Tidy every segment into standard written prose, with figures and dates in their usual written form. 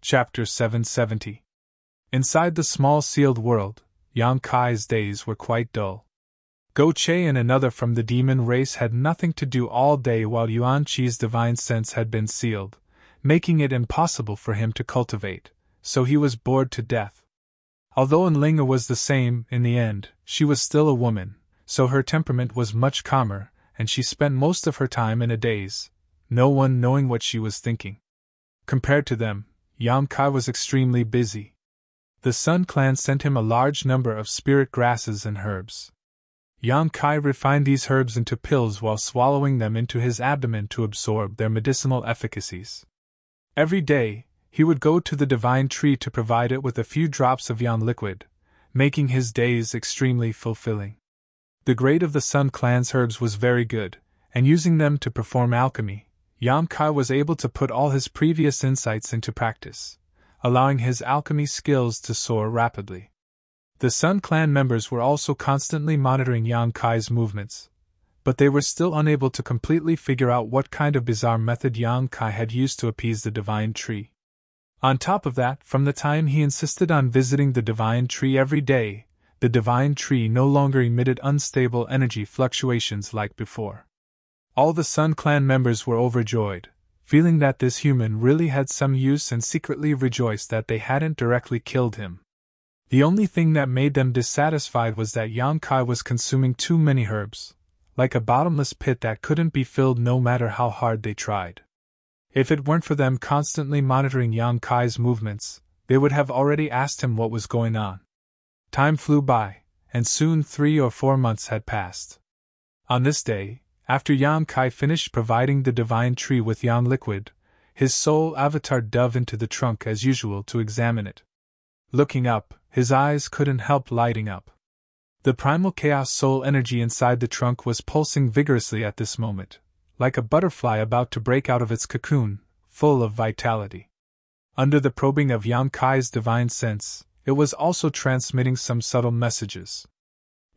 Chapter 770. Inside the small sealed world, Yang Kai's days were quite dull. Go Che and another from the demon race had nothing to do all day while Yuan Chi's divine sense had been sealed, making it impossible for him to cultivate, so he was bored to death. Although Enlinga was the same, in the end, she was still a woman, so her temperament was much calmer, and she spent most of her time in a daze, no one knowing what she was thinking. Compared to them, Yang Kai was extremely busy. The Sun Clan sent him a large number of spirit grasses and herbs. Yang Kai refined these herbs into pills while swallowing them into his abdomen to absorb their medicinal efficacies. Every day, he would go to the divine tree to provide it with a few drops of Yan liquid, making his days extremely fulfilling. The grade of the Sun Clan's herbs was very good, and using them to perform alchemy, Yang Kai was able to put all his previous insights into practice, allowing his alchemy skills to soar rapidly. The Sun Clan members were also constantly monitoring Yang Kai's movements, but they were still unable to completely figure out what kind of bizarre method Yang Kai had used to appease the divine tree. On top of that, from the time he insisted on visiting the divine tree every day, the divine tree no longer emitted unstable energy fluctuations like before. All the Sun Clan members were overjoyed, feeling that this human really had some use, and secretly rejoiced that they hadn't directly killed him. The only thing that made them dissatisfied was that Yang Kai was consuming too many herbs, like a bottomless pit that couldn't be filled no matter how hard they tried. If it weren't for them constantly monitoring Yang Kai's movements, they would have already asked him what was going on. Time flew by, and soon 3 or 4 months had passed. On this day, after Yang Kai finished providing the divine tree with Yang liquid, his soul avatar dove into the trunk as usual to examine it. Looking up, his eyes couldn't help lighting up. The primal chaos soul energy inside the trunk was pulsing vigorously at this moment, like a butterfly about to break out of its cocoon, full of vitality. Under the probing of Yang Kai's divine sense, it was also transmitting some subtle messages.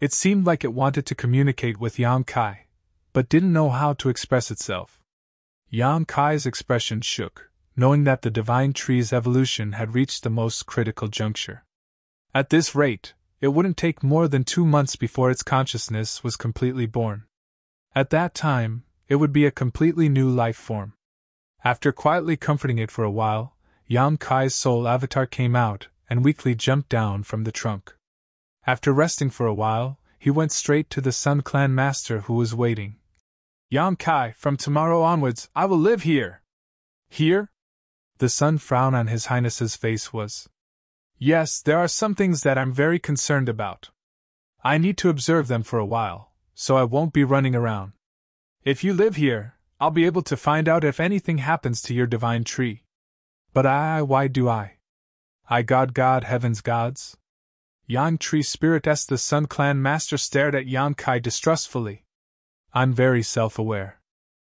It seemed like it wanted to communicate with Yang Kai, but didn't know how to express itself. Yang Kai's expression shook, knowing that the divine tree's evolution had reached the most critical juncture. At this rate, it wouldn't take more than 2 months before its consciousness was completely born. At that time, it would be a completely new life form. After quietly comforting it for a while, Yang Kai's soul avatar came out and weakly jumped down from the trunk. After resting for a while, he went straight to the Sun Clan master who was waiting. "Yang Kai, from tomorrow onwards, I will live here." "Here?" The sun frown on His Highness's face was. "Yes, there are some things that I'm very concerned about. I need to observe them for a while, so I won't be running around. If you live here, I'll be able to find out if anything happens to your divine tree." "But why do I? God, heaven's gods?" Yang Tree Spirit S. The Sun Clan Master stared at Yang Kai distrustfully. "I'm very self-aware.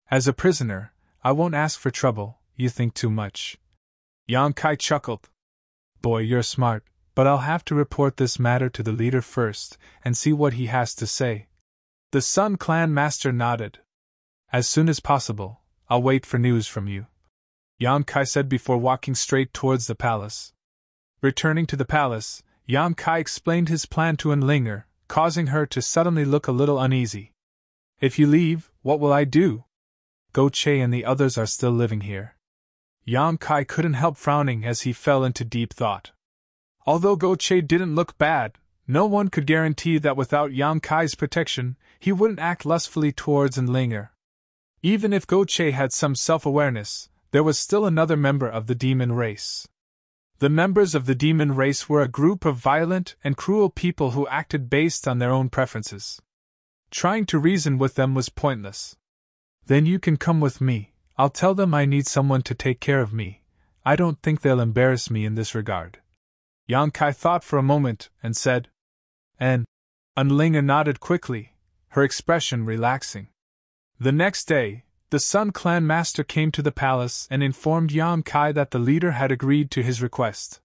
As a prisoner, I won't ask for trouble, you think too much." Yang Kai chuckled. "Boy, you're smart, but I'll have to report this matter to the leader first, and see what he has to say." The Sun Clan Master nodded. "As soon as possible, I'll wait for news from you," Yang Kai said before walking straight towards the palace. Returning to the palace, Yang Kai explained his plan to Enlinger, causing her to suddenly look a little uneasy. "If you leave, what will I do? Go Che and the others are still living here." Yang Kai couldn't help frowning as he fell into deep thought. Although Go Che didn't look bad, no one could guarantee that without Yang Kai's protection, he wouldn't act lustfully towards Enlinger. Even if Go Che had some self-awareness, there was still another member of the demon race. The members of the demon race were a group of violent and cruel people who acted based on their own preferences. Trying to reason with them was pointless. "Then you can come with me. I'll tell them I need someone to take care of me. I don't think they'll embarrass me in this regard." Yang Kai thought for a moment, and said, "And?" Enlinga nodded quickly, her expression relaxing. The next day, the Sun Clan Master came to the palace and informed Yang Kai that the leader had agreed to his request.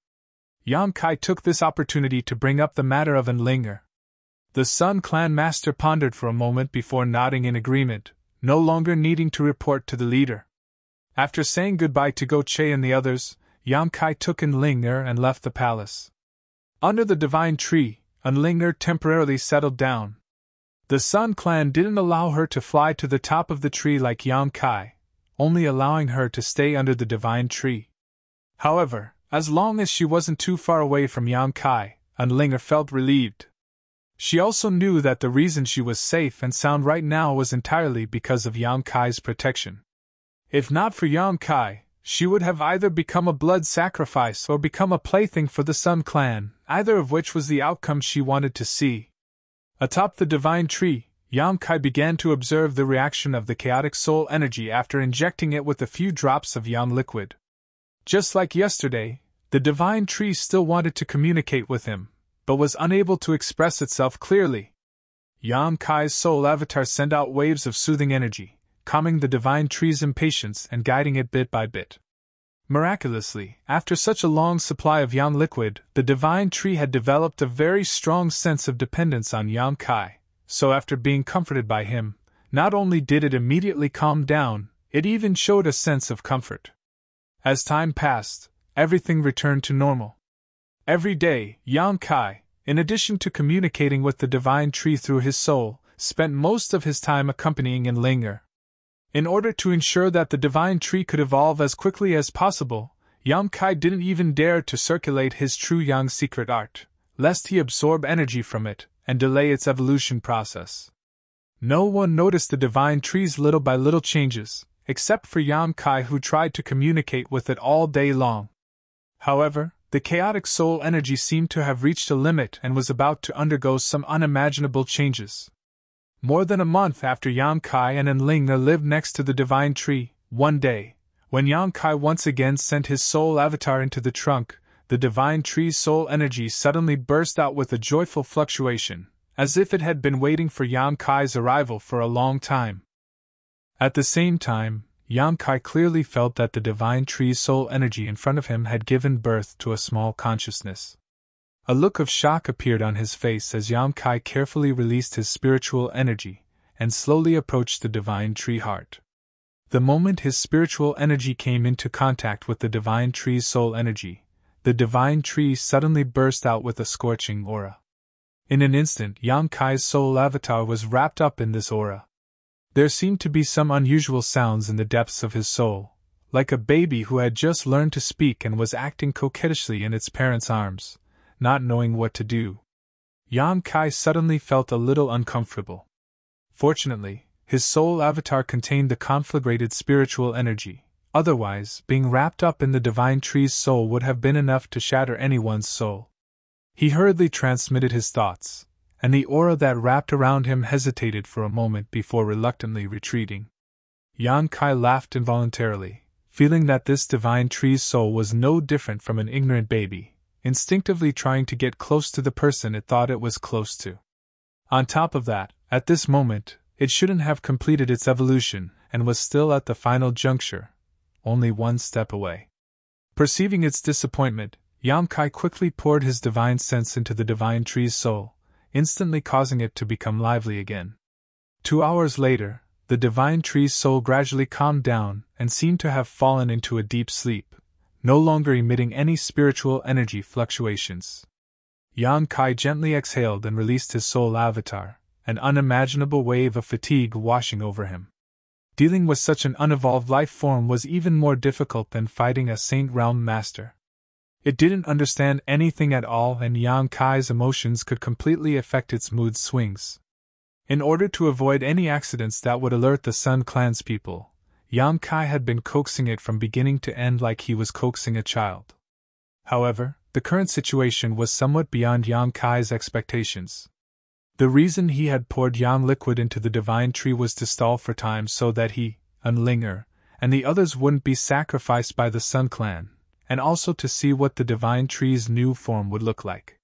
Yang Kai took this opportunity to bring up the matter of Enlinger. The Sun Clan Master pondered for a moment before nodding in agreement, no longer needing to report to the leader. After saying goodbye to Go Che and the others, Yang Kai took Enlinger and left the palace. Under the divine tree, Enlinger temporarily settled down. The Sun Clan didn't allow her to fly to the top of the tree like Yang Kai, only allowing her to stay under the divine tree. However, as long as she wasn't too far away from Yang Kai, Enlinger felt relieved. She also knew that the reason she was safe and sound right now was entirely because of Yang Kai's protection. If not for Yang Kai, she would have either become a blood sacrifice or become a plaything for the Sun Clan, either of which was the outcome she wanted to see. Atop the divine tree, Yang Kai began to observe the reaction of the chaotic soul energy after injecting it with a few drops of yang liquid. Just like yesterday, the divine tree still wanted to communicate with him, but was unable to express itself clearly. Yang Kai's soul avatar sent out waves of soothing energy, calming the divine tree's impatience and guiding it bit by bit. Miraculously, after such a long supply of yang liquid, the divine tree had developed a very strong sense of dependence on Yang Kai, so after being comforted by him, not only did it immediately calm down, it even showed a sense of comfort. As time passed, everything returned to normal. Every day, Yang Kai, in addition to communicating with the divine tree through his soul, spent most of his time accompanying Enlinger. In order to ensure that the divine tree could evolve as quickly as possible, Yang Kai didn't even dare to circulate his true yang secret art, lest he absorb energy from it and delay its evolution process. No one noticed the divine tree's little by little changes, except for Yang Kai, who tried to communicate with it all day long. However, the chaotic soul energy seemed to have reached a limit and was about to undergo some unimaginable changes. More than a month after Yang Kai and Enlinger lived next to the divine tree, one day, when Yang Kai once again sent his soul avatar into the trunk, the divine tree's soul energy suddenly burst out with a joyful fluctuation, as if it had been waiting for Yang Kai's arrival for a long time. At the same time, Yang Kai clearly felt that the divine tree's soul energy in front of him had given birth to a small consciousness. A look of shock appeared on his face as Yang Kai carefully released his spiritual energy and slowly approached the divine tree heart. The moment his spiritual energy came into contact with the divine tree's soul energy, the divine tree suddenly burst out with a scorching aura. In an instant, Yang Kai's soul avatar was wrapped up in this aura. There seemed to be some unusual sounds in the depths of his soul, like a baby who had just learned to speak and was acting coquettishly in its parents' arms, not knowing what to do. Yang Kai suddenly felt a little uncomfortable. Fortunately, his soul avatar contained the conflagrated spiritual energy, otherwise, being wrapped up in the divine tree's soul would have been enough to shatter anyone's soul. He hurriedly transmitted his thoughts, and the aura that wrapped around him hesitated for a moment before reluctantly retreating. Yang Kai laughed involuntarily, feeling that this divine tree's soul was no different from an ignorant baby, instinctively trying to get close to the person it thought it was close to. On top of that, at this moment, it shouldn't have completed its evolution and was still at the final juncture, only one step away. Perceiving its disappointment, Yang Kai quickly poured his divine sense into the divine tree's soul, instantly causing it to become lively again. 2 hours later, the divine tree's soul gradually calmed down and seemed to have fallen into a deep sleep, no longer emitting any spiritual energy fluctuations. Yang Kai gently exhaled and released his soul avatar, an unimaginable wave of fatigue washing over him. Dealing with such an unevolved life form was even more difficult than fighting a Saint Realm master. It didn't understand anything at all, and Yang Kai's emotions could completely affect its mood swings. In order to avoid any accidents that would alert the Sun Clan's people, Yang Kai had been coaxing it from beginning to end like he was coaxing a child. However, the current situation was somewhat beyond Yang Kai's expectations. The reason he had poured yang liquid into the divine tree was to stall for time so that he, Enlinger, and the others wouldn't be sacrificed by the Sun Clan, and also to see what the divine tree's new form would look like.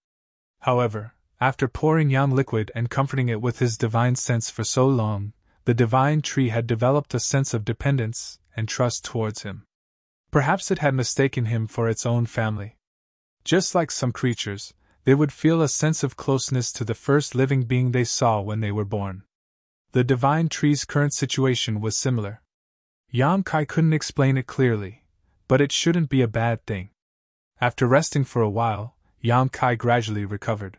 However, after pouring yang liquid and comforting it with his divine sense for so long, the divine tree had developed a sense of dependence and trust towards him. Perhaps it had mistaken him for its own family. Just like some creatures, they would feel a sense of closeness to the first living being they saw when they were born. The divine tree's current situation was similar. Yang Kai couldn't explain it clearly, but it shouldn't be a bad thing. After resting for a while, Yang Kai gradually recovered.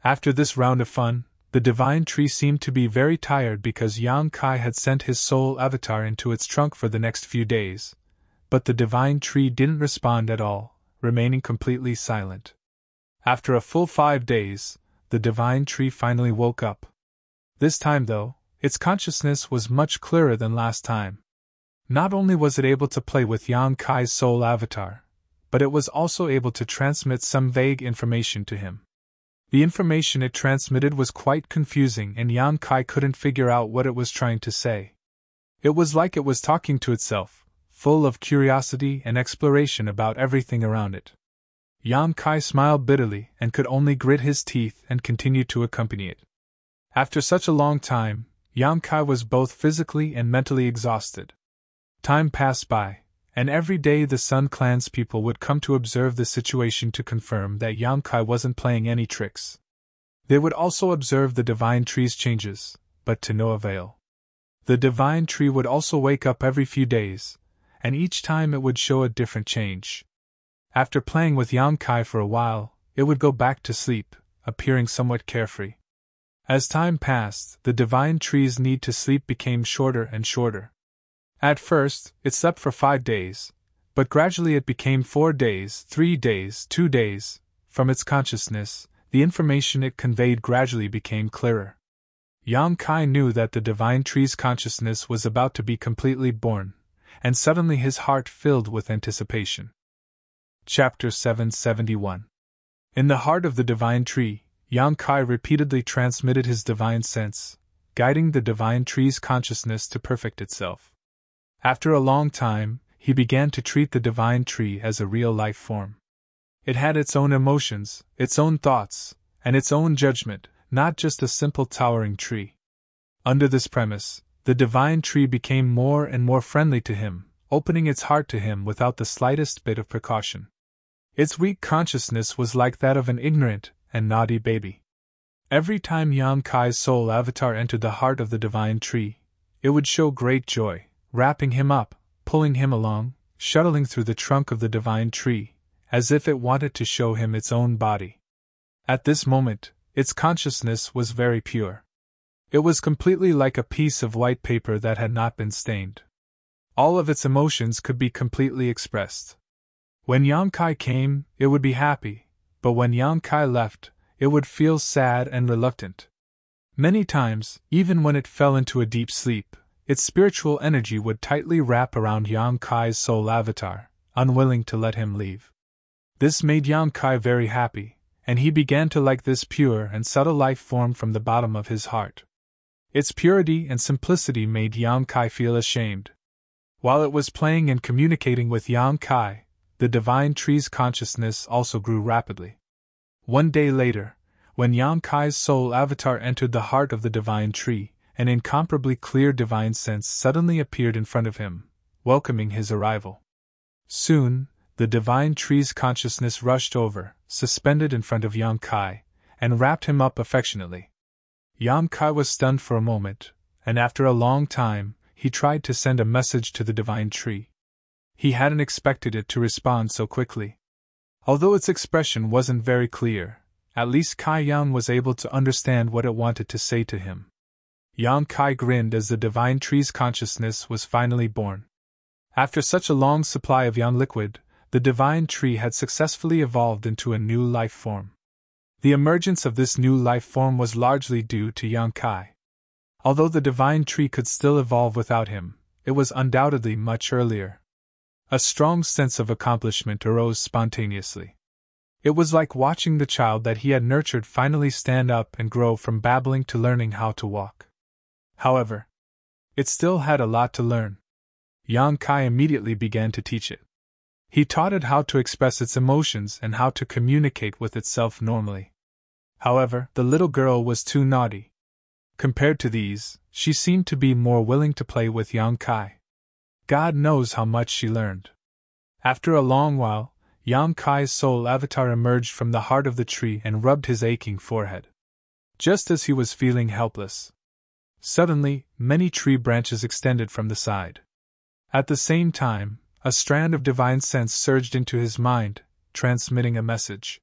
After this round of fun, the divine tree seemed to be very tired because Yang Kai had sent his soul avatar into its trunk for the next few days, but the divine tree didn't respond at all, remaining completely silent. After a full 5 days, the divine tree finally woke up. This time, though, its consciousness was much clearer than last time. Not only was it able to play with Yang Kai's soul avatar, but it was also able to transmit some vague information to him. The information it transmitted was quite confusing and Yang Kai couldn't figure out what it was trying to say. It was like it was talking to itself, full of curiosity and exploration about everything around it. Yang Kai smiled bitterly and could only grit his teeth and continue to accompany it. After such a long time, Yang Kai was both physically and mentally exhausted. Time passed by, and every day the Sun Clan's people would come to observe the situation to confirm that Yang Kai wasn't playing any tricks. They would also observe the divine tree's changes, but to no avail. The divine tree would also wake up every few days, and each time it would show a different change. After playing with Yang Kai for a while, it would go back to sleep, appearing somewhat carefree. As time passed, the divine tree's need to sleep became shorter and shorter. At first, it slept for 5 days, but gradually it became 4 days, 3 days, 2 days. From its consciousness, the information it conveyed gradually became clearer. Yang Kai knew that the divine tree's consciousness was about to be completely born, and suddenly his heart filled with anticipation. Chapter 771. In the heart of the divine tree, Yang Kai repeatedly transmitted his divine sense, guiding the divine tree's consciousness to perfect itself. After a long time, he began to treat the divine tree as a real life form. It had its own emotions, its own thoughts, and its own judgment, not just a simple towering tree. Under this premise, the divine tree became more and more friendly to him, opening its heart to him without the slightest bit of precaution. Its weak consciousness was like that of an ignorant and naughty baby. Every time Yang Kai's soul avatar entered the heart of the divine tree, it would show great joy, wrapping him up, pulling him along, shuttling through the trunk of the divine tree, as if it wanted to show him its own body. At this moment, its consciousness was very pure. It was completely like a piece of white paper that had not been stained. All of its emotions could be completely expressed. When Yang Kai came, it would be happy, but when Yang Kai left, it would feel sad and reluctant. Many times, even when it fell into a deep sleep, its spiritual energy would tightly wrap around Yang Kai's soul avatar, unwilling to let him leave. This made Yang Kai very happy, and he began to like this pure and subtle life form from the bottom of his heart. Its purity and simplicity made Yang Kai feel ashamed. While it was playing and communicating with Yang Kai, the divine tree's consciousness also grew rapidly. One day later, when Yang Kai's soul avatar entered the heart of the divine tree, an incomparably clear divine sense suddenly appeared in front of him, welcoming his arrival. Soon, the divine tree's consciousness rushed over, suspended in front of Yang Kai, and wrapped him up affectionately. Yang Kai was stunned for a moment, and after a long time, he tried to send a message to the divine tree. He hadn't expected it to respond so quickly. Although its expression wasn't very clear, at least Kai Yan was able to understand what it wanted to say to him. Yang Kai grinned as the divine tree's consciousness was finally born. After such a long supply of Yang liquid, the divine tree had successfully evolved into a new life form. The emergence of this new life form was largely due to Yang Kai. Although the divine tree could still evolve without him, it was undoubtedly much earlier. A strong sense of accomplishment arose spontaneously. It was like watching the child that he had nurtured finally stand up and grow from babbling to learning how to walk. However, it still had a lot to learn. Yang Kai immediately began to teach it. He taught it how to express its emotions and how to communicate with itself normally. However, the little girl was too naughty. Compared to these, she seemed to be more willing to play with Yang Kai. God knows how much she learned. After a long while, Yang Kai's soul avatar emerged from the heart of the tree and rubbed his aching forehead. Just as he was feeling helpless, suddenly, many tree branches extended from the side. At the same time, a strand of divine sense surged into his mind, transmitting a message.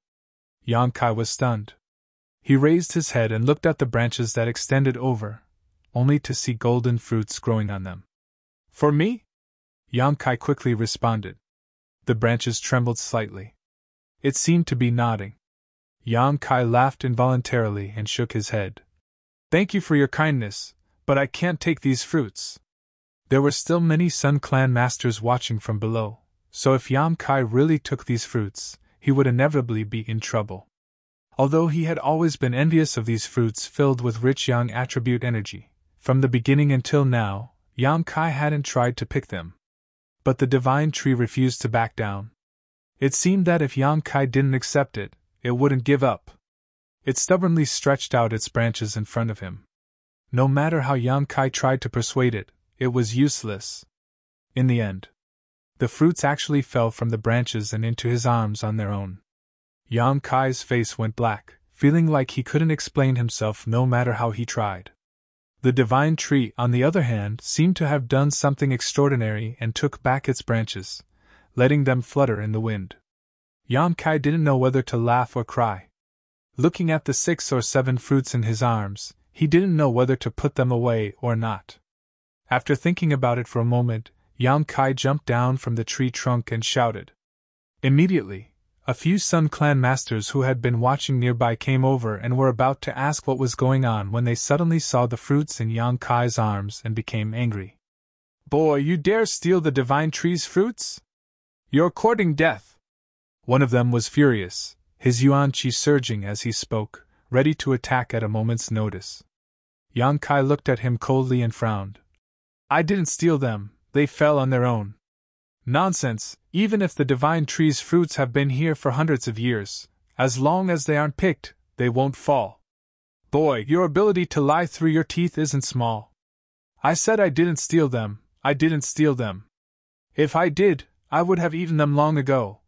Yang Kai was stunned. He raised his head and looked at the branches that extended over, only to see golden fruits growing on them. For me? Yang Kai quickly responded. The branches trembled slightly. It seemed to be nodding. Yang Kai laughed involuntarily and shook his head. Thank you for your kindness, but I can't take these fruits. There were still many Sun Clan masters watching from below, so if Yang Kai really took these fruits, he would inevitably be in trouble. Although he had always been envious of these fruits filled with rich Yang attribute energy, from the beginning until now, Yang Kai hadn't tried to pick them. But the divine tree refused to back down. It seemed that if Yang Kai didn't accept it, it wouldn't give up. It stubbornly stretched out its branches in front of him. No matter how Yang Kai tried to persuade it, it was useless. In the end, the fruits actually fell from the branches and into his arms on their own. Yang Kai's face went black, feeling like he couldn't explain himself no matter how he tried. The divine tree, on the other hand, seemed to have done something extraordinary and took back its branches, letting them flutter in the wind. Yang Kai didn't know whether to laugh or cry. Looking at the 6 or 7 fruits in his arms, he didn't know whether to put them away or not. After thinking about it for a moment, Yang Kai jumped down from the tree trunk and shouted. Immediately, a few Sun Clan masters who had been watching nearby came over and were about to ask what was going on when they suddenly saw the fruits in Yang Kai's arms and became angry. Boy, you dare steal the divine tree's fruits? You're courting death! One of them was furious, his yuan qi surging as he spoke, ready to attack at a moment's notice. Yang Kai looked at him coldly and frowned. I didn't steal them, they fell on their own. Nonsense, even if the divine tree's fruits have been here for hundreds of years, as long as they aren't picked, they won't fall. Boy, your ability to lie through your teeth isn't small. I said I didn't steal them, I didn't steal them. If I did, I would have eaten them long ago.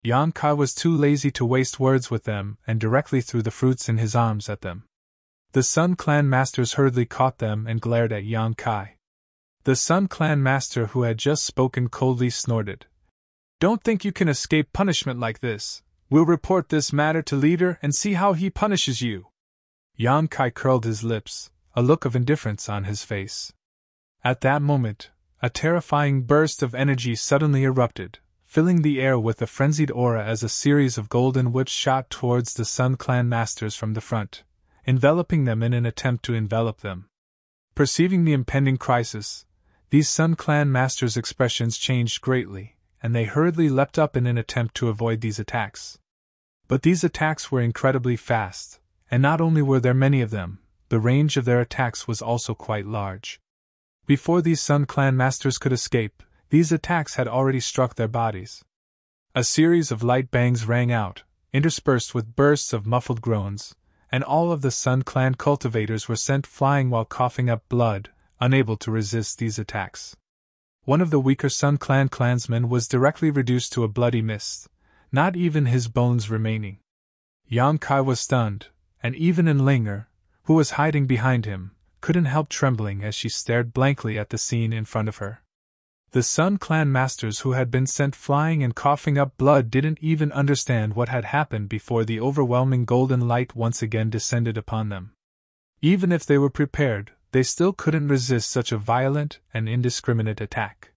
Yang Kai was too lazy to waste words with them and directly threw the fruits in his arms at them. The Sun Clan masters hurriedly caught them and glared at Yang Kai. The Sun Clan master who had just spoken coldly snorted. Don't think you can escape punishment like this. We'll report this matter to leader and see how he punishes you. Yang Kai curled his lips, a look of indifference on his face. At that moment, a terrifying burst of energy suddenly erupted, filling the air with a frenzied aura as a series of golden whips shot towards the Sun Clan masters from the front, enveloping them in an attempt to envelop them. Perceiving the impending crisis, these Sun Clan masters' expressions changed greatly, and they hurriedly leapt up in an attempt to avoid these attacks. But these attacks were incredibly fast, and not only were there many of them, the range of their attacks was also quite large. Before these Sun Clan masters could escape, these attacks had already struck their bodies. A series of light bangs rang out, interspersed with bursts of muffled groans, and all of the Sun Clan cultivators were sent flying while coughing up blood, unable to resist these attacks. One of the weaker Sun Clan clansmen was directly reduced to a bloody mist, not even his bones remaining. Yang Kai was stunned, and even Linger, who was hiding behind him, couldn't help trembling as she stared blankly at the scene in front of her. The Sun Clan masters who had been sent flying and coughing up blood didn't even understand what had happened before the overwhelming golden light once again descended upon them. Even if they were prepared, they still couldn't resist such a violent and indiscriminate attack.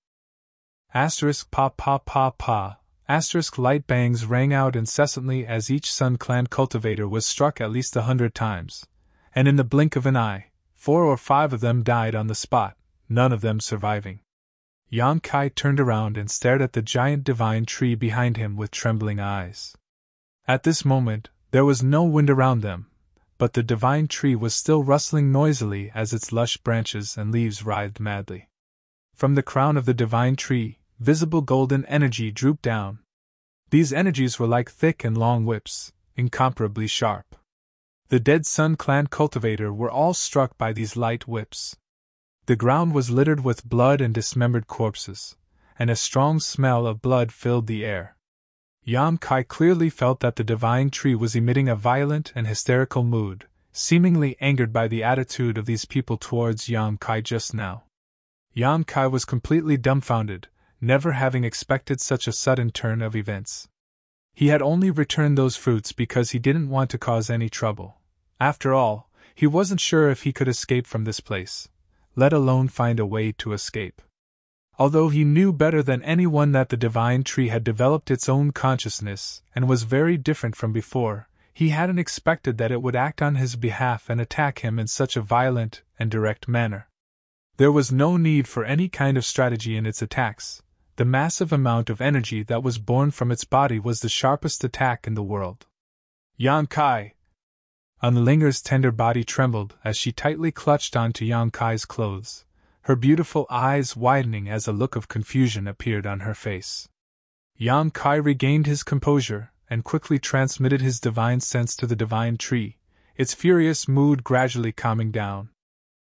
Asterisk pa pa pa pa. Asterisk light bangs rang out incessantly as each Sun Clan cultivator was struck at least 100 times, and in the blink of an eye, 4 or 5 of them died on the spot, none of them surviving. Yang Kai turned around and stared at the giant divine tree behind him with trembling eyes. At this moment, there was no wind around them, but the divine tree was still rustling noisily as its lush branches and leaves writhed madly. From the crown of the divine tree, visible golden energy drooped down. These energies were like thick and long whips, incomparably sharp. The dead Sun Clan cultivator were all struck by these light whips. The ground was littered with blood and dismembered corpses, and a strong smell of blood filled the air. Yang Kai clearly felt that the divine tree was emitting a violent and hysterical mood, seemingly angered by the attitude of these people towards Yang Kai just now. Yang Kai was completely dumbfounded, never having expected such a sudden turn of events. He had only returned those fruits because he didn't want to cause any trouble. After all, he wasn't sure if he could escape from this place, let alone find a way to escape. Although he knew better than anyone that the divine tree had developed its own consciousness and was very different from before, he hadn't expected that it would act on his behalf and attack him in such a violent and direct manner. There was no need for any kind of strategy in its attacks. The massive amount of energy that was born from its body was the sharpest attack in the world. Yang Kai! Unlinger's tender body trembled as she tightly clutched onto Yang Kai's clothes, her beautiful eyes widening as a look of confusion appeared on her face. Yang Kai regained his composure and quickly transmitted his divine sense to the divine tree, its furious mood gradually calming down.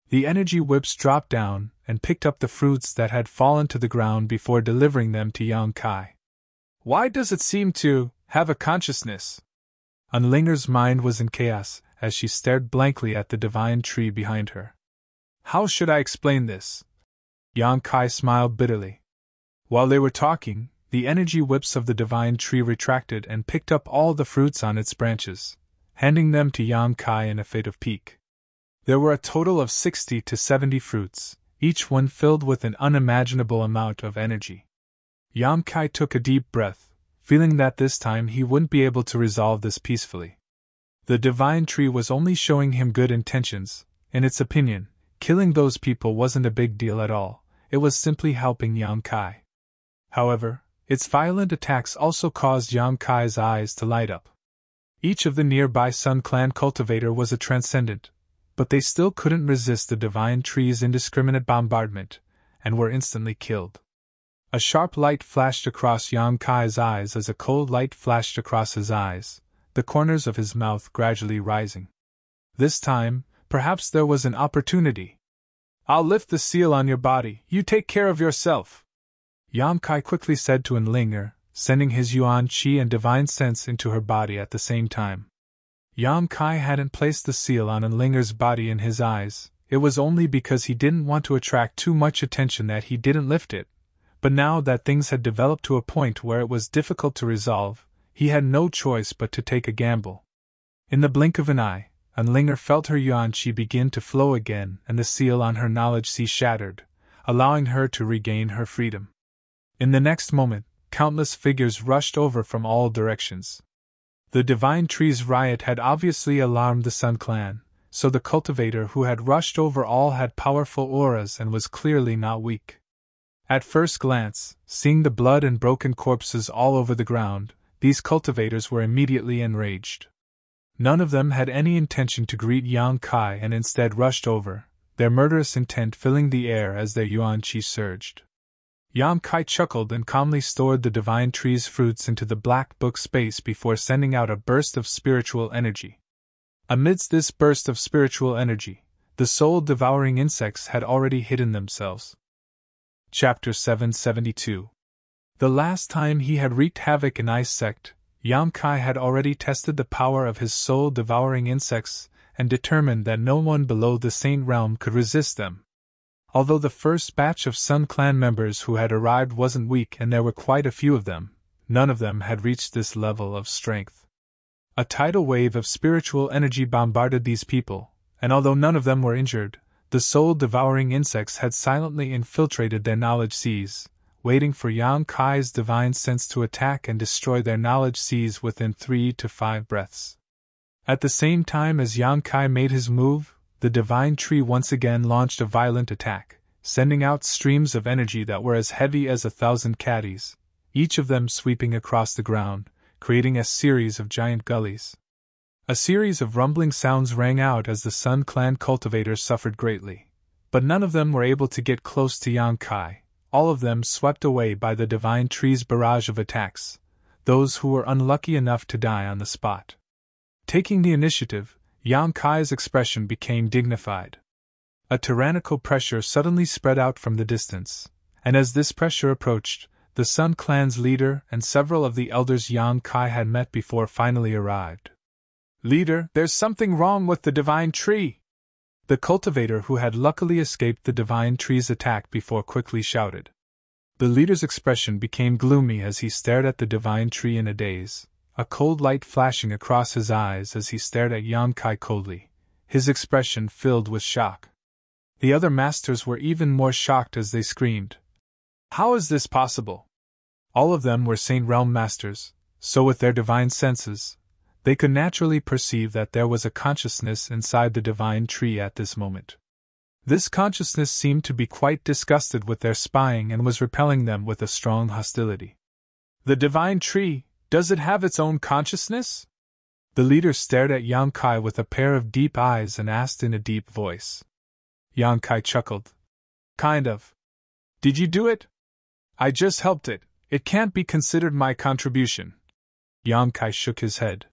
The energy whips dropped down and picked up the fruits that had fallen to the ground before delivering them to Yang Kai. Why does it seem to have a consciousness? Unlinger's mind was in chaos as she stared blankly at the divine tree behind her. How should I explain this? Yang Kai smiled bitterly. While they were talking, the energy whips of the divine tree retracted and picked up all the fruits on its branches, handing them to Yang Kai in a fit of pique. There were a total of 60 to 70 fruits, each one filled with an unimaginable amount of energy. Yang Kai took a deep breath, feeling that this time he wouldn't be able to resolve this peacefully. The divine tree was only showing him good intentions. In its opinion, killing those people wasn't a big deal at all, it was simply helping Yang Kai. However, its violent attacks also caused Yang Kai's eyes to light up. Each of the nearby Sun Clan cultivator was a transcendent, but they still couldn't resist the divine tree's indiscriminate bombardment, and were instantly killed. A sharp light flashed across Yang Kai's eyes as a cold light flashed across his eyes, the corners of his mouth gradually rising. This time, perhaps there was an opportunity. I'll lift the seal on your body, you take care of yourself, Yang Kai quickly said to Unlinger, sending his yuan qi and divine sense into her body at the same time. Yang Kai hadn't placed the seal on Unlinger's body in his eyes, it was only because he didn't want to attract too much attention that he didn't lift it, but now that things had developed to a point where it was difficult to resolve, he had no choice but to take a gamble. In the blink of an eye, Unlinger felt her yuan qi begin to flow again and the seal on her knowledge sea shattered, allowing her to regain her freedom. In the next moment, countless figures rushed over from all directions. The divine tree's riot had obviously alarmed the Sun Clan, so the cultivator who had rushed over all had powerful auras and was clearly not weak. At first glance, seeing the blood and broken corpses all over the ground, these cultivators were immediately enraged. None of them had any intention to greet Yang Kai and instead rushed over, their murderous intent filling the air as their yuan qi surged. Yang Kai chuckled and calmly stored the divine tree's fruits into the black book space before sending out a burst of spiritual energy. Amidst this burst of spiritual energy, the soul-devouring insects had already hidden themselves. Chapter 772. The last time he had wreaked havoc in Ice Sect, Yang Kai had already tested the power of his soul-devouring insects and determined that no one below the Saint Realm could resist them. Although the first batch of Sun Clan members who had arrived wasn't weak and there were quite a few of them, none of them had reached this level of strength. A tidal wave of spiritual energy bombarded these people, and although none of them were injured, the soul-devouring insects had silently infiltrated their knowledge seas, waiting for Yang Kai's divine sense to attack and destroy their knowledge seas within 3 to 5 breaths. At the same time as Yang Kai made his move, the divine tree once again launched a violent attack, sending out streams of energy that were as heavy as 1,000 caddies, each of them sweeping across the ground, creating a series of giant gullies. A series of rumbling sounds rang out as the Sun Clan cultivators suffered greatly, but none of them were able to get close to Yang Kai, all of them swept away by the divine tree's barrage of attacks, those who were unlucky enough to die on the spot. Taking the initiative, Yang Kai's expression became dignified. A tyrannical pressure suddenly spread out from the distance, and as this pressure approached, the Sun Clan's leader and several of the elders Yang Kai had met before finally arrived. "Leader, there's something wrong with the divine tree!" The cultivator who had luckily escaped the divine tree's attack before quickly shouted. The leader's expression became gloomy as he stared at the divine tree in a daze, a cold light flashing across his eyes as he stared at Yang Kai coldly, his expression filled with shock. The other masters were even more shocked as they screamed, "How is this possible?" All of them were Saint Realm masters, so with their divine senses, they could naturally perceive that there was a consciousness inside the divine tree at this moment. This consciousness seemed to be quite disgusted with their spying and was repelling them with a strong hostility. "The divine tree, does it have its own consciousness?" The leader stared at Yang Kai with a pair of deep eyes and asked in a deep voice. Yang Kai chuckled. "Kind of. Did you do it?" "I just helped it. It can't be considered my contribution." Yang Kai shook his head.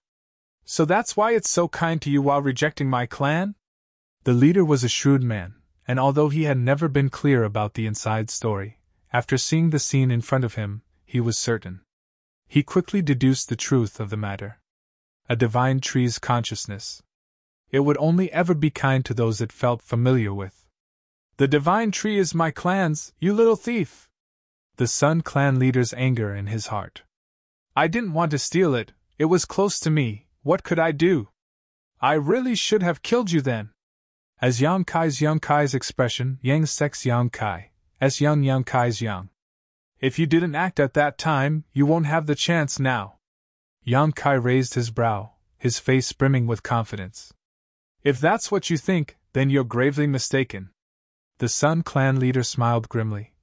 "So that's why it's so kind to you while rejecting my clan?" The leader was a shrewd man, and although he had never been clear about the inside story, after seeing the scene in front of him, he was certain. He quickly deduced the truth of the matter. A divine tree's consciousness. It would only ever be kind to those it felt familiar with. "The divine tree is my clan's, you little thief!" The Sun Clan leader's anger in his heart. "I didn't want to steal it, it was close to me, what could I do? I really should have killed you then." As Yang Kai's expression, Yang Sex Yang Kai, as Yang Kai's Yang. "If you didn't act at that time, you won't have the chance now." Yang Kai raised his brow, his face brimming with confidence. "If that's what you think, then you're gravely mistaken." The Sun Clan leader smiled grimly.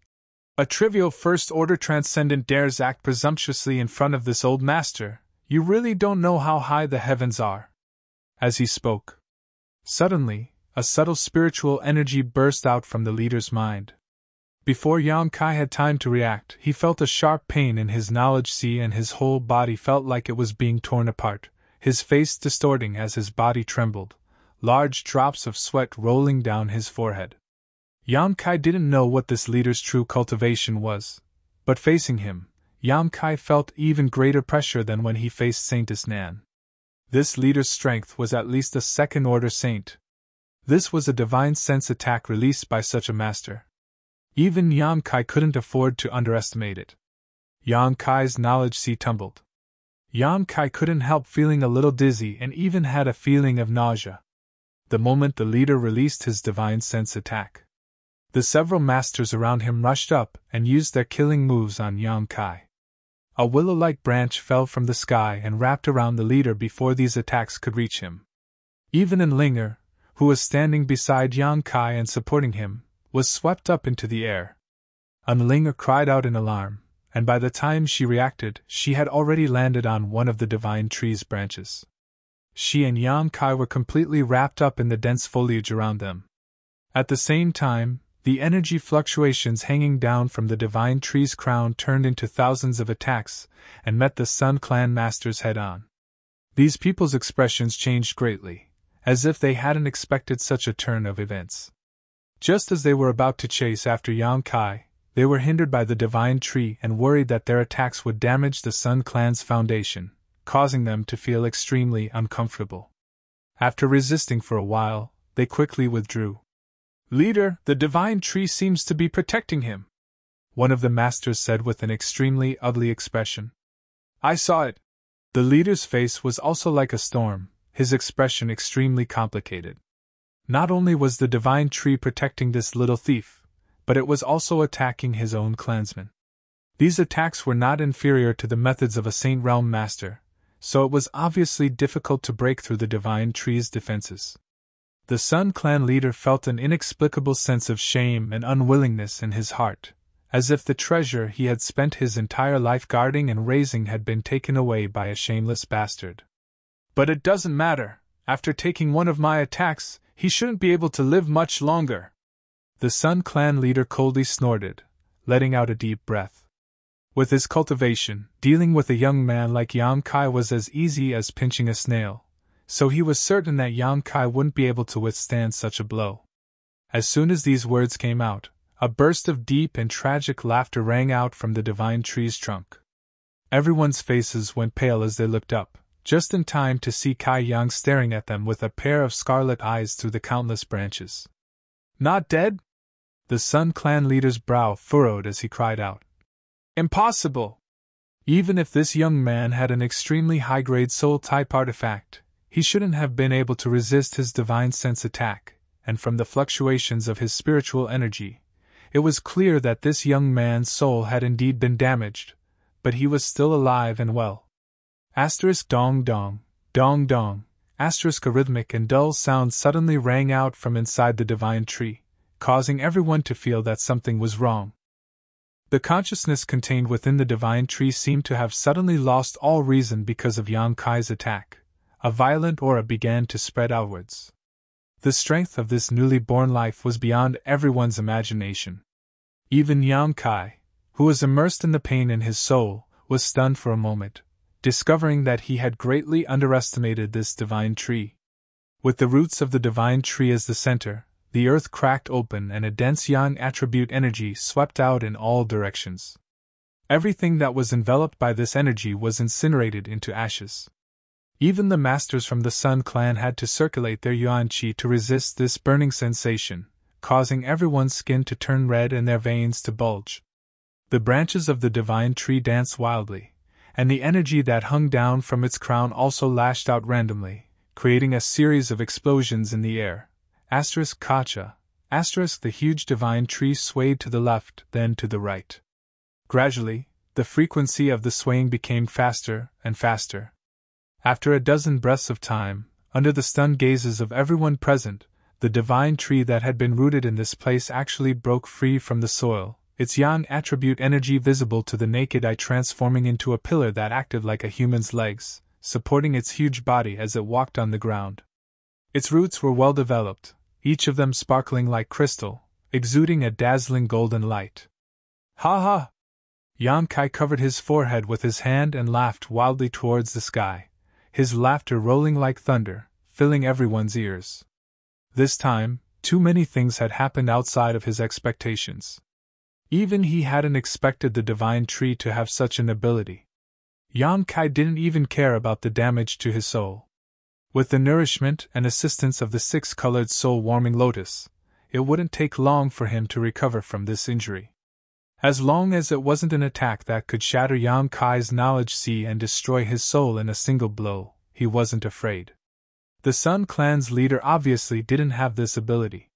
"A trivial first-order transcendent dares act presumptuously in front of this old master. You really don't know how high the heavens are." As he spoke, suddenly, a subtle spiritual energy burst out from the leader's mind. Before Yang Kai had time to react, he felt a sharp pain in his knowledge sea and his whole body felt like it was being torn apart, his face distorting as his body trembled, large drops of sweat rolling down his forehead. Yang Kai didn't know what this leader's true cultivation was, but facing him, Yang Kai felt even greater pressure than when he faced Saintess Nan. This leader's strength was at least a second-order saint. This was a divine sense attack released by such a master. Even Yang Kai couldn't afford to underestimate it. Yang Kai's knowledge sea tumbled. Yang Kai couldn't help feeling a little dizzy and even had a feeling of nausea. The moment the leader released his divine sense attack, the several masters around him rushed up and used their killing moves on Yang Kai. A willow-like branch fell from the sky and wrapped around the leader before these attacks could reach him. Even Linger, who was standing beside Yang Kai and supporting him, was swept up into the air. Linger cried out in alarm, and by the time she reacted, she had already landed on one of the divine tree's branches. She and Yang Kai were completely wrapped up in the dense foliage around them. At the same time, the energy fluctuations hanging down from the divine tree's crown turned into thousands of attacks and met the Sun Clan masters head-on. These people's expressions changed greatly, as if they hadn't expected such a turn of events. Just as they were about to chase after Yang Kai, they were hindered by the divine tree and worried that their attacks would damage the Sun Clan's foundation, causing them to feel extremely uncomfortable. After resisting for a while, they quickly withdrew. "Leader, the divine tree seems to be protecting him," one of the masters said with an extremely ugly expression. "I saw it." The leader's face was also like a storm, his expression extremely complicated. Not only was the divine tree protecting this little thief, but it was also attacking his own clansmen. These attacks were not inferior to the methods of a Saint Realm master, so it was obviously difficult to break through the divine tree's defenses. The Sun Clan leader felt an inexplicable sense of shame and unwillingness in his heart, as if the treasure he had spent his entire life guarding and raising had been taken away by a shameless bastard. "But it doesn't matter. After taking one of my attacks, he shouldn't be able to live much longer." The Sun Clan leader coldly snorted, letting out a deep breath. With his cultivation, dealing with a young man like Yang Kai was as easy as pinching a snail, so he was certain that Yang Kai wouldn't be able to withstand such a blow. As soon as these words came out, a burst of deep and tragic laughter rang out from the divine tree's trunk. Everyone's faces went pale as they looked up, just in time to see Kai Yang staring at them with a pair of scarlet eyes through the countless branches. "Not dead?" The Sun Clan leader's brow furrowed as he cried out. "Impossible!" Even if this young man had an extremely high-grade soul-type artifact, he shouldn't have been able to resist his divine sense attack, and from the fluctuations of his spiritual energy, it was clear that this young man's soul had indeed been damaged, but he was still alive and well. Asterisk dong dong, dong dong, asterisk a rhythmic and dull sound suddenly rang out from inside the divine tree, causing everyone to feel that something was wrong. The consciousness contained within the divine tree seemed to have suddenly lost all reason because of Yang Kai's attack. A violent aura began to spread outwards. The strength of this newly born life was beyond everyone's imagination. Even Yang Kai, who was immersed in the pain in his soul, was stunned for a moment, discovering that he had greatly underestimated this divine tree. With the roots of the divine tree as the center, the earth cracked open and a dense yang attribute energy swept out in all directions. Everything that was enveloped by this energy was incinerated into ashes. Even the masters from the Sun clan had to circulate their yuan qi to resist this burning sensation, causing everyone's skin to turn red and their veins to bulge. The branches of the divine tree danced wildly, and the energy that hung down from its crown also lashed out randomly, creating a series of explosions in the air. Asterisk Kacha, asterisk the huge divine tree swayed to the left, then to the right. Gradually, the frequency of the swaying became faster and faster. After a dozen breaths of time, under the stunned gazes of everyone present, the divine tree that had been rooted in this place actually broke free from the soil, its yang attribute energy visible to the naked eye transforming into a pillar that acted like a human's legs, supporting its huge body as it walked on the ground. Its roots were well developed, each of them sparkling like crystal, exuding a dazzling golden light. Ha ha! Yang Kai covered his forehead with his hand and laughed wildly towards the sky, his laughter rolling like thunder, filling everyone's ears. This time, too many things had happened outside of his expectations. Even he hadn't expected the divine tree to have such an ability. Yang Kai didn't even care about the damage to his soul. With the nourishment and assistance of the six-colored soul-warming lotus, it wouldn't take long for him to recover from this injury. As long as it wasn't an attack that could shatter Yang Kai's knowledge sea and destroy his soul in a single blow, he wasn't afraid. The Sun clan's leader obviously didn't have this ability.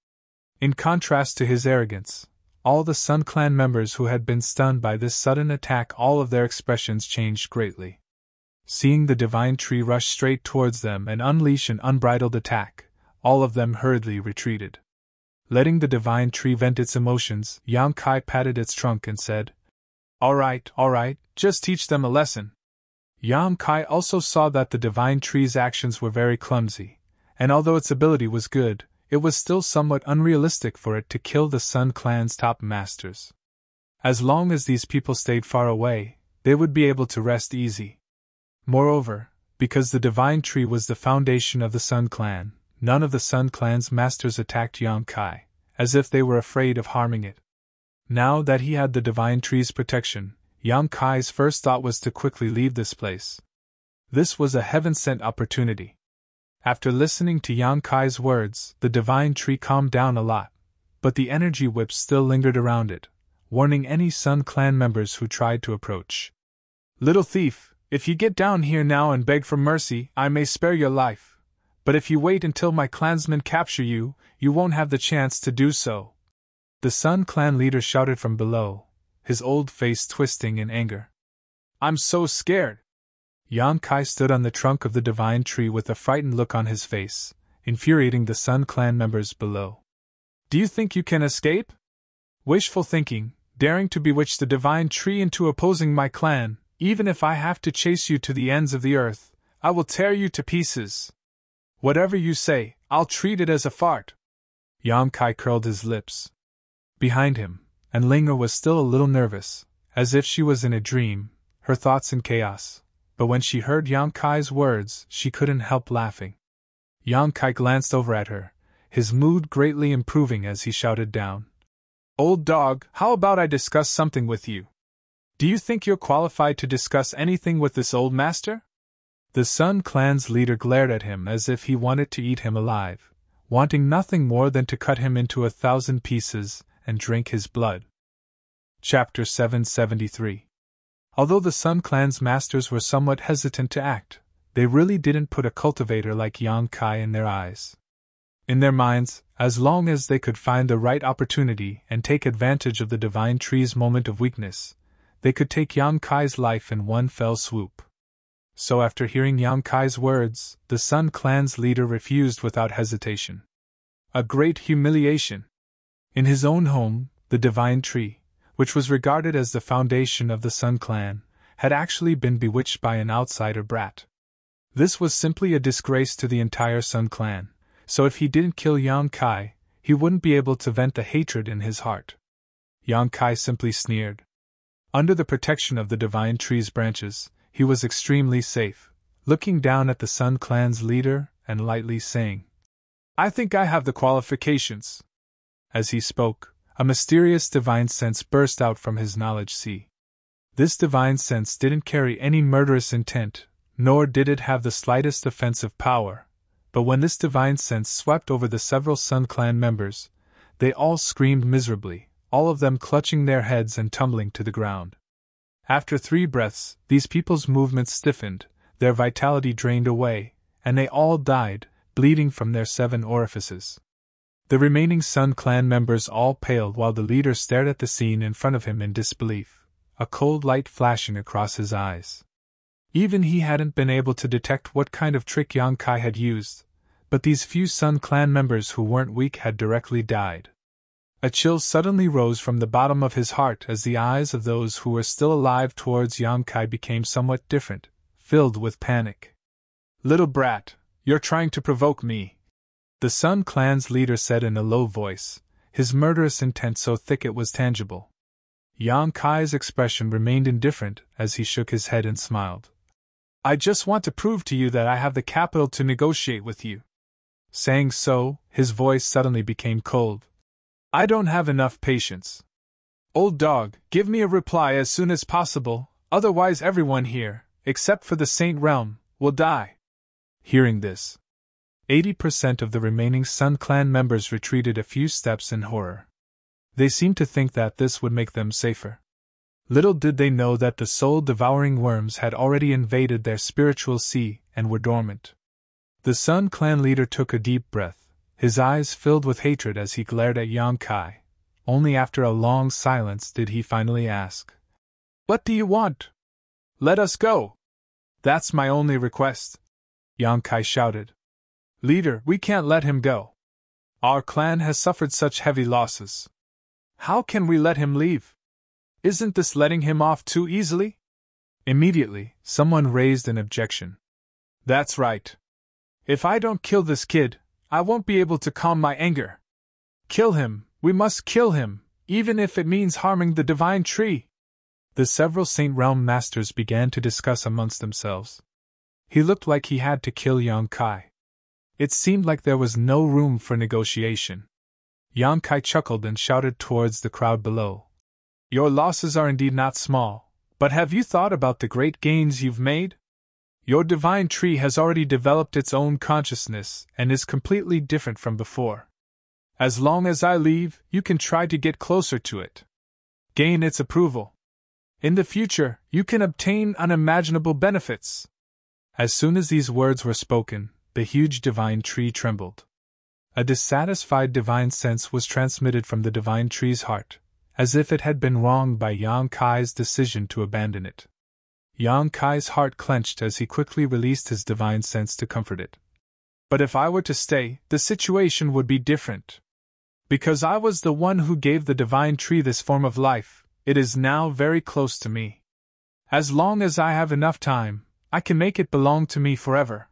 In contrast to his arrogance, all the Sun clan members who had been stunned by this sudden attack, all of their expressions changed greatly. Seeing the divine tree rush straight towards them and unleash an unbridled attack, all of them hurriedly retreated. Letting the divine tree vent its emotions, Yang Kai patted its trunk and said, all right, just teach them a lesson." Yang Kai also saw that the divine tree's actions were very clumsy, and although its ability was good, it was still somewhat unrealistic for it to kill the Sun clan's top masters. As long as these people stayed far away, they would be able to rest easy. Moreover, because the divine tree was the foundation of the Sun clan, none of the Sun clan's masters attacked Yang Kai, as if they were afraid of harming it. Now that he had the divine tree's protection, Yang Kai's first thought was to quickly leave this place. This was a heaven-sent opportunity. After listening to Yang Kai's words, the divine tree calmed down a lot, but the energy whips still lingered around it, warning any Sun clan members who tried to approach. "Little thief, if you get down here now and beg for mercy, I may spare your life. But if you wait until my clansmen capture you, you won't have the chance to do so," the Sun clan leader shouted from below, his old face twisting in anger. "I'm so scared." Yang Kai stood on the trunk of the divine tree with a frightened look on his face, infuriating the Sun clan members below. "Do you think you can escape? Wishful thinking, daring to bewitch the divine tree into opposing my clan. Even if I have to chase you to the ends of the earth, I will tear you to pieces. Whatever you say, I'll treat it as a fart." Yang Kai curled his lips. Behind him, and Linga was still a little nervous, as if she was in a dream, her thoughts in chaos, but when she heard Yang Kai's words, she couldn't help laughing. Yang Kai glanced over at her, his mood greatly improving as he shouted down, "Old dog, how about I discuss something with you? Do you think you're qualified to discuss anything with this old master?" The Sun clan's leader glared at him as if he wanted to eat him alive, wanting nothing more than to cut him into 1,000 pieces and drink his blood. Chapter 773. Although the Sun Clan's masters were somewhat hesitant to act, they really didn't put a cultivator like Yang Kai in their eyes. In their minds, as long as they could find the right opportunity and take advantage of the divine tree's moment of weakness, they could take Yang Kai's life in one fell swoop. So after hearing Yang Kai's words, the Sun Clan's leader refused without hesitation. A great humiliation. In his own home, the divine tree, which was regarded as the foundation of the Sun Clan, had actually been bewitched by an outsider brat. This was simply a disgrace to the entire Sun Clan, so if he didn't kill Yang Kai, he wouldn't be able to vent the hatred in his heart. Yang Kai simply sneered. Under the protection of the divine tree's branches, he was extremely safe, looking down at the Sun Clan's leader and lightly saying, "I think I have the qualifications." As he spoke, a mysterious divine sense burst out from his knowledge sea. This divine sense didn't carry any murderous intent, nor did it have the slightest offensive power, but when this divine sense swept over the several Sun Clan members, they all screamed miserably, all of them clutching their heads and tumbling to the ground. After 3 breaths, these people's movements stiffened, their vitality drained away, and they all died, bleeding from their 7 orifices. The remaining Sun Clan members all paled while the leader stared at the scene in front of him in disbelief, a cold light flashing across his eyes. Even he hadn't been able to detect what kind of trick Yang Kai had used, but these few Sun Clan members who weren't weak had directly died. A chill suddenly rose from the bottom of his heart as the eyes of those who were still alive towards Yang Kai became somewhat different, filled with panic. "Little brat, you're trying to provoke me," the Sun Clan's leader said in a low voice, his murderous intent so thick it was tangible. Yang Kai's expression remained indifferent as he shook his head and smiled. "I just want to prove to you that I have the capital to negotiate with you." Saying so, his voice suddenly became cold. "I don't have enough patience. Old dog, give me a reply as soon as possible, otherwise everyone here, except for the Saint Realm, will die." Hearing this, 80% of the remaining Sun Clan members retreated a few steps in horror. They seemed to think that this would make them safer. Little did they know that the soul-devouring worms had already invaded their spiritual sea and were dormant. The Sun Clan leader took a deep breath, his eyes filled with hatred as he glared at Yang Kai. Only after a long silence did he finally ask, "What do you want? Let us go. That's my only request," Yang Kai shouted. "Leader, we can't let him go. Our clan has suffered such heavy losses. How can we let him leave? Isn't this letting him off too easily?" Immediately, someone raised an objection. "That's right. If I don't kill this kid, I won't be able to calm my anger. Kill him, we must kill him, even if it means harming the divine tree." The several Saint Realm masters began to discuss amongst themselves. He looked like he had to kill Yang Kai. It seemed like there was no room for negotiation. Yang Kai chuckled and shouted towards the crowd below. "Your losses are indeed not small, but have you thought about the great gains you've made? Your divine tree has already developed its own consciousness and is completely different from before. As long as I leave, you can try to get closer to it. Gain its approval. In the future, you can obtain unimaginable benefits." As soon as these words were spoken, the huge divine tree trembled. A dissatisfied divine sense was transmitted from the divine tree's heart, as if it had been wronged by Yang Kai's decision to abandon it. Yang Kai's heart clenched as he quickly released his divine sense to comfort it. "But if I were to stay, the situation would be different. Because I was the one who gave the divine tree this form of life, it is now very close to me. As long as I have enough time, I can make it belong to me forever.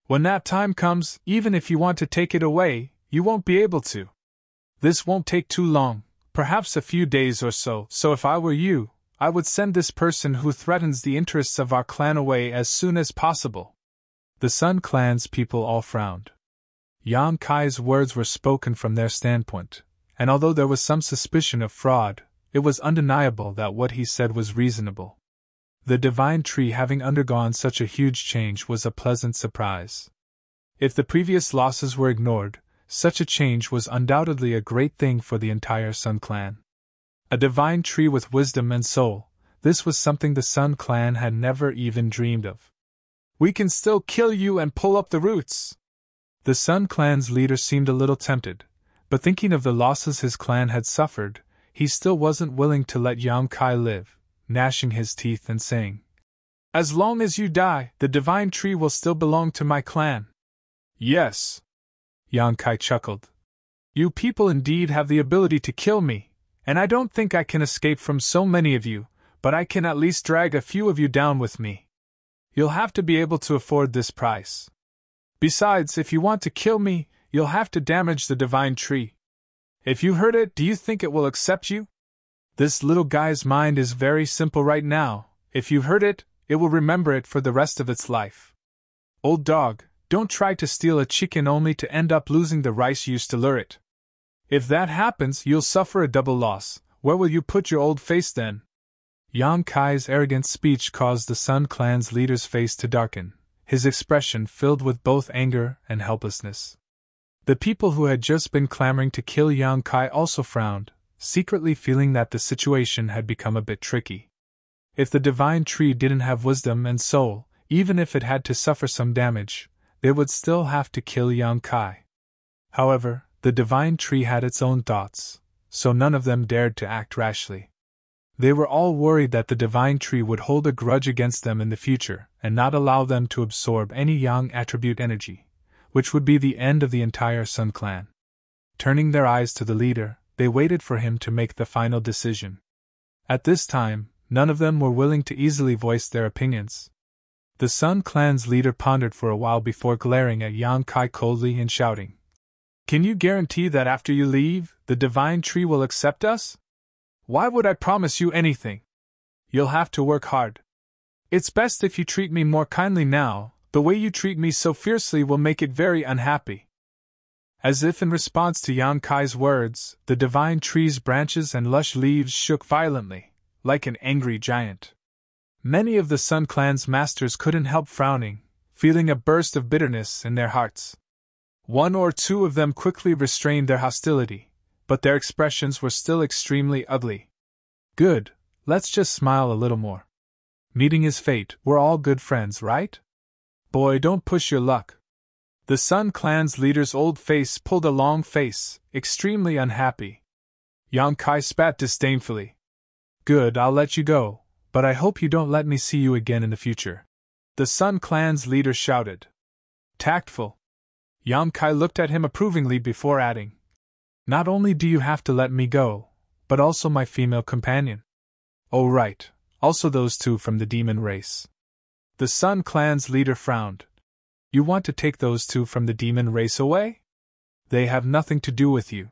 When that time comes, even if you want to take it away, you won't be able to. This won't take too long, perhaps a few days or so, so if I were you, I would send this person who threatens the interests of our clan away as soon as possible." The Sun Clan's people all frowned. Yang Kai's words were spoken from their standpoint, and although there was some suspicion of fraud, it was undeniable that what he said was reasonable. The divine tree having undergone such a huge change was a pleasant surprise. If the previous losses were ignored, such a change was undoubtedly a great thing for the entire Sun Clan. A divine tree with wisdom and soul, This was something the Sun Clan had never even dreamed of. "We can still kill you and pull up the roots." The Sun Clan's leader seemed a little tempted, but thinking of the losses his clan had suffered, he still wasn't willing to let Yang Kai live, gnashing his teeth and saying, "As long as you die, the divine tree will still belong to my clan." "Yes," Yang Kai chuckled. "You people indeed have the ability to kill me, and I don't think I can escape from so many of you, but I can at least drag a few of you down with me. You'll have to be able to afford this price. Besides, if you want to kill me, you'll have to damage the divine tree. If you hurt it, do you think it will accept you? This little guy's mind is very simple right now. If you hurt it, it will remember it for the rest of its life. Old dog, don't try to steal a chicken only to end up losing the rice used to lure it. If that happens, you'll suffer a double loss. Where will you put your old face then?" Yang Kai's arrogant speech caused the Sun Clan's leader's face to darken, his expression filled with both anger and helplessness. The people who had just been clamoring to kill Yang Kai also frowned, secretly feeling that the situation had become a bit tricky. If the divine tree didn't have wisdom and soul, even if it had to suffer some damage, they would still have to kill Yang Kai. However, the divine tree had its own thoughts, so none of them dared to act rashly. They were all worried that the divine tree would hold a grudge against them in the future and not allow them to absorb any Yang attribute energy, which would be the end of the entire Sun Clan. Turning their eyes to the leader, they waited for him to make the final decision. At this time, none of them were willing to easily voice their opinions. The Sun Clan's leader pondered for a while before glaring at Yang Kai coldly and shouting, "Can you guarantee that after you leave, the divine tree will accept us? Why would I promise you anything? You'll have to work hard. It's best if you treat me more kindly now. The way you treat me so fiercely will make it very unhappy." As if in response to Yang Kai's words, the divine tree's branches and lush leaves shook violently, like an angry giant. Many of the Sun Clan's masters couldn't help frowning, feeling a burst of bitterness in their hearts. One or two of them quickly restrained their hostility, but their expressions were still extremely ugly. "Good, let's just smile a little more. Meeting his fate, we're all good friends, right? Boy, don't push your luck." The Sun Clan's leader's old face pulled a long face, extremely unhappy. Yang Kai spat disdainfully. "Good, I'll let you go, but I hope you don't let me see you again in the future," the Sun Clan's leader shouted. "Tactful." Yang Kai looked at him approvingly before adding, "Not only do you have to let me go, but also my female companion. Oh right, also those two from the demon race." The Sun Clan's leader frowned. "You want to take those two from the demon race away? They have nothing to do with you.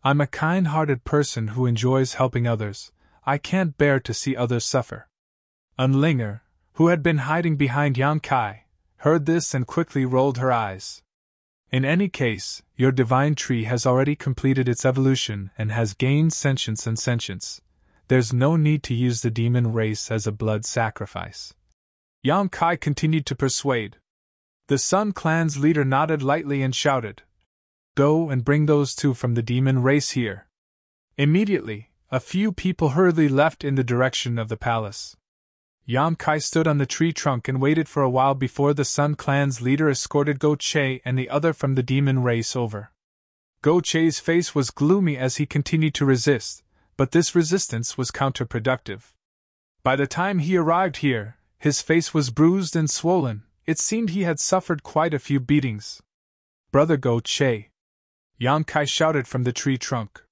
I'm a kind-hearted person who enjoys helping others. I can't bear to see others suffer." Unlinger, who had been hiding behind Yang Kai, heard this and quickly rolled her eyes. "In any case, your divine tree has already completed its evolution and has gained sentience and sentience. There's no need to use the demon race as a blood sacrifice." Yang Kai continued to persuade. The Sun Clan's leader nodded lightly and shouted, "Go and bring those two from the demon race here." Immediately, a few people hurriedly left in the direction of the palace. Yang Kai stood on the tree trunk and waited for a while before the Sun Clan's leader escorted Go Che and the other from the demon race over. Go Che's face was gloomy as he continued to resist, but this resistance was counterproductive. By the time he arrived here, his face was bruised and swollen. It seemed he had suffered quite a few beatings. "Brother Go Che!" Yang Kai shouted from the tree trunk.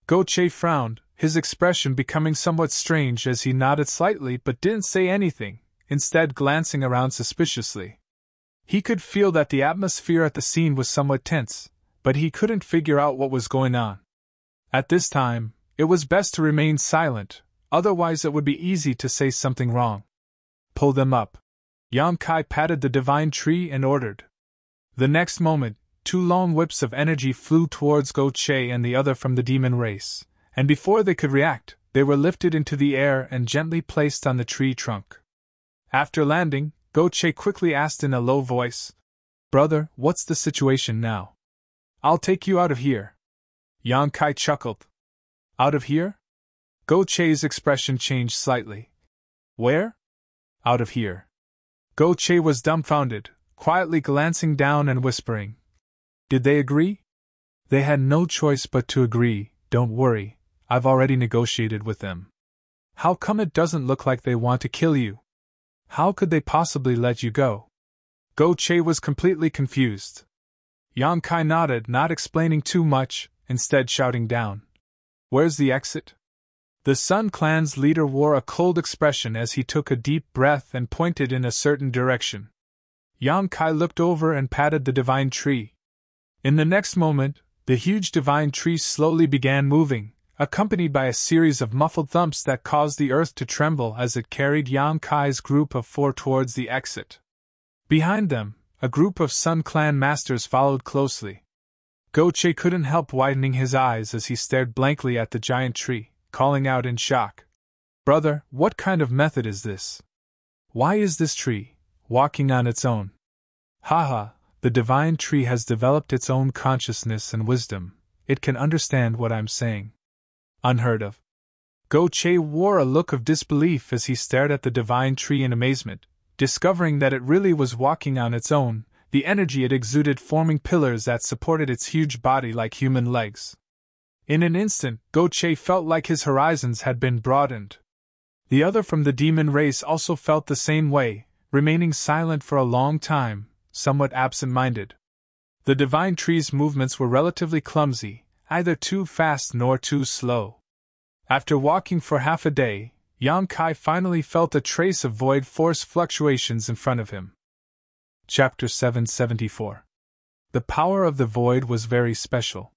Go Che frowned, his expression becoming somewhat strange as he nodded slightly but didn't say anything, instead glancing around suspiciously. He could feel that the atmosphere at the scene was somewhat tense, but he couldn't figure out what was going on. At this time, it was best to remain silent, otherwise it would be easy to say something wrong. "Pull them up." Yang Kai patted the divine tree and ordered. The next moment, two long whips of energy flew towards Go Che and the other from the demon race, and before they could react, they were lifted into the air and gently placed on the tree trunk. After landing, Go Che quickly asked in a low voice, "Brother, what's the situation now?" "I'll take you out of here." Yang Kai chuckled. "Out of here?" Go Che's expression changed slightly. Where? Out of here. Go Che was dumbfounded, quietly glancing down and whispering. Did they agree? They had no choice but to agree. Don't worry, I've already negotiated with them. How come it doesn't look like they want to kill you? How could they possibly let you go? Go Che was completely confused. Yang Kai nodded, not explaining too much, instead shouting down. Where's the exit? The Sun Clan's leader wore a cold expression as he took a deep breath and pointed in a certain direction. Yang Kai looked over and patted the divine tree. In the next moment, the huge divine tree slowly began moving, accompanied by a series of muffled thumps that caused the earth to tremble as it carried Yang Kai's group of 4 towards the exit. Behind them, a group of Sun Clan masters followed closely. Go Che couldn't help widening his eyes as he stared blankly at the giant tree, calling out in shock. Brother, what kind of method is this? Why is this tree walking on its own? Haha, the divine tree has developed its own consciousness and wisdom. It can understand what I'm saying. Unheard of. Go Che wore a look of disbelief as he stared at the divine tree in amazement, discovering that it really was walking on its own, the energy it exuded forming pillars that supported its huge body like human legs. In an instant, Go Che felt like his horizons had been broadened. The other from the demon race also felt the same way, remaining silent for a long time, somewhat absent-minded. The divine tree's movements were relatively clumsy, either too fast nor too slow. After walking for half a day, Yang Kai finally felt a trace of void force fluctuations in front of him. Chapter 774. The power of the void was very special.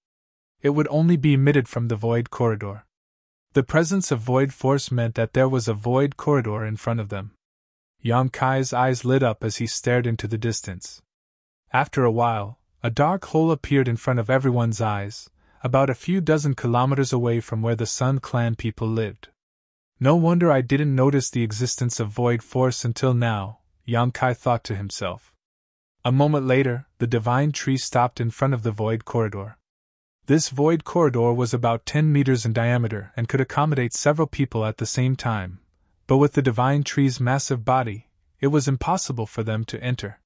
It would only be emitted from the void corridor. The presence of void force meant that there was a void corridor in front of them. Yang Kai's eyes lit up as he stared into the distance. After a while, a dark hole appeared in front of everyone's eyes, about a few dozen kilometers away from where the Sun Clan people lived. No wonder I didn't notice the existence of void force until now, Yang Kai thought to himself. A moment later, the divine tree stopped in front of the void corridor. This void corridor was about 10 meters in diameter and could accommodate several people at the same time, but with the divine tree's massive body, it was impossible for them to enter.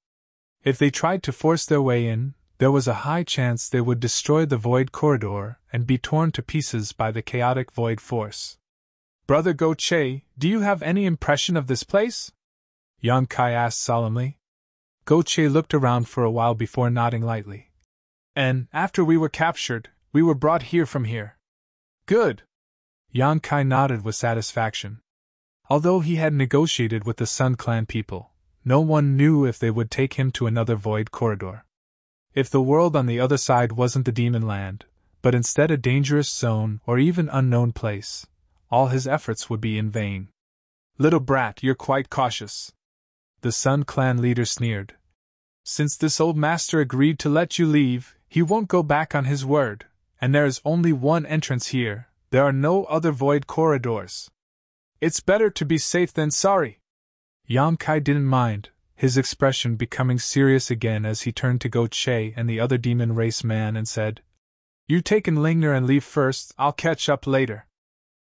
If they tried to force their way in, there was a high chance they would destroy the void corridor and be torn to pieces by the chaotic void force. Brother Go Che, do you have any impression of this place? Yang Kai asked solemnly. Go Che looked around for a while before nodding lightly. And, after we were captured, we were brought here from here. Good. Yang Kai nodded with satisfaction. Although he had negotiated with the Sun Clan people, no one knew if they would take him to another void corridor. If the world on the other side wasn't the demon land, but instead a dangerous zone or even unknown place, all his efforts would be in vain. Little brat, you're quite cautious. The Sun Clan leader sneered. Since this old master agreed to let you leave, he won't go back on his word, and there is only one entrance here, there are no other void corridors. It's better to be safe than sorry. Yang Kai didn't mind, his expression becoming serious again as he turned to Go Che and the other demon race man and said, You take and Lingner and leave first, I'll catch up later.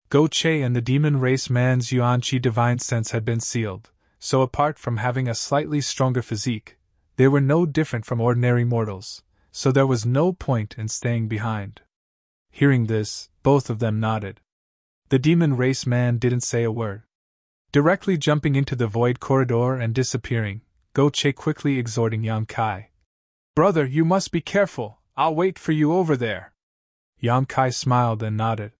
Go Che and the demon race man's Yuan Qi divine sense had been sealed, so apart from having a slightly stronger physique, they were no different from ordinary mortals, so there was no point in staying behind. Hearing this, both of them nodded. The demon race man didn't say a word. Directly jumping into the void corridor and disappearing, Go Che quickly exhorting Yang Kai. Brother, you must be careful, I'll wait for you over there. Yang Kai smiled and nodded.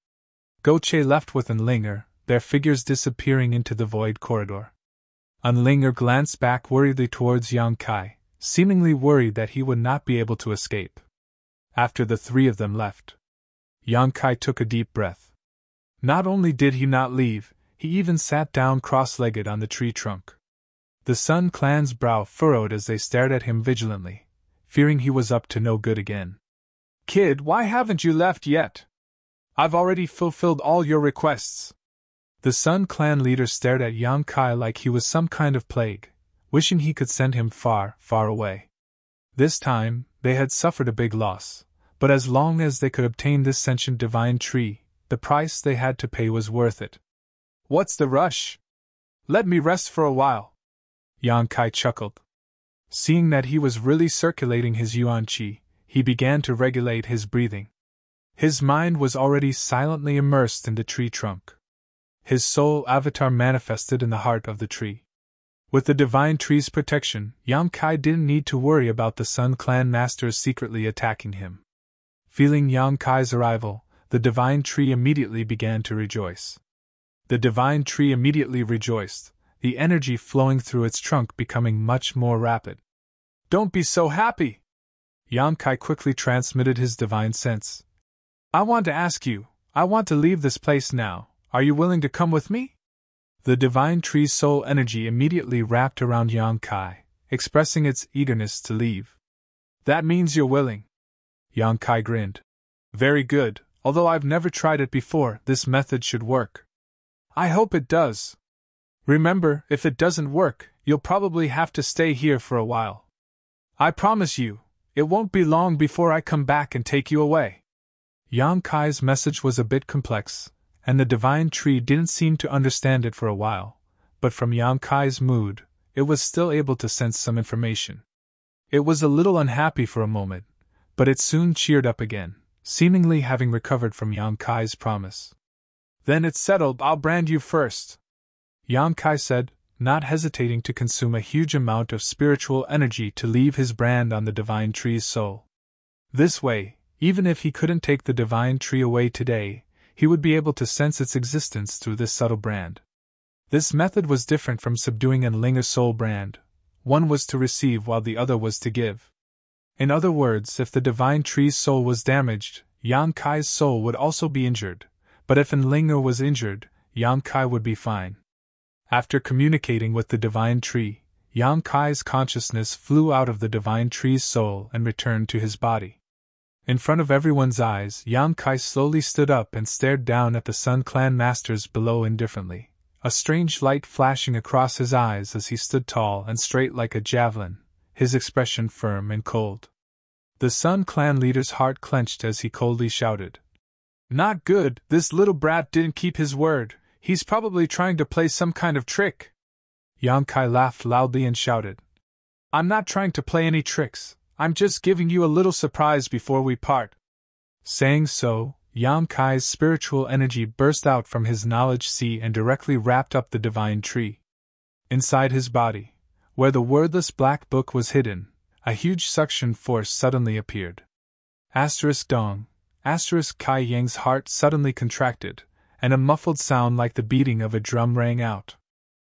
Go Che left with Unlinger, their figures disappearing into the void corridor. Unlinger glanced back worriedly towards Yang Kai, seemingly worried that he would not be able to escape. After the three of them left, Yang Kai took a deep breath. Not only did he not leave, he even sat down cross-legged on the tree trunk. The Sun Clan's brow furrowed as they stared at him vigilantly, fearing he was up to no good again. Kid, why haven't you left yet? I've already fulfilled all your requests. The Sun Clan leader stared at Yang Kai like he was some kind of plague, wishing he could send him far, far away. This time, they had suffered a big loss, but as long as they could obtain this sentient divine tree, the price they had to pay was worth it. What's the rush? Let me rest for a while. Yang Kai chuckled. Seeing that he was really circulating his yuan qi, he began to regulate his breathing. His mind was already silently immersed in the tree trunk. His soul avatar manifested in the heart of the tree. With the divine tree's protection, Yang Kai didn't need to worry about the Sun Clan masters secretly attacking him. Feeling Yang Kai's arrival, the divine tree immediately began to rejoice. The divine tree immediately rejoiced, the energy flowing through its trunk becoming much more rapid. Don't be so happy! Yang Kai quickly transmitted his divine sense. I want to ask you, I want to leave this place now, are you willing to come with me? The divine tree's soul energy immediately wrapped around Yang Kai, expressing its eagerness to leave. That means you're willing. Yang Kai grinned. Very good, although I've never tried it before, this method should work. I hope it does. Remember, if it doesn't work, you'll probably have to stay here for a while. I promise you, it won't be long before I come back and take you away. Yang Kai's message was a bit complex, and the divine tree didn't seem to understand it for a while, but from Yang Kai's mood, it was still able to sense some information. It was a little unhappy for a moment, but it soon cheered up again, seemingly having recovered from Yang Kai's promise. Then it's settled, I'll brand you first. Yang Kai said, not hesitating to consume a huge amount of spiritual energy to leave his brand on the divine tree's soul. This way, even if he couldn't take the divine tree away today, he would be able to sense its existence through this subtle brand. This method was different from subduing and Linger's soul brand. One was to receive while the other was to give. In other words, if the divine tree's soul was damaged, Yang Kai's soul would also be injured, but if Linger was injured, Yang Kai would be fine. After communicating with the divine tree, Yang Kai's consciousness flew out of the divine tree's soul and returned to his body. In front of everyone's eyes, Yang Kai slowly stood up and stared down at the Sun Clan masters below indifferently, a strange light flashing across his eyes as he stood tall and straight like a javelin, his expression firm and cold. The Sun Clan leader's heart clenched as he coldly shouted, "Not good, this little brat didn't keep his word, he's probably trying to play some kind of trick." Yang Kai laughed loudly and shouted, "I'm not trying to play any tricks, I'm just giving you a little surprise before we part." Saying so, Yang Kai's spiritual energy burst out from his knowledge sea and directly wrapped up the divine tree. Inside his body, where the wordless black book was hidden, a huge suction force suddenly appeared. Dong. Kai Yang's heart suddenly contracted, and a muffled sound like the beating of a drum rang out.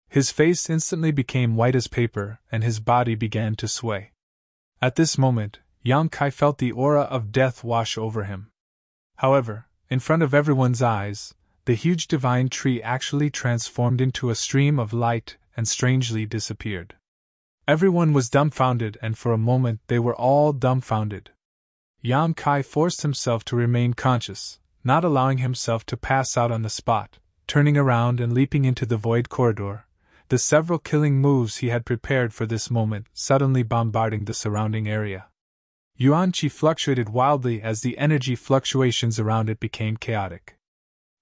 His face instantly became white as paper, and his body began to sway. At this moment, Yang Kai felt the aura of death wash over him. However, in front of everyone's eyes, the huge divine tree actually transformed into a stream of light and strangely disappeared. Everyone was dumbfounded, and for a moment they were all dumbfounded. Yang Kai forced himself to remain conscious, not allowing himself to pass out on the spot, turning around and leaping into the void corridor, the several killing moves he had prepared for this moment suddenly bombarding the surrounding area. Yuan Qi fluctuated wildly as the energy fluctuations around it became chaotic.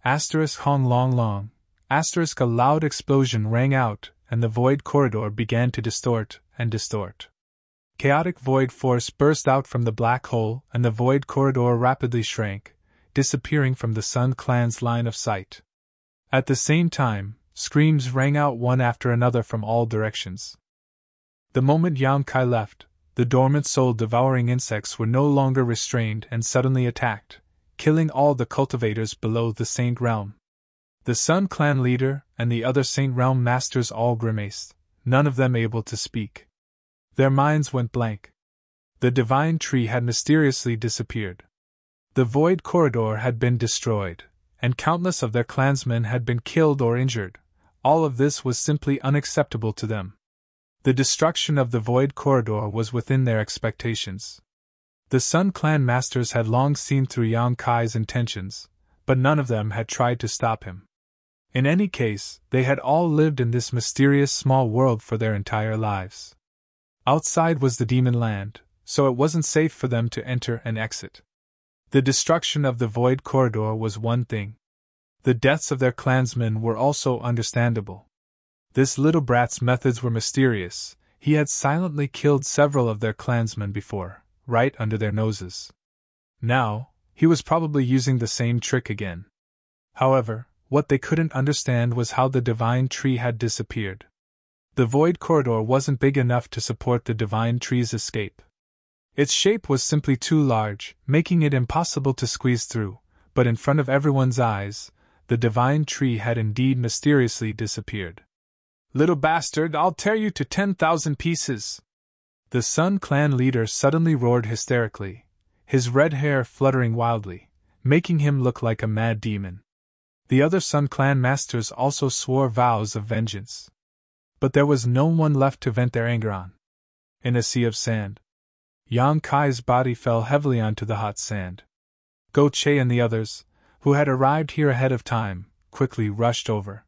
Hong long long, a loud explosion rang out, and the void corridor began to distort and distort. Chaotic void force burst out from the black hole, and the void corridor rapidly shrank, disappearing from the Sun Clan's line of sight. At the same time, screams rang out one after another from all directions. The moment Yang Kai left, the dormant soul-devouring insects were no longer restrained and suddenly attacked, killing all the cultivators below the Saint Realm. The Sun Clan leader and the other Saint Realm masters all grimaced, none of them able to speak. Their minds went blank. The divine tree had mysteriously disappeared. The void corridor had been destroyed, and countless of their clansmen had been killed or injured. All of this was simply unacceptable to them. The destruction of the void corridor was within their expectations. The Sun Clan masters had long seen through Yang Kai's intentions, but none of them had tried to stop him. In any case, they had all lived in this mysterious small world for their entire lives. Outside was the demon land, so it wasn't safe for them to enter and exit. The destruction of the void corridor was one thing, The deaths of their clansmen were also understandable. This little brat's methods were mysterious. He had silently killed several of their clansmen before, right under their noses. Now, he was probably using the same trick again. However, what they couldn't understand was how the divine tree had disappeared. The void corridor wasn't big enough to support the divine tree's escape. Its shape was simply too large, making it impossible to squeeze through, but in front of everyone's eyes, the divine tree had indeed mysteriously disappeared. "Little bastard, I'll tear you to 10,000 pieces!" The Sun Clan leader suddenly roared hysterically, his red hair fluttering wildly, making him look like a mad demon. The other Sun Clan masters also swore vows of vengeance. But there was no one left to vent their anger on. In a sea of sand, Yang Kai's body fell heavily onto the hot sand. Go Che and the others, who had arrived here ahead of time, quickly rushed over.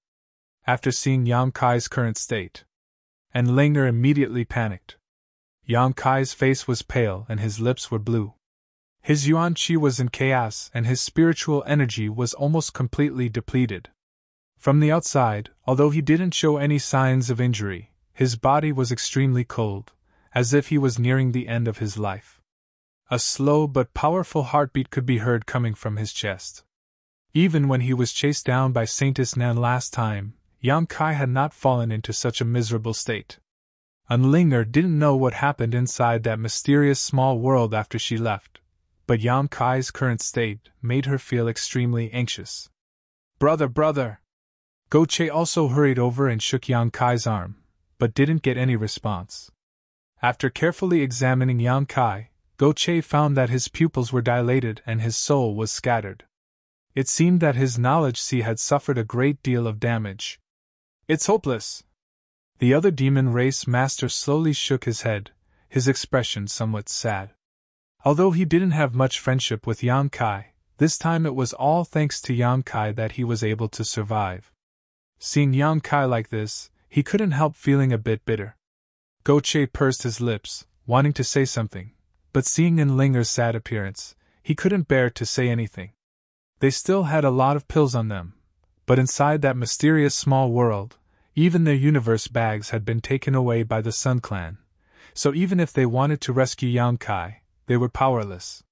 After seeing Yang Kai's current state, and Linger immediately panicked. Yang Kai's face was pale and his lips were blue. His yuan qi was in chaos and his spiritual energy was almost completely depleted. From the outside, although he didn't show any signs of injury, his body was extremely cold, as if he was nearing the end of his life. A slow but powerful heartbeat could be heard coming from his chest. Even when he was chased down by Saintess Nan last time, Yang Kai had not fallen into such a miserable state. Unlinger didn't know what happened inside that mysterious small world after she left, but Yang Kai's current state made her feel extremely anxious. Brother! Go Che also hurried over and shook Yang Kai's arm, but didn't get any response. After carefully examining Yang Kai, Go Che found that his pupils were dilated and his soul was scattered. It seemed that his knowledge sea had suffered a great deal of damage. "It's hopeless!" The other demon race master slowly shook his head, his expression somewhat sad. Although he didn't have much friendship with Yang Kai, this time it was all thanks to Yang Kai that he was able to survive. Seeing Yang Kai like this, he couldn't help feeling a bit bitter. Go Che pursed his lips, wanting to say something, but seeing Linger's sad appearance, he couldn't bear to say anything. They still had a lot of pills on them, but inside that mysterious small world, even their universe bags had been taken away by the Sun Clan, so even if they wanted to rescue Yang Kai, they were powerless.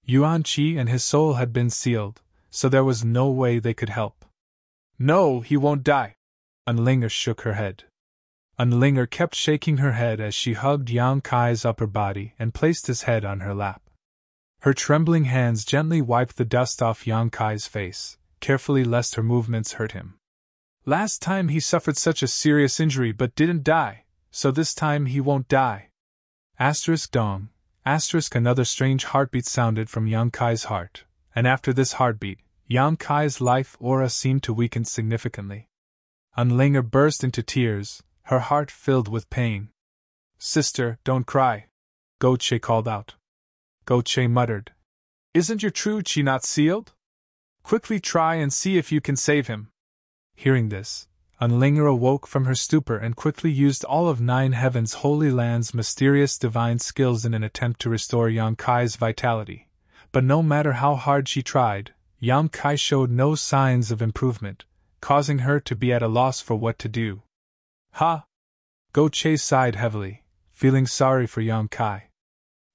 Yuan Qi and his soul had been sealed, so there was no way they could help. "No, he won't die." Unlinger shook her head. Unlinger kept shaking her head as she hugged Yang Kai's upper body and placed his head on her lap. Her trembling hands gently wiped the dust off Yang Kai's face, carefully lest her movements hurt him. "Last time he suffered such a serious injury but didn't die, so this time he won't die." Dong. Another strange heartbeat sounded from Yang Kai's heart, and after this heartbeat, Yang Kai's life aura seemed to weaken significantly. Unlinger burst into tears, her heart filled with pain. "Sister, don't cry," Go Che called out. Go Che muttered. "Isn't your true chi not sealed? Quickly try and see if you can save him." Hearing this, Unlinger awoke from her stupor and quickly used all of Nine Heaven's Holy Land's mysterious divine skills in an attempt to restore Yang Kai's vitality. But no matter how hard she tried, Yang Kai showed no signs of improvement, causing her to be at a loss for what to do. "Ha!" Go Che sighed heavily, feeling sorry for Yang Kai.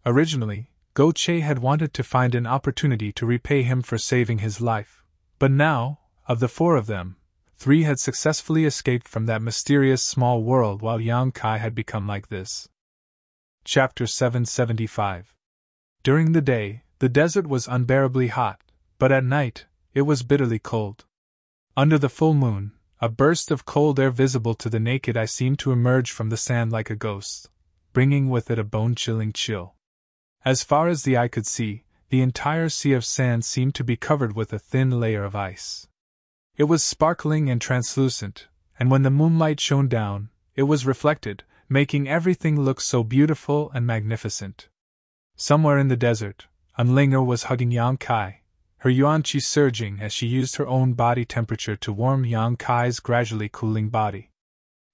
Originally, Go Che had wanted to find an opportunity to repay him for saving his life, but now, of the four of them, 3 had successfully escaped from that mysterious small world while Yang Kai had become like this. Chapter 775. During the day, the desert was unbearably hot, but at night, it was bitterly cold. Under the full moon, a burst of cold air visible to the naked eye seemed to emerge from the sand like a ghost, bringing with it a bone-chilling chill. As far as the eye could see, the entire sea of sand seemed to be covered with a thin layer of ice. It was sparkling and translucent, and when the moonlight shone down, it was reflected, making everything look so beautiful and magnificent. Somewhere in the desert, Unlinger was hugging Yang Kai, her yuan qi surging as she used her own body temperature to warm Yang Kai's gradually cooling body.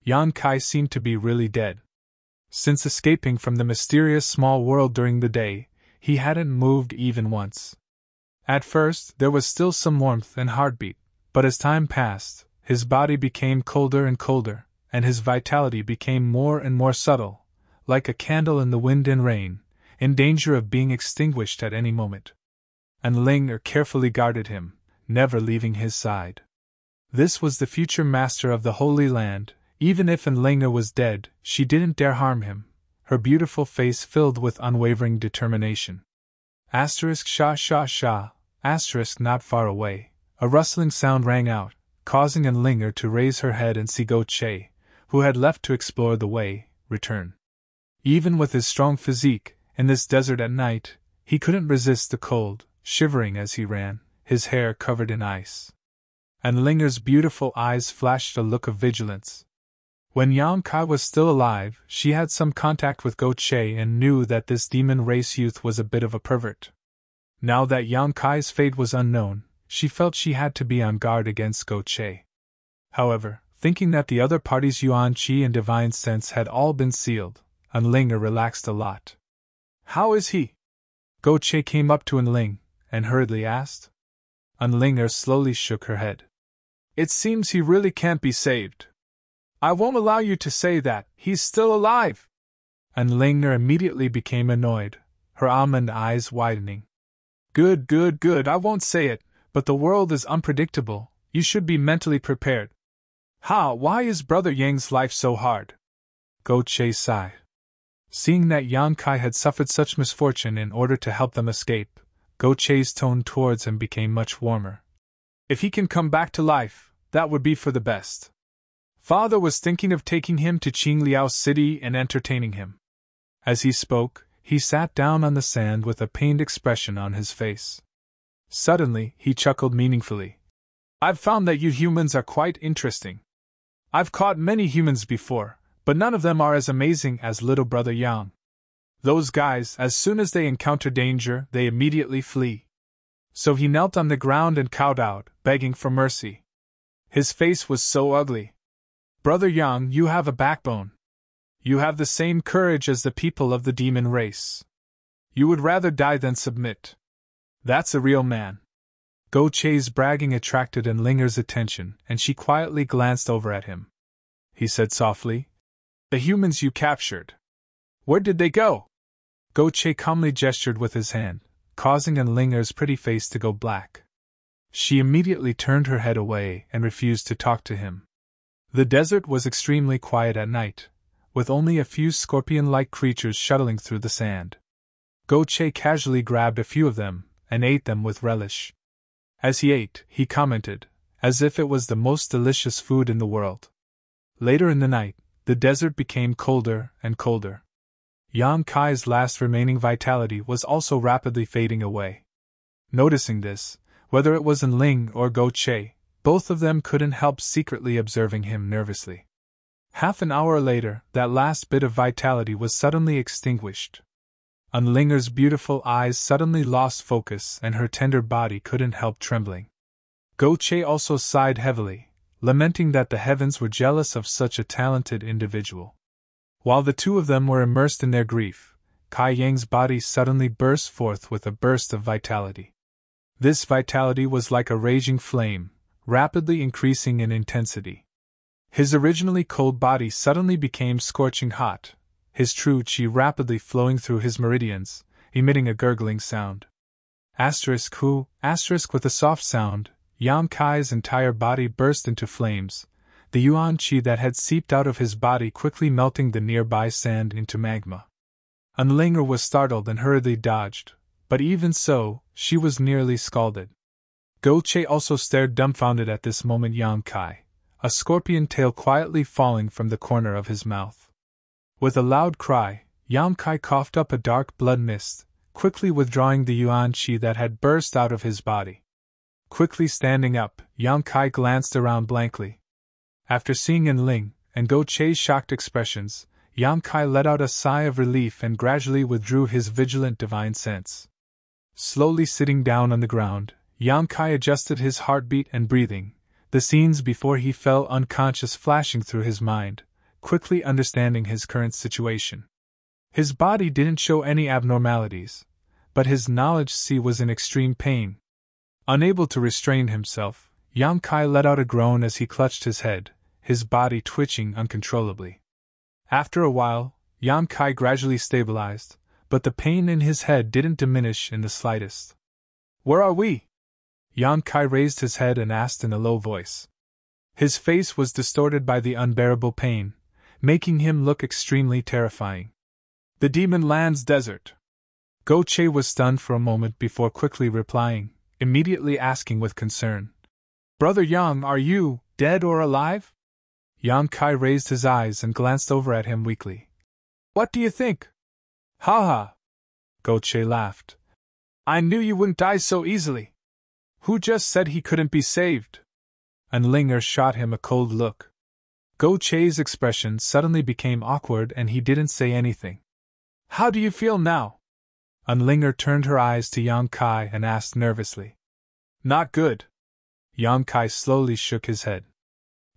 Yang Kai seemed to be really dead. Since escaping from the mysterious small world during the day, he hadn't moved even once. At first, there was still some warmth and heartbeat, But as time passed, his body became colder and colder, and his vitality became more and more subtle, like a candle in the wind and rain, in danger of being extinguished at any moment. And Linger carefully guarded him, never leaving his side. This was the future master of the Holy Land. Even if Linger was dead, she didn't dare harm him, her beautiful face filled with unwavering determination. Sha sha sha, not far away, a rustling sound rang out, causing Linger to raise her head and see Che, who had left to explore the way, return. Even with his strong physique, in this desert at night, he couldn't resist the cold, shivering as he ran, his hair covered in ice. And Linger's beautiful eyes flashed a look of vigilance. When Yang Kai was still alive, she had some contact with Che and knew that this demon race youth was a bit of a pervert. Now that Yang Kai's fate was unknown, she felt she had to be on guard against Che. However, thinking that the other party's Yuan Qi and divine sense had all been sealed, Linger relaxed a lot. "How is he?" Che came up to Ling and hurriedly asked. Linger slowly shook her head. "It seems he really can't be saved. I won't allow you to say that, he's still alive." Linger immediately became annoyed, her almond eyes widening. Good, I won't say it, but the world is unpredictable, you should be mentally prepared." Why is Brother Yang's life so hard?" Che sighed. Seeing that Yang Kai had suffered such misfortune in order to help them escape, Che's tone towards him became much warmer. "If he can come back to life, that would be for the best. Father was thinking of taking him to Qingliao City and entertaining him." As he spoke, he sat down on the sand with a pained expression on his face. Suddenly, he chuckled meaningfully. "I've found that you humans are quite interesting. I've caught many humans before, but none of them are as amazing as little brother Yang. Those guys, as soon as they encounter danger, they immediately flee." So he knelt on the ground and cowed out, begging for mercy. His face was so ugly. "Brother Yang, you have a backbone. You have the same courage as the people of the demon race. You would rather die than submit. That's a real man." Che's bragging attracted Linger's attention, and she quietly glanced over at him. He said softly, "The humans you captured. Where did they go?" Che calmly gestured with his hand, causing Linger's pretty face to go black. She immediately turned her head away and refused to talk to him. The desert was extremely quiet at night, with only a few scorpion-like creatures shuttling through the sand. Che casually grabbed a few of them and ate them with relish. As he ate, he commented, as if it was the most delicious food in the world. Later in the night, the desert became colder and colder. Yang Kai's last remaining vitality was also rapidly fading away. Noticing this, whether it was Ling or Che, both of them couldn't help secretly observing him nervously. Half an hour later, that last bit of vitality was suddenly extinguished. Linger's beautiful eyes suddenly lost focus and her tender body couldn't help trembling. Che also sighed heavily, lamenting that the heavens were jealous of such a talented individual. While the two of them were immersed in their grief, Kai Yang's body suddenly burst forth with a burst of vitality. This vitality was like a raging flame, rapidly increasing in intensity. His originally cold body suddenly became scorching hot, his true qi rapidly flowing through his meridians, emitting a gurgling sound. With a soft sound, Yang Kai's entire body burst into flames, the yuan qi that had seeped out of his body quickly melting the nearby sand into magma. Linger was startled and hurriedly dodged, but even so, she was nearly scalded. Che also stared dumbfounded at this moment Yang Kai, a scorpion tail quietly falling from the corner of his mouth. With a loud cry, Yang Kai coughed up a dark blood mist, quickly withdrawing the yuan qi that had burst out of his body. Quickly standing up, Yang Kai glanced around blankly. After seeing Ling and Che's shocked expressions, Yang Kai let out a sigh of relief and gradually withdrew his vigilant divine sense. Slowly sitting down on the ground, Yang Kai adjusted his heartbeat and breathing, the scenes before he fell unconscious flashing through his mind, quickly understanding his current situation. His body didn't show any abnormalities, but his knowledge was in extreme pain. Unable to restrain himself, Yang Kai let out a groan as he clutched his head, his body twitching uncontrollably. After a while, Yang Kai gradually stabilized, but the pain in his head didn't diminish in the slightest. "Where are we?" Yang Kai raised his head and asked in a low voice. His face was distorted by the unbearable pain, making him look extremely terrifying. "The Demon Land's desert." Go Che was stunned for a moment before quickly replying, immediately asking with concern, "Brother Yang, are you dead or alive?" Yang Kai raised his eyes and glanced over at him weakly. "What do you think?" "Ha ha!" Go Che laughed. "I knew you wouldn't die so easily. Who just said he couldn't be saved?" Unlinger shot him a cold look. Go Che's expression suddenly became awkward and he didn't say anything. "How do you feel now?" Unlinger turned her eyes to Yang Kai and asked nervously. "Not good." Yang Kai slowly shook his head.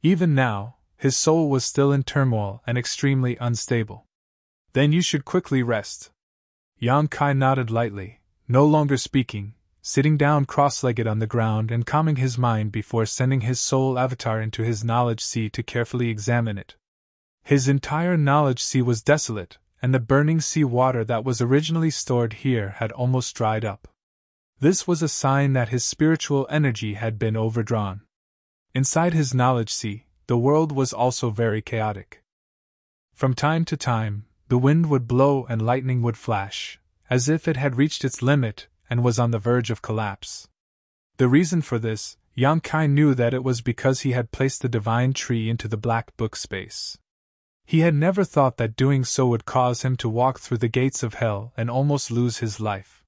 Even now, his soul was still in turmoil and extremely unstable. "Then you should quickly rest." Yang Kai nodded lightly, no longer speaking, sitting down cross-legged on the ground and calming his mind before sending his soul avatar into his knowledge sea to carefully examine it. His entire knowledge sea was desolate, and the burning sea water that was originally stored here had almost dried up. This was a sign that his spiritual energy had been overdrawn. Inside his knowledge sea, the world was also very chaotic. From time to time, the wind would blow and lightning would flash, as if it had reached its limit and was on the verge of collapse. The reason for this, Yang Kai knew that it was because he had placed the divine tree into the black book space. He had never thought that doing so would cause him to walk through the gates of hell and almost lose his life.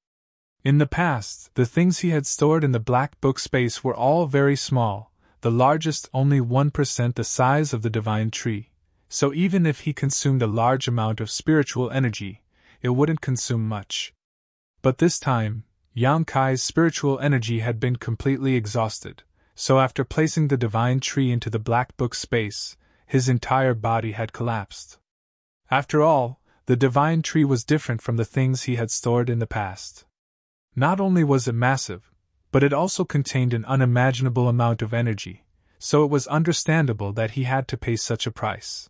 In the past, the things he had stored in the black book space were all very small, the largest only 1% the size of the divine tree, so even if he consumed a large amount of spiritual energy, it wouldn't consume much. But this time, Yang Kai's spiritual energy had been completely exhausted, so after placing the divine tree into the black book space, his entire body had collapsed. After all, the divine tree was different from the things he had stored in the past. Not only was it massive, but it also contained an unimaginable amount of energy, so it was understandable that he had to pay such a price.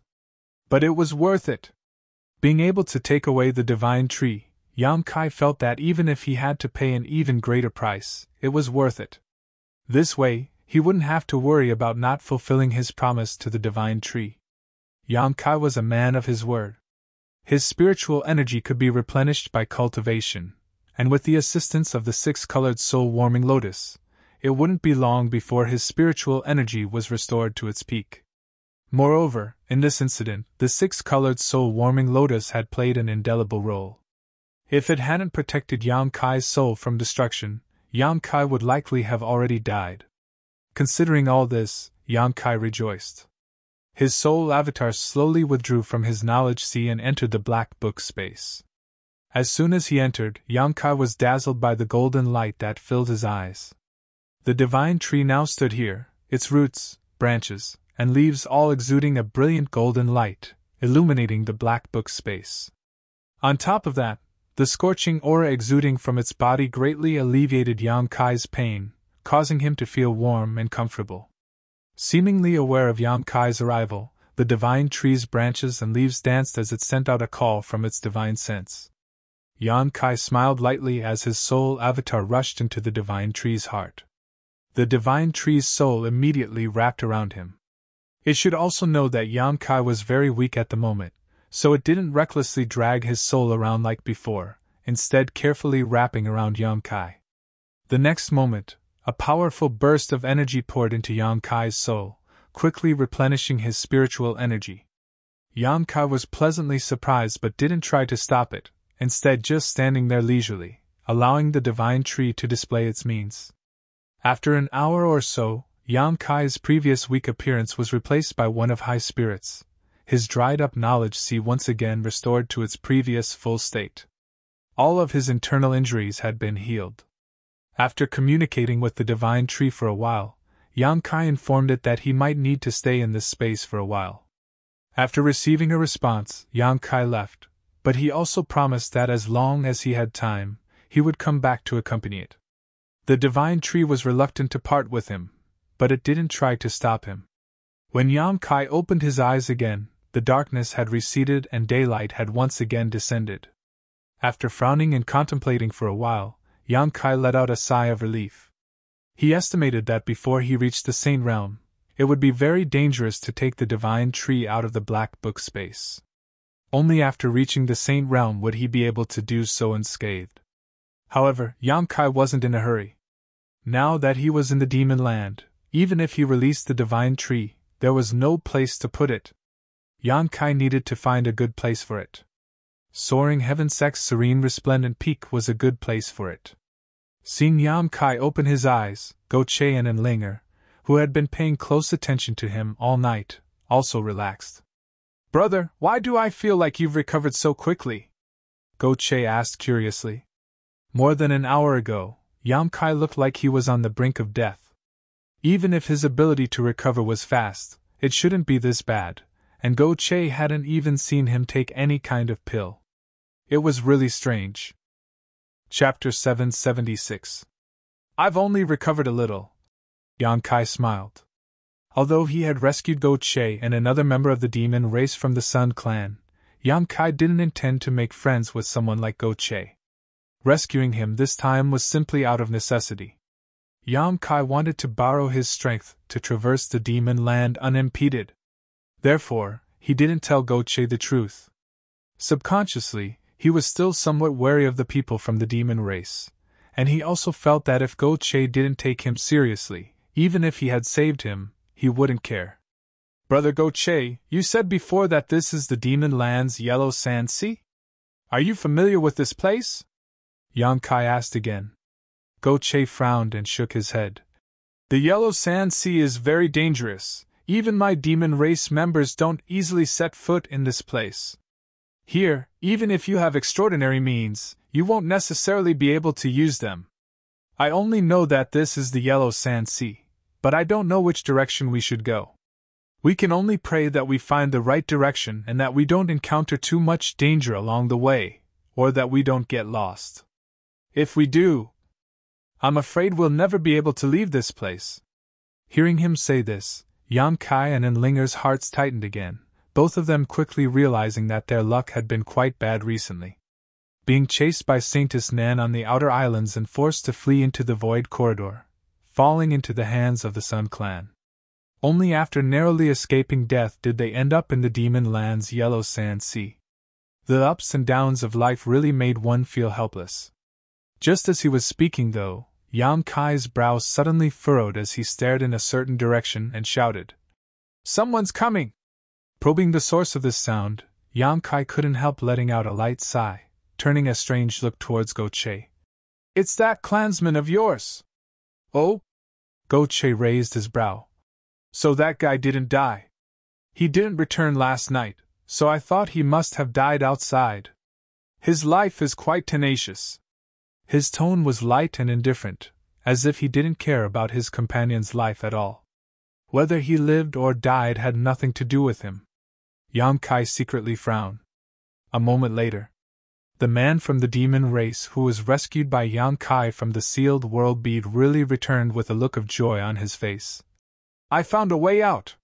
But it was worth it. Being able to take away the divine tree, Yang Kai felt that even if he had to pay an even greater price, it was worth it. This way, he wouldn't have to worry about not fulfilling his promise to the divine tree. Yang Kai was a man of his word. His spiritual energy could be replenished by cultivation, and with the assistance of the six-colored soul-warming lotus, it wouldn't be long before his spiritual energy was restored to its peak. Moreover, in this incident, the six-colored soul-warming lotus had played an indelible role. If it hadn't protected Yang Kai's soul from destruction, Yang Kai would likely have already died. Considering all this, Yang Kai rejoiced. His soul avatar slowly withdrew from his knowledge sea and entered the black book space. As soon as he entered, Yang Kai was dazzled by the golden light that filled his eyes. The divine tree now stood here, its roots, branches, and leaves all exuding a brilliant golden light, illuminating the black book space. On top of that, the scorching aura exuding from its body greatly alleviated Yang Kai's pain, causing him to feel warm and comfortable. Seemingly aware of Yang Kai's arrival, the divine tree's branches and leaves danced as it sent out a call from its divine sense. Yang Kai smiled lightly as his soul avatar rushed into the divine tree's heart. The divine tree's soul immediately wrapped around him. It should also know that Yang Kai was very weak at the moment, so it didn't recklessly drag his soul around like before, instead carefully wrapping around Yang Kai. The next moment, a powerful burst of energy poured into Yang Kai's soul, quickly replenishing his spiritual energy. Yang Kai was pleasantly surprised but didn't try to stop it, instead just standing there leisurely, allowing the divine tree to display its means. After an hour or so, Yang Kai's previous weak appearance was replaced by one of high spirits, his dried-up knowledge sea once again restored to its previous full state. All of his internal injuries had been healed. After communicating with the divine tree for a while, Yang Kai informed it that he might need to stay in this space for a while. After receiving a response, Yang Kai left, but he also promised that as long as he had time, he would come back to accompany it. The divine tree was reluctant to part with him, but it didn't try to stop him. When Yang Kai opened his eyes again, the darkness had receded and daylight had once again descended. After frowning and contemplating for a while, Yang Kai let out a sigh of relief. He estimated that before he reached the Saint Realm, it would be very dangerous to take the divine tree out of the black book space. Only after reaching the Saint Realm would he be able to do so unscathed. However, Yang Kai wasn't in a hurry. Now that he was in the demon land, even if he released the divine tree, there was no place to put it. Yang Kai needed to find a good place for it. Soaring Heaven's serene resplendent peak was a good place for it. Seeing Yang Kai open his eyes, Go Cheyan and Linger, who had been paying close attention to him all night, also relaxed. "Brother, why do I feel like you've recovered so quickly?" Go Che asked curiously. More than an hour ago, Yang Kai looked like he was on the brink of death. Even if his ability to recover was fast, it shouldn't be this bad, and Go Che hadn't even seen him take any kind of pill. It was really strange. Chapter 776. "I've only recovered a little." Yang Kai smiled. Although he had rescued Go Che and another member of the demon race from the Sun clan, Yang Kai didn't intend to make friends with someone like Go Che. Rescuing him this time was simply out of necessity. Yang Kai wanted to borrow his strength to traverse the demon land unimpeded. Therefore, he didn't tell Go Che the truth. Subconsciously, he was still somewhat wary of the people from the demon race, and he also felt that if Go Che didn't take him seriously, even if he had saved him, he wouldn't care. "Brother Go Che, you said before that this is the demon land's yellow sand sea? Are you familiar with this place?" Yang Kai asked again. Go Che frowned and shook his head. "The yellow sand sea is very dangerous. Even my demon race members don't easily set foot in this place. Here, even if you have extraordinary means, you won't necessarily be able to use them. I only know that this is the yellow sand sea, but I don't know which direction we should go. We can only pray that we find the right direction and that we don't encounter too much danger along the way, or that we don't get lost. If we do, I'm afraid we'll never be able to leave this place." Hearing him say this, Yang Kai and Enlinger's hearts tightened again, both of them quickly realizing that their luck had been quite bad recently. Being chased by Saintess Nan on the outer islands and forced to flee into the void corridor, falling into the hands of the Sun clan. Only after narrowly escaping death did they end up in the demon land's yellow sand sea. The ups and downs of life really made one feel helpless. Just as he was speaking though, Yang Kai's brow suddenly furrowed as he stared in a certain direction and shouted, "Someone's coming!" Probing the source of this sound, Yang Kai couldn't help letting out a light sigh, turning a strange look towards Go Che. "It's that clansman of yours!" "Oh?" Go Che raised his brow. "So that guy didn't die. He didn't return last night, so I thought he must have died outside. His life is quite tenacious." His tone was light and indifferent, as if he didn't care about his companion's life at all. Whether he lived or died had nothing to do with him. Yang Kai secretly frowned. A moment later, the man from the demon race who was rescued by Yang Kai from the sealed world bead really returned with a look of joy on his face. "I found a way out!"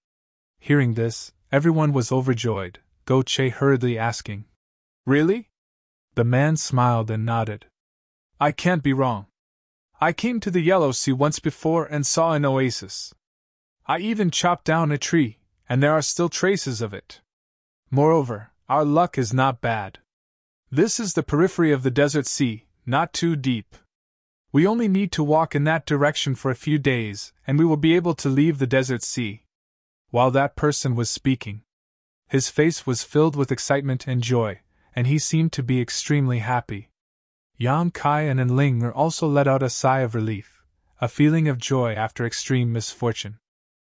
Hearing this, everyone was overjoyed, Go Che hurriedly asking, "Really?" The man smiled and nodded. "I can't be wrong. I came to the Yellow Sea once before and saw an oasis. I even chopped down a tree, and there are still traces of it. Moreover, our luck is not bad. This is the periphery of the desert sea, not too deep. We only need to walk in that direction for a few days, and we will be able to leave the desert sea." While that person was speaking, his face was filled with excitement and joy, and he seemed to be extremely happy. Yang Kai and Enlinger also let out a sigh of relief, a feeling of joy after extreme misfortune.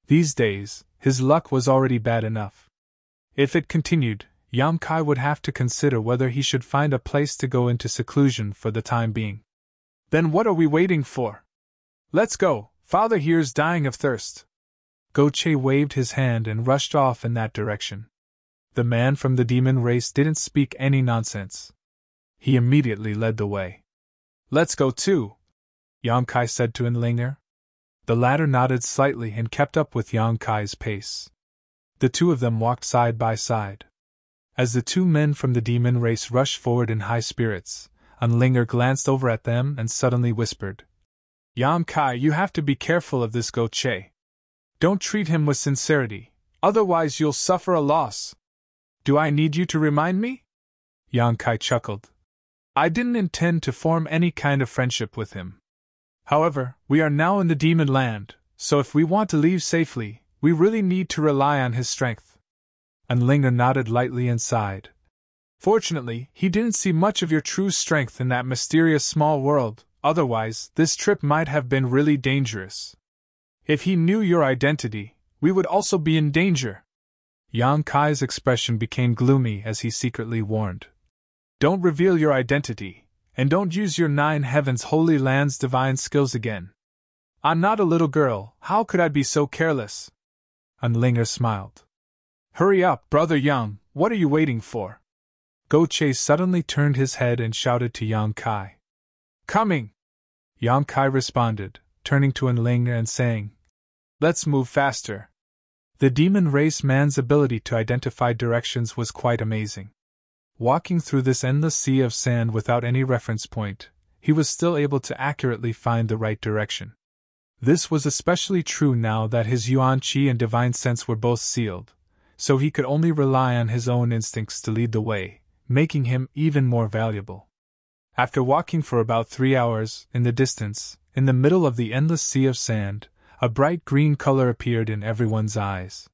These days, his luck was already bad enough. If it continued, Yang Kai would have to consider whether he should find a place to go into seclusion for the time being. "Then what are we waiting for? Let's go, father here's dying of thirst." Go Che waved his hand and rushed off in that direction. The man from the demon race didn't speak any nonsense. He immediately led the way. "Let's go too," Yang Kai said to Enlinger. The latter nodded slightly and kept up with Yang Kai's pace. The two of them walked side by side. As the two men from the demon race rushed forward in high spirits, Unlinger glanced over at them and suddenly whispered, "Yang Kai, you have to be careful of this Go Che. Don't treat him with sincerity, otherwise you'll suffer a loss." "Do I need you to remind me?" Yang Kai chuckled. "I didn't intend to form any kind of friendship with him. However, we are now in the demon land, so if we want to leave safely, we really need to rely on his strength." Unlinger nodded lightly and sighed. "Fortunately, he didn't see much of your true strength in that mysterious small world, otherwise, this trip might have been really dangerous. If he knew your identity, we would also be in danger." Yang Kai's expression became gloomy as he secretly warned, "Don't reveal your identity, and don't use your 9 heavens holy land's divine skills again. I'm not a little girl, how could I be so careless?" Unlinger smiled. "Hurry up, Brother Yang, what are you waiting for?" Go Che suddenly turned his head and shouted to Yang Kai. "Coming!" Yang Kai responded, turning to Unlinger and saying, "Let's move faster." The demon race man's ability to identify directions was quite amazing. Walking through this endless sea of sand without any reference point, he was still able to accurately find the right direction. This was especially true now that his Yuan Qi and divine sense were both sealed, so he could only rely on his own instincts to lead the way, making him even more valuable. After walking for about 3 hours, in the distance, in the middle of the endless sea of sand, a bright green color appeared in everyone's eyes.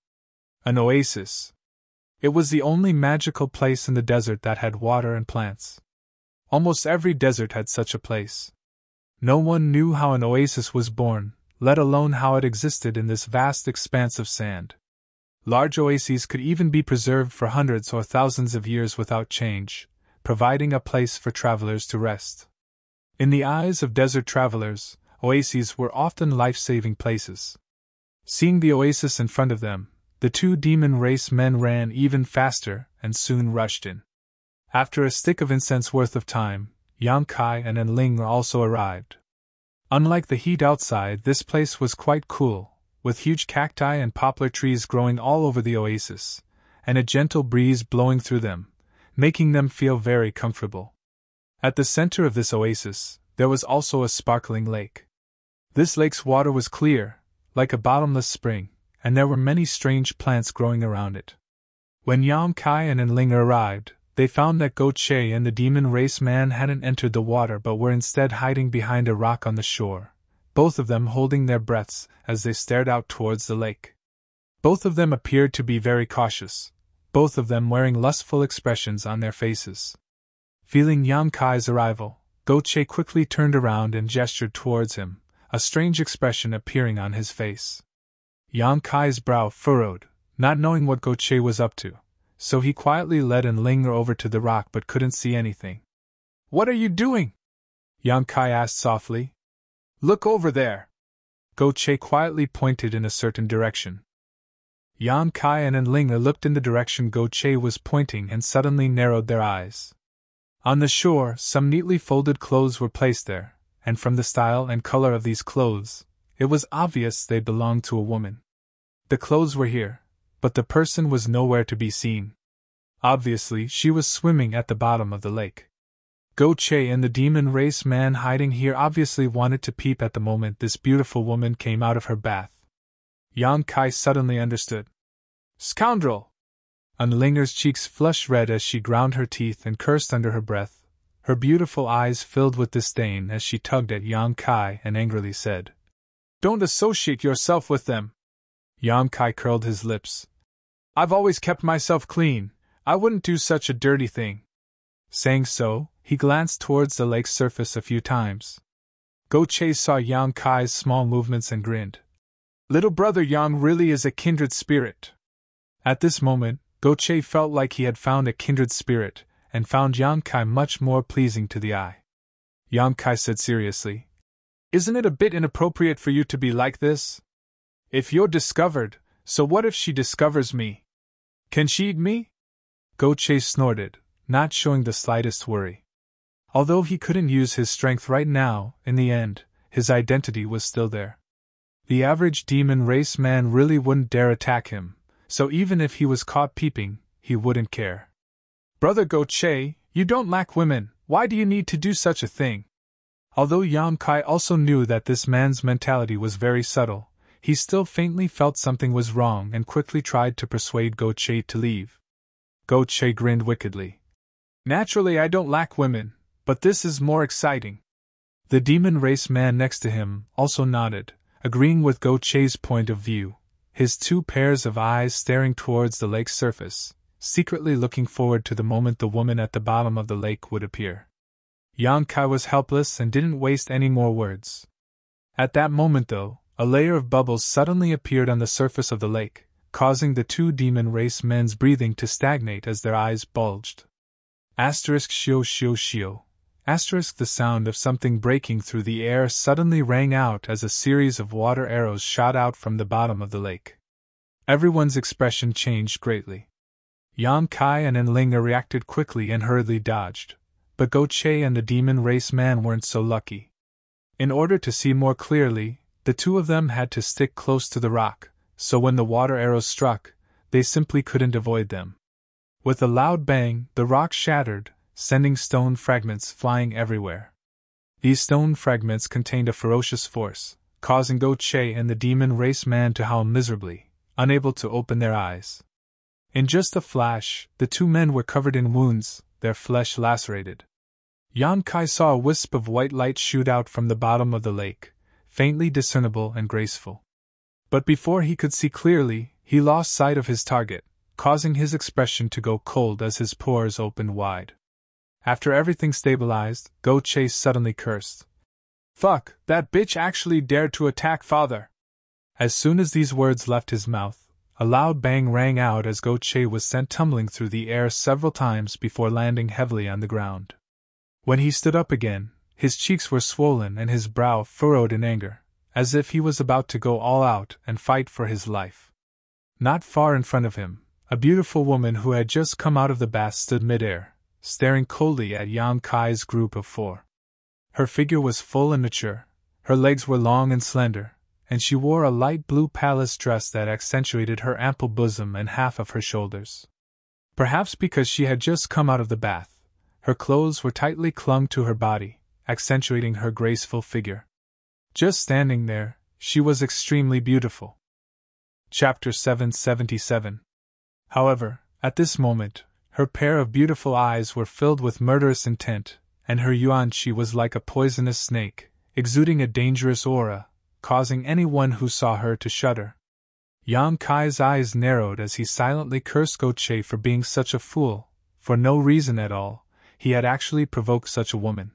An oasis. It was the only magical place in the desert that had water and plants. Almost every desert had such a place. No one knew how an oasis was born, let alone how it existed in this vast expanse of sand. Large oases could even be preserved for hundreds or thousands of years without change, providing a place for travelers to rest. In the eyes of desert travelers, oases were often life-saving places. Seeing the oasis in front of them, the two demon race men ran even faster and soon rushed in. After a stick of incense worth of time, Yang Kai and Enling also arrived. Unlike the heat outside, this place was quite cool, with huge cacti and poplar trees growing all over the oasis, and a gentle breeze blowing through them, making them feel very comfortable. At the center of this oasis, there was also a sparkling lake. This lake's water was clear, like a bottomless spring, and there were many strange plants growing around it. When Yang Kai and Enling arrived, they found that Go Che and the demon race man hadn't entered the water but were instead hiding behind a rock on the shore, both of them holding their breaths as they stared out towards the lake. Both of them appeared to be very cautious, both of them wearing lustful expressions on their faces. Feeling Yang Kai's arrival, Go Che quickly turned around and gestured towards him, a strange expression appearing on his face. Yang Kai's brow furrowed, not knowing what Go Che was up to, so he quietly led Enling over to the rock but couldn't see anything. "What are you doing?" Yang Kai asked softly. "Look over there." Go Che quietly pointed in a certain direction. Yang Kai and Enling looked in the direction Go Che was pointing and suddenly narrowed their eyes. On the shore, some neatly folded clothes were placed there, and from the style and color of these clothes, it was obvious they belonged to a woman. The clothes were here, but the person was nowhere to be seen. Obviously, she was swimming at the bottom of the lake. Go Che and the demon race man hiding here obviously wanted to peep at the moment this beautiful woman came out of her bath. Yang Kai suddenly understood. "Scoundrel!" Unlinger's cheeks flushed red as she ground her teeth and cursed under her breath. Her beautiful eyes filled with disdain as she tugged at Yang Kai and angrily said, "Don't associate yourself with them." Yang Kai curled his lips. "I've always kept myself clean, I wouldn't do such a dirty thing." Saying so, he glanced towards the lake's surface a few times. Go Che saw Yang Kai's small movements and grinned. "Little brother Yang really is a kindred spirit." At this moment, Go Che felt like he had found a kindred spirit, and found Yang Kai much more pleasing to the eye. Yang Kai said seriously, "Isn't it a bit inappropriate for you to be like this? If you're discovered, so what if she discovers me? Can she eat me?" Go Che snorted, not showing the slightest worry. Although he couldn't use his strength right now, in the end, his identity was still there. The average demon race man really wouldn't dare attack him, so even if he was caught peeping, he wouldn't care. Brother Goche, you don't lack women, why do you need to do such a thing? Although Yang Kai also knew that this man's mentality was very subtle, he still faintly felt something was wrong and quickly tried to persuade Goche to leave. Goche grinned wickedly. Naturally I don't lack women, but this is more exciting. The demon race man next to him also nodded, agreeing with Goche's point of view, his two pairs of eyes staring towards the lake's surface, secretly looking forward to the moment the woman at the bottom of the lake would appear. Yang Kai was helpless and didn't waste any more words. At that moment, though, a layer of bubbles suddenly appeared on the surface of the lake, causing the two demon race men's breathing to stagnate as their eyes bulged. Shio shio shio. The sound of something breaking through the air suddenly rang out as a series of water arrows shot out from the bottom of the lake. Everyone's expression changed greatly. Yang Kai and Enlinger reacted quickly and hurriedly dodged, but Goche and the demon race man weren't so lucky. In order to see more clearly, the two of them had to stick close to the rock, so when the water arrows struck, they simply couldn't avoid them. With a loud bang, the rock shattered, sending stone fragments flying everywhere. These stone fragments contained a ferocious force, causing Goche and the demon race man to howl miserably, unable to open their eyes. In just a flash, the two men were covered in wounds, their flesh lacerated. Yang Kai saw a wisp of white light shoot out from the bottom of the lake, faintly discernible and graceful. But before he could see clearly, he lost sight of his target, causing his expression to go cold as his pores opened wide. After everything stabilized, Goche suddenly cursed. Fuck, that bitch actually dared to attack father! As soon as these words left his mouth, a loud bang rang out as Goche was sent tumbling through the air several times before landing heavily on the ground. When he stood up again, his cheeks were swollen and his brow furrowed in anger, as if he was about to go all out and fight for his life. Not far in front of him, a beautiful woman who had just come out of the bath stood midair, staring coldly at Yang Kai's group of four. Her figure was full and mature, her legs were long and slender, and she wore a light blue palace dress that accentuated her ample bosom and half of her shoulders. Perhaps because she had just come out of the bath, her clothes were tightly clung to her body, accentuating her graceful figure. Just standing there, she was extremely beautiful. Chapter 777. However, at this moment, her pair of beautiful eyes were filled with murderous intent, and her yuan-chi was like a poisonous snake, exuding a dangerous aura, causing anyone who saw her to shudder. Yang Kai's eyes narrowed as he silently cursed Goche for being such a fool. For no reason at all, he had actually provoked such a woman.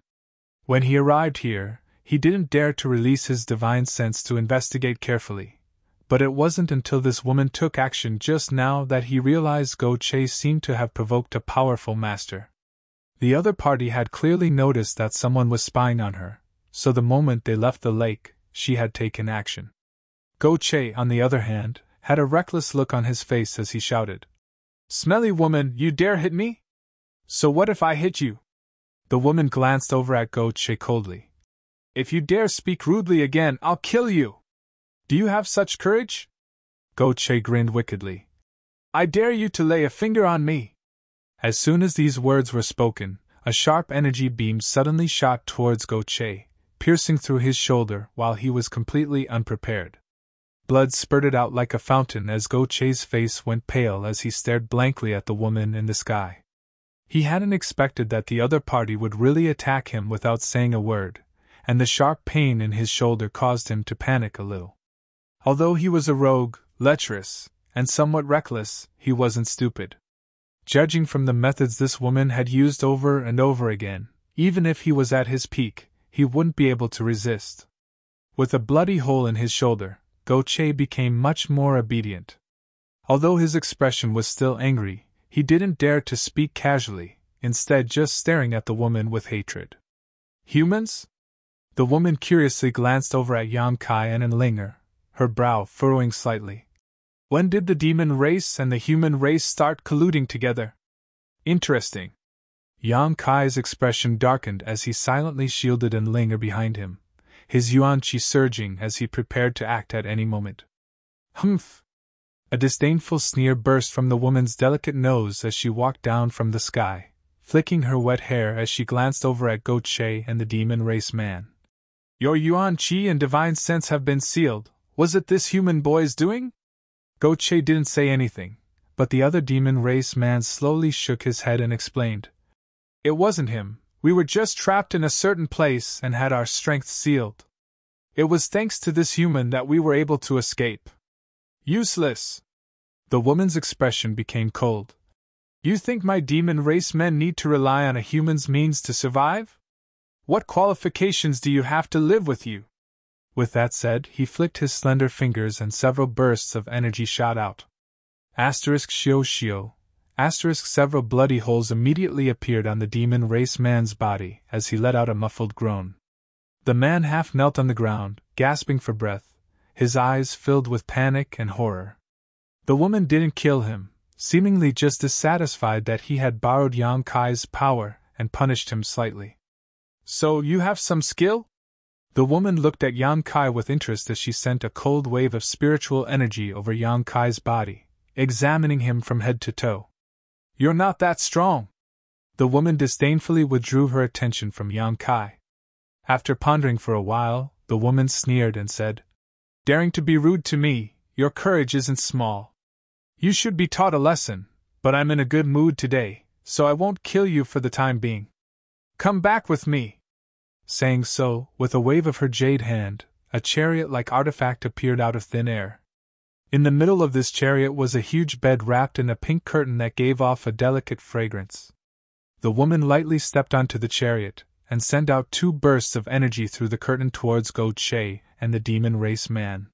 When he arrived here, he didn't dare to release his divine sense to investigate carefully. But it wasn't until this woman took action just now that he realized Goche seemed to have provoked a powerful master. The other party had clearly noticed that someone was spying on her, so the moment they left the lake, she had taken action. Goche, on the other hand, had a reckless look on his face as he shouted, "Smelly woman, you dare hit me? So what if I hit you?" The woman glanced over at Goche coldly. "If you dare speak rudely again, I'll kill you! Do you have such courage?" Goche grinned wickedly. "I dare you to lay a finger on me!" As soon as these words were spoken, a sharp energy beam suddenly shot towards Goche, piercing through his shoulder while he was completely unprepared. Blood spurted out like a fountain as Goche's face went pale as he stared blankly at the woman in the sky. He hadn't expected that the other party would really attack him without saying a word, and the sharp pain in his shoulder caused him to panic a little. Although he was a rogue, lecherous, and somewhat reckless, he wasn't stupid. Judging from the methods this woman had used over and over again, even if he was at his peak, he wouldn't be able to resist. With a bloody hole in his shoulder, Goche became much more obedient. Although his expression was still angry, he didn't dare to speak casually, instead just staring at the woman with hatred. "Humans?" The woman curiously glanced over at Yang Kai and Enlinger, her brow furrowing slightly. "When did the demon race and the human race start colluding together? Interesting." Yang Kai's expression darkened as he silently shielded Enlinger behind him, his yuan qi surging as he prepared to act at any moment. Humph! A disdainful sneer burst from the woman's delicate nose as she walked down from the sky, flicking her wet hair as she glanced over at Goat Che and the demon race man. Your yuan qi and divine sense have been sealed. Was it this human boy's doing? Goat Che didn't say anything, but the other demon race man slowly shook his head and explained. It wasn't him. We were just trapped in a certain place and had our strength sealed. It was thanks to this human that we were able to escape. Useless! The woman's expression became cold. You think my demon race men need to rely on a human's means to survive? What qualifications do you have to live with you? With that said, he flicked his slender fingers and several bursts of energy shot out. Shio shio. Several bloody holes immediately appeared on the demon race man's body as he let out a muffled groan. The man half knelt on the ground, gasping for breath, his eyes filled with panic and horror. The woman didn't kill him, seemingly just dissatisfied that he had borrowed Yang Kai's power and punished him slightly. So you have some skill? The woman looked at Yang Kai with interest as she sent a cold wave of spiritual energy over Yang Kai's body, examining him from head to toe. You're not that strong. The woman disdainfully withdrew her attention from Yang Kai. After pondering for a while, the woman sneered and said, Daring to be rude to me, your courage isn't small. You should be taught a lesson, but I'm in a good mood today, so I won't kill you for the time being. Come back with me. Saying so, with a wave of her jade hand, a chariot-like artifact appeared out of thin air. In the middle of this chariot was a huge bed wrapped in a pink curtain that gave off a delicate fragrance. The woman lightly stepped onto the chariot, and sent out 2 bursts of energy through the curtain towards Goat Che and the demon race man.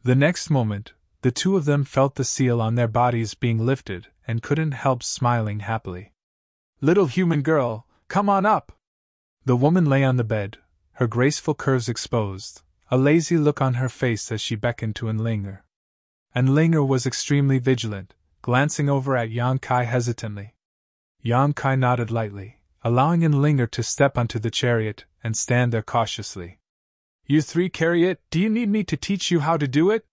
The next moment, the 2 of them felt the seal on their bodies being lifted, and couldn't help smiling happily. Little human girl, come on up! The woman lay on the bed, her graceful curves exposed, a lazy look on her face as she beckoned to Enlinger. Enlinger was extremely vigilant, glancing over at Yang Kai hesitantly. Yang Kai nodded lightly, allowing Enlinger to step onto the chariot and stand there cautiously. You 3 carry it, do you need me to teach you how to do it?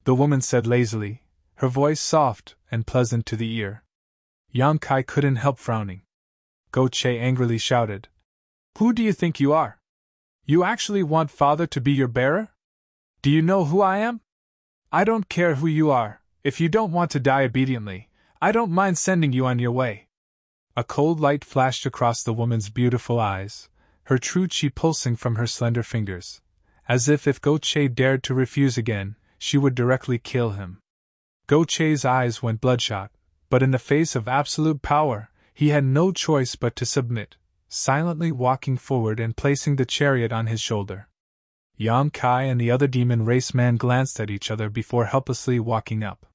The woman said lazily, her voice soft and pleasant to the ear. Yang Kai couldn't help frowning. Goat Che angrily shouted, Who do you think you are? You actually want father to be your bearer? Do you know who I am? I don't care who you are. If you don't want to die obediently, I don't mind sending you on your way. A cold light flashed across the woman's beautiful eyes, her true chi pulsing from her slender fingers, as if Goat Che dared to refuse again, she would directly kill him. Goat Che's eyes went bloodshot, but in the face of absolute power, he had no choice but to submit, silently walking forward and placing the chariot on his shoulder. Yang Kai and the other demon race man glanced at each other before helplessly walking up.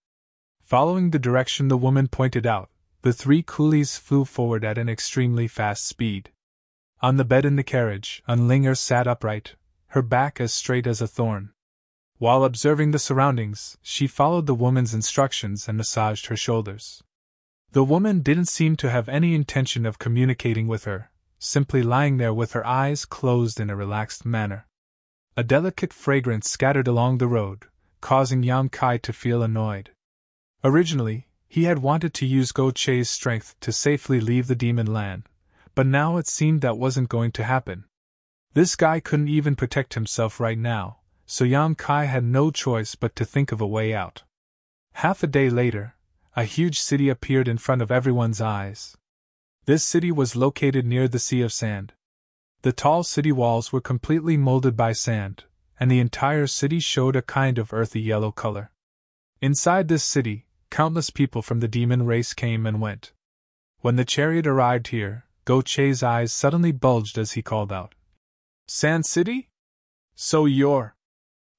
Following the direction the woman pointed out, the 3 coolies flew forward at an extremely fast speed. On the bed in the carriage, Enlinger sat upright, her back as straight as a thorn. While observing the surroundings, she followed the woman's instructions and massaged her shoulders. The woman didn't seem to have any intention of communicating with her, simply lying there with her eyes closed in a relaxed manner. A delicate fragrance scattered along the road, causing Yang Kai to feel annoyed. Originally, he had wanted to use Goat Che's strength to safely leave the demon land, but now it seemed that wasn't going to happen. This guy couldn't even protect himself right now, so Yang Kai had no choice but to think of a way out. Half a day later, a huge city appeared in front of everyone's eyes. This city was located near the Sea of Sand. The tall city walls were completely molded by sand, and the entire city showed a kind of earthy yellow color. Inside this city, countless people from the demon race came and went. When the chariot arrived here, Goat Che's eyes suddenly bulged as he called out, Sand City? So you're…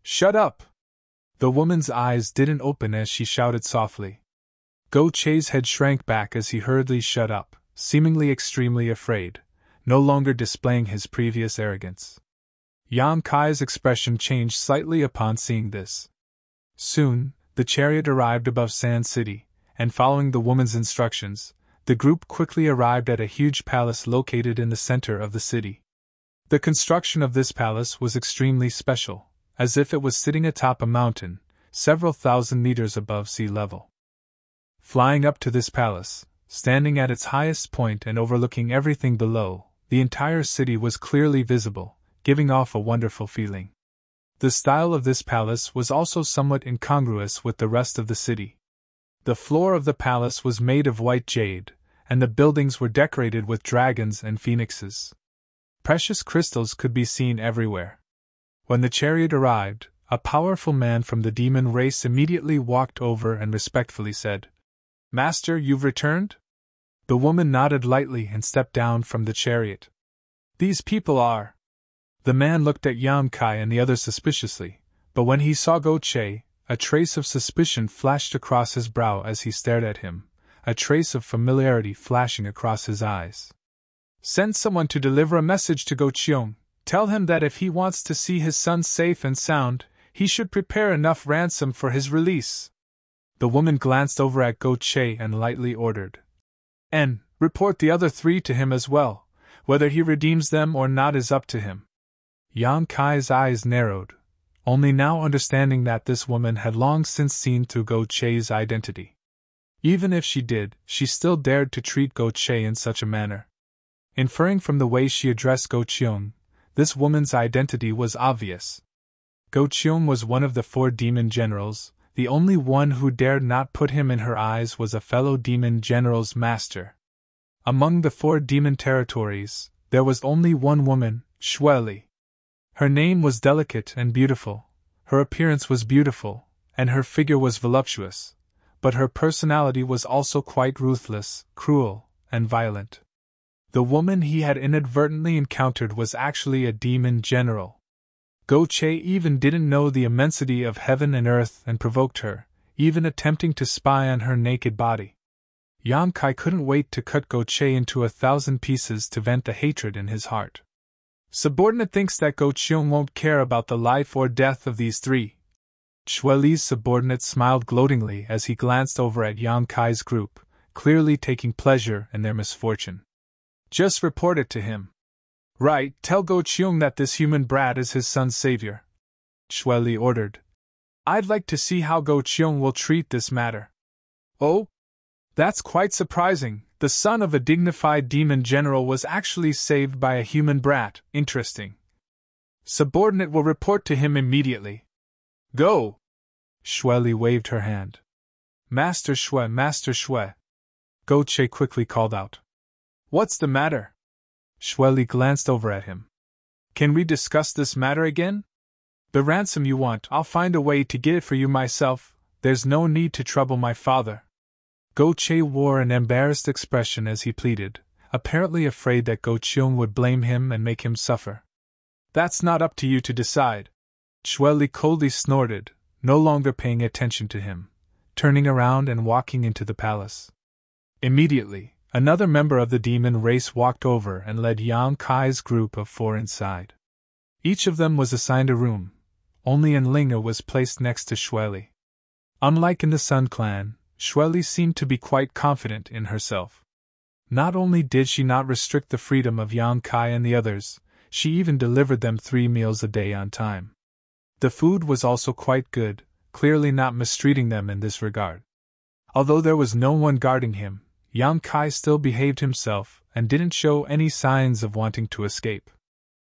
Shut up! The woman's eyes didn't open as she shouted softly. Goat Che's head shrank back as he hurriedly shut up, seemingly extremely afraid, no longer displaying his previous arrogance. Yang Kai's expression changed slightly upon seeing this. Soon, the chariot arrived above Sand City, and following the woman's instructions, the group quickly arrived at a huge palace located in the center of the city. The construction of this palace was extremely special, as if it was sitting atop a mountain, several thousand meters above sea level. Flying up to this palace, standing at its highest point and overlooking everything below, the entire city was clearly visible, giving off a wonderful feeling. The style of this palace was also somewhat incongruous with the rest of the city. The floor of the palace was made of white jade, and the buildings were decorated with dragons and phoenixes. Precious crystals could be seen everywhere. When the chariot arrived, a powerful man from the demon race immediately walked over and respectfully said, "Master, you've returned?" The woman nodded lightly and stepped down from the chariot. "These people are—" The man looked at Yan Kai and the others suspiciously, but when he saw Go Che, a trace of suspicion flashed across his brow as he stared at him, a trace of familiarity flashing across his eyes. "Send someone to deliver a message to Go Cheong. Tell him that if he wants to see his son safe and sound, he should prepare enough ransom for his release." The woman glanced over at Go Che and lightly ordered, "And report the other 3 to him as well. Whether he redeems them or not is up to him." Yan Kai's eyes narrowed, only now understanding that this woman had long since seen through Go Che's identity. Even if she did, she still dared to treat Go Che in such a manner. Inferring from the way she addressed Go Cheong, this woman's identity was obvious. Go Cheong was one of the 4 demon generals. The only one who dared not put him in her eyes was a fellow demon general's master. Among the 4 demon territories, there was only one woman, Xueli. Her name was delicate and beautiful, her appearance was beautiful, and her figure was voluptuous, but her personality was also quite ruthless, cruel, and violent. The woman he had inadvertently encountered was actually a demon general. Go Che even didn't know the immensity of heaven and earth and provoked her, even attempting to spy on her naked body. Yan Kai couldn't wait to cut Go Che into 1,000 pieces to vent the hatred in his heart. Subordinate thinks that Go Cheong won't care about the life or death of these 3. Xueli's subordinate smiled gloatingly as he glanced over at Yan Kai's group, clearly taking pleasure in their misfortune. "Just report it to him." "Right, tell Go Cheong that this human brat is his son's savior," Xueli ordered. "I'd like to see how Go Cheong will treat this matter." "Oh? That's quite surprising. The son of a dignified demon general was actually saved by a human brat. Interesting. Subordinate will report to him immediately." "Go!" Xueli waved her hand. Master Xue. Go Che quickly called out. "What's the matter?" Xueli glanced over at him. "Can we discuss this matter again? The ransom you want, I'll find a way to get it for you myself. There's no need to trouble my father." Go Che wore an embarrassed expression as he pleaded, apparently afraid that Go Cheong would blame him and make him suffer. "That's not up to you to decide." Xueli coldly snorted, no longer paying attention to him, turning around and walking into the palace. Immediately, another member of the demon race walked over and led Yan Kai's group of 4 inside. Each of them was assigned a room. Only Enlinga was placed next to Xueli. Unlike in the Sun Clan, Xueli seemed to be quite confident in herself. Not only did she not restrict the freedom of Yan Kai and the others, she even delivered them 3 meals a day on time. The food was also quite good, clearly not mistreating them in this regard. Although there was no one guarding him, Yan Kai still behaved himself and didn't show any signs of wanting to escape.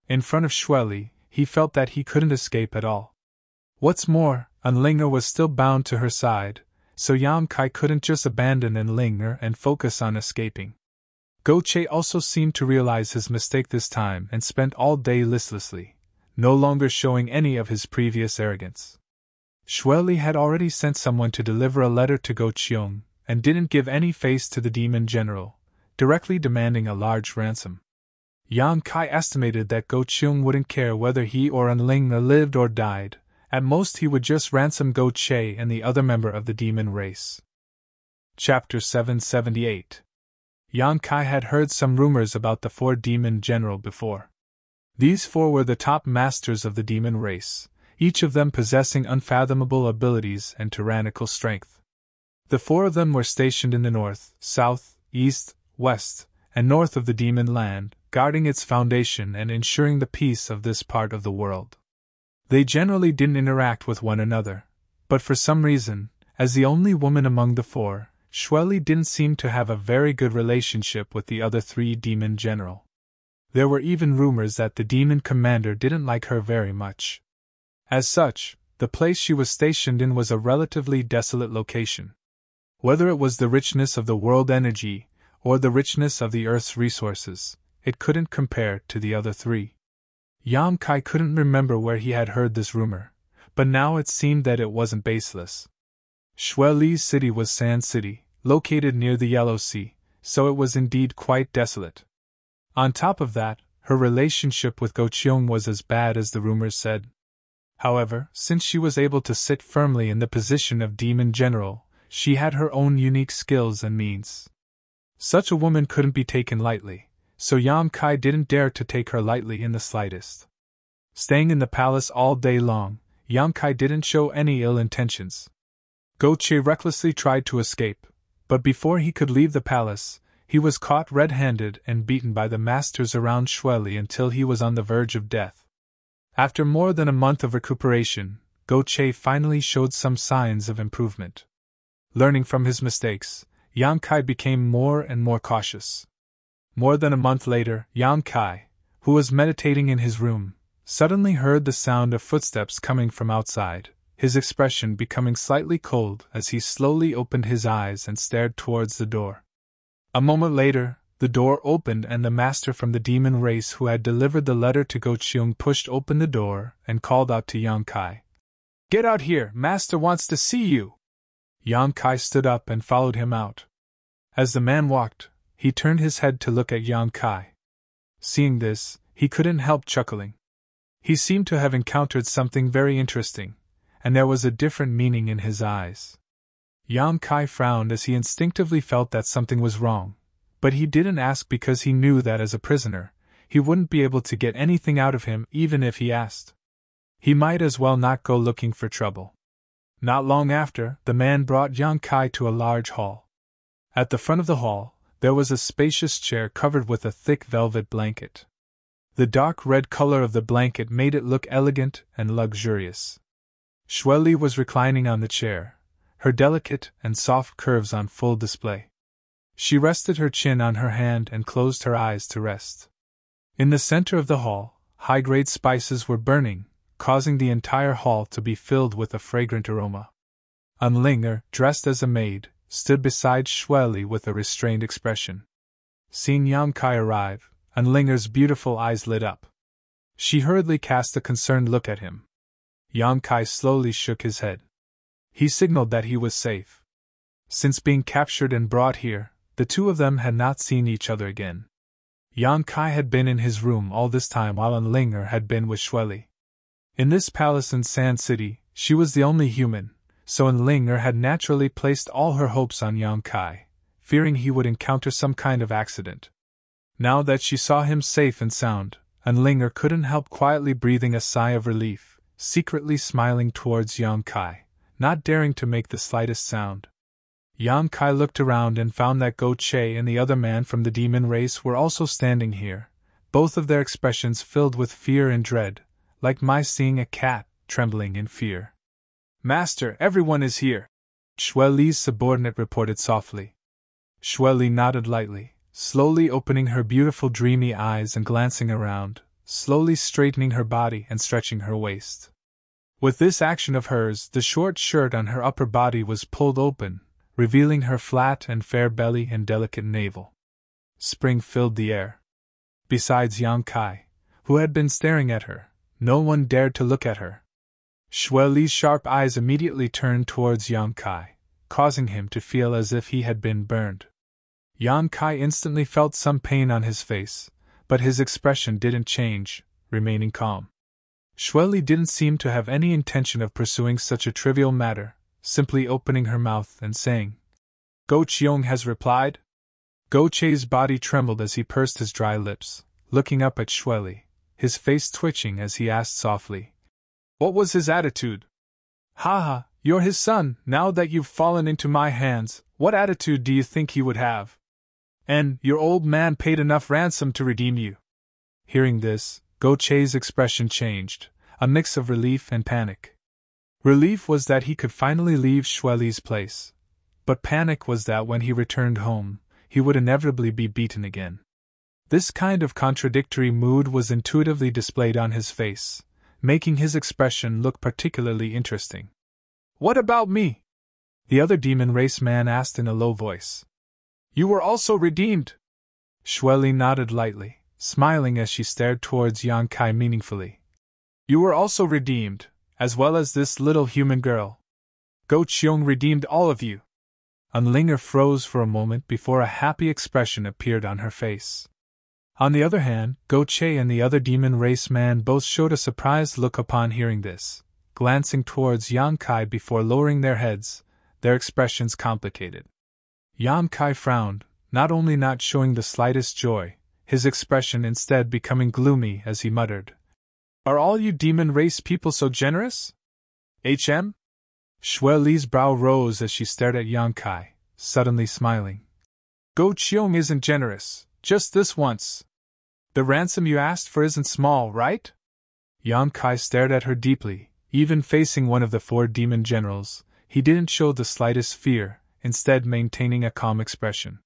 In front of Xueli, he felt that he couldn't escape at all. What's more, Enlinga was still bound to her side, so Yan Kai couldn't just abandon Enlinga and focus on escaping. Go Che also seemed to realize his mistake this time and spent all day listlessly, no longer showing any of his previous arrogance. Xueli had already sent someone to deliver a letter to Go Cheong, and didn't give any face to the demon general, directly demanding a large ransom. Yan Kai estimated that Go Cheong wouldn't care whether he or Enlinga lived or died. At most he would just ransom Go Che and the other member of the demon race. Chapter 778. Yan Kai had heard some rumors about the 4 demon general before. These 4 were the top masters of the demon race, each of them possessing unfathomable abilities and tyrannical strength. The 4 of them were stationed in the north, south, east, west, and north of the demon land, guarding its foundation and ensuring the peace of this part of the world. They generally didn't interact with one another, but for some reason, as the only woman among the four, Shweli didn't seem to have a very good relationship with the other three demon general. There were even rumors that the demon commander didn't like her very much. As such, the place she was stationed in was a relatively desolate location. Whether it was the richness of the world energy, or the richness of the Earth's resources, it couldn't compare to the other three. Yang Kai couldn't remember where he had heard this rumor, but now it seemed that it wasn't baseless. Shweli's city was Sand City, located near the Yellow Sea, so it was indeed quite desolate. On top of that, her relationship with Go Cheong was as bad as the rumors said. However, since she was able to sit firmly in the position of Demon General, she had her own unique skills and means. Such a woman couldn't be taken lightly, so Yang Kai didn't dare to take her lightly in the slightest. Staying in the palace all day long, Yang Kai didn't show any ill intentions. Go Che recklessly tried to escape, but before he could leave the palace, he was caught red-handed and beaten by the masters around Shweli until he was on the verge of death. After more than a month of recuperation, Go Che finally showed some signs of improvement. Learning from his mistakes, Yang Kai became more and more cautious. More than a month later, Yang Kai, who was meditating in his room, suddenly heard the sound of footsteps coming from outside, his expression becoming slightly cold as he slowly opened his eyes and stared towards the door. A moment later, the door opened and the master from the demon race who had delivered the letter to Go Cheong pushed open the door and called out to Yang Kai. "Get out here, master wants to see you!" Yang Kai stood up and followed him out. As the man walked, he turned his head to look at Yang Kai. Seeing this, he couldn't help chuckling. He seemed to have encountered something very interesting, and there was a different meaning in his eyes. Yang Kai frowned as he instinctively felt that something was wrong, but he didn't ask because he knew that as a prisoner, he wouldn't be able to get anything out of him even if he asked. He might as well not go looking for trouble. Not long after, the man brought Yang Kai to a large hall. At the front of the hall, there was a spacious chair covered with a thick velvet blanket. The dark red color of the blanket made it look elegant and luxurious. Shweli was reclining on the chair, her delicate and soft curves on full display. She rested her chin on her hand and closed her eyes to rest. In the center of the hall, high-grade spices were burning, causing the entire hall to be filled with a fragrant aroma. Unlinger, dressed as a maid, stood beside Shweli with a restrained expression. Seeing Yang Kai arrive, Unlinger's beautiful eyes lit up. She hurriedly cast a concerned look at him. Yang Kai slowly shook his head. He signaled that he was safe. Since being captured and brought here, the two of them had not seen each other again. Yang Kai had been in his room all this time while Unlinger had been with Shweli. In this palace in Sand City, she was the only human, so Unlinger had naturally placed all her hopes on Yang Kai, fearing he would encounter some kind of accident. Now that she saw him safe and sound, Unlinger couldn't help quietly breathing a sigh of relief, secretly smiling towards Yang Kai, not daring to make the slightest sound. Yang Kai looked around and found that Go Che and the other man from the demon race were also standing here, both of their expressions filled with fear and dread, like mice seeing a cat trembling in fear. "Master, everyone is here," Shweli's subordinate reported softly. Shweli nodded lightly, slowly opening her beautiful dreamy eyes and glancing around, slowly straightening her body and stretching her waist. With this action of hers, the short shirt on her upper body was pulled open, revealing her flat and fair belly and delicate navel. Spring filled the air. Besides Yang Kai, who had been staring at her, no one dared to look at her. Shweli's sharp eyes immediately turned towards Yang Kai, causing him to feel as if he had been burned. Yang Kai instantly felt some pain on his face, but his expression didn't change, remaining calm. Shweli didn't seem to have any intention of pursuing such a trivial matter, simply opening her mouth and saying, "Go Cheong has replied?" Go Che's body trembled as he pursed his dry lips, looking up at Shweli, his face twitching as he asked softly, "What was his attitude?" "Ha, you're his son, now that you've fallen into my hands, what attitude do you think he would have? And your old man paid enough ransom to redeem you," Hearing this, Go Che's expression changed, a mix of relief and panic. Relief was that he could finally leave Shueli's place, but panic was that when he returned home, he would inevitably be beaten again. This kind of contradictory mood was intuitively displayed on his face, making his expression look particularly interesting. "What about me?" the other demon race man asked in a low voice. "You were also redeemed?" Shueli nodded lightly, smiling as she stared towards Yang Kai meaningfully. "You were also redeemed, as well as this little human girl. Go Qiong redeemed all of you." Unlinger froze for a moment before a happy expression appeared on her face. On the other hand, Go Che and the other demon race man both showed a surprised look upon hearing this, glancing towards Yang Kai before lowering their heads, their expressions complicated. Yang Kai frowned, not only not showing the slightest joy, his expression instead becoming gloomy as he muttered, "Are all you demon race people so generous? HM?" Shueli's brow rose as she stared at Yang Kai, suddenly smiling. "Go Qiong isn't generous, just this once. The ransom you asked for isn't small, right?" Yang Kai stared at her deeply. Even facing one of the 4 demon generals, he didn't show the slightest fear, instead maintaining a calm expression.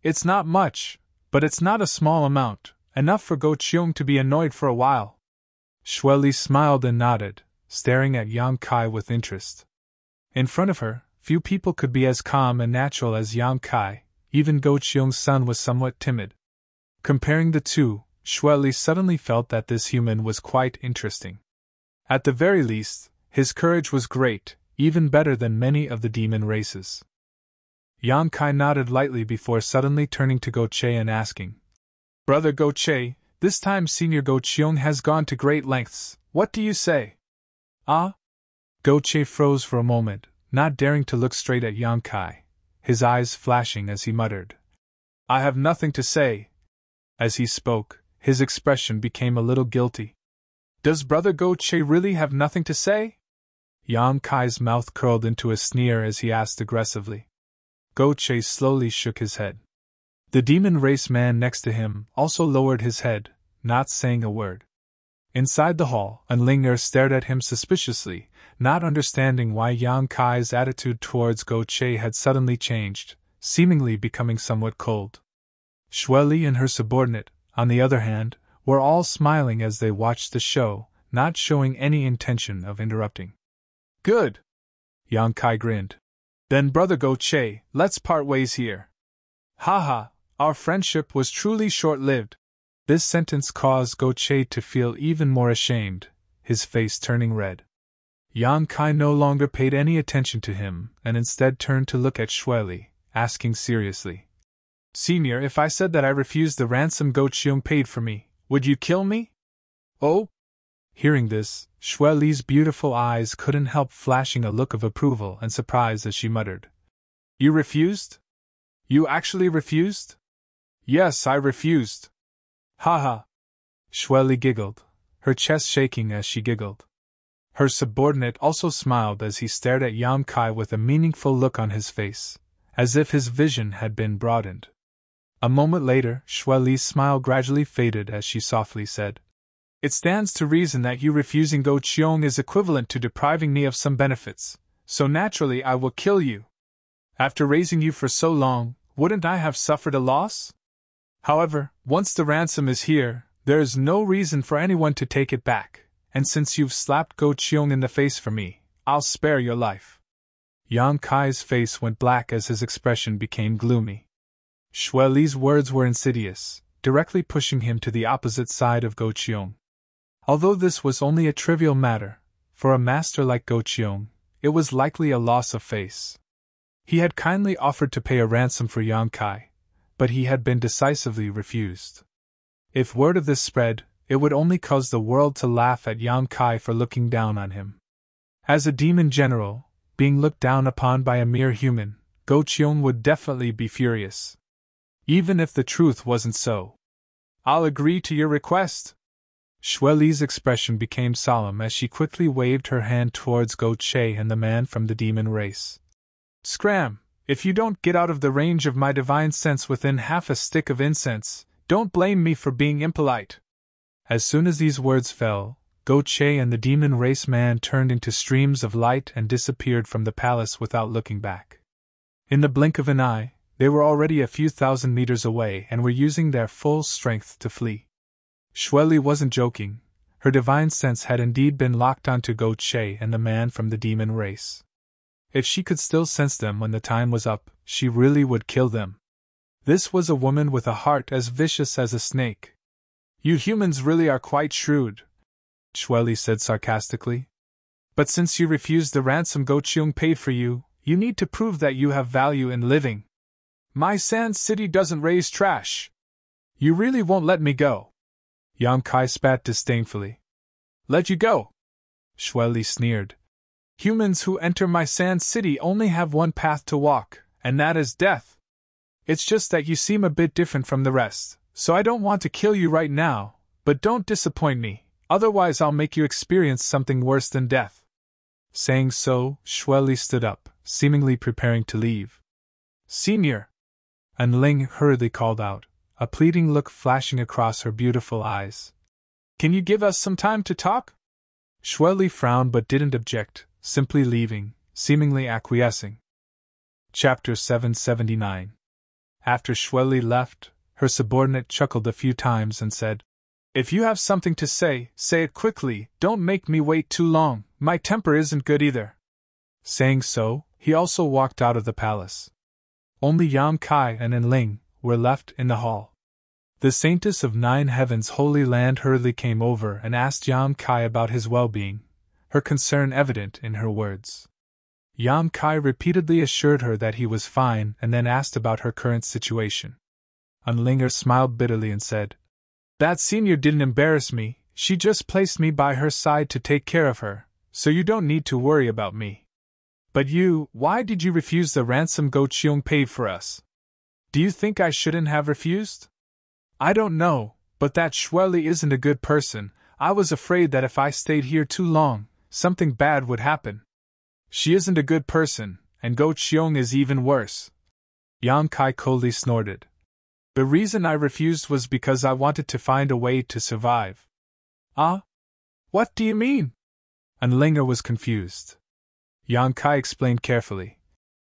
"It's not much, but it's not a small amount, enough for Go Qiong to be annoyed for a while." Shueli smiled and nodded, staring at Yang Kai with interest. In front of her, few people could be as calm and natural as Yang Kai. Even Go Qiong's son was somewhat timid. Comparing the two, Shueli suddenly felt that this human was quite interesting. At the very least, his courage was great, even better than many of the demon races. Yang Kai nodded lightly before suddenly turning to Go Che and asking, "Brother Go Che, this time Senior Go Qiong has gone to great lengths, what do you say?" "Ah?" Go Che froze for a moment, not daring to look straight at Yang Kai, his eyes flashing as he muttered, "I have nothing to say." As he spoke, his expression became a little guilty. "Does Brother Go Che really have nothing to say?" Yang Kai's mouth curled into a sneer as he asked aggressively. Go Che slowly shook his head. The demon race man next to him also lowered his head, not saying a word. Inside the hall, Unlinger stared at him suspiciously, not understanding why Yang Kai's attitude towards Go Che had suddenly changed, seemingly becoming somewhat cold. Shueli and her subordinate, on the other hand, were all smiling as they watched the show, not showing any intention of interrupting. "Good!" Yang Kai grinned. "Then Brother Go Che, let's part ways here. Haha, our friendship was truly short-lived." This sentence caused Go Che to feel even more ashamed, his face turning red. Yang Kai no longer paid any attention to him and instead turned to look at Shueli, asking seriously, "Senior, if I said that I refused the ransom Go Qiong paid for me, would you kill me?" "Oh?" Hearing this, Shueli's beautiful eyes couldn't help flashing a look of approval and surprise as she muttered, "You refused? You actually refused?" "Yes, I refused." "Haha." Shueli giggled, her chest shaking as she giggled. Her subordinate also smiled as he stared at Yang Kai with a meaningful look on his face, as if his vision had been broadened. A moment later, Shueli's smile gradually faded as she softly said, "It stands to reason that you refusing Go Qiong is equivalent to depriving me of some benefits, so naturally I will kill you. After raising you for so long, wouldn't I have suffered a loss? However, once the ransom is here, there is no reason for anyone to take it back, and since you've slapped Go Qiong in the face for me, I'll spare your life." Yang Kai's face went black as his expression became gloomy. Shueli's words were insidious, directly pushing him to the opposite side of Go Qiong. Although this was only a trivial matter, for a master like Go Qiong, it was likely a loss of face. He had kindly offered to pay a ransom for Yang Kai, but he had been decisively refused. If word of this spread, it would only cause the world to laugh at Yang Kai for looking down on him. As a demon general, being looked down upon by a mere human, Go Qiong would definitely be furious. Even if the truth wasn't so. "I'll agree to your request." Shueli's expression became solemn as she quickly waved her hand towards Go Che and the man from the demon race. "Scram, if you don't get out of the range of my divine sense within half a stick of incense, don't blame me for being impolite." As soon as these words fell, Go Che and the demon race man turned into streams of light and disappeared from the palace without looking back. In the blink of an eye, they were already a few thousand meters away and were using their full strength to flee. Xueli wasn't joking. Her divine sense had indeed been locked onto Go Che and the man from the demon race. If she could still sense them when the time was up, she really would kill them. This was a woman with a heart as vicious as a snake. You humans really are quite shrewd, Xueli said sarcastically. But since you refused the ransom Go Cheung paid for you, you need to prove that you have value in living. My Sand City doesn't raise trash. You really won't let me go. Yang Kai spat disdainfully. Let you go? Xueli sneered. Humans who enter my Sand City only have one path to walk, and that is death. It's just that you seem a bit different from the rest, so I don't want to kill you right now, but don't disappoint me, otherwise I'll make you experience something worse than death. Saying so, Xueli stood up, seemingly preparing to leave. Senior! And Ling hurriedly called out, a pleading look flashing across her beautiful eyes. Can you give us some time to talk? Xueli frowned but didn't object, simply leaving, seemingly acquiescing. Chapter 779. After Xueli left, her subordinate chuckled a few times and said, If you have something to say, say it quickly, don't make me wait too long, my temper isn't good either. Saying so, he also walked out of the palace. Only Yan Kai and Enling were left in the hall. The Saintess of Nine Heavens' Holy Land hurriedly came over and asked Yan Kai about his well-being, her concern evident in her words. Yan Kai repeatedly assured her that he was fine and then asked about her current situation. Enlinger smiled bitterly and said, That senior didn't embarrass me, she just placed me by her side to take care of her, so you don't need to worry about me. But you, why did you refuse the ransom Go Cheung paid for us? Do you think I shouldn't have refused? I don't know, but that Xueli isn't a good person. I was afraid that if I stayed here too long, something bad would happen. She isn't a good person, and Go Cheung is even worse. Yan Kai coldly snorted. The reason I refused was because I wanted to find a way to survive. Ah? What do you mean? Enlinger was confused. Yan Kai explained carefully.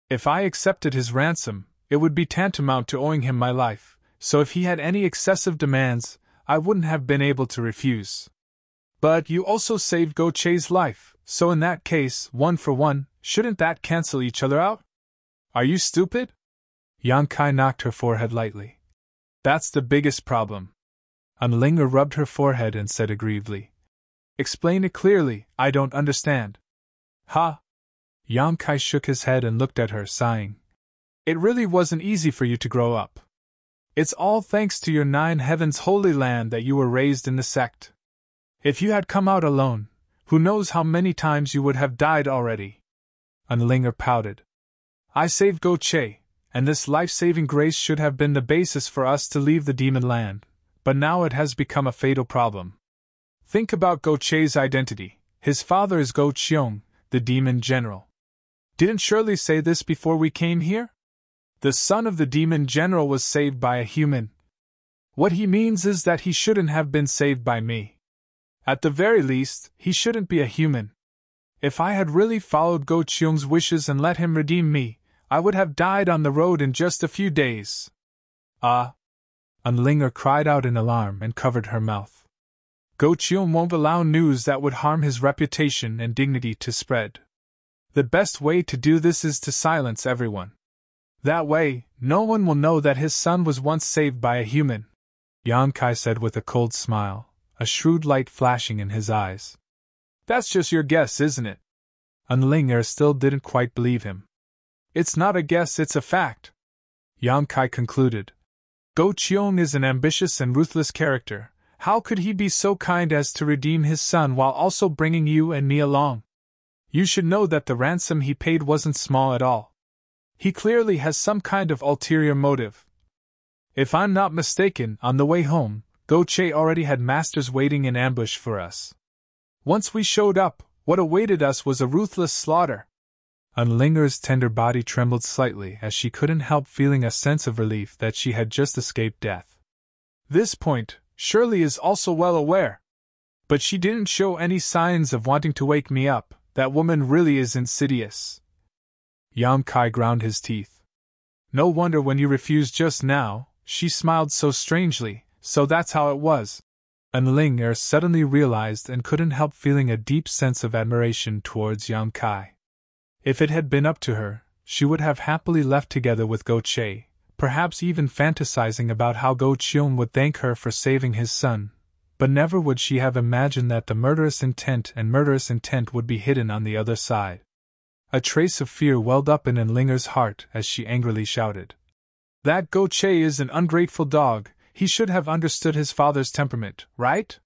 If I accepted his ransom, it would be tantamount to owing him my life, so if he had any excessive demands, I wouldn't have been able to refuse. But you also saved Go Che's life, so in that case, 1 for 1, shouldn't that cancel each other out? Are you stupid? Yan Kai knocked her forehead lightly. That's the biggest problem. Enlinger rubbed her forehead and said aggrievedly. Explain it clearly, I don't understand. Ha! Yan Kai shook his head and looked at her, sighing. It really wasn't easy for you to grow up. It's all thanks to your Nine Heavens Holy Land that you were raised in the sect. If you had come out alone, who knows how many times you would have died already. Enlinger pouted. I saved Go Che, and this life-saving grace should have been the basis for us to leave the demon land, but now it has become a fatal problem. Think about Go Che's identity. His father is Go Cheung, the demon general. Didn't Shirley say this before we came here? The son of the demon general was saved by a human. What he means is that he shouldn't have been saved by me. At the very least, he shouldn't be a human. If I had really followed Go Cheung's wishes and let him redeem me, I would have died on the road in just a few days. Ah! Enlinger cried out in alarm and covered her mouth. Go Cheung won't allow news that would harm his reputation and dignity to spread. The best way to do this is to silence everyone. That way, no one will know that his son was once saved by a human, Yan Kai said with a cold smile, a shrewd light flashing in his eyes. That's just your guess, isn't it? Enlinger still didn't quite believe him. It's not a guess, it's a fact, Yan Kai concluded. Go Cheung is an ambitious and ruthless character. How could he be so kind as to redeem his son while also bringing you and me along? You should know that the ransom he paid wasn't small at all. He clearly has some kind of ulterior motive. If I'm not mistaken, on the way home, Go Che already had masters waiting in ambush for us. Once we showed up, what awaited us was a ruthless slaughter. Enlinger's tender body trembled slightly as she couldn't help feeling a sense of relief that she had just escaped death. This point, surely is also well aware. But she didn't show any signs of wanting to wake me up. That woman really is insidious. Yang Kai ground his teeth. No wonder when you refused just now, she smiled so strangely, so that's how it was. And Ling Er suddenly realized and couldn't help feeling a deep sense of admiration towards Yang Kai. If it had been up to her, she would have happily left together with Go Che, perhaps even fantasizing about how Go Cheon would thank her for saving his son, but never would she have imagined that the murderous intent would be hidden on the other side. A trace of fear welled up in Linger's heart as she angrily shouted. That Go Che is an ungrateful dog. He should have understood his father's temperament, right?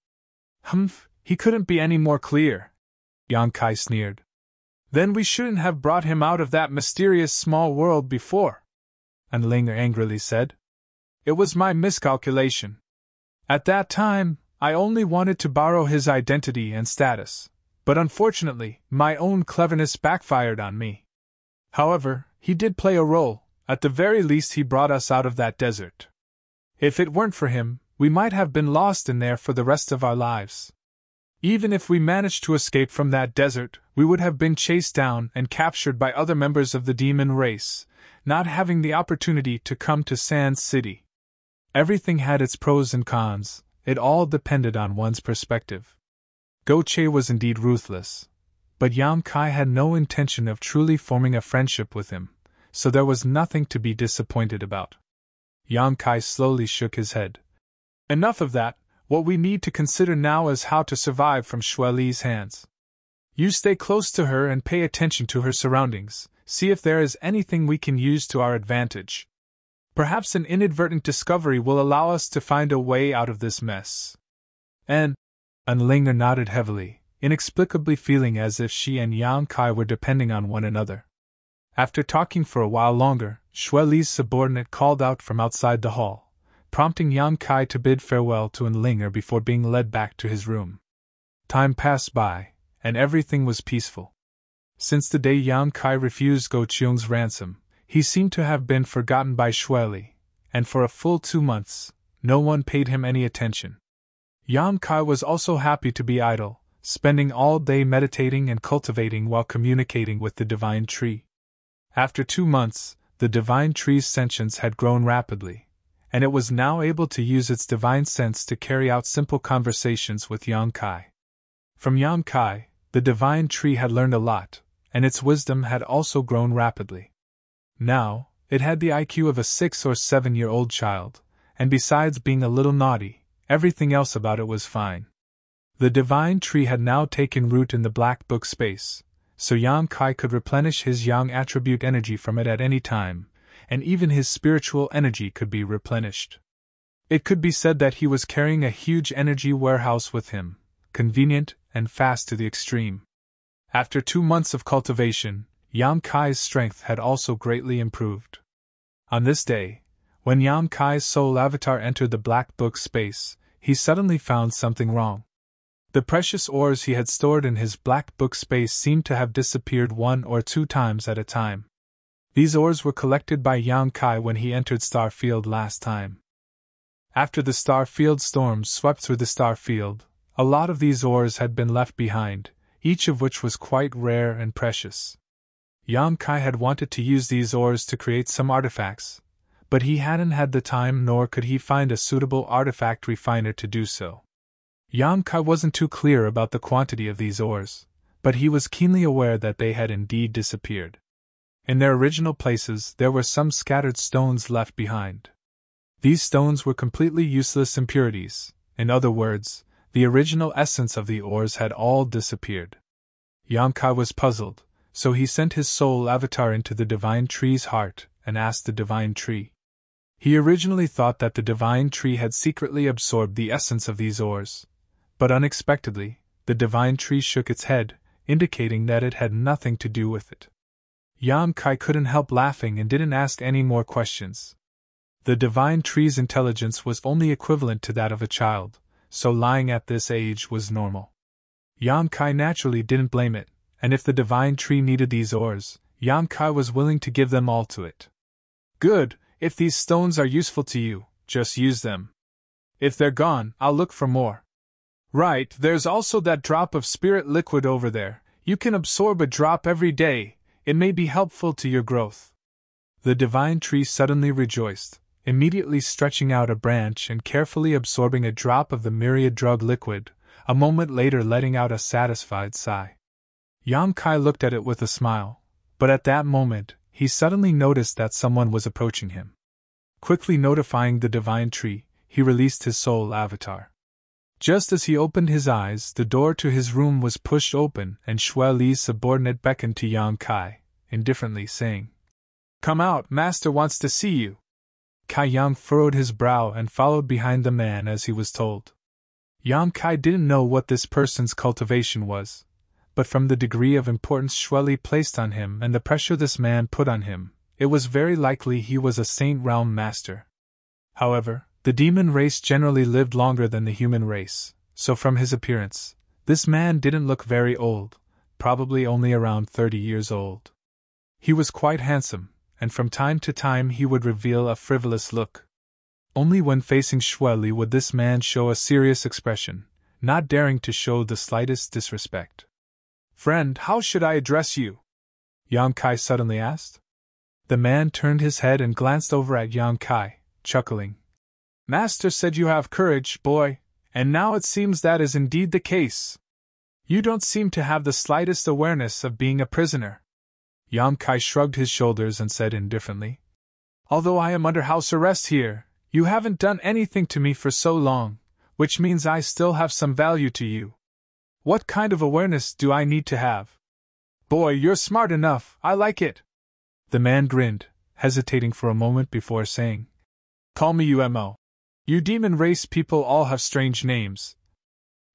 Humph, he couldn't be any more clear. Yang Kai sneered. Then we shouldn't have brought him out of that mysterious small world before. And Linger angrily said. It was my miscalculation. At that time, I only wanted to borrow his identity and status, but unfortunately, my own cleverness backfired on me. However, he did play a role. At the very least he brought us out of that desert. If it weren't for him, we might have been lost in there for the rest of our lives. Even if we managed to escape from that desert, we would have been chased down and captured by other members of the demon race, not having the opportunity to come to Sand City. Everything had its pros and cons, it all depended on one's perspective. Go Che was indeed ruthless, but Yang Kai had no intention of truly forming a friendship with him, so there was nothing to be disappointed about. Yang Kai slowly shook his head. Enough of that. What we need to consider now is how to survive from Xue Li's hands. You stay close to her and pay attention to her surroundings, see if there is anything we can use to our advantage. Perhaps an inadvertent discovery will allow us to find a way out of this mess. And Linger nodded heavily, inexplicably feeling as if she and Yang Kai were depending on one another. After talking for a while longer, Xue Li's subordinate called out from outside the hall, prompting Yang Kai to bid farewell to Linger before being led back to his room. Time passed by, and everything was peaceful. Since the day Yang Kai refused Go Cheon's ransom, he seemed to have been forgotten by Xue Li, and for a full 2 months, no one paid him any attention. Yang Kai was also happy to be idle, spending all day meditating and cultivating while communicating with the divine tree. After 2 months, the divine tree's sentience had grown rapidly, and it was now able to use its divine sense to carry out simple conversations with Yang Kai. From Yang Kai, the divine tree had learned a lot, and its wisdom had also grown rapidly. Now, it had the IQ of a 6 or 7-year-old child, and besides being a little naughty, everything else about it was fine. The divine tree had now taken root in the black book space, so Yang Kai could replenish his yang attribute energy from it at any time, and even his spiritual energy could be replenished. It could be said that he was carrying a huge energy warehouse with him, convenient and fast to the extreme. After 2 months of cultivation, Yang Kai's strength had also greatly improved. On this day, when Yang Kai's soul avatar entered the black book space, he suddenly found something wrong. The precious ores he had stored in his black book space seemed to have disappeared 1 or 2 times at a time. These ores were collected by Yang Kai when he entered Star Field last time. After the Star Field storms swept through the Star Field, a lot of these ores had been left behind, each of which was quite rare and precious. Yang Kai had wanted to use these ores to create some artifacts, but he hadn't had the time nor could he find a suitable artifact refiner to do so. Yang Kai wasn't too clear about the quantity of these ores, but he was keenly aware that they had indeed disappeared. In their original places there were some scattered stones left behind. These stones were completely useless impurities, in other words, the original essence of the ores had all disappeared. Yang Kai was puzzled, so he sent his soul avatar into the divine tree's heart and asked the divine tree. He originally thought that the divine tree had secretly absorbed the essence of these ores, but unexpectedly, the divine tree shook its head, indicating that it had nothing to do with it. Yang Kai couldn't help laughing and didn't ask any more questions. The divine tree's intelligence was only equivalent to that of a child, so lying at this age was normal. Yang Kai naturally didn't blame it, and if the divine tree needed these ores, Yang Kai was willing to give them all to it. Good, if these stones are useful to you, just use them. If they're gone, I'll look for more. Right, there's also that drop of spirit liquid over there. You can absorb a drop every day. It may be helpful to your growth. The divine tree suddenly rejoiced, immediately stretching out a branch and carefully absorbing a drop of the myriad drug liquid, a moment later letting out a satisfied sigh. Yang Kai looked at it with a smile, but at that moment, he suddenly noticed that someone was approaching him. Quickly notifying the divine tree, he released his soul avatar. Just as he opened his eyes, the door to his room was pushed open and Xue Li's subordinate beckoned to Yang Kai, indifferently saying, "Come out, master wants to see you." Kai Yang furrowed his brow and followed behind the man as he was told. Yang Kai didn't know what this person's cultivation was, but from the degree of importance Xue Li placed on him and the pressure this man put on him, it was very likely he was a Saint Realm master. However, the demon race generally lived longer than the human race, so from his appearance, this man didn't look very old, probably only around 30 years old. He was quite handsome, and from time to time he would reveal a frivolous look. Only when facing Xue Li would this man show a serious expression, not daring to show the slightest disrespect. "Friend, how should I address you?" Yang Kai suddenly asked. The man turned his head and glanced over at Yang Kai, chuckling. "Master said you have courage, boy, and now it seems that is indeed the case. You don't seem to have the slightest awareness of being a prisoner." Yang Kai shrugged his shoulders and said indifferently, "Although I am under house arrest here, you haven't done anything to me for so long, which means I still have some value to you. What kind of awareness do I need to have?" "Boy, you're smart enough, I like it." The man grinned, hesitating for a moment before saying, "Call me Umo. You demon race people all have strange names."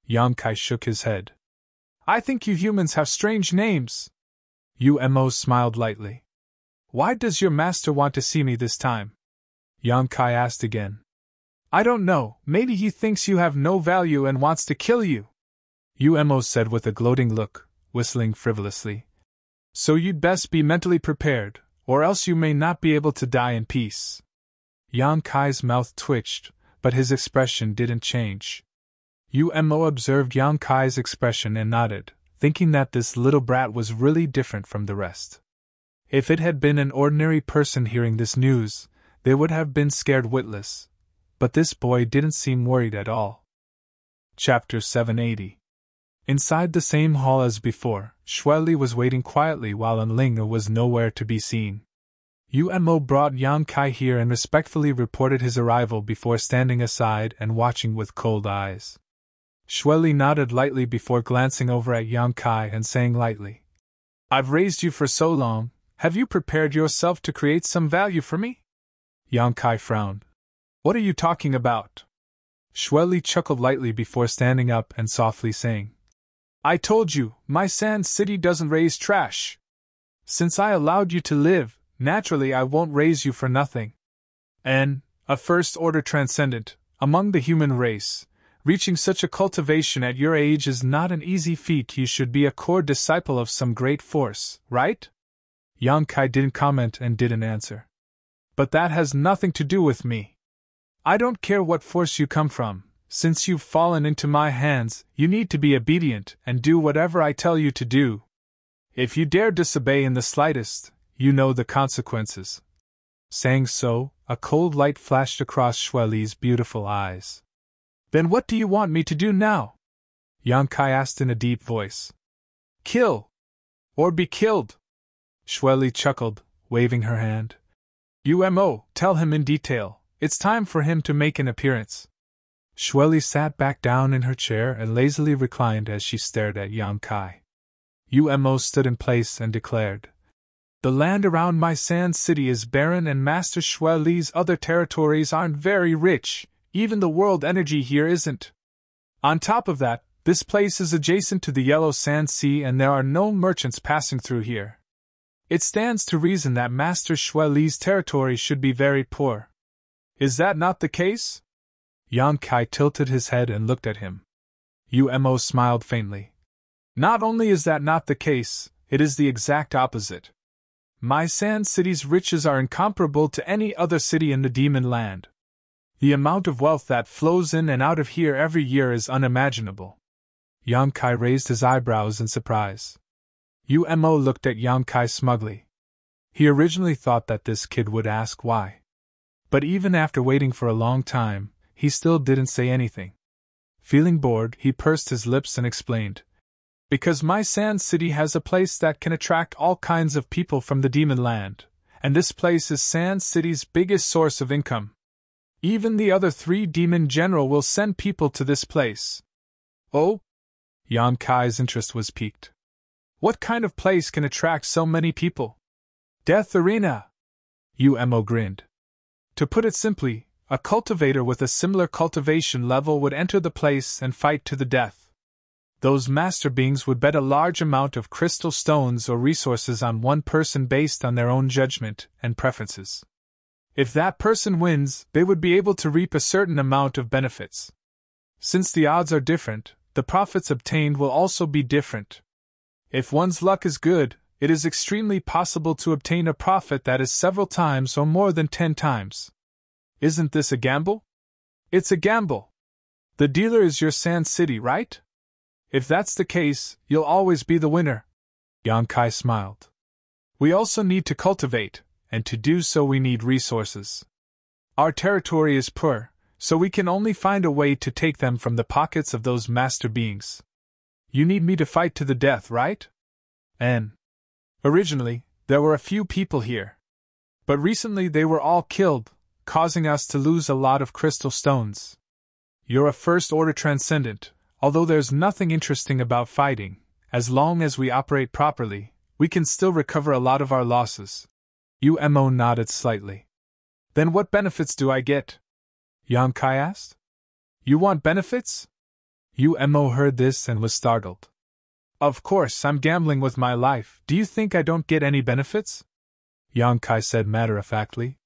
Yang Kai shook his head. "I think you humans have strange names." Umo smiled lightly. "Why does your master want to see me this time?" Yang Kai asked again. "I don't know, maybe he thinks you have no value and wants to kill you," Umo said with a gloating look, whistling frivolously. "So you'd best be mentally prepared, or else you may not be able to die in peace." Yang Kai's mouth twitched, but his expression didn't change. Umo observed Yang Kai's expression and nodded, thinking that this little brat was really different from the rest. If it had been an ordinary person hearing this news, they would have been scared witless, but this boy didn't seem worried at all. Chapter 780. Inside the same hall as before, Xue Li was waiting quietly while Enling was nowhere to be seen. Umo brought Yang Kai here and respectfully reported his arrival before standing aside and watching with cold eyes. Xue Li nodded lightly before glancing over at Yang Kai and saying lightly, "I've raised you for so long, have you prepared yourself to create some value for me?" Yang Kai frowned. "What are you talking about?" Xue Li chuckled lightly before standing up and softly saying, "I told you, my sand city doesn't raise trash. Since I allowed you to live, naturally I won't raise you for nothing. And, a first-order transcendent, among the human race, reaching such a cultivation at your age is not an easy feat. You should be a core disciple of some great force, right?" Yang Kai didn't comment and didn't answer. "But that has nothing to do with me. I don't care what force you come from. Since you've fallen into my hands, you need to be obedient and do whatever I tell you to do. If you dare disobey in the slightest, you know the consequences." Saying so, a cold light flashed across Xue Li's beautiful eyes. "Then what do you want me to do now?" Yang Kai asked in a deep voice. "Kill! Or be killed!" Xue Li chuckled, waving her hand. "Umo, tell him in detail. It's time for him to make an appearance." Xue Li sat back down in her chair and lazily reclined as she stared at Yang Kai. Umo stood in place and declared, "The land around my sand city is barren and Master Xue Li's other territories aren't very rich, even the world energy here isn't. On top of that, this place is adjacent to the Yellow Sand Sea and there are no merchants passing through here. It stands to reason that Master Xue Li's territory should be very poor. Is that not the case?" Yang Kai tilted his head and looked at him. Umo smiled faintly. "Not only is that not the case, it is the exact opposite. My Sand City's riches are incomparable to any other city in the Demon Land." The amount of wealth that flows in and out of here every year is unimaginable. Yang Kai raised his eyebrows in surprise. Umo looked at Yang Kai smugly. He originally thought that this kid would ask why. But even after waiting for a long time, he still didn't say anything. Feeling bored, he pursed his lips and explained. Because my Sand City has a place that can attract all kinds of people from the demon land, and this place is Sand City's biggest source of income. Even the other 3 demon general will send people to this place. Oh? Yang Kai's interest was piqued. What kind of place can attract so many people? Death Arena! Umo grinned. To put it simply, a cultivator with a similar cultivation level would enter the place and fight to the death. Those master beings would bet a large amount of crystal stones or resources on one person based on their own judgment and preferences. If that person wins, they would be able to reap a certain amount of benefits. Since the odds are different, the profits obtained will also be different. If one's luck is good, it is extremely possible to obtain a profit that is several times or more than 10 times. Isn't this a gamble? It's a gamble. The dealer is your Sand City, right? If that's the case, you'll always be the winner. Yang Kai smiled. We also need to cultivate, and to do so we need resources. Our territory is poor, so we can only find a way to take them from the pockets of those master beings. You need me to fight to the death, right? Originally, there were a few people here. But recently they were all killed, causing us to lose a lot of crystal stones. You're a first-order transcendent, although there's nothing interesting about fighting. As long as we operate properly, we can still recover a lot of our losses. Umo nodded slightly. Then what benefits do I get? Yang Kai asked. You want benefits? Umo heard this and was startled. Of course, I'm gambling with my life. Do you think I don't get any benefits? Yang Kai said matter-of-factly.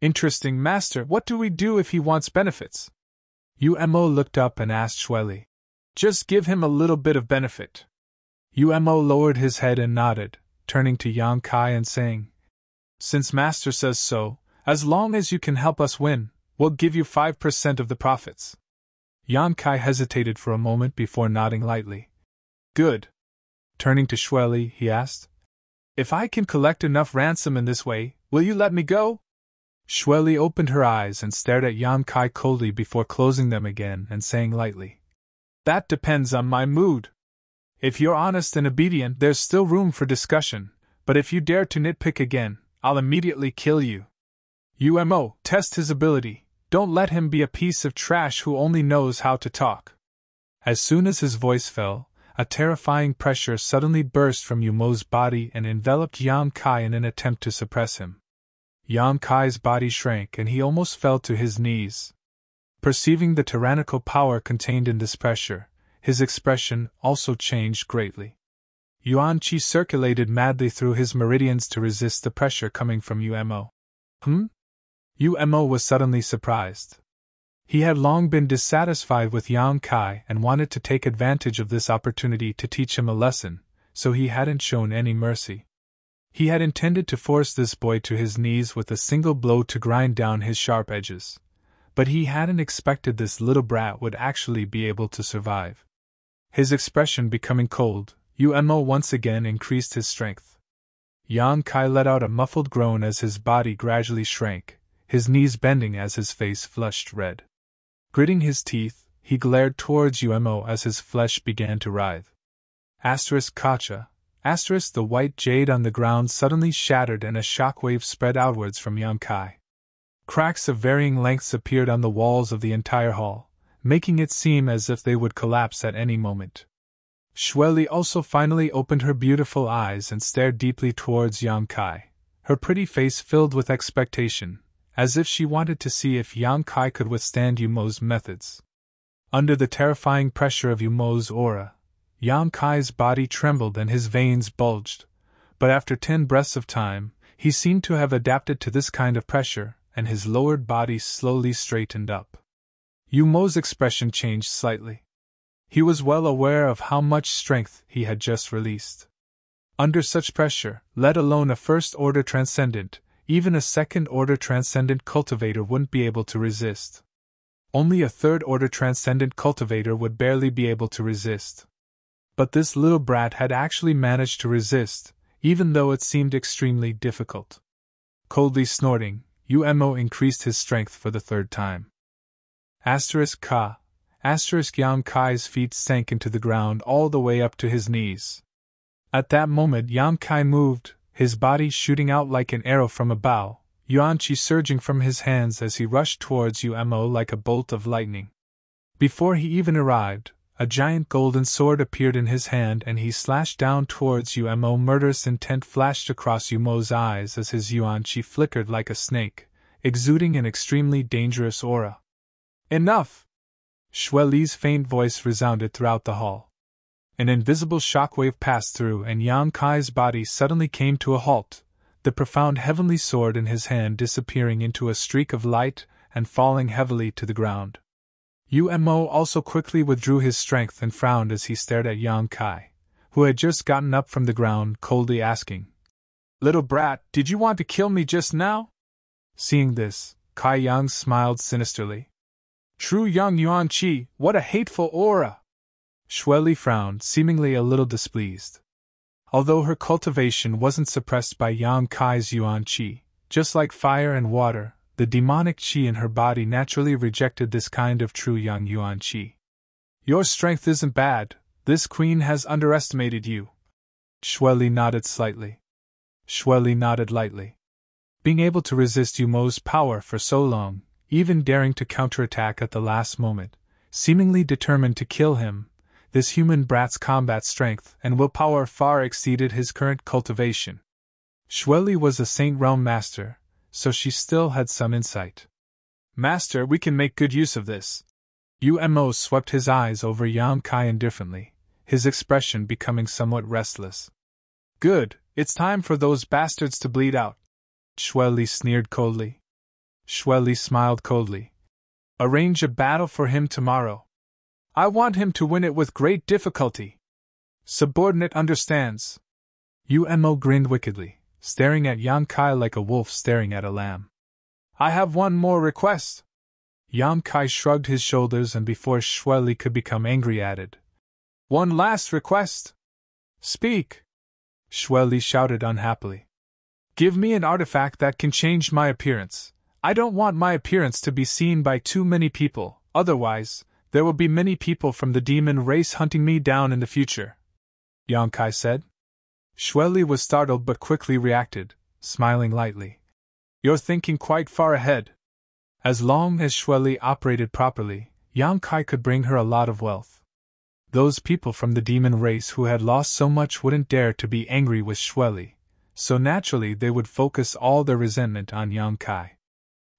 Interesting, Master. What do we do if he wants benefits? Umo looked up and asked Shueli. Just give him a little bit of benefit. Umo lowered his head and nodded, turning to Yang Kai and saying, Since Master says so, as long as you can help us win, we'll give you 5% of the profits. Yang Kai hesitated for a moment before nodding lightly. Good. Turning to Shueli, he asked, If I can collect enough ransom in this way, will you let me go? Shueli opened her eyes and stared at Yang Kai coldly before closing them again and saying lightly, That depends on my mood. If you're honest and obedient, there's still room for discussion, but if you dare to nitpick again, I'll immediately kill you. Umo, test his ability. Don't let him be a piece of trash who only knows how to talk. As soon as his voice fell, a terrifying pressure suddenly burst from Umo's body and enveloped Yang Kai in an attempt to suppress him. Yang Kai's body shrank and he almost fell to his knees. Perceiving the tyrannical power contained in this pressure, his expression also changed greatly. Yuan Qi circulated madly through his meridians to resist the pressure coming from Umo. Umo was suddenly surprised. He had long been dissatisfied with Yang Kai and wanted to take advantage of this opportunity to teach him a lesson, so he hadn't shown any mercy. He had intended to force this boy to his knees with a single blow to grind down his sharp edges, but he hadn't expected this little brat would actually be able to survive. His expression becoming cold, Umo once again increased his strength. Yang Kai let out a muffled groan as his body gradually shrank, his knees bending as his face flushed red. Gritting his teeth, he glared towards Umo as his flesh began to writhe. Kacha. The white jade on the ground suddenly shattered and a shockwave spread outwards from Yang Kai. Cracks of varying lengths appeared on the walls of the entire hall, making it seem as if they would collapse at any moment. Shueli also finally opened her beautiful eyes and stared deeply towards Yang Kai, her pretty face filled with expectation, as if she wanted to see if Yang Kai could withstand Umo's methods. Under the terrifying pressure of Umo's aura, Yang Kai's body trembled and his veins bulged, but after 10 breaths of time, he seemed to have adapted to this kind of pressure, and his lowered body slowly straightened up. Umo's expression changed slightly. He was well aware of how much strength he had just released. Under such pressure, let alone a first-order transcendent, even a second-order transcendent cultivator wouldn't be able to resist. Only a third-order transcendent cultivator would barely be able to resist. But this little brat had actually managed to resist, even though it seemed extremely difficult. Coldly snorting, Umo increased his strength for the third time. Ka. Yang Kai's feet sank into the ground all the way up to his knees. At that moment Yang Kai moved, his body shooting out like an arrow from a bow, Yuan Qi surging from his hands as he rushed towards Umo like a bolt of lightning. Before he even arrived, a giant golden sword appeared in his hand and he slashed down towards Umo. Murderous intent flashed across Umo's eyes as his Yuan Qi flickered like a snake, exuding an extremely dangerous aura. Enough! Xue Li's faint voice resounded throughout the hall. An invisible shockwave passed through and Yang Kai's body suddenly came to a halt, the profound heavenly sword in his hand disappearing into a streak of light and falling heavily to the ground. Umo also quickly withdrew his strength and frowned as he stared at Yang Kai, who had just gotten up from the ground, coldly asking, "Little brat, did you want to kill me just now?" Seeing this, Kai Yang smiled sinisterly. "True young Yuan Qi, what a hateful aura!" Xue Li frowned, seemingly a little displeased. Although her cultivation wasn't suppressed by Yang Kai's Yuan Qi, just like fire and water, the demonic qi in her body naturally rejected this kind of true young Yuan Qi. "Your strength isn't bad, this queen has underestimated you." Xue Li nodded slightly. Xue Li nodded lightly. Being able to resist Umo's power for so long, even daring to counterattack at the last moment, seemingly determined to kill him, this human brat's combat strength and willpower far exceeded his current cultivation. Xue Li was a Saint Realm master, so she still had some insight. "Master, we can make good use of this." Umo swept his eyes over Yang Kai indifferently, his expression becoming somewhat restless. "Good, it's time for those bastards to bleed out." Xue Li sneered coldly. Xue Li smiled coldly. "Arrange a battle for him tomorrow. I want him to win it with great difficulty. Subordinate understands." Umo grinned wickedly, staring at Yang Kai like a wolf staring at a lamb. "I have one more request." Yang Kai shrugged his shoulders and before Xue Li could become angry added, "One last request." "Speak!" Xue Li shouted unhappily. "Give me an artifact that can change my appearance. I don't want my appearance to be seen by too many people, otherwise, there will be many people from the demon race hunting me down in the future," Yang Kai said. Xue Li was startled but quickly reacted, smiling lightly. "You're thinking quite far ahead." As long as Xue Li operated properly, Yang Kai could bring her a lot of wealth. Those people from the demon race who had lost so much wouldn't dare to be angry with Xue Li, so naturally they would focus all their resentment on Yang Kai.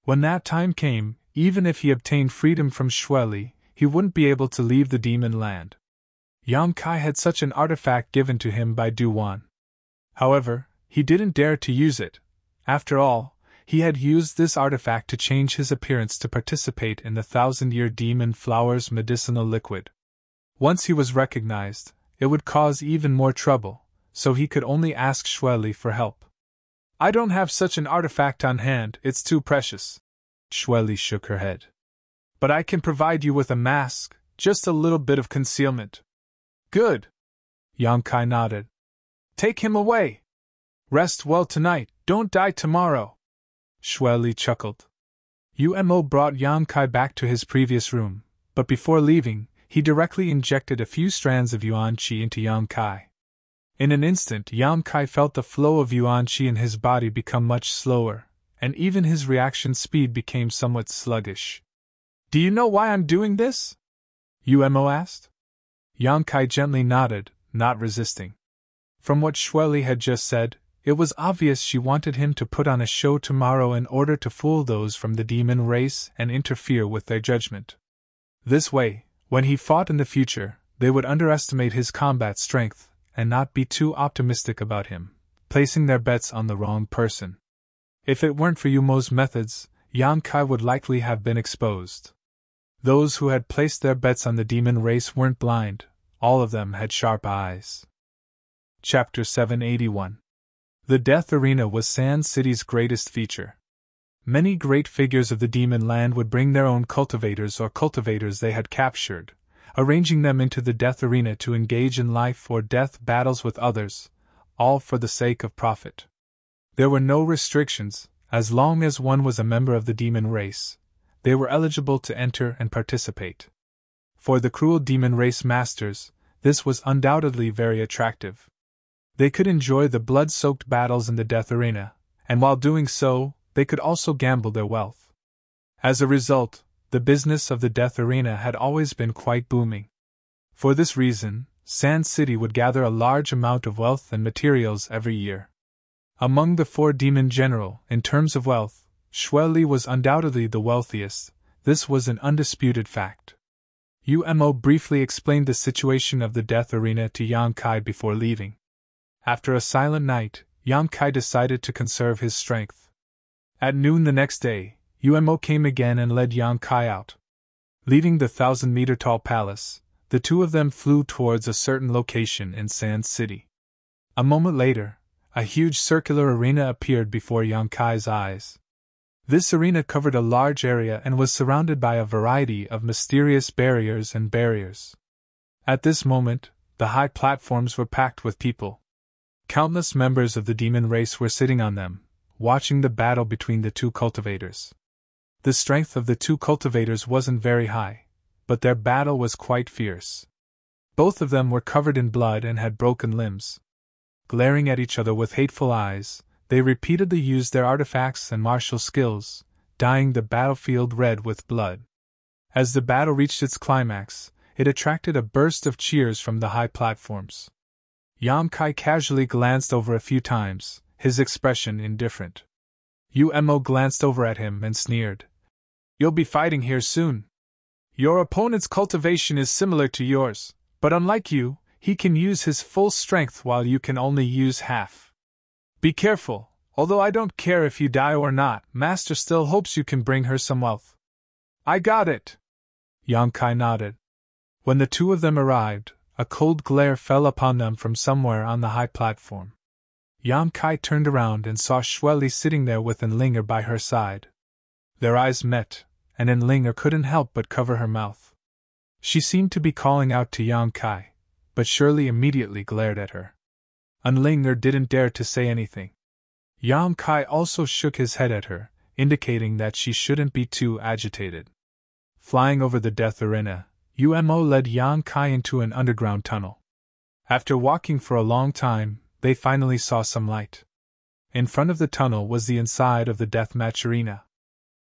When that time came, even if he obtained freedom from Xue Li, he wouldn't be able to leave the demon land. Yang Kai had such an artifact given to him by Du Wan. However, he didn't dare to use it. After all, he had used this artifact to change his appearance to participate in the 1,000-year demon flower's medicinal liquid. Once he was recognized, it would cause even more trouble, so he could only ask Xue Li for help. "I don't have such an artifact on hand, it's too precious." Xue Li shook her head. "But I can provide you with a mask, just a little bit of concealment." "Good." Yang Kai nodded. "Take him away. Rest well tonight, don't die tomorrow." Xue Li chuckled. Umo brought Yang Kai back to his previous room, but before leaving, he directly injected a few strands of Yuan Qi into Yang Kai. In an instant, Yang Kai felt the flow of Yuan Qi in his body become much slower, and even his reaction speed became somewhat sluggish. "Do you know why I'm doing this?" Umo asked. Yang Kai gently nodded, not resisting. From what Xue Li had just said, it was obvious she wanted him to put on a show tomorrow in order to fool those from the demon race and interfere with their judgment. This way, when he fought in the future, they would underestimate his combat strength and not be too optimistic about him, placing their bets on the wrong person. If it weren't for Umo's methods, Yang Kai would likely have been exposed. Those who had placed their bets on the demon race weren't blind, all of them had sharp eyes. Chapter 781. The Death Arena was Sand City's greatest feature. Many great figures of the demon land would bring their own cultivators or cultivators they had captured, arranging them into the death arena to engage in life or death battles with others, all for the sake of profit. There were no restrictions, as long as one was a member of the demon race, they were eligible to enter and participate. For the cruel demon race masters, this was undoubtedly very attractive. They could enjoy the blood-soaked battles in the death arena, and while doing so, they could also gamble their wealth. As a result, the business of the death arena had always been quite booming. For this reason, Sand City would gather a large amount of wealth and materials every year. Among the 4 demon general, in terms of wealth, Xue Li was undoubtedly the wealthiest. This was an undisputed fact. Umo briefly explained the situation of the death arena to Yang Kai before leaving. After a silent night, Yang Kai decided to conserve his strength. At noon the next day, Umo came again and led Yang Kai out. Leaving the 1,000-meter-tall palace, the two of them flew towards a certain location in Sand City. A moment later, a huge circular arena appeared before Yang Kai's eyes. This arena covered a large area and was surrounded by a variety of mysterious barriers and barriers. At this moment, the high platforms were packed with people. Countless members of the demon race were sitting on them, watching the battle between the two cultivators. The strength of the two cultivators wasn't very high, but their battle was quite fierce. Both of them were covered in blood and had broken limbs. Glaring at each other with hateful eyes, they repeatedly used their artifacts and martial skills, dyeing the battlefield red with blood. As the battle reached its climax, it attracted a burst of cheers from the high platforms. Yang Kai casually glanced over a few times, his expression indifferent. Umo glanced over at him and sneered. "You'll be fighting here soon. Your opponent's cultivation is similar to yours, but unlike you, he can use his full strength while you can only use half. Be careful, although I don't care if you die or not, Master still hopes you can bring her some wealth." "I got it." Yang Kai nodded. When the two of them arrived, a cold glare fell upon them from somewhere on the high platform. Yang Kai turned around and saw Xue Li sitting there with Enlinger by her side. Their eyes met, and Enlinger couldn't help but cover her mouth. She seemed to be calling out to Yang Kai, but Shirley immediately glared at her. Enlinger didn't dare to say anything. Yang Kai also shook his head at her, indicating that she shouldn't be too agitated. Flying over the death arena, Umo led Yang Kai into an underground tunnel. After walking for a long time, they finally saw some light. In front of the tunnel was the inside of the deathmatch arena.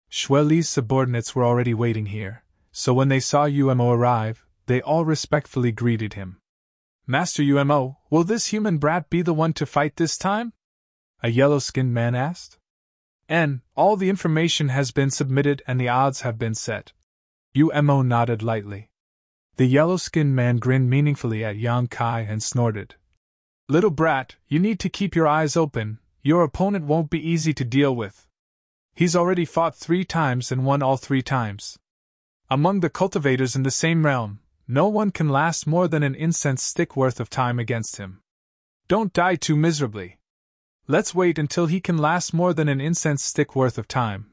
Xue Li's subordinates were already waiting here, so when they saw Umo arrive, they all respectfully greeted him. "Master Umo, will this human brat be the one to fight this time?" a yellow-skinned man asked. All the information has been submitted and the odds have been set." Umo nodded lightly. The yellow-skinned man grinned meaningfully at Yang Kai and snorted. "Little brat, you need to keep your eyes open, your opponent won't be easy to deal with. He's already fought 3 times and won all 3 times. Among the cultivators in the same realm, no one can last more than an incense stick worth of time against him. Don't die too miserably. Let's wait until he can last more than an incense stick worth of time,"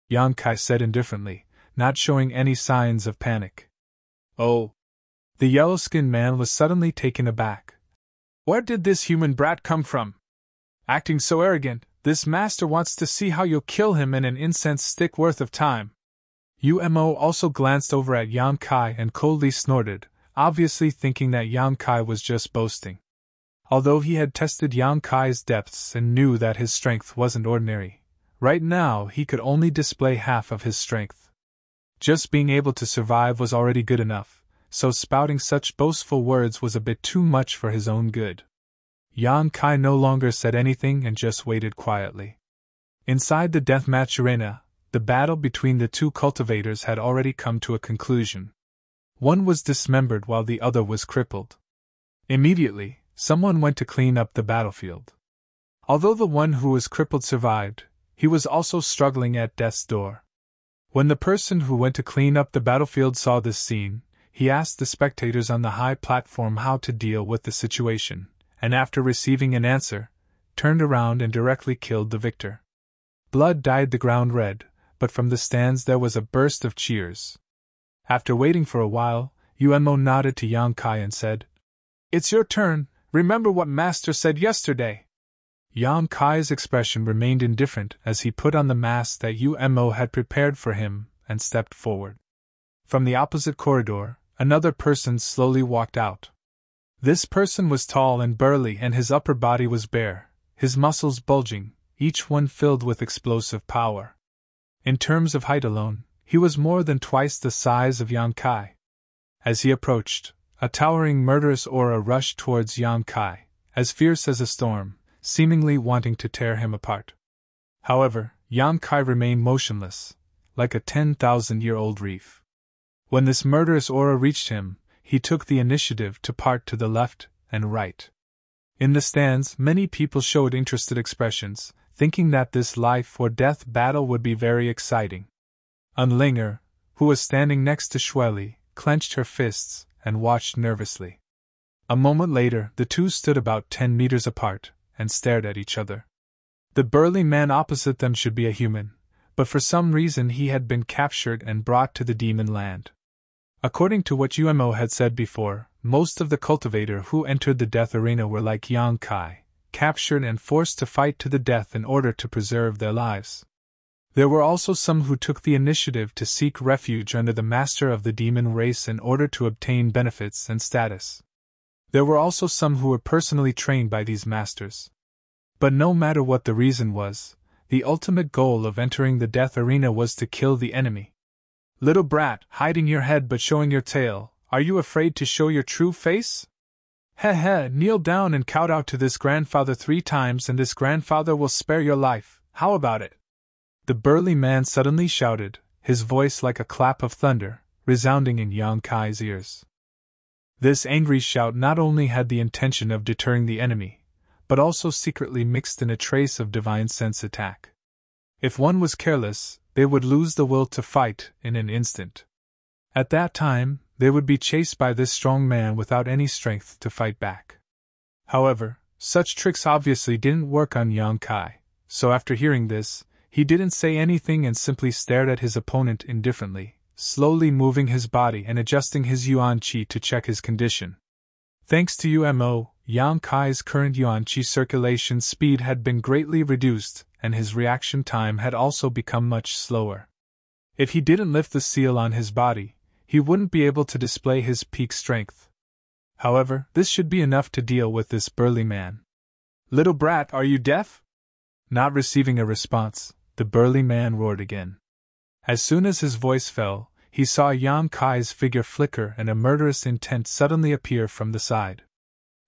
Yang Kai said indifferently, not showing any signs of panic. "Oh." The yellow-skinned man was suddenly taken aback. "Where did this human brat come from? Acting so arrogant, this master wants to see how you'll kill him in an incense stick worth of time." Umo also glanced over at Yang Kai and coldly snorted, obviously thinking that Yang Kai was just boasting. Although he had tested Yang Kai's depths and knew that his strength wasn't ordinary, right now he could only display half of his strength. Just being able to survive was already good enough, so spouting such boastful words was a bit too much for his own good. Yang Kai no longer said anything and just waited quietly. Inside the deathmatch arena, the battle between the two cultivators had already come to a conclusion. One was dismembered while the other was crippled. Immediately, someone went to clean up the battlefield. Although the one who was crippled survived, he was also struggling at death's door. When the person who went to clean up the battlefield saw this scene, he asked the spectators on the high platform how to deal with the situation, and after receiving an answer, turned around and directly killed the victor. blood dyed the ground red, but from the stands there was a burst of cheers. After waiting for a while, Umo nodded to Yang Kai and said, "It's your turn, remember what Master said yesterday." Yang Kai's expression remained indifferent as he put on the mask that Umo had prepared for him and stepped forward. From the opposite corridor, another person slowly walked out. This person was tall and burly and his upper body was bare, his muscles bulging, each one filled with explosive power. In terms of height alone, he was more than twice the size of Yang Kai. As he approached, a towering murderous aura rushed towards Yang Kai, as fierce as a storm, seemingly wanting to tear him apart. However, Yang Kai remained motionless, like a 10,000-year-old reef. When this murderous aura reached him, he took the initiative to part to the left and right. In the stands, many people showed interested expressions, thinking that this life-or-death battle would be very exciting. Unlinger, who was standing next to Shueli, clenched her fists and watched nervously. A moment later, the two stood about 10 meters apart and stared at each other. The burly man opposite them should be a human, but for some reason he had been captured and brought to the demon land. According to what Umo had said before, most of the cultivator who entered the death arena were like Yang Kai, captured and forced to fight to the death in order to preserve their lives. There were also some who took the initiative to seek refuge under the master of the demon race in order to obtain benefits and status. There were also some who were personally trained by these masters. But no matter what the reason was, the ultimate goal of entering the death arena was to kill the enemy. "Little brat, hiding your head but showing your tail, are you afraid to show your true face? Heh, kneel down and kowtow to this grandfather 3 times and this grandfather will spare your life, how about it?" The burly man suddenly shouted, his voice like a clap of thunder, resounding in Yang Kai's ears. This angry shout not only had the intention of deterring the enemy, but also secretly mixed in a trace of divine sense attack. If one was careless, they would lose the will to fight in an instant. At that time, they would be chased by this strong man without any strength to fight back. However, such tricks obviously didn't work on Yang Kai, so after hearing this, he didn't say anything and simply stared at his opponent indifferently, slowly moving his body and adjusting his yuan qi to check his condition. Thanks to Umo, Yang Kai's current yuan qi circulation speed had been greatly reduced, and his reaction time had also become much slower. If he didn't lift the seal on his body, he wouldn't be able to display his peak strength. However, this should be enough to deal with this burly man. "Little brat, are you deaf?" Not receiving a response, the burly man roared again. As soon as his voice fell, he saw Yang Kai's figure flicker and a murderous intent suddenly appear from the side.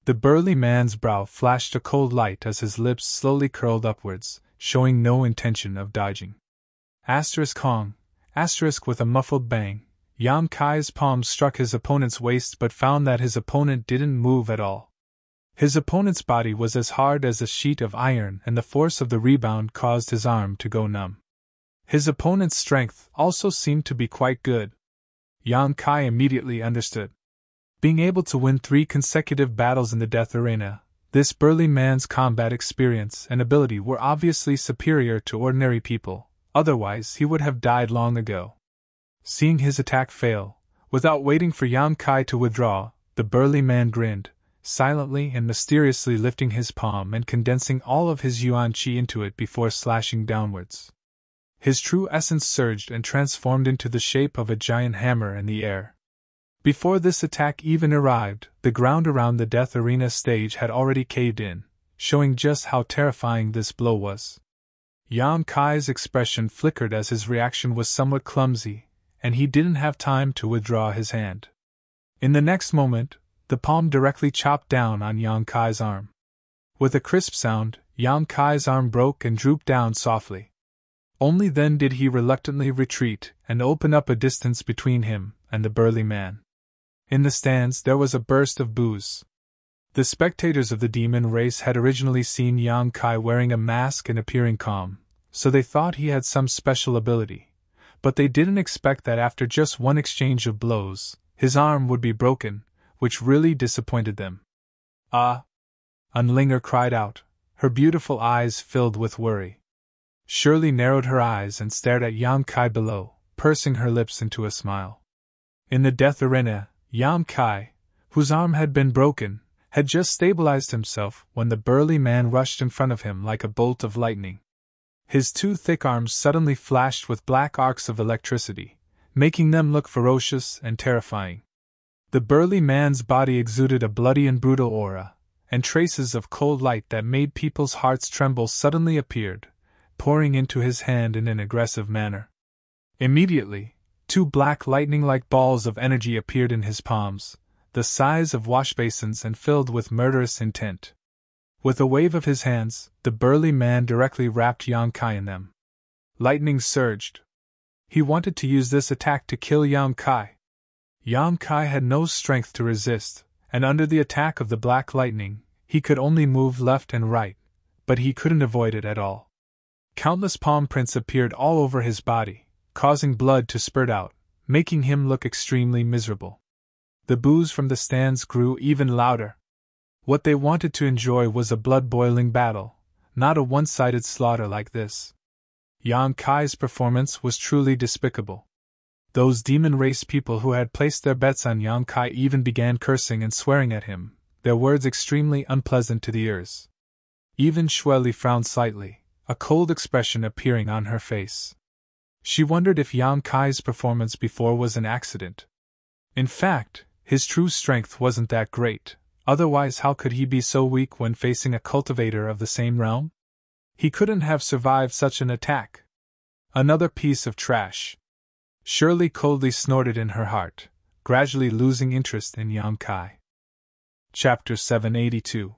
The burly man's brow flashed a cold light as his lips slowly curled upwards, showing no intention of dodging. Kong, with a muffled bang, Yang Kai's palm struck his opponent's waist but found that his opponent didn't move at all. His opponent's body was as hard as a sheet of iron and the force of the rebound caused his arm to go numb. His opponent's strength also seemed to be quite good. Yang Kai immediately understood. Being able to win 3 consecutive battles in the death arena, this burly man's combat experience and ability were obviously superior to ordinary people, otherwise he would have died long ago. Seeing his attack fail, without waiting for Yang Kai to withdraw, the burly man grinned, silently and mysteriously lifting his palm and condensing all of his yuan qi into it before slashing downwards. His true essence surged and transformed into the shape of a giant hammer in the air. Before this attack even arrived, the ground around the death arena stage had already caved in, showing just how terrifying this blow was. Yang Kai's expression flickered as his reaction was somewhat clumsy, and he didn't have time to withdraw his hand. In the next moment, the palm directly chopped down on Yang Kai's arm. With a crisp sound, Yang Kai's arm broke and drooped down softly. Only then did he reluctantly retreat and open up a distance between him and the burly man. In the stands there was a burst of boos. The spectators of the demon race had originally seen Yang Kai wearing a mask and appearing calm, so they thought he had some special ability, but they didn't expect that after just one exchange of blows, his arm would be broken, which really disappointed them. "Ah!" Unlinger cried out, her beautiful eyes filled with worry. Shirley narrowed her eyes and stared at Yang Kai below, pursing her lips into a smile. In the death arena, Yang Kai, whose arm had been broken, had just stabilized himself when the burly man rushed in front of him like a bolt of lightning. His two thick arms suddenly flashed with black arcs of electricity, making them look ferocious and terrifying. The burly man's body exuded a bloody and brutal aura, and traces of cold light that made people's hearts tremble suddenly appeared, pouring into his hand in an aggressive manner. Immediately, two black lightning-like balls of energy appeared in his palms, the size of washbasins and filled with murderous intent. With a wave of his hands, the burly man directly wrapped Yang Kai in them. Lightning surged. He wanted to use this attack to kill Yang Kai. Yang Kai had no strength to resist, and under the attack of the black lightning, he could only move left and right, but he couldn't avoid it at all. Countless palm prints appeared all over his body, causing blood to spurt out, making him look extremely miserable. The boos from the stands grew even louder. What they wanted to enjoy was a blood-boiling battle, not a one-sided slaughter like this. Yang Kai's performance was truly despicable. Those demon race people who had placed their bets on Yang Kai even began cursing and swearing at him, their words extremely unpleasant to the ears. Even Shweli frowned slightly, a cold expression appearing on her face. She wondered if Yang Kai's performance before was an accident. In fact, his true strength wasn't that great, otherwise how could he be so weak when facing a cultivator of the same realm? He couldn't have survived such an attack. Another piece of trash. Shirley coldly snorted in her heart, gradually losing interest in Yang Kai. Chapter 782.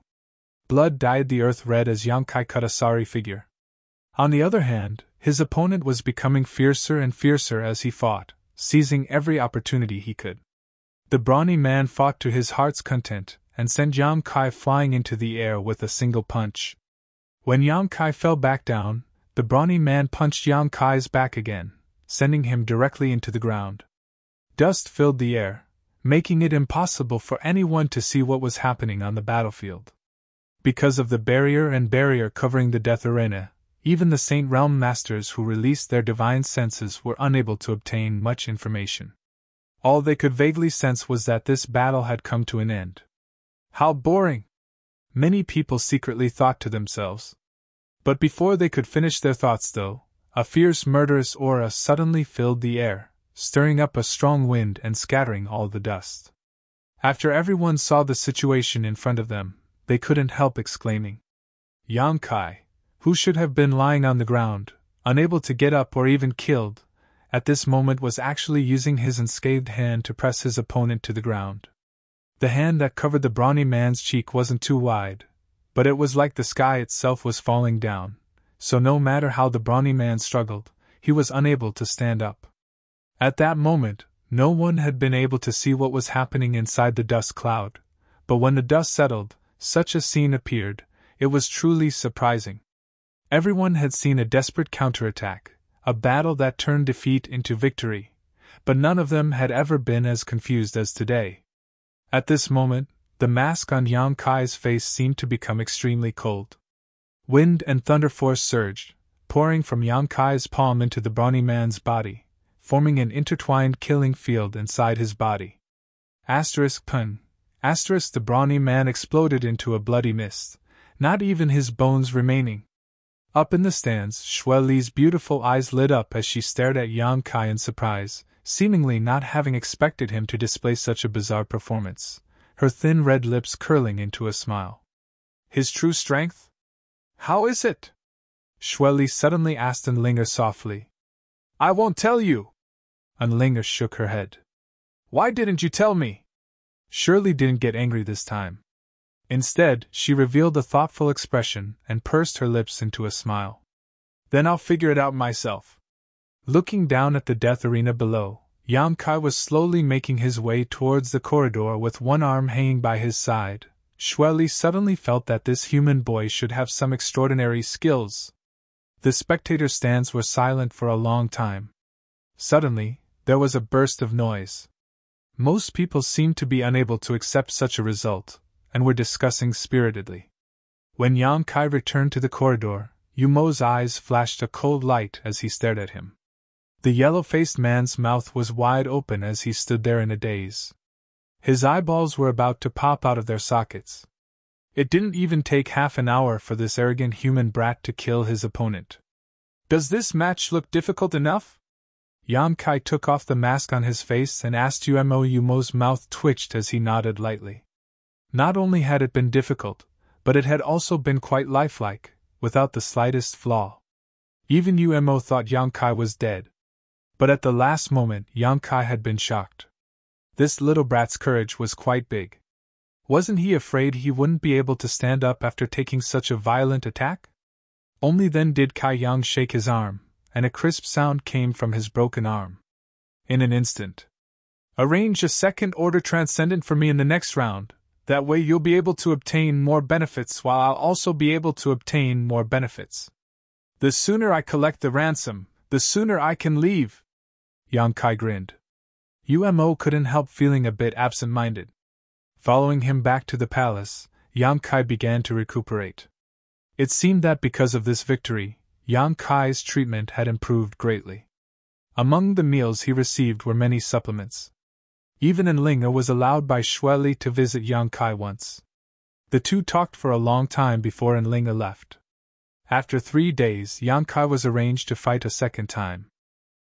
Blood dyed the earth red as Yang Kai cut a sorry figure. On the other hand, his opponent was becoming fiercer and fiercer as he fought, seizing every opportunity he could. The brawny man fought to his heart's content, and sent Yang Kai flying into the air with a single punch. When Yang Kai fell back down, the brawny man punched Yang Kai's back again, sending him directly into the ground. Dust filled the air, making it impossible for anyone to see what was happening on the battlefield. Because of the barrier covering the death arena, even the Saint Realm Masters who released their divine senses were unable to obtain much information. All they could vaguely sense was that this battle had come to an end. How boring! Many people secretly thought to themselves. But before they could finish their thoughts though, a fierce murderous aura suddenly filled the air, stirring up a strong wind and scattering all the dust. After everyone saw the situation in front of them, they couldn't help exclaiming. Yang Kai, who should have been lying on the ground, unable to get up or even killed, at this moment was actually using his unscathed hand to press his opponent to the ground. The hand that covered the brawny man's cheek wasn't too wide, but it was like the sky itself was falling down, so no matter how the brawny man struggled, he was unable to stand up. At that moment, no one had been able to see what was happening inside the dust cloud, but when the dust settled, such a scene appeared. It was truly surprising. Everyone had seen a desperate counterattack, a battle that turned defeat into victory, but none of them had ever been as confused as today. At this moment, the mask on Yang Kai's face seemed to become extremely cold. Wind and thunder force surged, pouring from Yang Kai's palm into the brawny man's body, forming an intertwined killing field inside his body. Pun. The brawny man exploded into a bloody mist, not even his bones remaining. Up in the stands, Shweli's beautiful eyes lit up as she stared at Yang Kai in surprise, seemingly not having expected him to display such a bizarre performance, her thin red lips curling into a smile. His true strength? How is it? Shweli suddenly asked Unlinger softly. I won't tell you. Unlinger shook her head. Why didn't you tell me? Shirley didn't get angry this time. Instead, she revealed a thoughtful expression and pursed her lips into a smile. Then I'll figure it out myself. Looking down at the death arena below, Yang Kai was slowly making his way towards the corridor with one arm hanging by his side. Shweli suddenly felt that this human boy should have some extraordinary skills. The spectator stands were silent for a long time. Suddenly, there was a burst of noise. Most people seemed to be unable to accept such a result, and were discussing spiritedly. When Yang Kai returned to the corridor, Yumo's eyes flashed a cold light as he stared at him. The yellow-faced man's mouth was wide open as he stood there in a daze. His eyeballs were about to pop out of their sockets. It didn't even take half an hour for this arrogant human brat to kill his opponent. "Does this match look difficult enough?" Yan Kai took off the mask on his face and asked Umo. Yumo's mouth twitched as he nodded lightly. Not only had it been difficult, but it had also been quite lifelike, without the slightest flaw. Even Umo thought Yan Kai was dead. But at the last moment, Yan Kai had been shocked. This little brat's courage was quite big. Wasn't he afraid he wouldn't be able to stand up after taking such a violent attack? Only then did Kai Yang shake his arm, and a crisp sound came from his broken arm. In an instant. "Arrange a second-order transcendent for me in the next round. That way you'll be able to obtain more benefits while I'll also be able to obtain more benefits. The sooner I collect the ransom, the sooner I can leave." Yang Kai grinned. Umo couldn't help feeling a bit absent-minded. Following him back to the palace, Yang Kai began to recuperate. It seemed that because of this victory, Yang Kai's treatment had improved greatly. Among the meals he received were many supplements. Even Enlinga was allowed by Xueli to visit Yang Kai once. The two talked for a long time before Enlinga left. After 3 days, Yang Kai was arranged to fight a second time.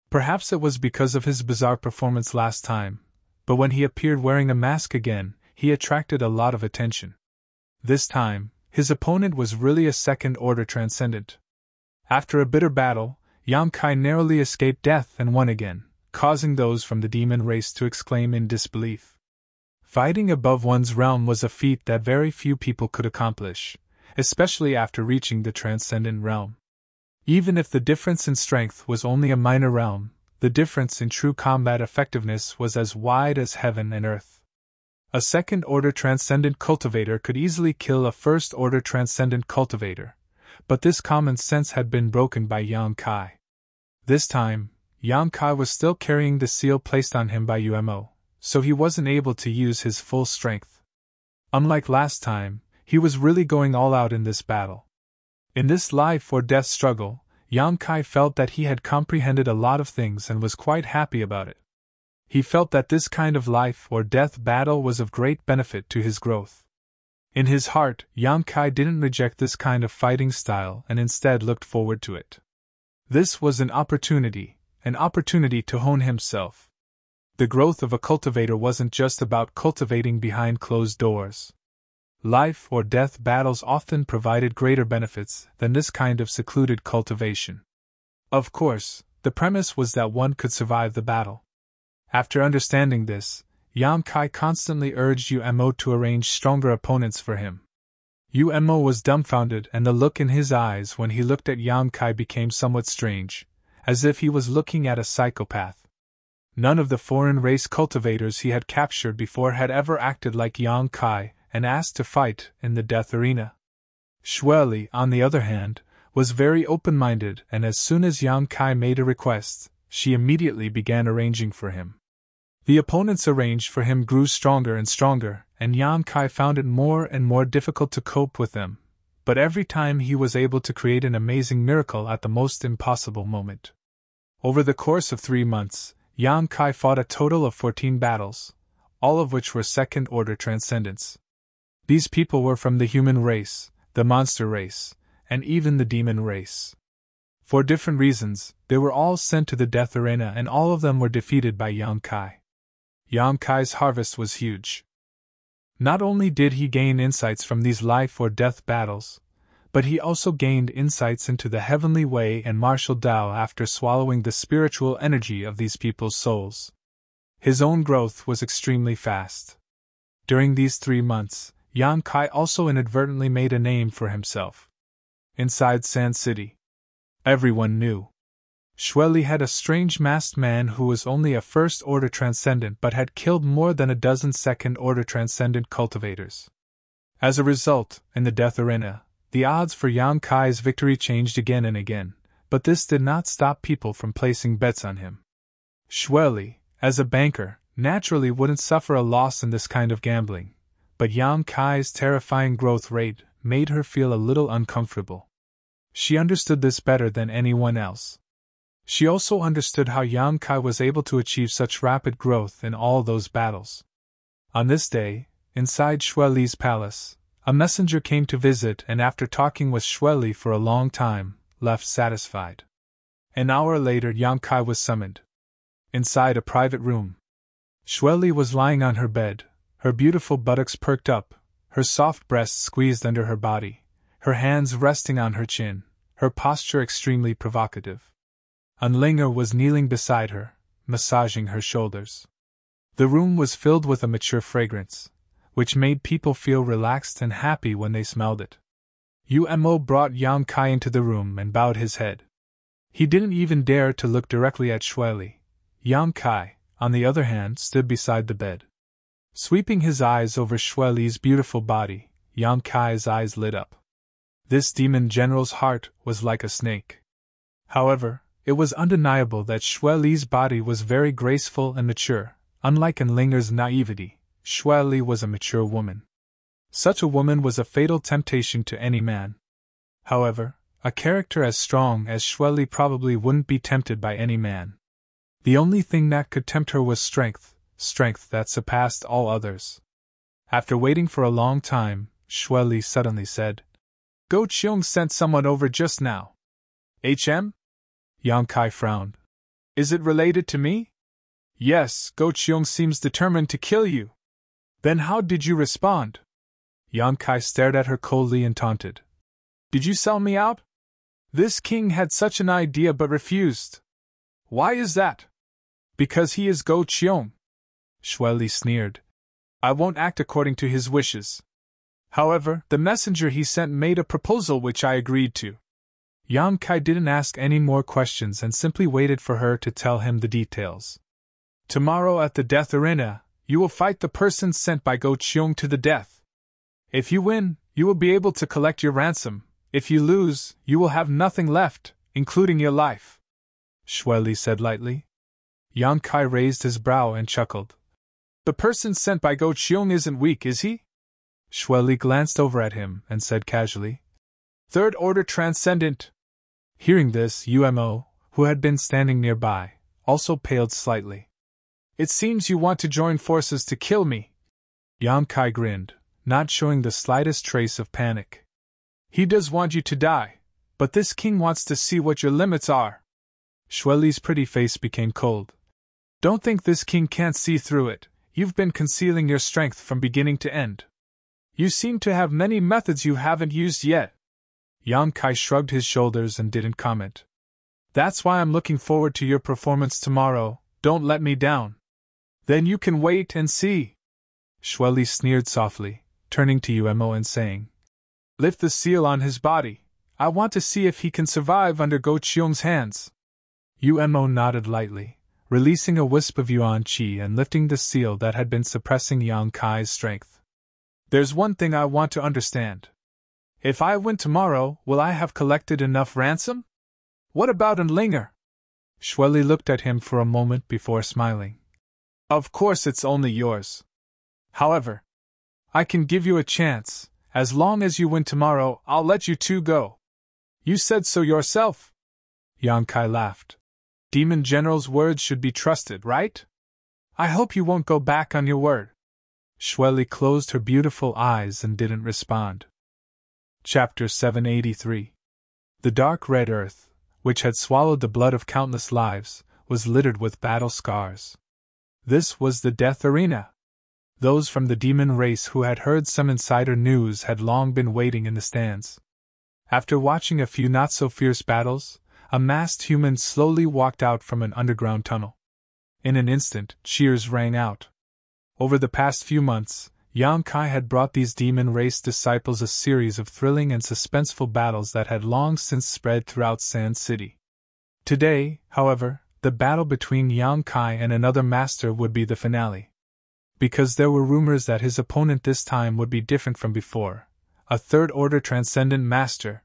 Perhaps it was because of his bizarre performance last time, but when he appeared wearing a mask again, he attracted a lot of attention. This time, his opponent was really a second-order transcendent. After a bitter battle, Yang Kai narrowly escaped death and won again, causing those from the demon race to exclaim in disbelief. Fighting above one's realm was a feat that very few people could accomplish, especially after reaching the transcendent realm. Even if the difference in strength was only a minor realm, the difference in true combat effectiveness was as wide as heaven and earth. A second-order transcendent cultivator could easily kill a first-order transcendent cultivator, but this common sense had been broken by Yang Kai. This time, Yang Kai was still carrying the seal placed on him by Umo, so he wasn't able to use his full strength. Unlike last time, he was really going all out in this battle. In this life-or-death struggle, Yang Kai felt that he had comprehended a lot of things and was quite happy about it. He felt that this kind of life-or-death battle was of great benefit to his growth. In his heart, Yang Kai didn't reject this kind of fighting style and instead looked forward to it. This was an opportunity to hone himself. The growth of a cultivator wasn't just about cultivating behind closed doors. Life-or-death battles often provided greater benefits than this kind of secluded cultivation. Of course, the premise was that one could survive the battle. After understanding this, Yang Kai constantly urged Umo to arrange stronger opponents for him. Umo was dumbfounded, and the look in his eyes when he looked at Yang Kai became somewhat strange, as if he was looking at a psychopath. None of the foreign race cultivators he had captured before had ever acted like Yang Kai and asked to fight in the death arena. Xueli, on the other hand, was very open-minded, and as soon as Yang Kai made a request, she immediately began arranging for him. The opponents arranged for him grew stronger and stronger, and Yang Kai found it more and more difficult to cope with them, but every time he was able to create an amazing miracle at the most impossible moment. Over the course of 3 months, Yang Kai fought a total of 14 battles, all of which were second-order transcendents. These people were from the human race, the monster race, and even the demon race. For different reasons, they were all sent to the death arena, and all of them were defeated by Yang Kai. Yang Kai's harvest was huge. Not only did he gain insights from these life-or-death battles, but he also gained insights into the heavenly way and martial Tao after swallowing the spiritual energy of these people's souls. His own growth was extremely fast. During these 3 months, Yang Kai also inadvertently made a name for himself. Inside Sand City, everyone knew. Xueli had a strange masked man who was only a first-order transcendent but had killed more than a dozen second-order transcendent cultivators. As a result, in the death arena, the odds for Yang Kai's victory changed again and again, but this did not stop people from placing bets on him. Xueli, as a banker, naturally wouldn't suffer a loss in this kind of gambling, but Yang Kai's terrifying growth rate made her feel a little uncomfortable. She understood this better than anyone else. She also understood how Yang Kai was able to achieve such rapid growth in all those battles. On this day, inside Xue Li's palace, a messenger came to visit and after talking with Xue Li for a long time, left satisfied. An hour later Yang Kai was summoned. Inside a private room, Xue Li was lying on her bed, her beautiful buttocks perked up, her soft breasts squeezed under her body, her hands resting on her chin, her posture extremely provocative. Unlinger was kneeling beside her, massaging her shoulders. The room was filled with a mature fragrance, which made people feel relaxed and happy when they smelled it. Umo brought Yang Kai into the room and bowed his head. He didn't even dare to look directly at Xue Li. Yang Kai, on the other hand, stood beside the bed. Sweeping his eyes over Xue Li's beautiful body, Yang Kai's eyes lit up. This demon general's heart was like a snake. However, it was undeniable that Xue Li's body was very graceful and mature. Unlike Enlinger's naivety, Xue Li was a mature woman. Such a woman was a fatal temptation to any man. However, a character as strong as Xue Li probably wouldn't be tempted by any man. The only thing that could tempt her was strength that surpassed all others. After waiting for a long time, Xue Li suddenly said, "Go Qiong sent someone over just now." "HM?" Yang Kai frowned. "Is it related to me?" "Yes, Go Qiong seems determined to kill you." "Then how did you respond?" Yang Kai stared at her coldly and taunted. "Did you sell me out?" "This king had such an idea but refused." "Why is that?" "Because he is Go Qiong." Xue Li sneered. "I won't act according to his wishes. However, the messenger he sent made a proposal which I agreed to." Yang Kai didn't ask any more questions and simply waited for her to tell him the details. "Tomorrow at the death arena, you will fight the person sent by Go Qiong to the death. If you win, you will be able to collect your ransom. If you lose, you will have nothing left, including your life," Xue Li said lightly. Yang Kai raised his brow and chuckled. "The person sent by Go Qiong isn't weak, is he?" Xue Li glanced over at him and said casually, "Third order transcendent." Hearing this, Umo, who had been standing nearby, also paled slightly. "It seems you want to join forces to kill me." Yang Kai grinned, not showing the slightest trace of panic. "He does want you to die, but this king wants to see what your limits are." Xue Li's pretty face became cold. "Don't think this king can't see through it. You've been concealing your strength from beginning to end. You seem to have many methods you haven't used yet." Yang Kai shrugged his shoulders and didn't comment. "That's why I'm looking forward to your performance tomorrow. Don't let me down." "Then you can wait and see." Xue Li sneered softly, turning to Umo and saying, "Lift the seal on his body. I want to see if he can survive under Go Qiong's hands." Umo nodded lightly, releasing a wisp of yuan qi and lifting the seal that had been suppressing Yang Kai's strength. "There's one thing I want to understand. If I win tomorrow, will I have collected enough ransom? What about Enlinger?" Xue Li looked at him for a moment before smiling. "Of course it's only yours. However, I can give you a chance. As long as you win tomorrow, I'll let you two go." "You said so yourself." Yang Kai laughed. "Demon General's words should be trusted, right? I hope you won't go back on your word." Xue Li closed her beautiful eyes and didn't respond. Chapter 783. The dark red earth, which had swallowed the blood of countless lives, was littered with battle scars. This was the death arena. Those from the demon race who had heard some insider news had long been waiting in the stands. After watching a few not-so-fierce battles, a masked human slowly walked out from an underground tunnel. In an instant, cheers rang out. Over the past few months, Yang Kai had brought these demon race disciples a series of thrilling and suspenseful battles that had long since spread throughout Sand City. Today, however, the battle between Yang Kai and another master would be the finale. Because there were rumors that his opponent this time would be different from before, a third-order transcendent master.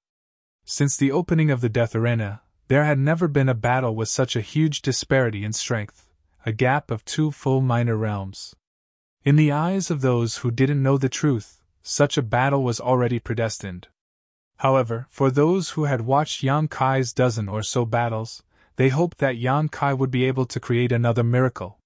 Since the opening of the Death Arena, there had never been a battle with such a huge disparity in strength, a gap of 2 full minor realms. In the eyes of those who didn't know the truth, such a battle was already predestined. However, for those who had watched Yang Kai's dozen or so battles, they hoped that Yang Kai would be able to create another miracle.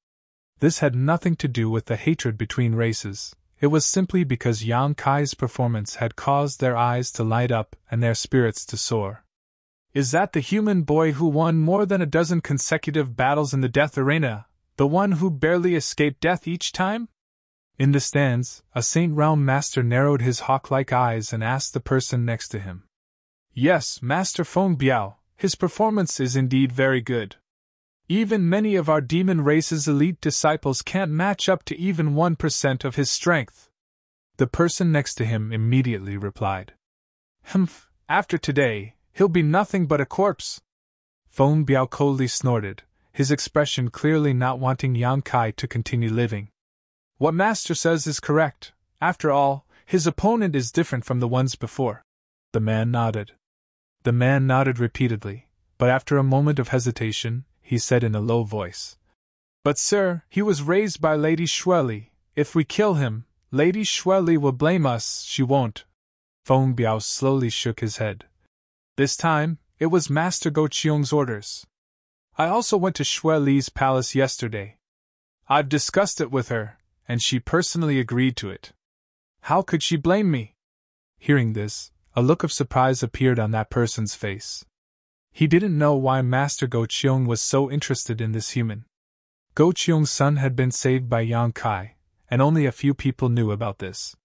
This had nothing to do with the hatred between races, it was simply because Yang Kai's performance had caused their eyes to light up and their spirits to soar. Is that the human boy who won more than a dozen consecutive battles in the death arena, the one who barely escaped death each time? In the stands, a Saint Realm master narrowed his hawk-like eyes and asked the person next to him. Yes, Master Feng Biao, his performance is indeed very good. Even many of our demon race's elite disciples can't match up to even 1% of his strength. The person next to him immediately replied. Humph, after today, he'll be nothing but a corpse. Feng Biao coldly snorted, his expression clearly not wanting Yang Kai to continue living. What Master says is correct. After all, his opponent is different from the ones before. The man nodded. The man nodded repeatedly, but after a moment of hesitation, he said in a low voice. But sir, he was raised by Lady Xueli. If we kill him, Lady Xueli will blame us. She won't. Feng Biao slowly shook his head. This time, it was Master Go Qiong's orders. I also went to Xueli's palace yesterday. I've discussed it with her, and she personally agreed to it. How could she blame me? Hearing this, a look of surprise appeared on that person's face. He didn't know why Master Go Qiong was so interested in this human. Go Qiong's son had been saved by Yang Kai, and only a few people knew about this.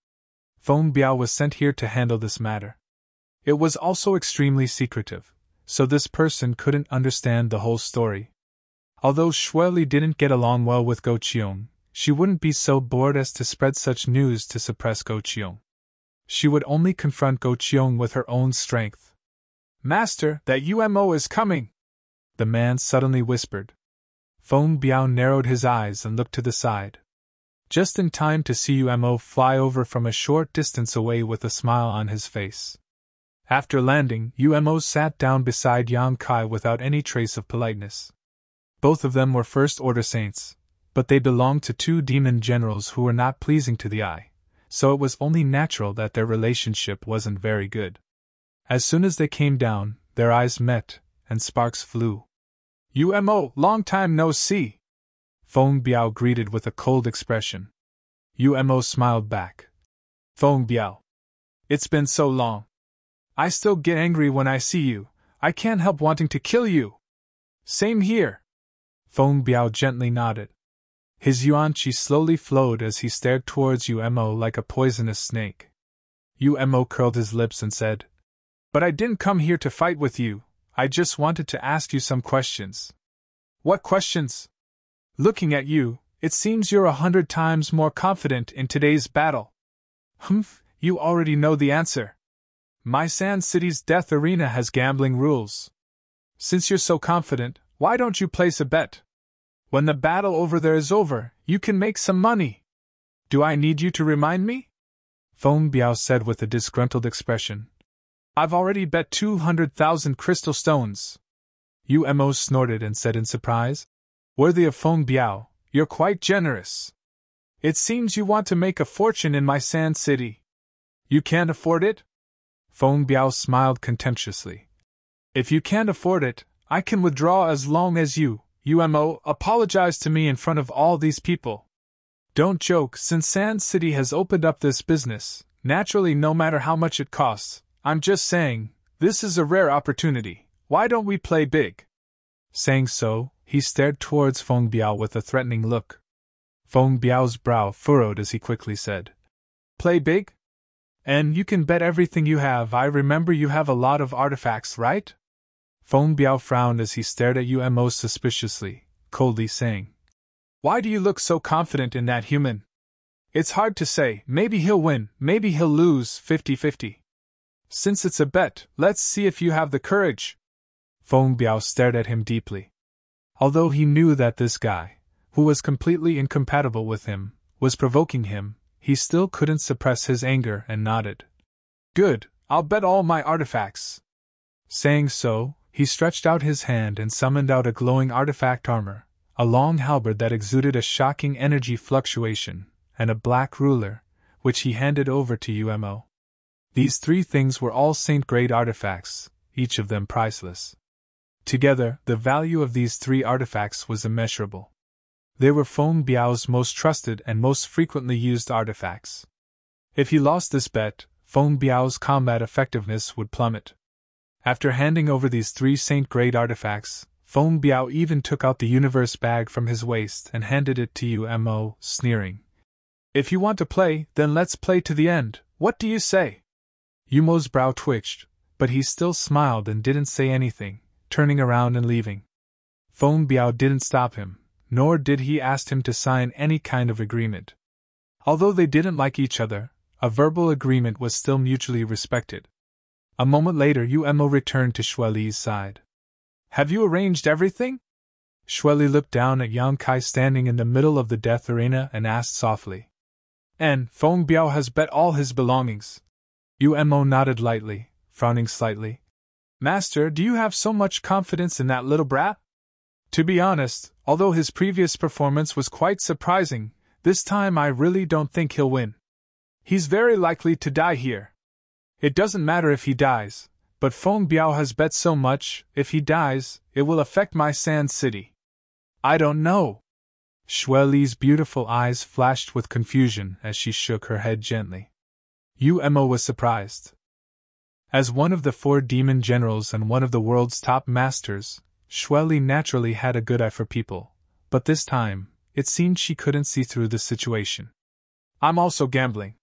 Feng Biao was sent here to handle this matter. It was also extremely secretive, so this person couldn't understand the whole story. Although Xueli didn't get along well with Go Qiong, she wouldn't be so bored as to spread such news to suppress Go Qiong. She would only confront Go Qiong with her own strength. Master, that UMO is coming! The man suddenly whispered. Feng Biao narrowed his eyes and looked to the side. Just in time to see UMO fly over from a short distance away with a smile on his face. After landing, UMO sat down beside Yang Kai without any trace of politeness. Both of them were first-order saints, but they belonged to two demon generals who were not pleasing to the eye, so it was only natural that their relationship wasn't very good. As soon as they came down, their eyes met, and sparks flew. UMO, long time no see! Feng Biao greeted with a cold expression. UMO smiled back. Feng Biao. It's been so long. I still get angry when I see you, I can't help wanting to kill you. Same here. Feng Biao gently nodded. His yuan qi slowly flowed as he stared towards UMO like a poisonous snake. UMO curled his lips and said, But I didn't come here to fight with you, I just wanted to ask you some questions. What questions? Looking at you, it seems you're 100 times more confident in today's battle. Humph, you already know the answer. My Sand City's death arena has gambling rules. Since you're so confident, why don't you place a bet? When the battle over there is over, you can make some money. Do I need you to remind me? Feng Biao said with a disgruntled expression. I've already bet 200,000 crystal stones. UMO snorted and said in surprise. Worthy of Feng Biao, you're quite generous. It seems you want to make a fortune in my Sand City. You can't afford it? Feng Biao smiled contemptuously. If you can't afford it, I can withdraw as long as you, UMO, apologize to me in front of all these people. Don't joke, since Sand City has opened up this business, naturally no matter how much it costs, I'm just saying, this is a rare opportunity, why don't we play big? Saying so, he stared towards Feng Biao with a threatening look. Feng Biao's brow furrowed as he quickly said, Play big? And you can bet everything you have. I remember you have a lot of artifacts, right? Feng Biao frowned as he stared at UMO suspiciously, coldly saying, Why do you look so confident in that human? It's hard to say, maybe he'll win, maybe he'll lose, 50-50. Since it's a bet, let's see if you have the courage. Feng Biao stared at him deeply. Although he knew that this guy, who was completely incompatible with him, was provoking him, he still couldn't suppress his anger and nodded. Good, I'll bet all my artifacts. Saying so, he stretched out his hand and summoned out a glowing artifact armor, a long halberd that exuded a shocking energy fluctuation, and a black ruler, which he handed over to UMO. These three things were all saint-grade artifacts, each of them priceless. Together, the value of these three artifacts was immeasurable. They were Feng Biao's most trusted and most frequently used artifacts. If he lost this bet, Feng Biao's combat effectiveness would plummet. After handing over these three saint-grade artifacts, Feng Biao even took out the universe bag from his waist and handed it to Yu Mo, sneering. "If you want to play, then let's play to the end, what do you say?" Yu Mo's brow twitched, but he still smiled and didn't say anything, turning around and leaving. Feng Biao didn't stop him, nor did he ask him to sign any kind of agreement. Although they didn't like each other, a verbal agreement was still mutually respected. A moment later, Yu Mo returned to Xueli's side. "Have you arranged everything?" Xueli looked down at Yang Kai standing in the middle of the death arena and asked softly. "And Feng Biao has bet all his belongings." Yu Mo nodded lightly, frowning slightly. "Master, do you have so much confidence in that little brat?" "To be honest, although his previous performance was quite surprising, this time I really don't think he'll win. He's very likely to die here. It doesn't matter if he dies, but Feng Biao has bet so much, if he dies, it will affect my Sand City." "I don't know." Xueli's beautiful eyes flashed with confusion as she shook her head gently. Yu Mo was surprised. As one of the 4 demon generals and one of the world's top masters, Xueli naturally had a good eye for people, but this time, it seemed she couldn't see through the situation. "I'm also gambling.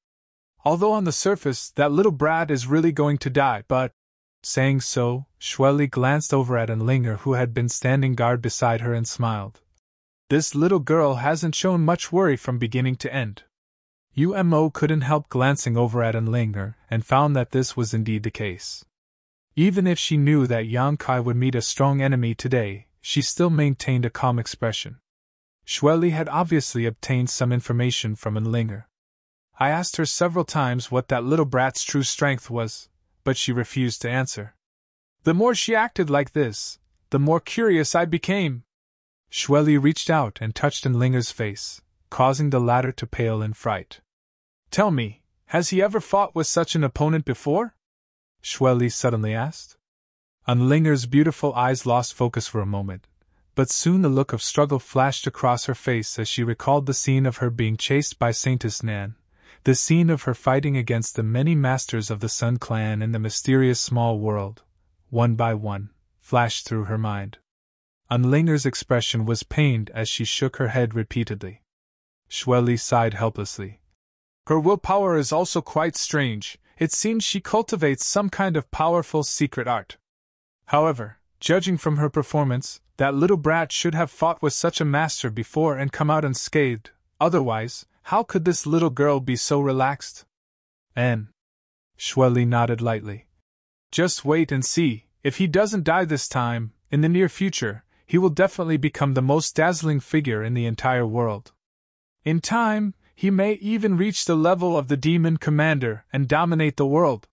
Although on the surface that little brat is really going to die, but—" Saying so, Xueli glanced over at Enlinger, who had been standing guard beside her, and smiled. "This little girl hasn't shown much worry from beginning to end." Yu Mo couldn't help glancing over at Enlinger and found that this was indeed the case. Even if she knew that Yang Kai would meet a strong enemy today, she still maintained a calm expression. Xueli had obviously obtained some information from Enlinger. I asked her several times what that little brat's true strength was, but she refused to answer. The more she acted like this, the more curious I became. Xueli reached out and touched Enlinger's face, causing the latter to pale in fright. "Tell me, has he ever fought with such an opponent before?" Xueli suddenly asked. Enlinger's beautiful eyes lost focus for a moment, but soon the look of struggle flashed across her face as she recalled the scene of her being chased by Saintess Nan, the scene of her fighting against the many masters of the Sun Clan in the mysterious small world. One by one, flashed through her mind. Enlinger's expression was pained as she shook her head repeatedly. Xueli sighed helplessly. "Her willpower is also quite strange. It seems she cultivates some kind of powerful secret art. However, judging from her performance, that little brat should have fought with such a master before and come out unscathed. Otherwise, how could this little girl be so relaxed?" "And?" Xueli nodded lightly. "Just wait and see. If he doesn't die this time, in the near future, he will definitely become the most dazzling figure in the entire world. In time, he may even reach the level of the demon commander and dominate the world."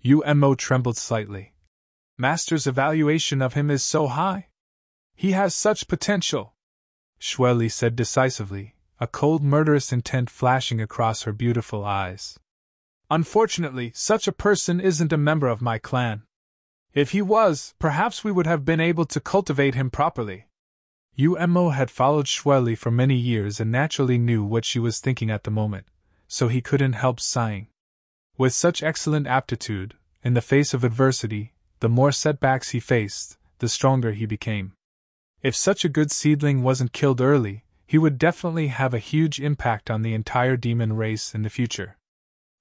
Yu Mo trembled slightly. "Master's evaluation of him is so high. He has such potential," Xueli said decisively, a cold murderous intent flashing across her beautiful eyes. "Unfortunately, such a person isn't a member of my clan. If he was, perhaps we would have been able to cultivate him properly." Yu Mo had followed Xueli for many years and naturally knew what she was thinking at the moment, so he couldn't help sighing. With such excellent aptitude, in the face of adversity, the more setbacks he faced, the stronger he became. If such a good seedling wasn't killed early, he would definitely have a huge impact on the entire demon race in the future.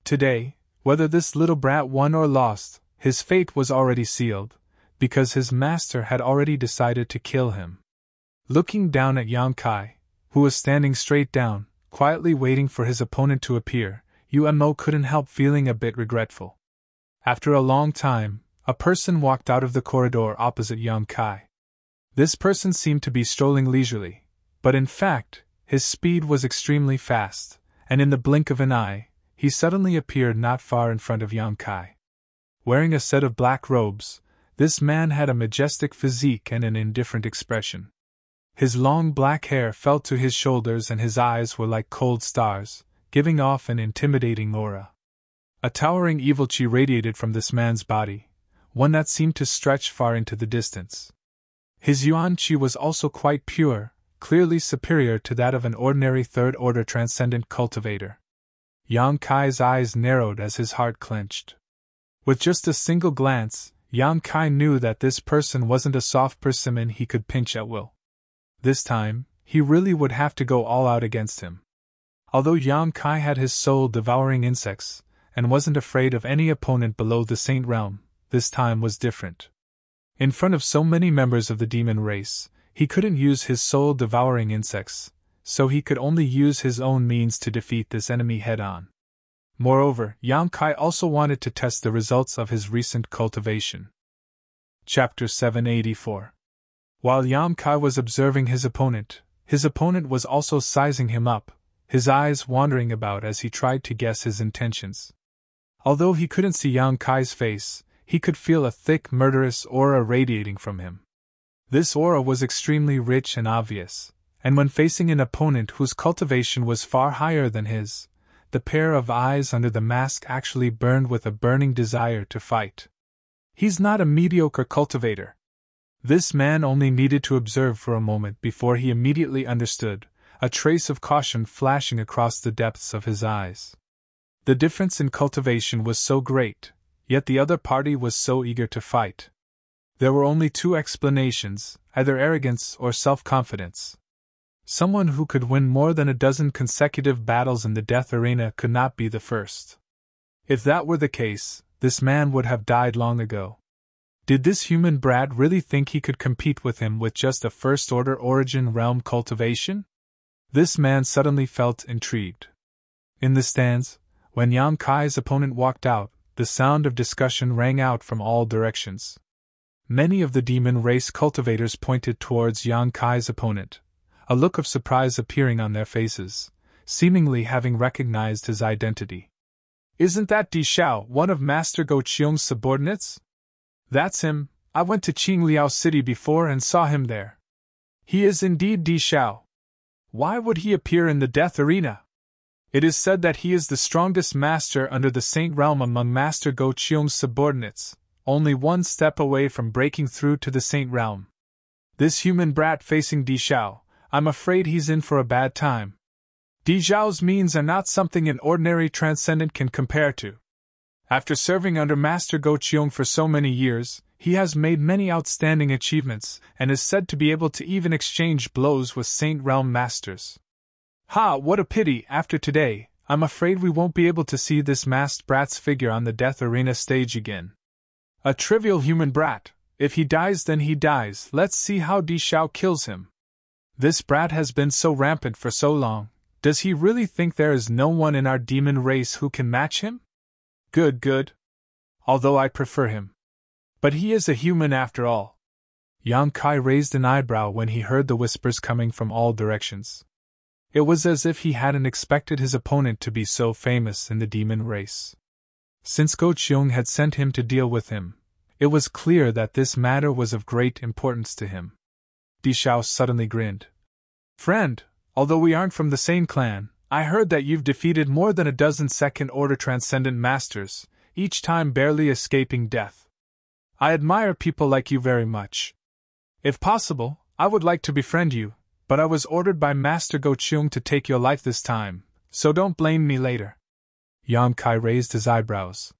Today, whether this little brat won or lost, his fate was already sealed, because his master had already decided to kill him. Looking down at Yang Kai, who was standing straight down, quietly waiting for his opponent to appear, Yu Mo couldn't help feeling a bit regretful. After a long time, a person walked out of the corridor opposite Yang Kai. This person seemed to be strolling leisurely, but in fact, his speed was extremely fast, and in the blink of an eye, he suddenly appeared not far in front of Yang Kai. Wearing a set of black robes, this man had a majestic physique and an indifferent expression. His long black hair fell to his shoulders and his eyes were like cold stars, giving off an intimidating aura. A towering evil chi radiated from this man's body, one that seemed to stretch far into the distance. His yuan chi was also quite pure, clearly superior to that of an ordinary third-order transcendent cultivator. Yang Kai's eyes narrowed as his heart clenched. With just a single glance, Yang Kai knew that this person wasn't a soft persimmon he could pinch at will. This time, he really would have to go all out against him. Although Yang Kai had his soul devouring insects, and wasn't afraid of any opponent below the Saint Realm, this time was different. In front of so many members of the demon race, he couldn't use his soul devouring insects, so he could only use his own means to defeat this enemy head-on. Moreover, Yang Kai also wanted to test the results of his recent cultivation. Chapter 784. While Yang Kai was observing his opponent was also sizing him up, his eyes wandering about as he tried to guess his intentions. Although he couldn't see Yang Kai's face, he could feel a thick, murderous aura radiating from him. This aura was extremely rich and obvious, and when facing an opponent whose cultivation was far higher than his, the pair of eyes under the mask actually burned with a burning desire to fight. He's not a mediocre cultivator. This man only needed to observe for a moment before he immediately understood, a trace of caution flashing across the depths of his eyes. The difference in cultivation was so great, yet the other party was so eager to fight. There were only two explanations, either arrogance or self-confidence. Someone who could win more than a dozen consecutive battles in the death arena could not be the first. If that were the case, this man would have died long ago. Did this human brat really think he could compete with him with just a first-order origin realm cultivation? This man suddenly felt intrigued. In the stands, when Yang Kai's opponent walked out, the sound of discussion rang out from all directions. Many of the demon race cultivators pointed towards Yang Kai's opponent, a look of surprise appearing on their faces, seemingly having recognized his identity. "Isn't that Di Xiao, one of Master Go Qiong's subordinates?" "That's him. I went to Qingliao City before and saw him there." "He is indeed Di Xiao. Why would he appear in the death arena?" "It is said that he is the strongest master under the Saint Realm among Master Go Qiong's subordinates, only one step away from breaking through to the Saint Realm. This human brat facing Di Xiao, I'm afraid he's in for a bad time. Di Xiao's means are not something an ordinary transcendent can compare to. After serving under Master Go Qiong for so many years, he has made many outstanding achievements and is said to be able to even exchange blows with Saint Realm masters. Ha, what a pity! After today, I'm afraid we won't be able to see this masked brat's figure on the death arena stage again. A trivial human brat. If he dies, then he dies. Let's see how Di Xiao kills him. This brat has been so rampant for so long. Does he really think there is no one in our demon race who can match him? Good. Although I prefer him. But he is a human after all." Yang Kai raised an eyebrow when he heard the whispers coming from all directions. It was as if he hadn't expected his opponent to be so famous in the demon race. Since Go Qiong had sent him to deal with him, it was clear that this matter was of great importance to him. Di Xiao suddenly grinned. "Friend, although we aren't from the same clan, I heard that you've defeated more than a dozen second-order transcendent masters, each time barely escaping death. I admire people like you very much. If possible, I would like to befriend you, but I was ordered by Master Go Qiong to take your life this time, so don't blame me later." Yang Kai raised his eyebrows.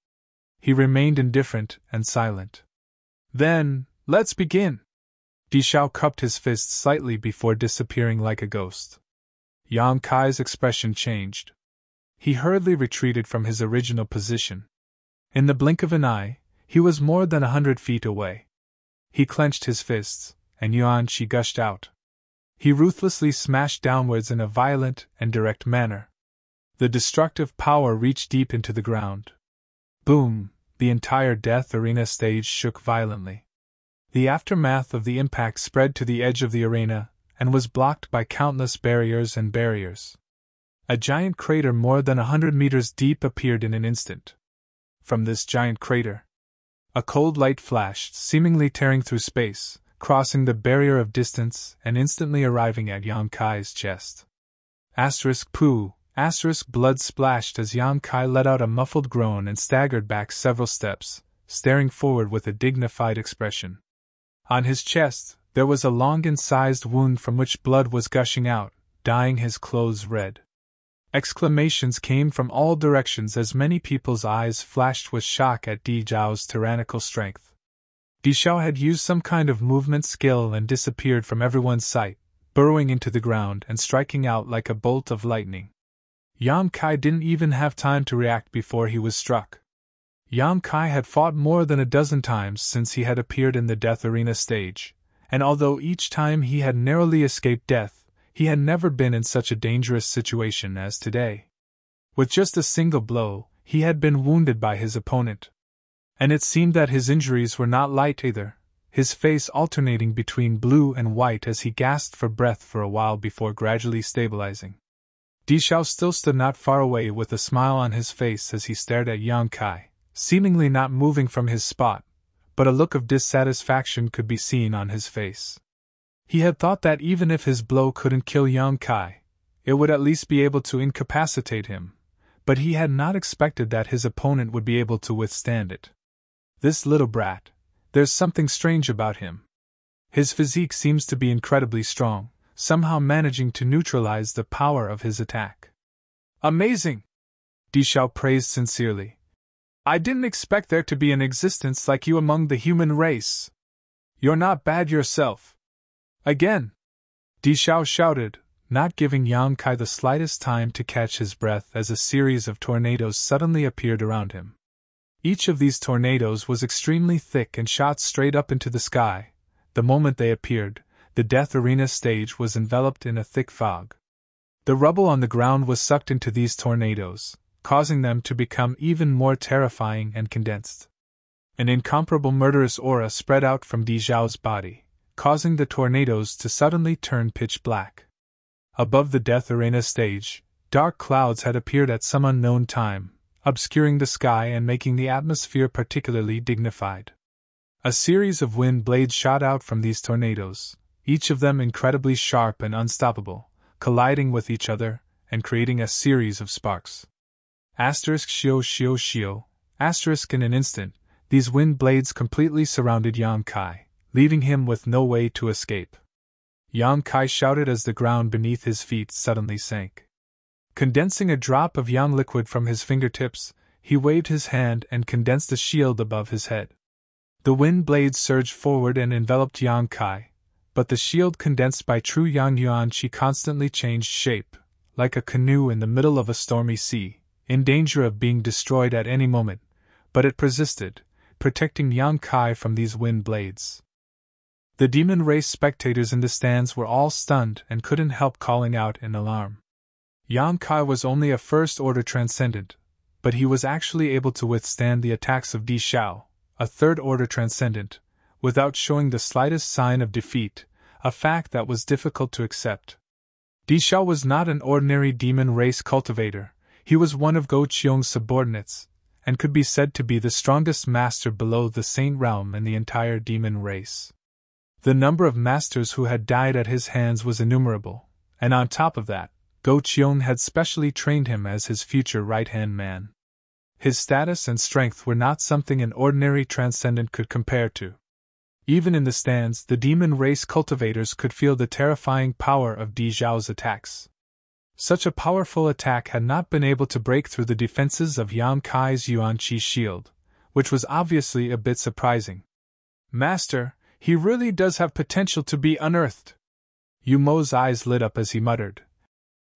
He remained indifferent and silent. "Then, let's begin." Di Xiao cupped his fists slightly before disappearing like a ghost. Yang Kai's expression changed. He hurriedly retreated from his original position. In the blink of an eye, he was more than 100 feet away. He clenched his fists, and yuan qi gushed out. He ruthlessly smashed downwards in a violent and direct manner. The destructive power reached deep into the ground. Boom! The entire death arena stage shook violently. The aftermath of the impact spread to the edge of the arena, and was blocked by countless barriers and barriers. A giant crater more than 100 meters deep appeared in an instant. From this giant crater, a cold light flashed, seemingly tearing through space, crossing the barrier of distance and instantly arriving at Yang Kai's chest. Pooh, Blood splashed as Yang Kai let out a muffled groan and staggered back several steps, staring forward with a dignified expression. On his chest, there was a long incised wound from which blood was gushing out, dyeing his clothes red. Exclamations came from all directions as many people's eyes flashed with shock at Di Zhao's tyrannical strength. Di Zhao had used some kind of movement skill and disappeared from everyone's sight, burrowing into the ground and striking out like a bolt of lightning. Yang Kai didn't even have time to react before he was struck. Yang Kai had fought more than a dozen times since he had appeared in the Death Arena stage, and although each time he had narrowly escaped death, he had never been in such a dangerous situation as today. With just a single blow, he had been wounded by his opponent. And it seemed that his injuries were not light either, his face alternating between blue and white as he gasped for breath for a while before gradually stabilizing. Di Zhao still stood not far away with a smile on his face as he stared at Yang Kai, seemingly not moving from his spot, but a look of dissatisfaction could be seen on his face. He had thought that even if his blow couldn't kill Yang Kai, it would at least be able to incapacitate him, but he had not expected that his opponent would be able to withstand it. This little brat, there's something strange about him. His physique seems to be incredibly strong, somehow managing to neutralize the power of his attack. Amazing! Di Zhao praised sincerely. I didn't expect there to be an existence like you among the human race. You're not bad yourself. Again! Di Zhao shouted, not giving Yang Kai the slightest time to catch his breath as a series of tornadoes suddenly appeared around him. Each of these tornadoes was extremely thick and shot straight up into the sky. The moment they appeared, the Death Arena stage was enveloped in a thick fog. The rubble on the ground was sucked into these tornadoes, causing them to become even more terrifying and condensed. An incomparable murderous aura spread out from Di Zhao's body, causing the tornadoes to suddenly turn pitch black. Above the Death Arena stage, dark clouds had appeared at some unknown time, obscuring the sky and making the atmosphere particularly dignified. A series of wind blades shot out from these tornadoes, each of them incredibly sharp and unstoppable, colliding with each other and creating a series of sparks. Shio shio shio. In an instant, these wind blades completely surrounded Yang Kai, leaving him with no way to escape. Yang Kai shouted as the ground beneath his feet suddenly sank. Condensing a drop of yang liquid from his fingertips, he waved his hand and condensed a shield above his head. The wind blades surged forward and enveloped Yang Kai, but the shield condensed by true Yang Yuan Qi constantly changed shape, like a canoe in the middle of a stormy sea, in danger of being destroyed at any moment, but it persisted, protecting Yang Kai from these wind blades. The demon race spectators in the stands were all stunned and couldn't help calling out in alarm. Yang Kai was only a first-order transcendent, but he was actually able to withstand the attacks of Di Zhao, a third-order transcendent, without showing the slightest sign of defeat, a fact that was difficult to accept. Di Zhao was not an ordinary demon race cultivator, he was one of Go Qiong's subordinates, and could be said to be the strongest master below the Saint Realm in the entire demon race. The number of masters who had died at his hands was innumerable, and on top of that, Go Qiong had specially trained him as his future right-hand man. His status and strength were not something an ordinary transcendent could compare to. Even in the stands, the demon race cultivators could feel the terrifying power of Di Zhao's attacks. Such a powerful attack had not been able to break through the defenses of Yang Kai's Yuan Qi shield, which was obviously a bit surprising. Master, he really does have potential to be unearthed. Yu Mo's eyes lit up as he muttered.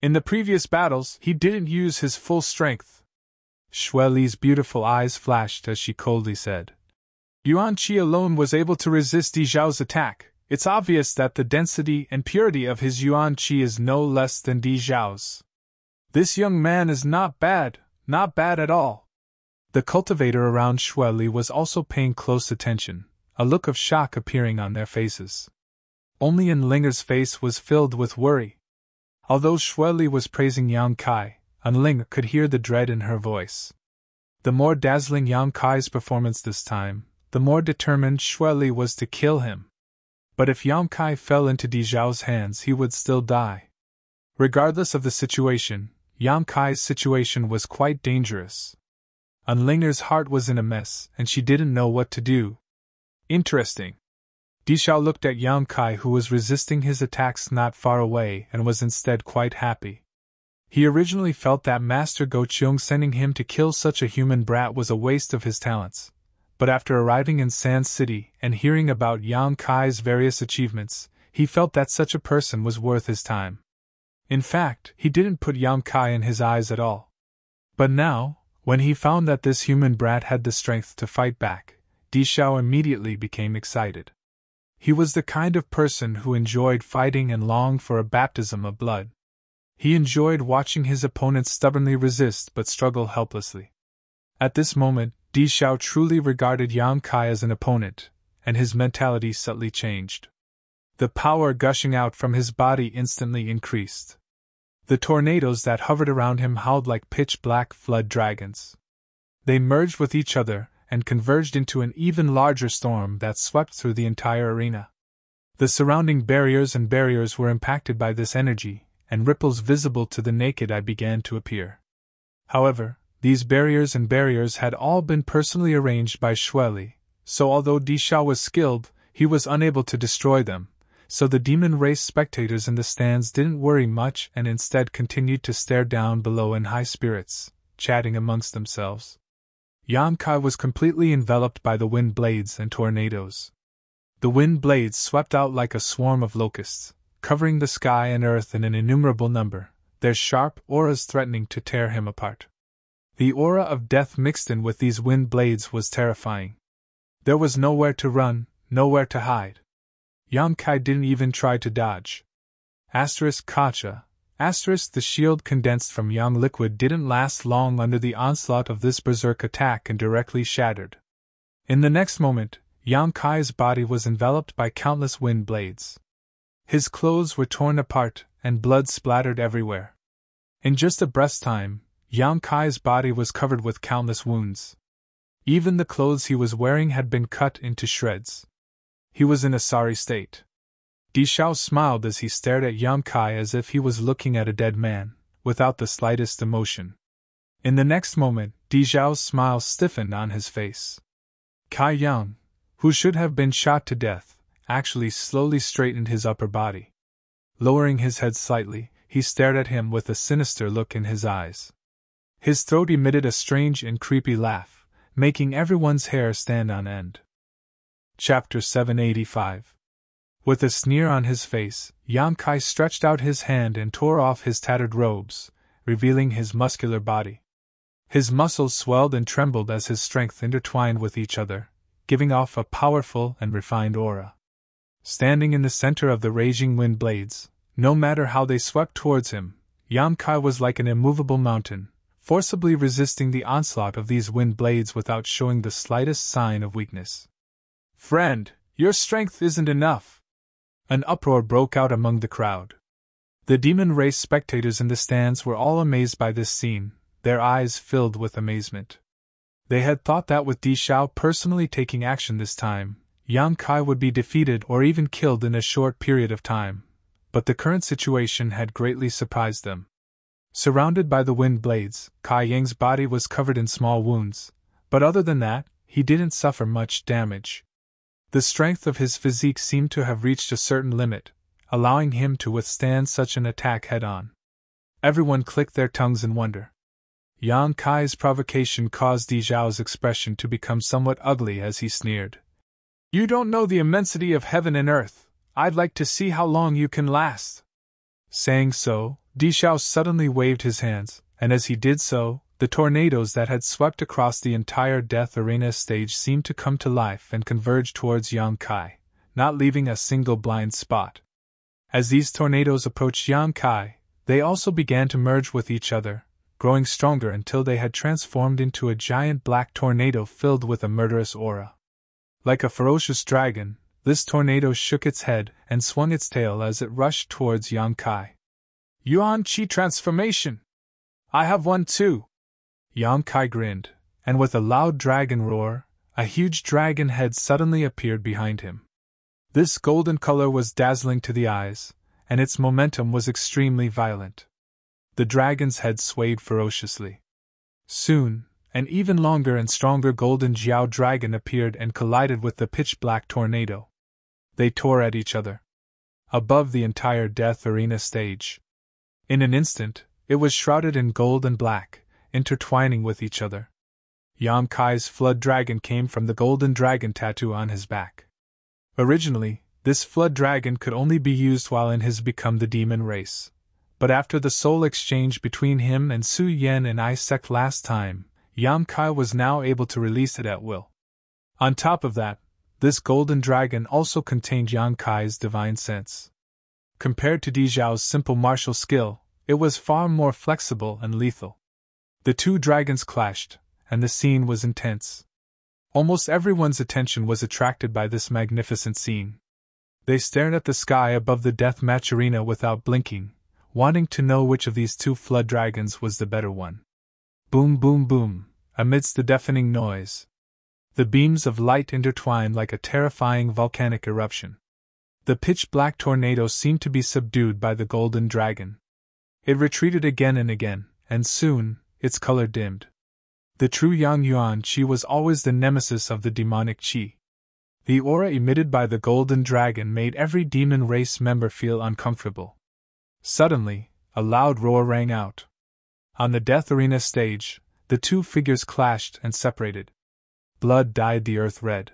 In the previous battles, he didn't use his full strength. Xue Li's beautiful eyes flashed as she coldly said. Yuan Qi alone was able to resist Di Zhao's attack. It's obvious that the density and purity of his Yuan Qi is no less than Di Zhao's. This young man is not bad at all. The cultivator around Xue Li was also paying close attention, a look of shock appearing on their faces. Only Enlinger's face was filled with worry. Although Xue Li was praising Yang Kai, Enlinger could hear the dread in her voice. The more dazzling Yang Kai's performance this time, the more determined Xue Li was to kill him. But if Yang Kai fell into Di Zhao's hands, he would still die. Regardless of the situation, Yang Kai's situation was quite dangerous. Unlinger's heart was in a mess, and she didn't know what to do. Interesting. Di Xiao looked at Yang Kai, who was resisting his attacks not far away and was instead quite happy. He originally felt that Master Go Cheung sending him to kill such a human brat was a waste of his talents, but after arriving in Sand City and hearing about Yang Kai's various achievements, he felt that such a person was worth his time. In fact, he didn't put Yang Kai in his eyes at all. But now, when he found that this human brat had the strength to fight back, Di Xiao immediately became excited. He was the kind of person who enjoyed fighting and longed for a baptism of blood. He enjoyed watching his opponents stubbornly resist but struggle helplessly. At this moment, Di Xiao truly regarded Yang Kai as an opponent, and his mentality subtly changed. The power gushing out from his body instantly increased. The tornadoes that hovered around him howled like pitch-black flood dragons. They merged with each other and converged into an even larger storm that swept through the entire arena. The surrounding barriers were impacted by this energy, and ripples visible to the naked eye began to appear. However, these barriers had all been personally arranged by Xueli, so although Di Xiao was skilled, he was unable to destroy them. So the demon race spectators in the stands didn't worry much and instead continued to stare down below in high spirits, chatting amongst themselves. Yang Kai was completely enveloped by the wind blades and tornadoes. The wind blades swept out like a swarm of locusts, covering the sky and earth in an innumerable number, their sharp auras threatening to tear him apart. The aura of death mixed in with these wind blades was terrifying. There was nowhere to run, nowhere to hide. Yang Kai didn't even try to dodge. Kacha. The shield condensed from Yang liquid didn't last long under the onslaught of this berserk attack and directly shattered. In the next moment, Yang Kai's body was enveloped by countless wind blades. His clothes were torn apart, and blood splattered everywhere. In just a breath's time, Yang Kai's body was covered with countless wounds. Even the clothes he was wearing had been cut into shreds. He was in a sorry state. Di Xiao smiled as he stared at Yang Kai as if he was looking at a dead man, without the slightest emotion. In the next moment, Di Xiao's smile stiffened on his face. Kai Yang, who should have been shot to death, actually slowly straightened his upper body. Lowering his head slightly, he stared at him with a sinister look in his eyes. His throat emitted a strange and creepy laugh, making everyone's hair stand on end. Chapter 785. With a sneer on his face, Yang Kai stretched out his hand and tore off his tattered robes, revealing his muscular body. His muscles swelled and trembled as his strength intertwined with each other, giving off a powerful and refined aura. Standing in the center of the raging wind blades, no matter how they swept towards him, Yang Kai was like an immovable mountain, forcibly resisting the onslaught of these wind blades without showing the slightest sign of weakness. "Friend, your strength isn't enough!" An uproar broke out among the crowd. The demon race spectators in the stands were all amazed by this scene, their eyes filled with amazement. They had thought that with Di Xiao personally taking action this time, Yang Kai would be defeated or even killed in a short period of time, but the current situation had greatly surprised them. Surrounded by the wind blades, Kai Yang's body was covered in small wounds, but other than that, he didn't suffer much damage. The strength of his physique seemed to have reached a certain limit, allowing him to withstand such an attack head-on. Everyone clicked their tongues in wonder. Yang Kai's provocation caused Di Xiao's expression to become somewhat ugly as he sneered. "You don't know the immensity of heaven and earth. I'd like to see how long you can last." Saying so, Di Xiao suddenly waved his hands, and as he did so, the tornadoes that had swept across the entire Death Arena stage seemed to come to life and converge towards Yang Kai, not leaving a single blind spot. As these tornadoes approached Yang Kai, they also began to merge with each other, growing stronger until they had transformed into a giant black tornado filled with a murderous aura. Like a ferocious dragon, this tornado shook its head and swung its tail as it rushed towards Yang Kai. "Yuan Qi transformation! I have one too!" Yang Kai grinned, and with a loud dragon roar, a huge dragon head suddenly appeared behind him. This golden color was dazzling to the eyes, and its momentum was extremely violent. The dragon's head swayed ferociously. Soon, an even longer and stronger golden Jiao dragon appeared and collided with the pitch-black tornado. They tore at each other. Above the entire death arena stage. In an instant, it was shrouded in gold and black, intertwining with each other. Yang Kai's flood dragon came from the golden dragon tattoo on his back. Originally, this flood dragon could only be used while in his Become the Demon race. But after the soul exchange between him and Su Yen and I Sect last time, Yang Kai was now able to release it at will. On top of that, this golden dragon also contained Yang Kai's divine sense. Compared to Di Zhao's simple martial skill, it was far more flexible and lethal. The two dragons clashed, and the scene was intense. Almost everyone's attention was attracted by this magnificent scene. They stared at the sky above the deathmatch arena without blinking, wanting to know which of these two flood dragons was the better one. Boom, boom, boom, amidst the deafening noise. The beams of light intertwined like a terrifying volcanic eruption. The pitch-black tornado seemed to be subdued by the golden dragon. It retreated again, and soon, its color dimmed. The true Yang Yuan Qi was always the nemesis of the demonic Qi. The aura emitted by the golden dragon made every demon race member feel uncomfortable. Suddenly, a loud roar rang out. On the death arena stage, the two figures clashed and separated. Blood dyed the earth red.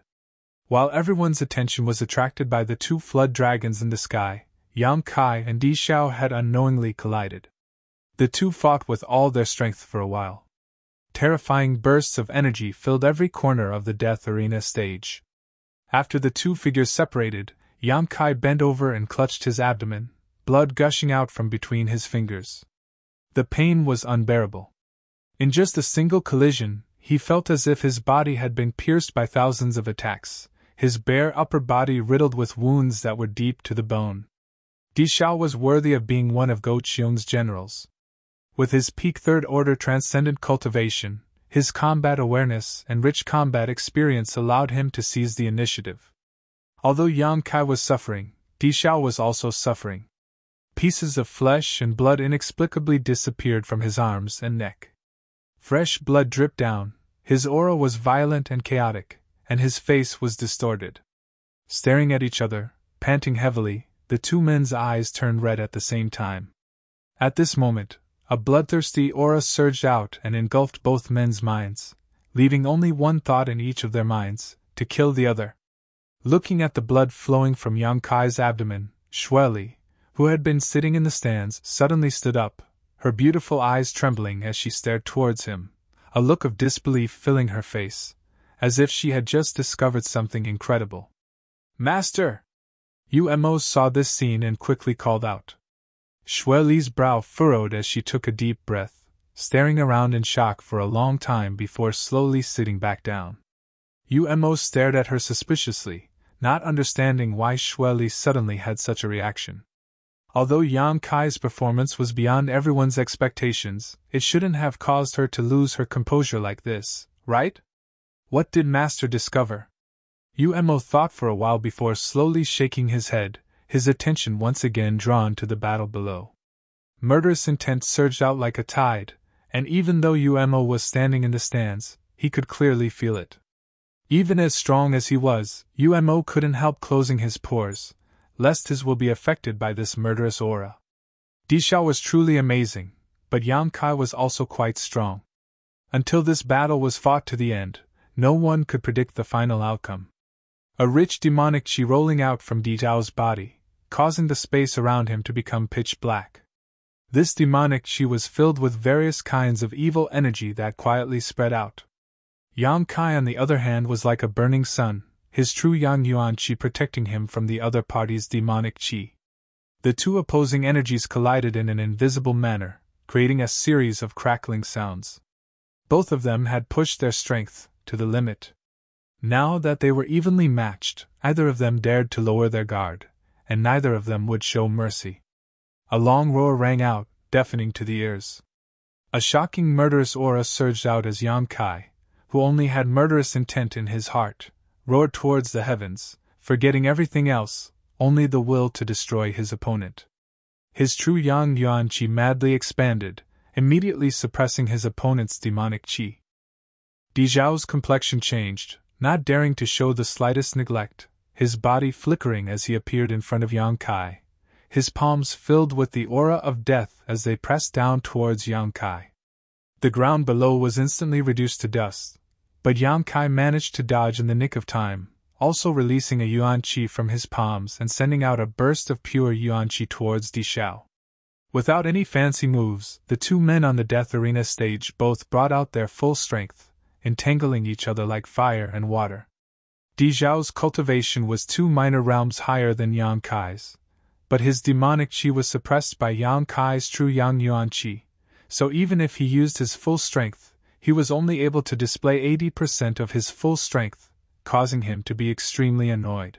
While everyone's attention was attracted by the two flood dragons in the sky, Yang Kai and Di Xiao had unknowingly collided. The two fought with all their strength for a while. Terrifying bursts of energy filled every corner of the death arena stage. After the two figures separated, Yang Kai bent over and clutched his abdomen, blood gushing out from between his fingers. The pain was unbearable. In just a single collision, he felt as if his body had been pierced by thousands of attacks, his bare upper body riddled with wounds that were deep to the bone. Di Xiao was worthy of being one of Go Qiong's generals. With his peak third-order transcendent cultivation, his combat awareness and rich combat experience allowed him to seize the initiative. Although Yang Kai was suffering, Di Xiao was also suffering. Pieces of flesh and blood inexplicably disappeared from his arms and neck. Fresh blood dripped down, his aura was violent and chaotic, and his face was distorted. Staring at each other, panting heavily, the two men's eyes turned red at the same time. At this moment, a bloodthirsty aura surged out and engulfed both men's minds, leaving only one thought in each of their minds: to kill the other. Looking at the blood flowing from Yang Kai's abdomen, Xueli, who had been sitting in the stands, suddenly stood up, her beautiful eyes trembling as she stared towards him, a look of disbelief filling her face, as if she had just discovered something incredible. "Master!" Umo saw this scene and quickly called out. Xueli's brow furrowed as she took a deep breath, staring around in shock for a long time before slowly sitting back down. Umo stared at her suspiciously, not understanding why Xueli suddenly had such a reaction. Although Yang Kai's performance was beyond everyone's expectations, it shouldn't have caused her to lose her composure like this, right? What did Master discover? Umo thought for a while before slowly shaking his head, his attention once again drawn to the battle below. Murderous intent surged out like a tide, and even though Umo was standing in the stands, he could clearly feel it. Even as strong as he was, Umo couldn't help closing his pores, lest his will be affected by this murderous aura. Di Xiao was truly amazing, but Yang Kai was also quite strong. Until this battle was fought to the end, no one could predict the final outcome. A rich demonic qi rolling out from Di Zhao's body, causing the space around him to become pitch black. This demonic qi was filled with various kinds of evil energy that quietly spread out. Yang Kai, on the other hand, was like a burning sun, his true Yang Yuan Qi protecting him from the other party's demonic qi. The two opposing energies collided in an invisible manner, creating a series of crackling sounds. Both of them had pushed their strength to the limit. Now that they were evenly matched, neither of them dared to lower their guard, and neither of them would show mercy. A long roar rang out, deafening to the ears. A shocking murderous aura surged out as Yang Kai, who only had murderous intent in his heart, roared towards the heavens, forgetting everything else, only the will to destroy his opponent. His true yang yuan qi madly expanded, immediately suppressing his opponent's demonic qi. Di Zhao's complexion changed, not daring to show the slightest neglect, his body flickering as he appeared in front of Yang Kai, his palms filled with the aura of death as they pressed down towards Yang Kai. The ground below was instantly reduced to dust, but Yang Kai managed to dodge in the nick of time, also releasing a yuan qi from his palms and sending out a burst of pure yuan qi towards Di Zhao. Without any fancy moves, the two men on the death arena stage both brought out their full strength, entangling each other like fire and water. Di Zhao's cultivation was 2 minor realms higher than Yang Kai's, but his demonic qi was suppressed by Yang Kai's true yang yuan qi, so even if he used his full strength, he was only able to display 80% of his full strength, causing him to be extremely annoyed.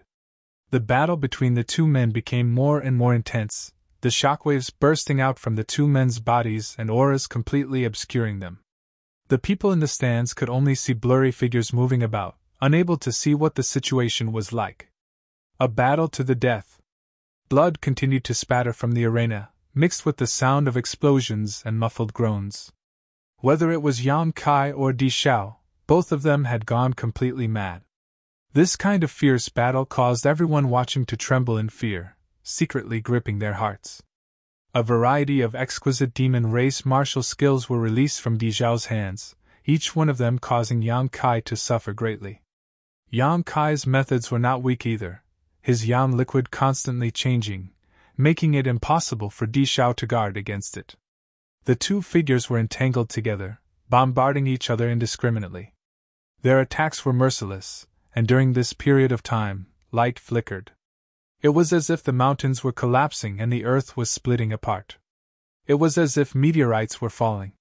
The battle between the two men became more and more intense, the shockwaves bursting out from the two men's bodies and auras completely obscuring them. The people in the stands could only see blurry figures moving about, unable to see what the situation was like. A battle to the death. Blood continued to spatter from the arena, mixed with the sound of explosions and muffled groans. Whether it was Yang Kai or Di Zhao, both of them had gone completely mad. This kind of fierce battle caused everyone watching to tremble in fear, secretly gripping their hearts. A variety of exquisite demon race martial skills were released from Di Zhao's hands, each one of them causing Yang Kai to suffer greatly. Yang Kai's methods were not weak either, his yang liquid constantly changing, making it impossible for Di Zhao to guard against it. The two figures were entangled together, bombarding each other indiscriminately. Their attacks were merciless, and during this period of time, light flickered. It was as if the mountains were collapsing and the earth was splitting apart. It was as if meteorites were falling.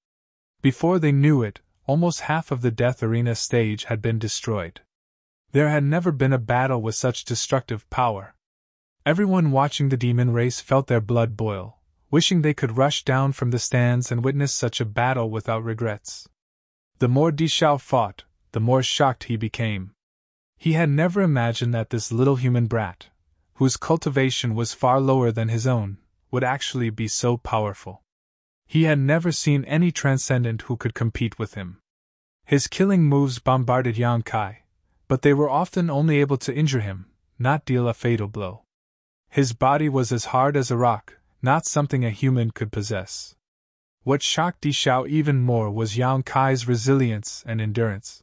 Before they knew it, almost half of the death arena stage had been destroyed. There had never been a battle with such destructive power. Everyone watching the demon race felt their blood boil, wishing they could rush down from the stands and witness such a battle without regrets. The more Di Zhao fought, the more shocked he became. He had never imagined that this little human brat, whose cultivation was far lower than his own, would actually be so powerful. He had never seen any transcendent who could compete with him. His killing moves bombarded Yang Kai, but they were often only able to injure him, not deal a fatal blow. His body was as hard as a rock, not something a human could possess. What shocked Di Zhao even more was Yang Kai's resilience and endurance.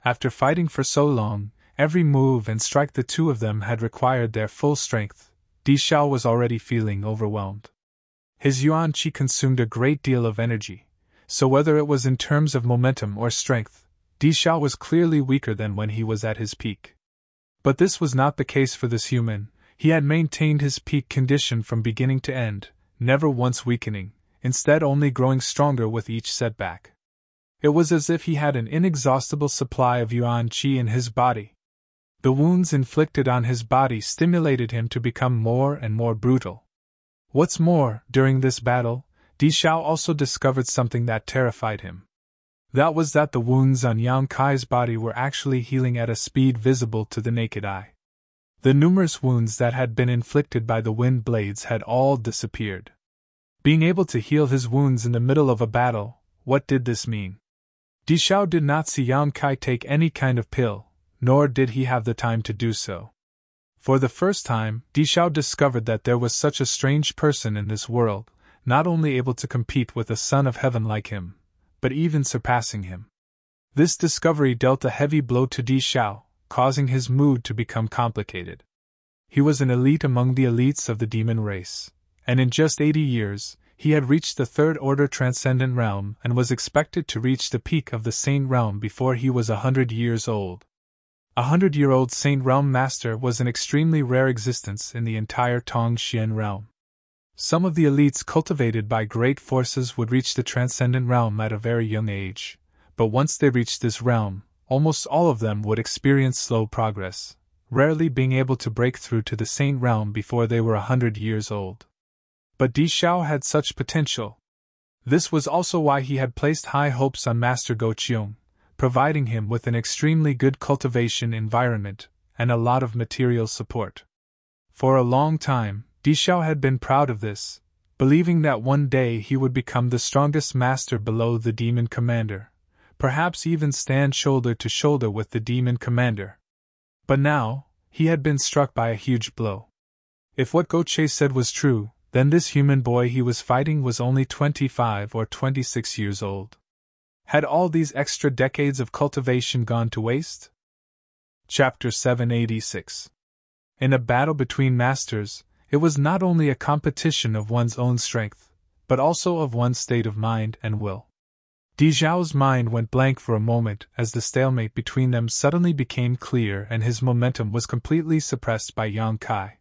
After fighting for so long, every move and strike the two of them had required their full strength. Di Zhao was already feeling overwhelmed. His yuan qi consumed a great deal of energy, so whether it was in terms of momentum or strength, Di Zhao was clearly weaker than when he was at his peak. But this was not the case for this human. He had maintained his peak condition from beginning to end, never once weakening, instead only growing stronger with each setback. It was as if he had an inexhaustible supply of yuan qi in his body. The wounds inflicted on his body stimulated him to become more and more brutal. What's more, during this battle, Di Zhao also discovered something that terrified him. That was that the wounds on Yang Kai's body were actually healing at a speed visible to the naked eye. The numerous wounds that had been inflicted by the wind blades had all disappeared. Being able to heal his wounds in the middle of a battle, what did this mean? Di Zhao did not see Yang Kai take any kind of pill, nor did he have the time to do so. For the first time, Di Zhao discovered that there was such a strange person in this world, not only able to compete with a son of heaven like him, but even surpassing him. This discovery dealt a heavy blow to Di Zhao, causing his mood to become complicated. He was an elite among the elites of the demon race, and in just 80 years, he had reached the third order transcendent realm and was expected to reach the peak of the saint realm before he was 100 years old. A 100-year-old Saint Realm Master was an extremely rare existence in the entire Tongxian realm. Some of the elites cultivated by great forces would reach the Transcendent Realm at a very young age, but once they reached this realm, almost all of them would experience slow progress, rarely being able to break through to the Saint Realm before they were 100 years old. But Di Zhao had such potential. This was also why he had placed high hopes on Master Go Qiong, providing him with an extremely good cultivation environment and a lot of material support. For a long time, Di Zhao had been proud of this, believing that one day he would become the strongest master below the demon commander, perhaps even stand shoulder to shoulder with the demon commander. But now, he had been struck by a huge blow. If what Goche said was true, then this human boy he was fighting was only 25 or 26 years old. Had all these extra decades of cultivation gone to waste? Chapter 786. In a battle between masters, it was not only a competition of one's own strength, but also of one's state of mind and will. Di Zhao's mind went blank for a moment as the stalemate between them suddenly became clear and his momentum was completely suppressed by Yang Kai.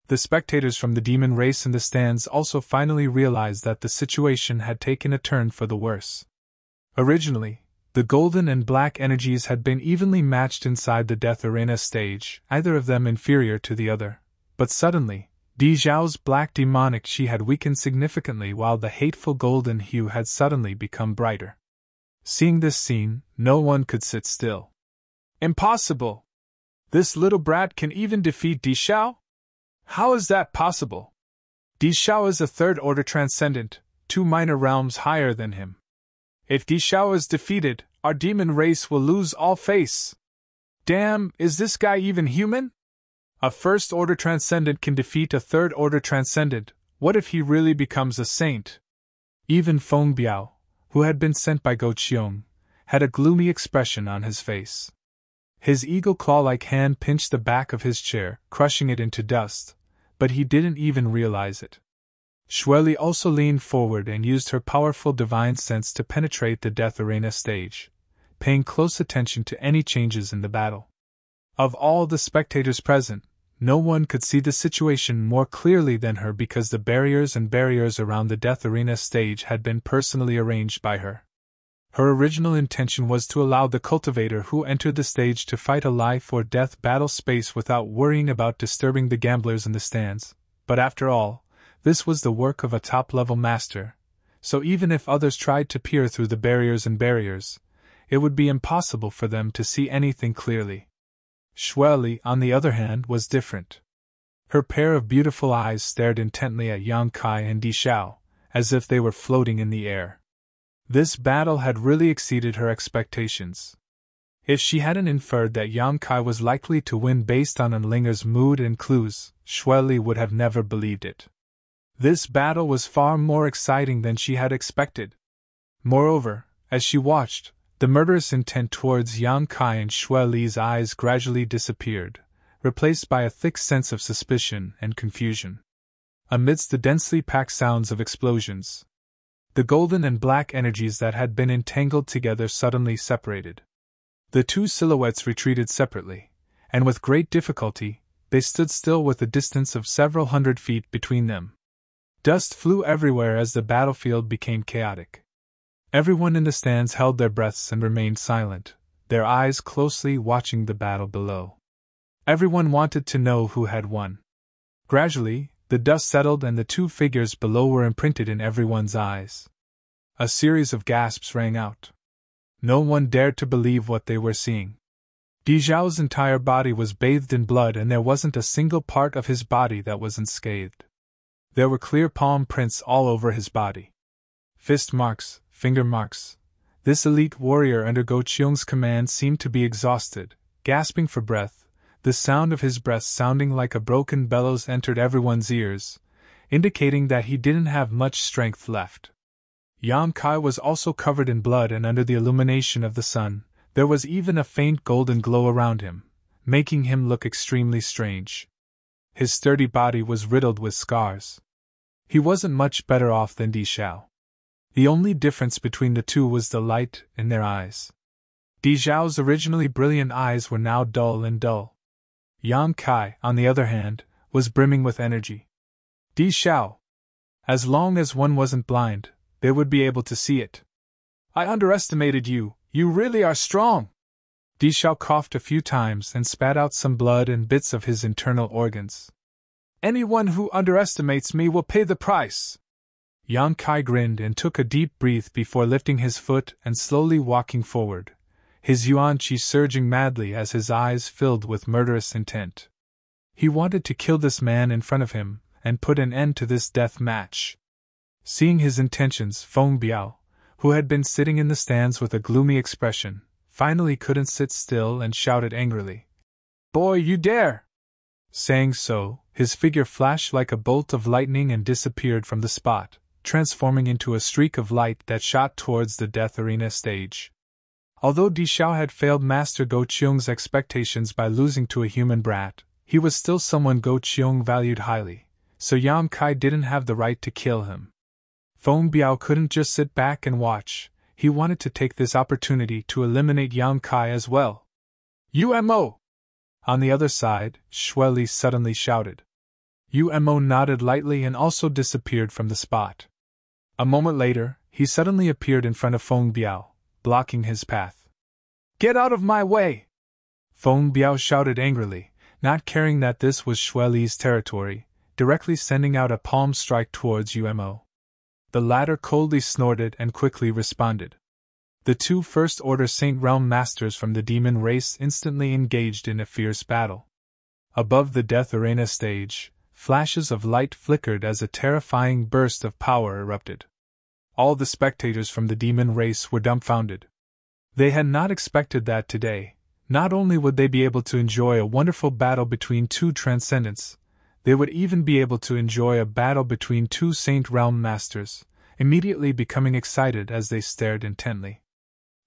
The spectators from the demon race in the stands also finally realized that the situation had taken a turn for the worse. Originally, the golden and black energies had been evenly matched inside the Death Arena stage, either of them inferior to the other, but suddenly, Di Zhao's black demonic chi had weakened significantly while the hateful golden hue had suddenly become brighter. Seeing this scene, no one could sit still. Impossible! This little brat can even defeat Di Zhao? How is that possible? Di Zhao is a third-order transcendent, 2 minor realms higher than him. If Di Zhao is defeated, our demon race will lose all face. Damn, is this guy even human? A first-order transcendent can defeat a third-order transcendent. What if he really becomes a saint? Even Feng Biao, who had been sent by Go Qiong, had a gloomy expression on his face. His eagle claw-like hand pinched the back of his chair, crushing it into dust, but he didn't even realize it. Xueli also leaned forward and used her powerful divine sense to penetrate the Death Arena stage, paying close attention to any changes in the battle. Of all the spectators present, no one could see the situation more clearly than her because the barriers around the Death Arena stage had been personally arranged by her. Her original intention was to allow the cultivator who entered the stage to fight a life or death battle space without worrying about disturbing the gamblers in the stands, but after all, this was the work of a top-level master, so even if others tried to peer through the barriers, it would be impossible for them to see anything clearly. Xueli, on the other hand, was different. Her pair of beautiful eyes stared intently at Yang Kai and Di Zhao, as if they were floating in the air. This battle had really exceeded her expectations. If she hadn't inferred that Yang Kai was likely to win based on Enlinger's mood and clues, Xueli would have never believed it. This battle was far more exciting than she had expected. Moreover, as she watched, the murderous intent towards Yang Kai and Xueli's eyes gradually disappeared, replaced by a thick sense of suspicion and confusion. Amidst the densely packed sounds of explosions, the golden and black energies that had been entangled together suddenly separated. The two silhouettes retreated separately, and with great difficulty, they stood still with a distance of several hundred feet between them. Dust flew everywhere as the battlefield became chaotic. Everyone in the stands held their breaths and remained silent, their eyes closely watching the battle below. Everyone wanted to know who had won. Gradually, the dust settled and the two figures below were imprinted in everyone's eyes. A series of gasps rang out. No one dared to believe what they were seeing. Di Zhao's entire body was bathed in blood and there wasn't a single part of his body that was unscathed. There were clear palm prints all over his body. Fist marks, finger marks. This elite warrior under Go Qiong's command seemed to be exhausted, gasping for breath. The sound of his breath sounding like a broken bellows entered everyone's ears, indicating that he didn't have much strength left. Yang Kai was also covered in blood and under the illumination of the sun, there was even a faint golden glow around him, making him look extremely strange. His sturdy body was riddled with scars. He wasn't much better off than Di Zhao. The only difference between the two was the light in their eyes. Di Zhao's originally brilliant eyes were now dull and dull. Yang Kai, on the other hand, was brimming with energy. Di Zhao. As long as one wasn't blind, they would be able to see it. I underestimated you, you really are strong. Di Zhao coughed a few times and spat out some blood and bits of his internal organs. Anyone who underestimates me will pay the price. Yang Kai grinned and took a deep breath before lifting his foot and slowly walking forward, his yuan qi surging madly as his eyes filled with murderous intent. He wanted to kill this man in front of him and put an end to this death match. Seeing his intentions, Feng Biao, who had been sitting in the stands with a gloomy expression, finally couldn't sit still and shouted angrily, "Boy, you dare!" Saying so, his figure flashed like a bolt of lightning and disappeared from the spot, transforming into a streak of light that shot towards the Death Arena stage. Although Di Xiao had failed Master Go Qiong's expectations by losing to a human brat, he was still someone Go Qiong valued highly, so Yang Kai didn't have the right to kill him. Feng Biao couldn't just sit back and watch, he wanted to take this opportunity to eliminate Yang Kai as well. UMO! On the other side, Xue Li suddenly shouted. UMO nodded lightly and also disappeared from the spot. A moment later, he suddenly appeared in front of Feng Biao, blocking his path. "Get out of my way!" Feng Biao shouted angrily, not caring that this was Xue Li's territory, directly sending out a palm strike towards UMO. The latter coldly snorted and quickly responded. The two First-Order Saint Realm Masters from the demon race instantly engaged in a fierce battle. Above the Death Arena stage, flashes of light flickered as a terrifying burst of power erupted. All the spectators from the demon race were dumbfounded. They had not expected that today, not only would they be able to enjoy a wonderful battle between two transcendents, they would even be able to enjoy a battle between two Saint Realm Masters, immediately becoming excited as they stared intently.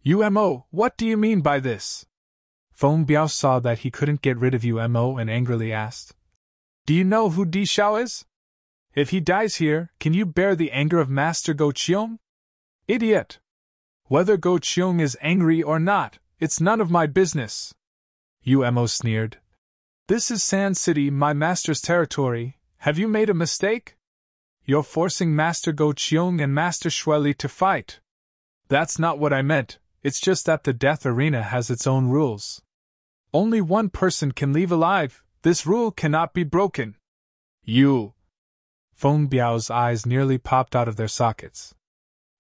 UMO, what do you mean by this? Feng Biao saw that he couldn't get rid of UMO and angrily asked. Do you know who Di Xiao is? If he dies here, can you bear the anger of Master Go Qiong? Idiot! Whether Go Qiong is angry or not, it's none of my business. UMO sneered. This is Sand City, my master's territory. Have you made a mistake? You're forcing Master Go Qiong and Master Xue Li to fight. That's not what I meant, it's just that the Death Arena has its own rules. Only one person can leave alive, this rule cannot be broken. You! Feng Biao's eyes nearly popped out of their sockets.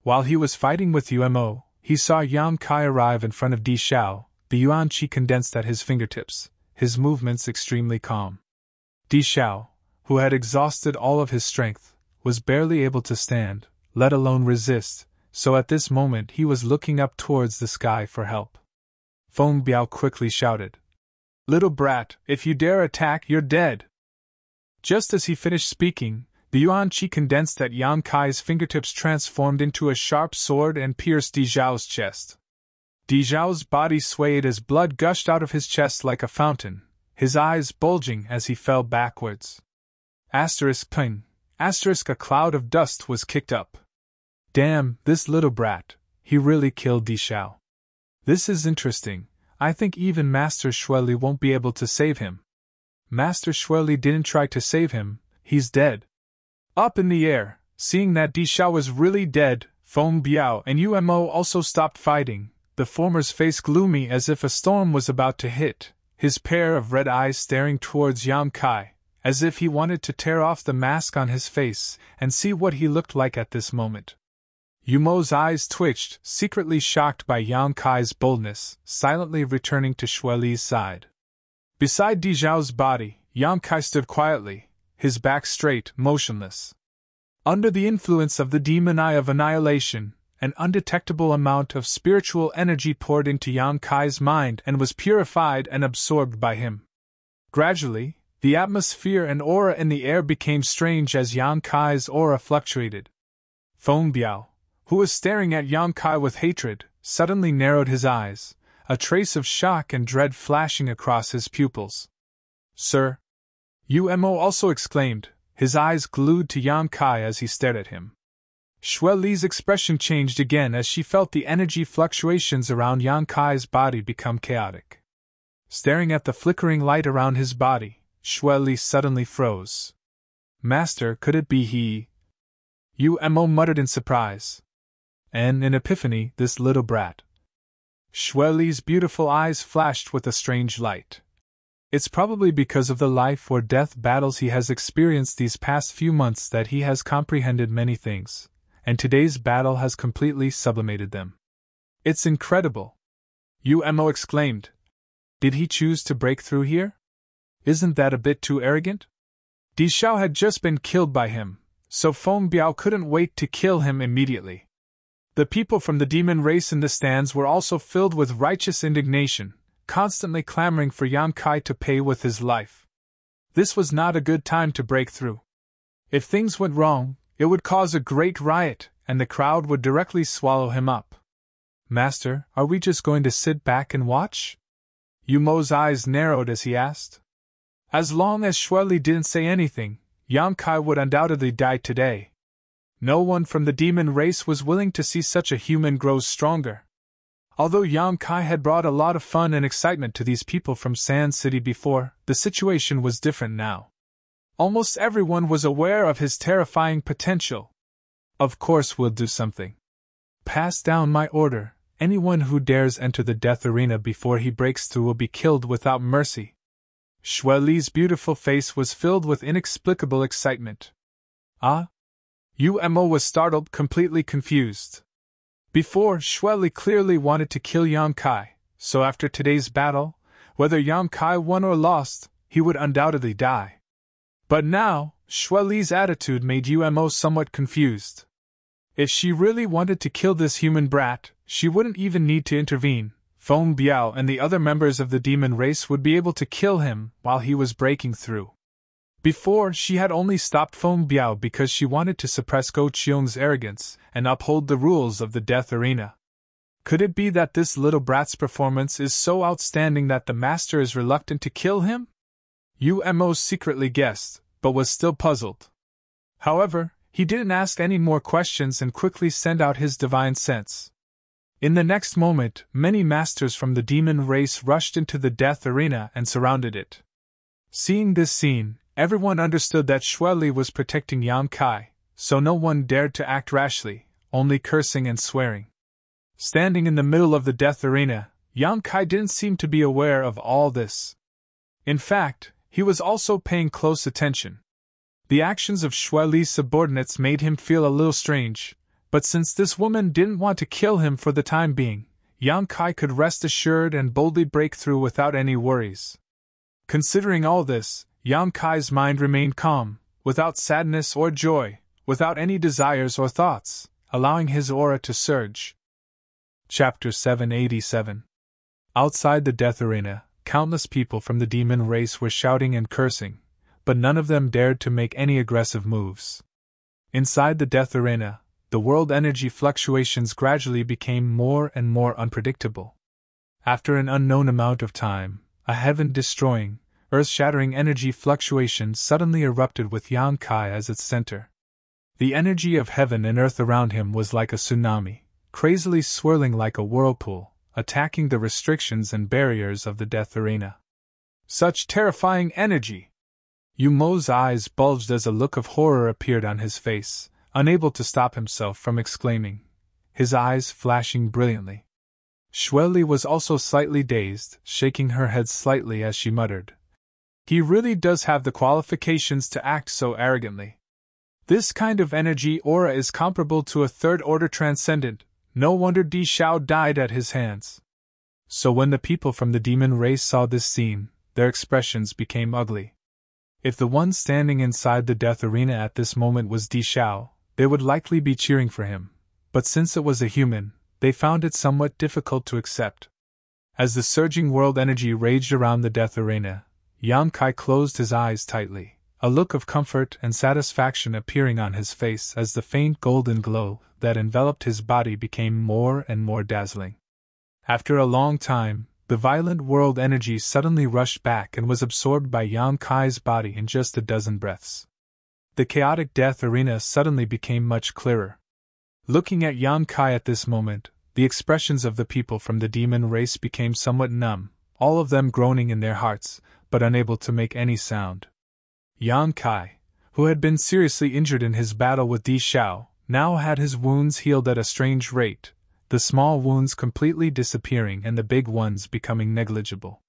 While he was fighting with UMO, he saw Yang Kai arrive in front of Di Xiao, the yuan qi condensed at his fingertips, his movements extremely calm. Di Xiao, who had exhausted all of his strength, was barely able to stand, let alone resist, so at this moment he was looking up towards the sky for help. Feng Biao quickly shouted, Little brat, if you dare attack, you're dead. Just as he finished speaking, the yuan qi condensed at Yang Kai's fingertips transformed into a sharp sword and pierced Di Xiao's chest. Di Xiao's body swayed as blood gushed out of his chest like a fountain, his eyes bulging as he fell backwards. Ping. A cloud of dust was kicked up. Damn, this little brat, he really killed Di Xiao. This is interesting, I think even Master Xue Li won't be able to save him. Master Xue Li didn't try to save him, he's dead. Up in the air, seeing that Di Xiao was really dead, Feng Biao and UMO also stopped fighting, the former's face gloomy as if a storm was about to hit, his pair of red eyes staring towards Yang Kai, as if he wanted to tear off the mask on his face and see what he looked like at this moment. Yumo's eyes twitched, secretly shocked by Yang Kai's boldness, silently returning to Xue Li's side. Beside Di Xiao's body, Yang Kai stood quietly, his back straight, motionless. Under the influence of the demon eye of annihilation, an undetectable amount of spiritual energy poured into Yang Kai's mind and was purified and absorbed by him. Gradually, the atmosphere and aura in the air became strange as Yang Kai's aura fluctuated. Feng Biao, who was staring at Yang Kai with hatred, suddenly narrowed his eyes, a trace of shock and dread flashing across his pupils. Sir! UMO also exclaimed, his eyes glued to Yang Kai as he stared at him. Xue Li's expression changed again as she felt the energy fluctuations around Yang Kai's body become chaotic. Staring at the flickering light around his body, Xue Li suddenly froze. Master, could it be he? UMO muttered in surprise. And in epiphany, this little brat. Xue Li's beautiful eyes flashed with a strange light. It's probably because of the life or death battles he has experienced these past few months that he has comprehended many things, and today's battle has completely sublimated them. It's incredible! UMO exclaimed. Did he choose to break through here? Isn't that a bit too arrogant? Di Xiao had just been killed by him, so Feng Biao couldn't wait to kill him immediately. The people from the demon race in the stands were also filled with righteous indignation, constantly clamoring for Yan Kai to pay with his life. This was not a good time to break through. If things went wrong, it would cause a great riot, and the crowd would directly swallow him up. Master, are we just going to sit back and watch? Yu Mo's eyes narrowed as he asked. As long as Xueli didn't say anything, Yan Kai would undoubtedly die today. No one from the demon race was willing to see such a human grow stronger. Although Yan Kai had brought a lot of fun and excitement to these people from Sand City before, the situation was different now. Almost everyone was aware of his terrifying potential. Of course we'll do something. Pass down my order. Anyone who dares enter the death arena before he breaks through will be killed without mercy. Xueli's beautiful face was filled with inexplicable excitement. Ah? Yu Mo was startled, completely confused. Before, Xueli clearly wanted to kill Yan Kai, so after today's battle, whether Yan Kai won or lost, he would undoubtedly die. But now, Xueli's attitude made Yu Mo somewhat confused. If she really wanted to kill this human brat, she wouldn't even need to intervene. Feng Biao and the other members of the demon race would be able to kill him while he was breaking through. Before, she had only stopped Feng Biao because she wanted to suppress Go Qiong's arrogance and uphold the rules of the death arena. Could it be that this little brat's performance is so outstanding that the master is reluctant to kill him? Yu Mo secretly guessed, but was still puzzled. However, he didn't ask any more questions and quickly sent out his divine sense. In the next moment, many masters from the demon race rushed into the death arena and surrounded it. Seeing this scene, everyone understood that Xueli was protecting Yan Kai, so no one dared to act rashly, only cursing and swearing. Standing in the middle of the death arena, Yan Kai didn't seem to be aware of all this. In fact, he was also paying close attention. The actions of Xueli's subordinates made him feel a little strange, but since this woman didn't want to kill him for the time being, Yan Kai could rest assured and boldly break through without any worries. Considering all this, Yan Kai's mind remained calm, without sadness or joy, without any desires or thoughts, allowing his aura to surge. Chapter 787. Outside the death arena, countless people from the demon race were shouting and cursing, but none of them dared to make any aggressive moves. Inside the death arena, the world energy fluctuations gradually became more and more unpredictable. After an unknown amount of time, a heaven-destroying, earth-shattering energy fluctuation suddenly erupted with Yan Kai as its center. The energy of heaven and earth around him was like a tsunami, crazily swirling like a whirlpool, attacking the restrictions and barriers of the death arena. Such terrifying energy! Yu Mo's eyes bulged as a look of horror appeared on his face, unable to stop himself from exclaiming, his eyes flashing brilliantly. Xueli was also slightly dazed, shaking her head slightly as she muttered, "He really does have the qualifications to act so arrogantly. This kind of energy aura is comparable to a third-order transcendent, no wonder Di Xiao died at his hands." So when the people from the demon race saw this scene, their expressions became ugly. If the one standing inside the death arena at this moment was Di Xiao, they would likely be cheering for him, but since it was a human, they found it somewhat difficult to accept. As the surging world energy raged around the death arena, Yan Kai closed his eyes tightly, a look of comfort and satisfaction appearing on his face as the faint golden glow that enveloped his body became more and more dazzling. After a long time, the violent world energy suddenly rushed back and was absorbed by Yan Kai's body in just a dozen breaths. The chaotic death arena suddenly became much clearer. Looking at Yan Kai at this moment, the expressions of the people from the demon race became somewhat numb, all of them groaning in their hearts, but unable to make any sound. Yan Kai, who had been seriously injured in his battle with Di Xiao, now had his wounds healed at a strange rate, the small wounds completely disappearing and the big ones becoming negligible.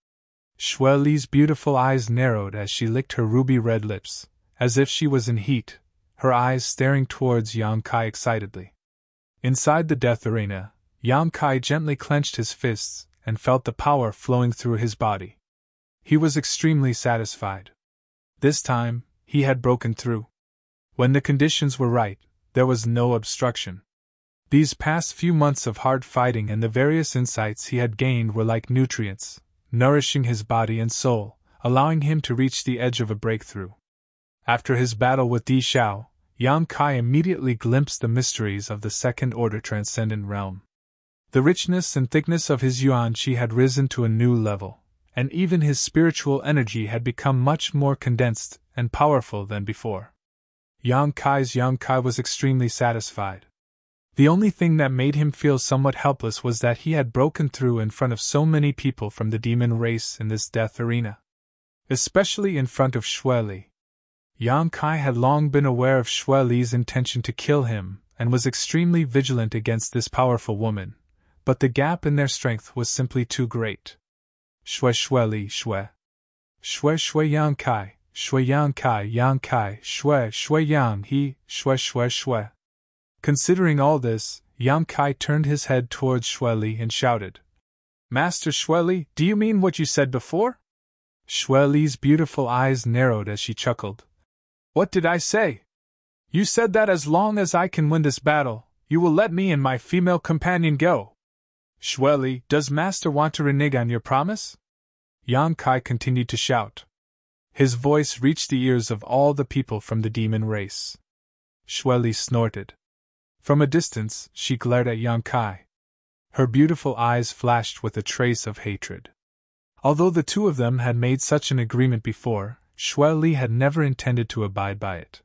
Xueli's beautiful eyes narrowed as she licked her ruby-red lips, as if she was in heat, her eyes staring towards Yan Kai excitedly. Inside the death arena, Yan Kai gently clenched his fists and felt the power flowing through his body. He was extremely satisfied. This time, he had broken through. When the conditions were right, there was no obstruction. These past few months of hard fighting and the various insights he had gained were like nutrients, nourishing his body and soul, allowing him to reach the edge of a breakthrough. After his battle with Di Xiao, Yang Kai immediately glimpsed the mysteries of the second-order transcendent realm. The richness and thickness of his yuan qi had risen to a new level, and even his spiritual energy had become much more condensed and powerful than before. Yang Kai was extremely satisfied. The only thing that made him feel somewhat helpless was that he had broken through in front of so many people from the demon race in this death arena. Especially in front of Xue Li. Yang Kai had long been aware of Xue Li's intention to kill him and was extremely vigilant against this powerful woman, but the gap in their strength was simply too great. Xue Li, Xue Yang Kai, Yang Kai, Xue Yang He, Xue. Considering all this, Yang Kai turned his head towards Xue Li and shouted, "Master Xue Li, do you mean what you said before?" Xue Li's beautiful eyes narrowed as she chuckled. "What did I say? You said that as long as I can win this battle, you will let me and my female companion go. Xue Li, does Master want to renege on your promise?" Yang Kai continued to shout. His voice reached the ears of all the people from the demon race. Xue Li snorted. From a distance, she glared at Yang Kai. Her beautiful eyes flashed with a trace of hatred. Although the two of them had made such an agreement before, Xue Li had never intended to abide by it.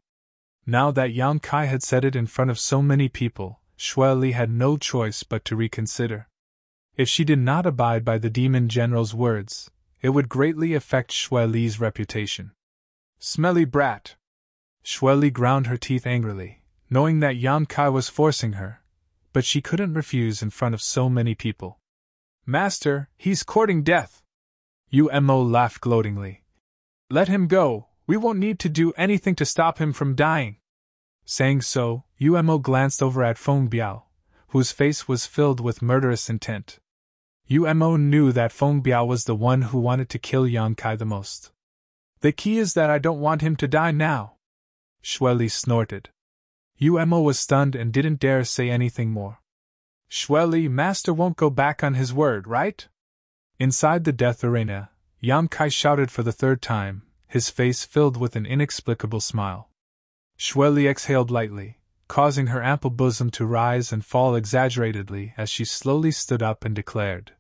Now that Yang Kai had said it in front of so many people, Xue Li had no choice but to reconsider. If she did not abide by the demon general's words, it would greatly affect Xue Li's reputation. "Smelly brat!" Xue Li ground her teeth angrily, knowing that Yang Kai was forcing her, but she couldn't refuse in front of so many people. "Master, he's courting death!" Umo laughed gloatingly. "Let him go, we won't need to do anything to stop him from dying." Saying so, Umo glanced over at Feng Biao, whose face was filled with murderous intent. Umo knew that Feng Biao was the one who wanted to kill Yang Kai the most. "The key is that I don't want him to die now," Xue Li snorted. Umo was stunned and didn't dare say anything more. "Xue Li, Master won't go back on his word, right?" Inside the death arena, Yang Kai shouted for the third time, his face filled with an inexplicable smile. Xue Li exhaled lightly, causing her ample bosom to rise and fall exaggeratedly as she slowly stood up and declared,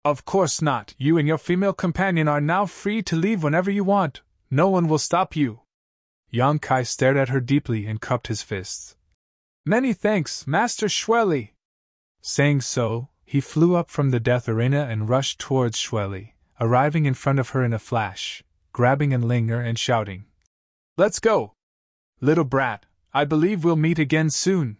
"Of course not, you and your female companion are now free to leave whenever you want, no one will stop you." Yang Kai stared at her deeply and cupped his fists. "Many thanks, Master Xue Li." Saying so, he flew up from the death arena and rushed towards Xue Li, arriving in front of her in a flash, grabbing Ling and shouting, "Let's go! Little brat, I believe we'll meet again soon."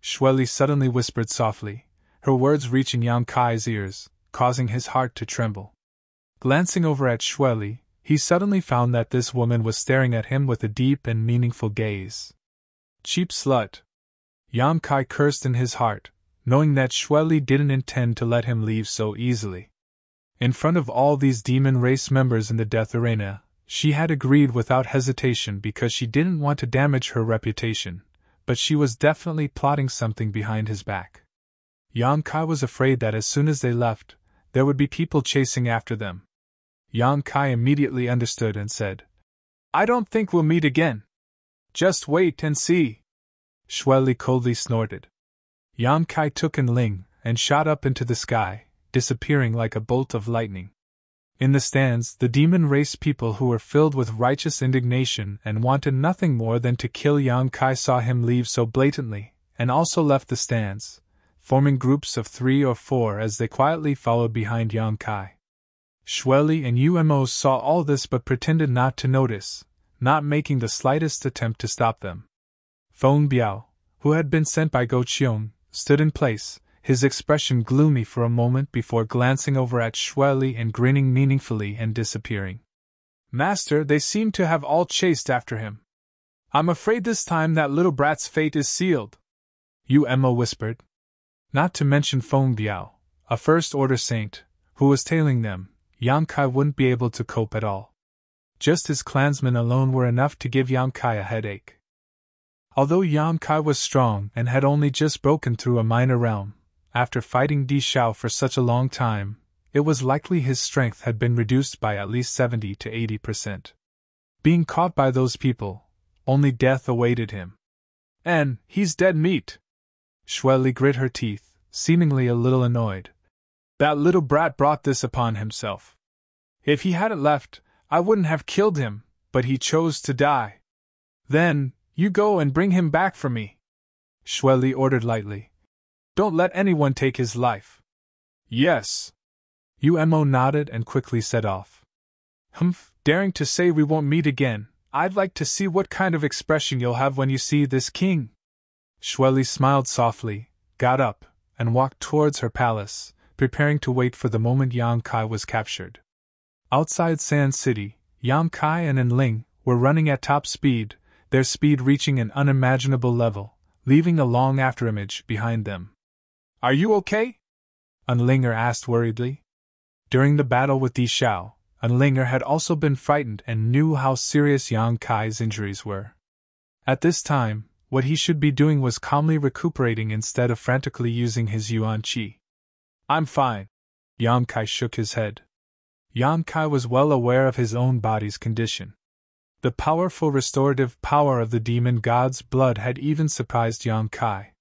Xue Li suddenly whispered softly, her words reaching Yang Kai's ears, causing his heart to tremble. Glancing over at Xue Li, he suddenly found that this woman was staring at him with a deep and meaningful gaze. "Cheap slut!" Yang Kai cursed in his heart, knowing that Xue Li didn't intend to let him leave so easily. In front of all these demon race members in the death arena, she had agreed without hesitation because she didn't want to damage her reputation, but she was definitely plotting something behind his back. Yang Kai was afraid that as soon as they left, there would be people chasing after them. Yang Kai immediately understood and said, "I don't think we'll meet again. Just wait and see." Xue Li coldly snorted. Yang Kai took Ling and shot up into the sky, disappearing like a bolt of lightning. In the stands, the demon race people who were filled with righteous indignation and wanted nothing more than to kill Yang Kai saw him leave so blatantly, and also left the stands, forming groups of 3 or 4 as they quietly followed behind Yang Kai. Xue Li and Umo saw all this but pretended not to notice, not making the slightest attempt to stop them. Feng Biao, who had been sent by Go Qiong, stood in place, his expression gloomy for a moment before glancing over at Xue Li and grinning meaningfully and disappearing. "Master, they seem to have all chased after him. I'm afraid this time that little brat's fate is sealed," Umo whispered. Not to mention Feng Biao, a first-order saint, who was tailing them, Yang Kai wouldn't be able to cope at all. Just his clansmen alone were enough to give Yang Kai a headache. Although Yang Kai was strong and had only just broken through a minor realm, after fighting Di Xiao for such a long time, it was likely his strength had been reduced by at least 70 to 80%. Being caught by those people, only death awaited him. And he's dead meat. Xueli grit her teeth, seemingly a little annoyed. That little brat brought this upon himself. If he hadn't left, I wouldn't have killed him, but he chose to die. Then, you go and bring him back for me. Xueli ordered lightly. Don't let anyone take his life. Yes. Umo nodded and quickly set off. Humph, daring to say we won't meet again, I'd like to see what kind of expression you'll have when you see this king. Xueli smiled softly, got up, and walked towards her palace, preparing to wait for the moment Yang Kai was captured. Outside Sand City, Yang Kai and Enling were running at top speed, their speed reaching an unimaginable level, leaving a long afterimage behind them. Are you okay? Enlinger asked worriedly. During the battle with Di Xiao, Enlinger had also been frightened and knew how serious Yang Kai's injuries were. At this time, what he should be doing was calmly recuperating instead of frantically using his Yuan Qi. I'm fine. Yang Kai shook his head. Yang Kai was well aware of his own body's condition. The powerful restorative power of the demon god's blood had even surprised Yang Kai.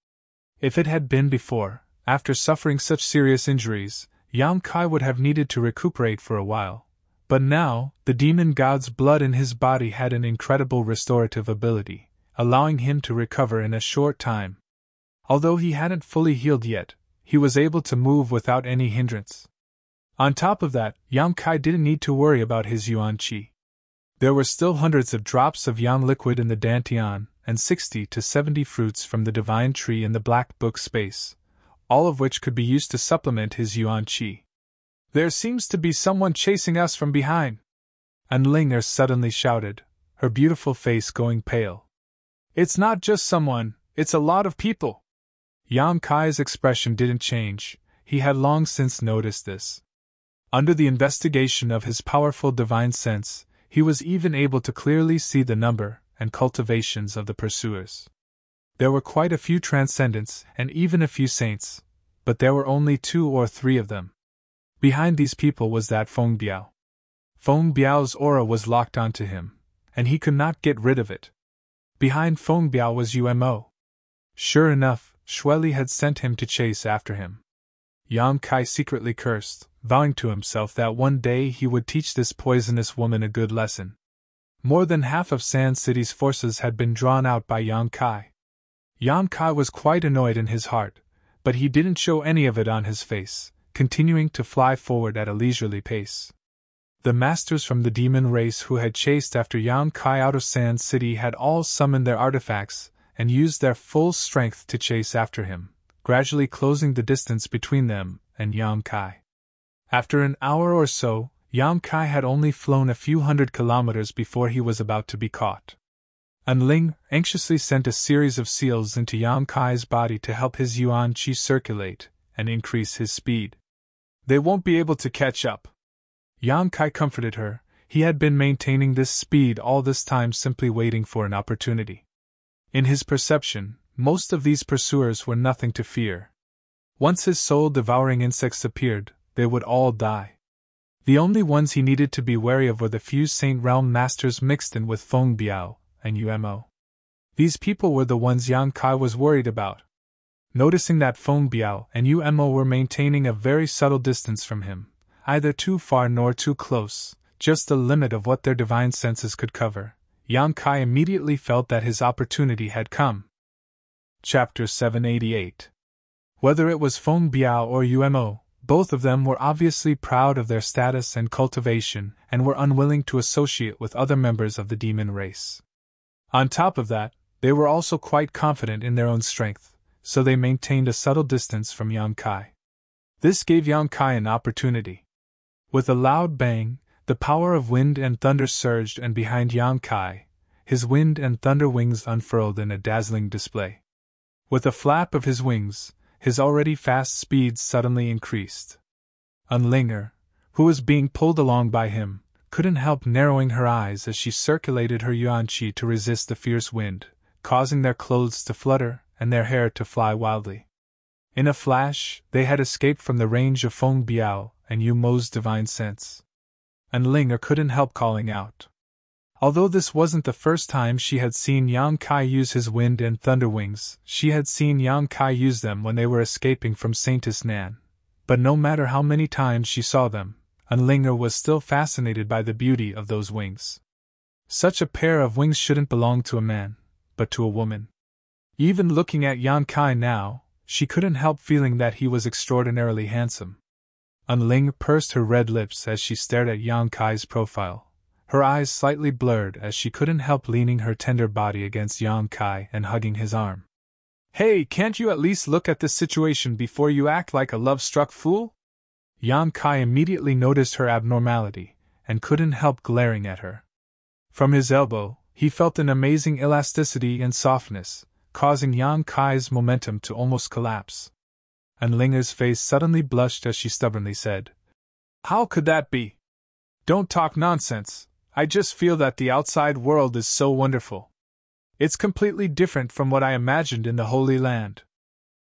If it had been before, after suffering such serious injuries, Yang Kai would have needed to recuperate for a while. But now, the demon god's blood in his body had an incredible restorative ability, allowing him to recover in a short time. Although he hadn't fully healed yet, he was able to move without any hindrance. On top of that, Yang Kai didn't need to worry about his Yuan Qi. There were still hundreds of drops of Yang liquid in the Dantian, and 60 to 70 fruits from the divine tree in the black book space, all of which could be used to supplement his Yuan Qi. There seems to be someone chasing us from behind. Enlinger suddenly shouted, her beautiful face going pale. It's not just someone, it's a lot of people. Yang Kai's expression didn't change, he had long since noticed this. Under the investigation of his powerful divine sense, he was even able to clearly see the number and cultivations of the pursuers. There were quite a few transcendents and even a few saints, but there were only 2 or 3 of them. Behind these people was that Feng Biao. Feng Biao's aura was locked onto him, and he could not get rid of it. Behind Feng Biao was Umo. Sure enough, Xueli had sent him to chase after him. Yang Kai secretly cursed, vowing to himself that one day he would teach this poisonous woman a good lesson. More than half of Sand City's forces had been drawn out by Yang Kai. Yang Kai was quite annoyed in his heart, but he didn't show any of it on his face, continuing to fly forward at a leisurely pace. The masters from the demon race who had chased after Yang Kai out of Sand City had all summoned their artifacts and used their full strength to chase after him, gradually closing the distance between them and Yang Kai. After an hour or so, Yang Kai had only flown a few hundred kilometers before he was about to be caught. Enling anxiously sent a series of seals into Yang Kai's body to help his Yuan Qi circulate and increase his speed. They won't be able to catch up. Yang Kai comforted her, he had been maintaining this speed all this time simply waiting for an opportunity. In his perception, most of these pursuers were nothing to fear. Once his soul-devouring insects appeared, they would all die. The only ones he needed to be wary of were the few Saint Realm Masters mixed in with Feng Biao and Umo. These people were the ones Yang Kai was worried about. Noticing that Feng Biao and Umo were maintaining a very subtle distance from him, either too far nor too close, just the limit of what their divine senses could cover, Yang Kai immediately felt that his opportunity had come. Chapter 788. Whether it was Feng Biao or Umo, both of them were obviously proud of their status and cultivation and were unwilling to associate with other members of the demon race. On top of that, they were also quite confident in their own strength, so they maintained a subtle distance from Yang Kai. This gave Yang Kai an opportunity. With a loud bang, the power of wind and thunder surged, and behind Yang Kai, his wind and thunder wings unfurled in a dazzling display. With a flap of his wings, his already fast speed suddenly increased. Enlinger, who was being pulled along by him, couldn't help narrowing her eyes as she circulated her Yuan Qi to resist the fierce wind, causing their clothes to flutter and their hair to fly wildly. In a flash, they had escaped from the range of Feng Biao and Yu Mo's divine sense. And Linger couldn't help calling out. Although this wasn't the first time she had seen Yang Kai use his wind and thunder wings, she had seen Yang Kai use them when they were escaping from Saintess Nan. But no matter how many times she saw them, Linger was still fascinated by the beauty of those wings. Such a pair of wings shouldn't belong to a man, but to a woman. Even looking at Yang Kai now, she couldn't help feeling that he was extraordinarily handsome. Ling pursed her red lips as she stared at Yang Kai's profile, her eyes slightly blurred as she couldn't help leaning her tender body against Yang Kai and hugging his arm. "Hey, can't you at least look at this situation before you act like a love-struck fool?" Yang Kai immediately noticed her abnormality, and couldn't help glaring at her. From his elbow, he felt an amazing elasticity and softness, causing Yang Kai's momentum to almost collapse. And Linger's face suddenly blushed as she stubbornly said, "How could that be? Don't talk nonsense. I just feel that the outside world is so wonderful. It's completely different from what I imagined in the Holy Land."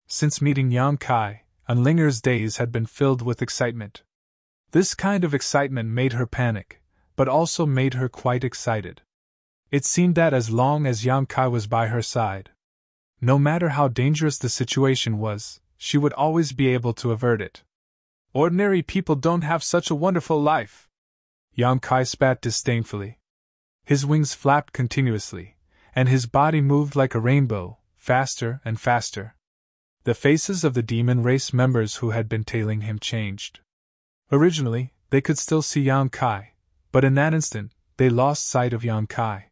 Since meeting Yang Kai, Linger's days had been filled with excitement. This kind of excitement made her panic, but also made her quite excited. It seemed that as long as Yang Kai was by her side, no matter how dangerous the situation was, she would always be able to avert it. "Ordinary people don't have such a wonderful life," Yang Kai spat disdainfully. His wings flapped continuously, and his body moved like a rainbow, faster and faster. The faces of the demon race members who had been tailing him changed. Originally, they could still see Yang Kai, but in that instant, they lost sight of Yang Kai.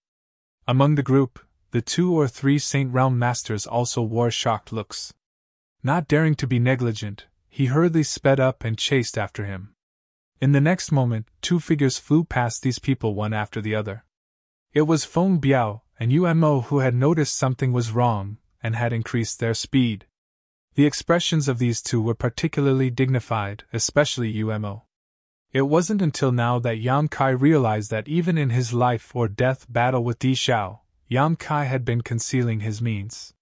Among the group, the 2 or 3 Saint Realm Masters also wore shocked looks. Not daring to be negligent, he hurriedly sped up and chased after him. In the next moment, 2 figures flew past these people one after the other. It was Feng Biao and Umo who had noticed something was wrong and had increased their speed. The expressions of these 2 were particularly dignified, especially Umo. It wasn't until now that Yang Kai realized that even in his life-or-death battle with Di Xiao, Yang Kai had been concealing his means.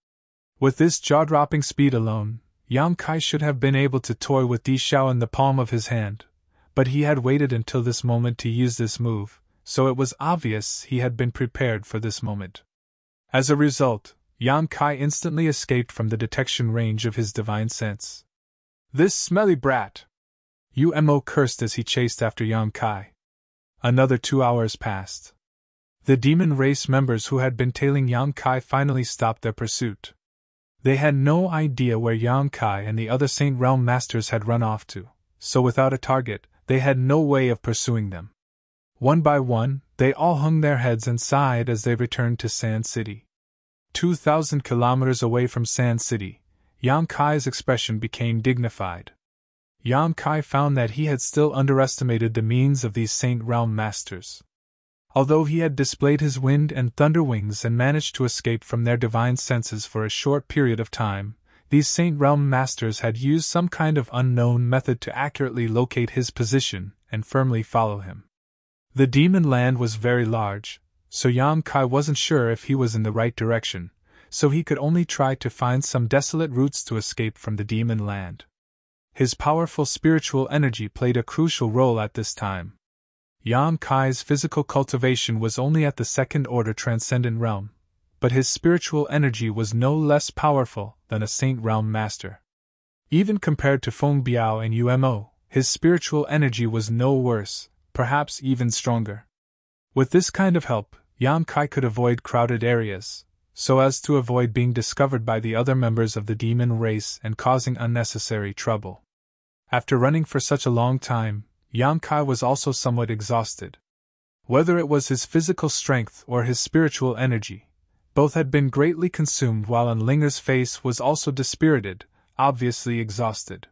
With this jaw-dropping speed alone, Yang Kai should have been able to toy with Di Xiao in the palm of his hand, but he had waited until this moment to use this move, so it was obvious he had been prepared for this moment. As a result, Yang Kai instantly escaped from the detection range of his divine sense. "This smelly brat!" Umo cursed as he chased after Yang Kai. Another 2 hours passed. The demon race members who had been tailing Yang Kai finally stopped their pursuit. They had no idea where Yang Kai and the other Saint Realm Masters had run off to, so without a target, they had no way of pursuing them. One by one, they all hung their heads and sighed as they returned to Sand City. 2,000 kilometers away from Sand City, Yang Kai's expression became dignified. Yang Kai found that he had still underestimated the means of these Saint Realm Masters. Although he had displayed his wind and thunder wings and managed to escape from their divine senses for a short period of time, these Saint Realm Masters had used some kind of unknown method to accurately locate his position and firmly follow him. The demon land was very large, so Yang Kai wasn't sure if he was in the right direction, so he could only try to find some desolate routes to escape from the demon land. His powerful spiritual energy played a crucial role at this time. Yang Kai's physical cultivation was only at the second-order transcendent realm, but his spiritual energy was no less powerful than a Saint Realm Master. Even compared to Feng Biao and Umo, his spiritual energy was no worse, perhaps even stronger. With this kind of help, Yang Kai could avoid crowded areas, so as to avoid being discovered by the other members of the demon race and causing unnecessary trouble. After running for such a long time, Yang Kai was also somewhat exhausted. Whether it was his physical strength or his spiritual energy, both had been greatly consumed, while Linger's face was also dispirited, obviously exhausted.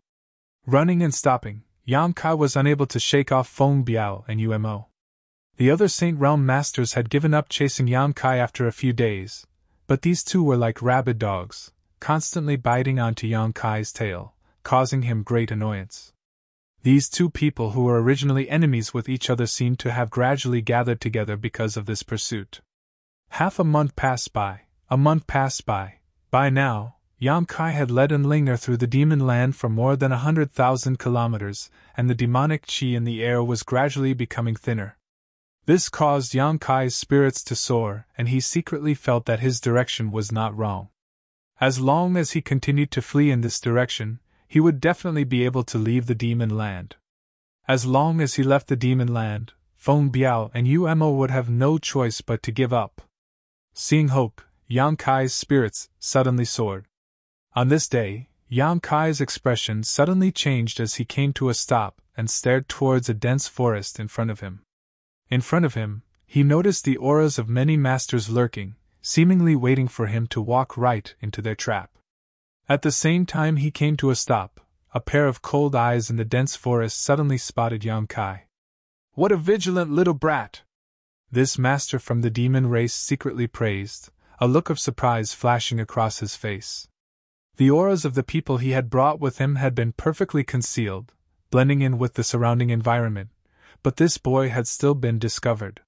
Running and stopping, Yang Kai was unable to shake off Feng Biao and Umo. The other Saint Realm Masters had given up chasing Yang Kai after a few days, but these 2 were like rabid dogs, constantly biting onto Yang Kai's tail, causing him great annoyance. These 2 people who were originally enemies with each other seemed to have gradually gathered together because of this pursuit. Half a month passed by, A month passed by. By now, Yang Kai had led and Linger through the demon land for more than 100,000 kilometers, and the demonic qi in the air was gradually becoming thinner. This caused Yang Kai's spirits to soar, and he secretly felt that his direction was not wrong. As long as he continued to flee in this direction, he would definitely be able to leave the demon land. As long as he left the demon land, Feng Biao and Umo would have no choice but to give up. Seeing hope, Yang Kai's spirits suddenly soared. On this day, Yang Kai's expression suddenly changed as he came to a stop and stared towards a dense forest in front of him. In front of him, he noticed the auras of many masters lurking, seemingly waiting for him to walk right into their trap. At the same time he came to a stop, a pair of cold eyes in the dense forest suddenly spotted Yang Kai. "What a vigilant little brat!" This master from the demon race secretly praised, a look of surprise flashing across his face. The auras of the people he had brought with him had been perfectly concealed, blending in with the surrounding environment, but this boy had still been discovered.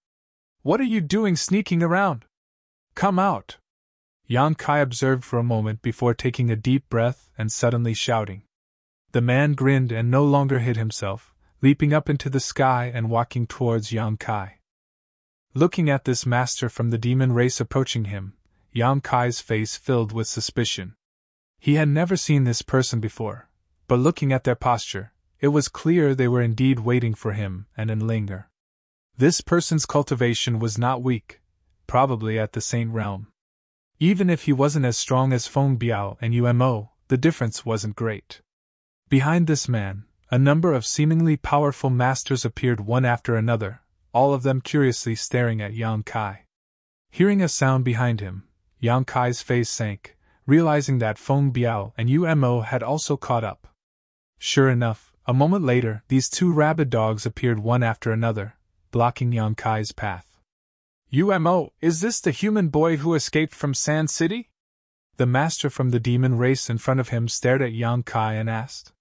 "What are you doing sneaking around? Come out!" Yang Kai observed for a moment before taking a deep breath and suddenly shouting. The man grinned and no longer hid himself, leaping up into the sky and walking towards Yang Kai. Looking at this master from the demon race approaching him, Yang Kai's face filled with suspicion. He had never seen this person before, but looking at their posture, it was clear they were indeed waiting for him and in Linger. This person's cultivation was not weak, probably at the same realm. Even if he wasn't as strong as Feng Biao and Umo, the difference wasn't great. Behind this man, a number of seemingly powerful masters appeared one after another, all of them curiously staring at Yang Kai. Hearing a sound behind him, Yang Kai's face sank, realizing that Feng Biao and Umo had also caught up. Sure enough, a moment later, these two rabid dogs appeared one after another, blocking Yang Kai's path. "Umo, is this the human boy who escaped from Sand City?" The master from the demon race in front of him stared at Yang Kai and asked.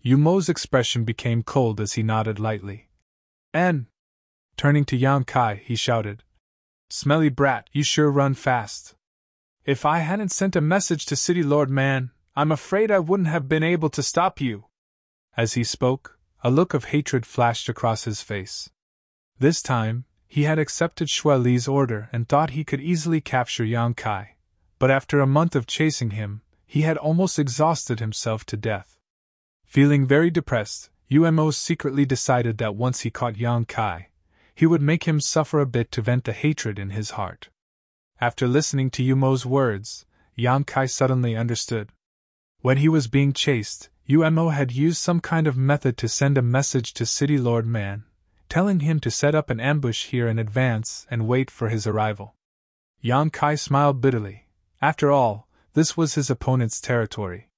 Umo's expression became cold as he nodded lightly. "And?" Turning to Yang Kai, he shouted, "Smelly brat, you sure run fast. If I hadn't sent a message to City Lord Man, I'm afraid I wouldn't have been able to stop you." As he spoke, a look of hatred flashed across his face. This time, he had accepted Xue Li's order and thought he could easily capture Yang Kai, but after a month of chasing him, he had almost exhausted himself to death. Feeling very depressed, Umo secretly decided that once he caught Yang Kai, he would make him suffer a bit to vent the hatred in his heart. After listening to Umo's words, Yang Kai suddenly understood. When he was being chased, Umo had used some kind of method to send a message to City Lord Man, telling him to set up an ambush here in advance and wait for his arrival. Yang Kai smiled bitterly. After all, this was his opponent's territory.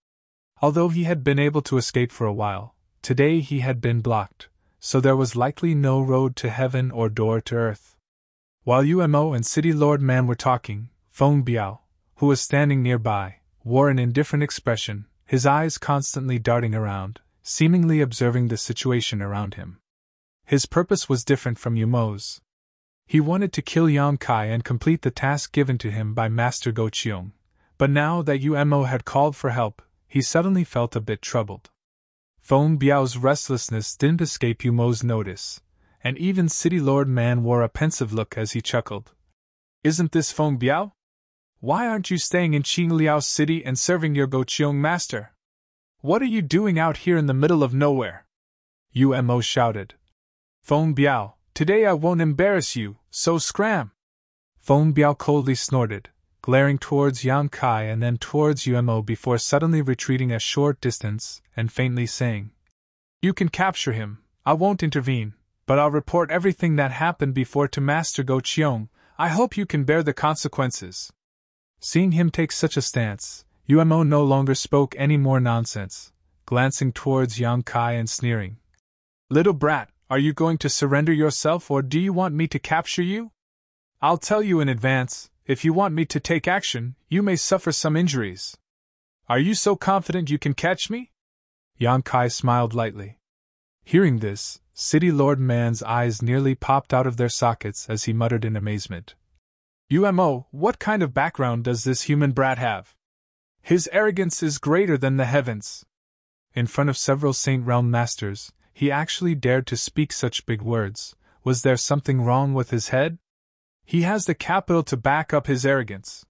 Although he had been able to escape for a while, today he had been blocked, so there was likely no road to heaven or door to earth. While Umo and City Lord Man were talking, Feng Biao, who was standing nearby, wore an indifferent expression, his eyes constantly darting around, seemingly observing the situation around him. His purpose was different from Umo's. He wanted to kill Yang Kai and complete the task given to him by Master Go Chiong, but now that Umo had called for help, he suddenly felt a bit troubled. Feng Biao's restlessness didn't escape Umo's notice, and even City Lord Man wore a pensive look as he chuckled. "Isn't this Feng Biao? Why aren't you staying in Qingliao City and serving your Goqiong master? What are you doing out here in the middle of nowhere?" Umo shouted. "Feng Biao, today I won't embarrass you, so scram!" Feng Biao coldly snorted, glaring towards Yang Kai and then towards Umo before suddenly retreating a short distance and faintly saying, "You can capture him, I won't intervene. But I'll report everything that happened before to Master Go Chiong. I hope you can bear the consequences." Seeing him take such a stance, Umo no longer spoke any more nonsense, glancing towards Yang Kai and sneering. "Little brat, are you going to surrender yourself or do you want me to capture you? I'll tell you in advance, if you want me to take action, you may suffer some injuries. Are you so confident you can catch me?" Yang Kai smiled lightly. Hearing this, City Lord Man's eyes nearly popped out of their sockets as he muttered in amazement. UMO, what kind of background does this human brat have? His arrogance is greater than the heavens. In front of several Saint Realm masters, he actually dared to speak such big words. Was there something wrong with his head? He has the capital to back up his arrogance.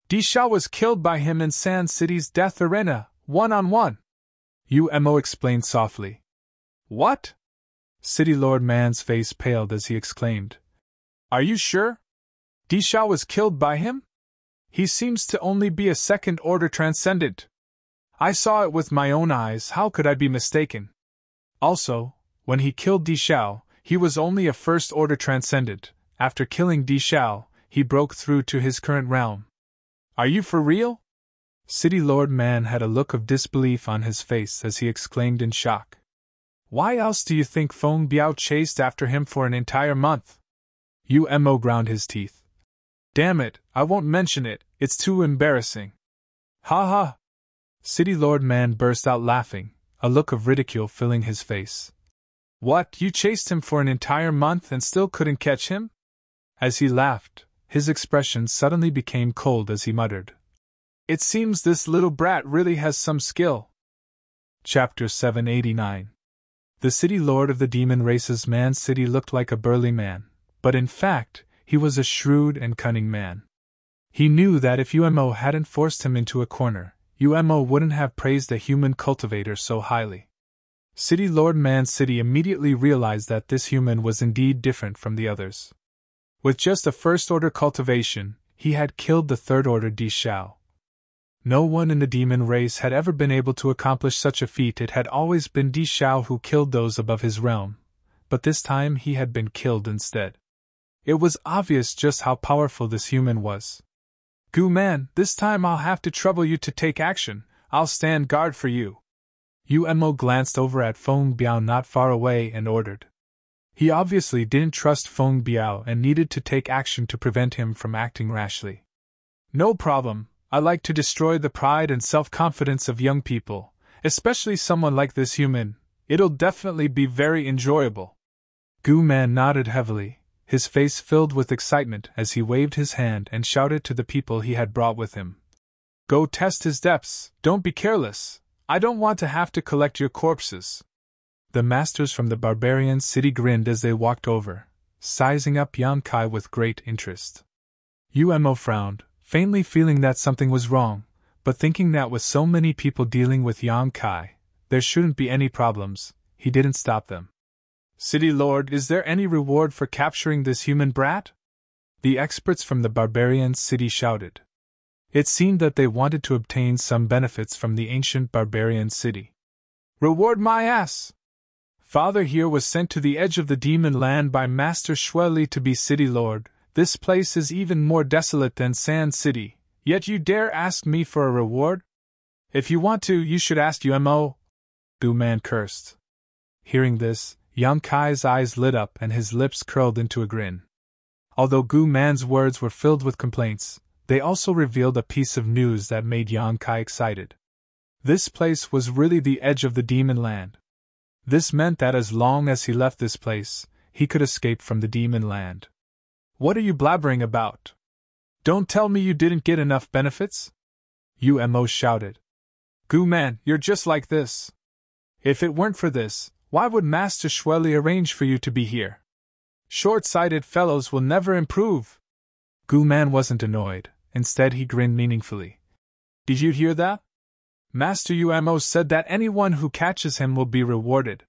Disha was killed by him in Sand City's death arena, one-on-one. UMO explained softly. What? City Lord Man's face paled as he exclaimed. Are you sure? Disha was killed by him? He seems to only be a second-order transcendent. I saw it with my own eyes, how could I be mistaken? Also, when he killed Disha, he was only a first-order transcendent. After killing Disha, he broke through to his current realm. Are you for real? City Lord Man had a look of disbelief on his face as he exclaimed in shock. Why else do you think Feng Biao chased after him for an entire month? UMO ground his teeth. Damn it, I won't mention it, it's too embarrassing. Ha ha! City Lord Man burst out laughing, a look of ridicule filling his face. What, you chased him for an entire month and still couldn't catch him? As he laughed, his expression suddenly became cold as he muttered. It seems this little brat really has some skill. Chapter 789. The city lord of the demon race's Man City looked like a burly man, but in fact, he was a shrewd and cunning man. He knew that if UMO hadn't forced him into a corner, UMO wouldn't have praised the human cultivator so highly. City Lord Man City immediately realized that this human was indeed different from the others. With just a first-order cultivation, he had killed the third-order Disha. No one in the demon race had ever been able to accomplish such a feat. It had always been Disha who killed those above his realm, but this time he had been killed instead. It was obvious just how powerful this human was. Gu Man, this time I'll have to trouble you to take action. I'll stand guard for you. UMO glanced over at Feng Biao not far away and ordered. He obviously didn't trust Feng Biao and needed to take action to prevent him from acting rashly. No problem, I like to destroy the pride and self-confidence of young people, especially someone like this human. It'll definitely be very enjoyable. Gu Man nodded heavily, his face filled with excitement as he waved his hand and shouted to the people he had brought with him. Go test his depths, don't be careless. I don't want to have to collect your corpses. The masters from the barbarian city grinned as they walked over, sizing up Yan Kai with great interest. UMO frowned, faintly feeling that something was wrong, but thinking that with so many people dealing with Yan Kai, there shouldn't be any problems, he didn't stop them. City Lord, is there any reward for capturing this human brat? The experts from the barbarian city shouted. It seemed that they wanted to obtain some benefits from the ancient barbarian city. Reward my ass! Father here was sent to the edge of the demon land by Master Shueli to be city lord. This place is even more desolate than Sand City, yet you dare ask me for a reward? If you want to, you should ask UMO. Gu Man cursed. Hearing this, Yan Kai's eyes lit up and his lips curled into a grin. Although Gu Man's words were filled with complaints, they also revealed a piece of news that made Yan Kai excited. This place was really the edge of the demon land. This meant that as long as he left this place, he could escape from the demon land. What are you blabbering about? Don't tell me you didn't get enough benefits? UMO shouted. Gu Man, you're just like this. If it weren't for this, why would Master Shueli arrange for you to be here? Short-sighted fellows will never improve. Gu Man wasn't annoyed, instead he grinned meaningfully. Did you hear that? Master UMO said that anyone who catches him will be rewarded.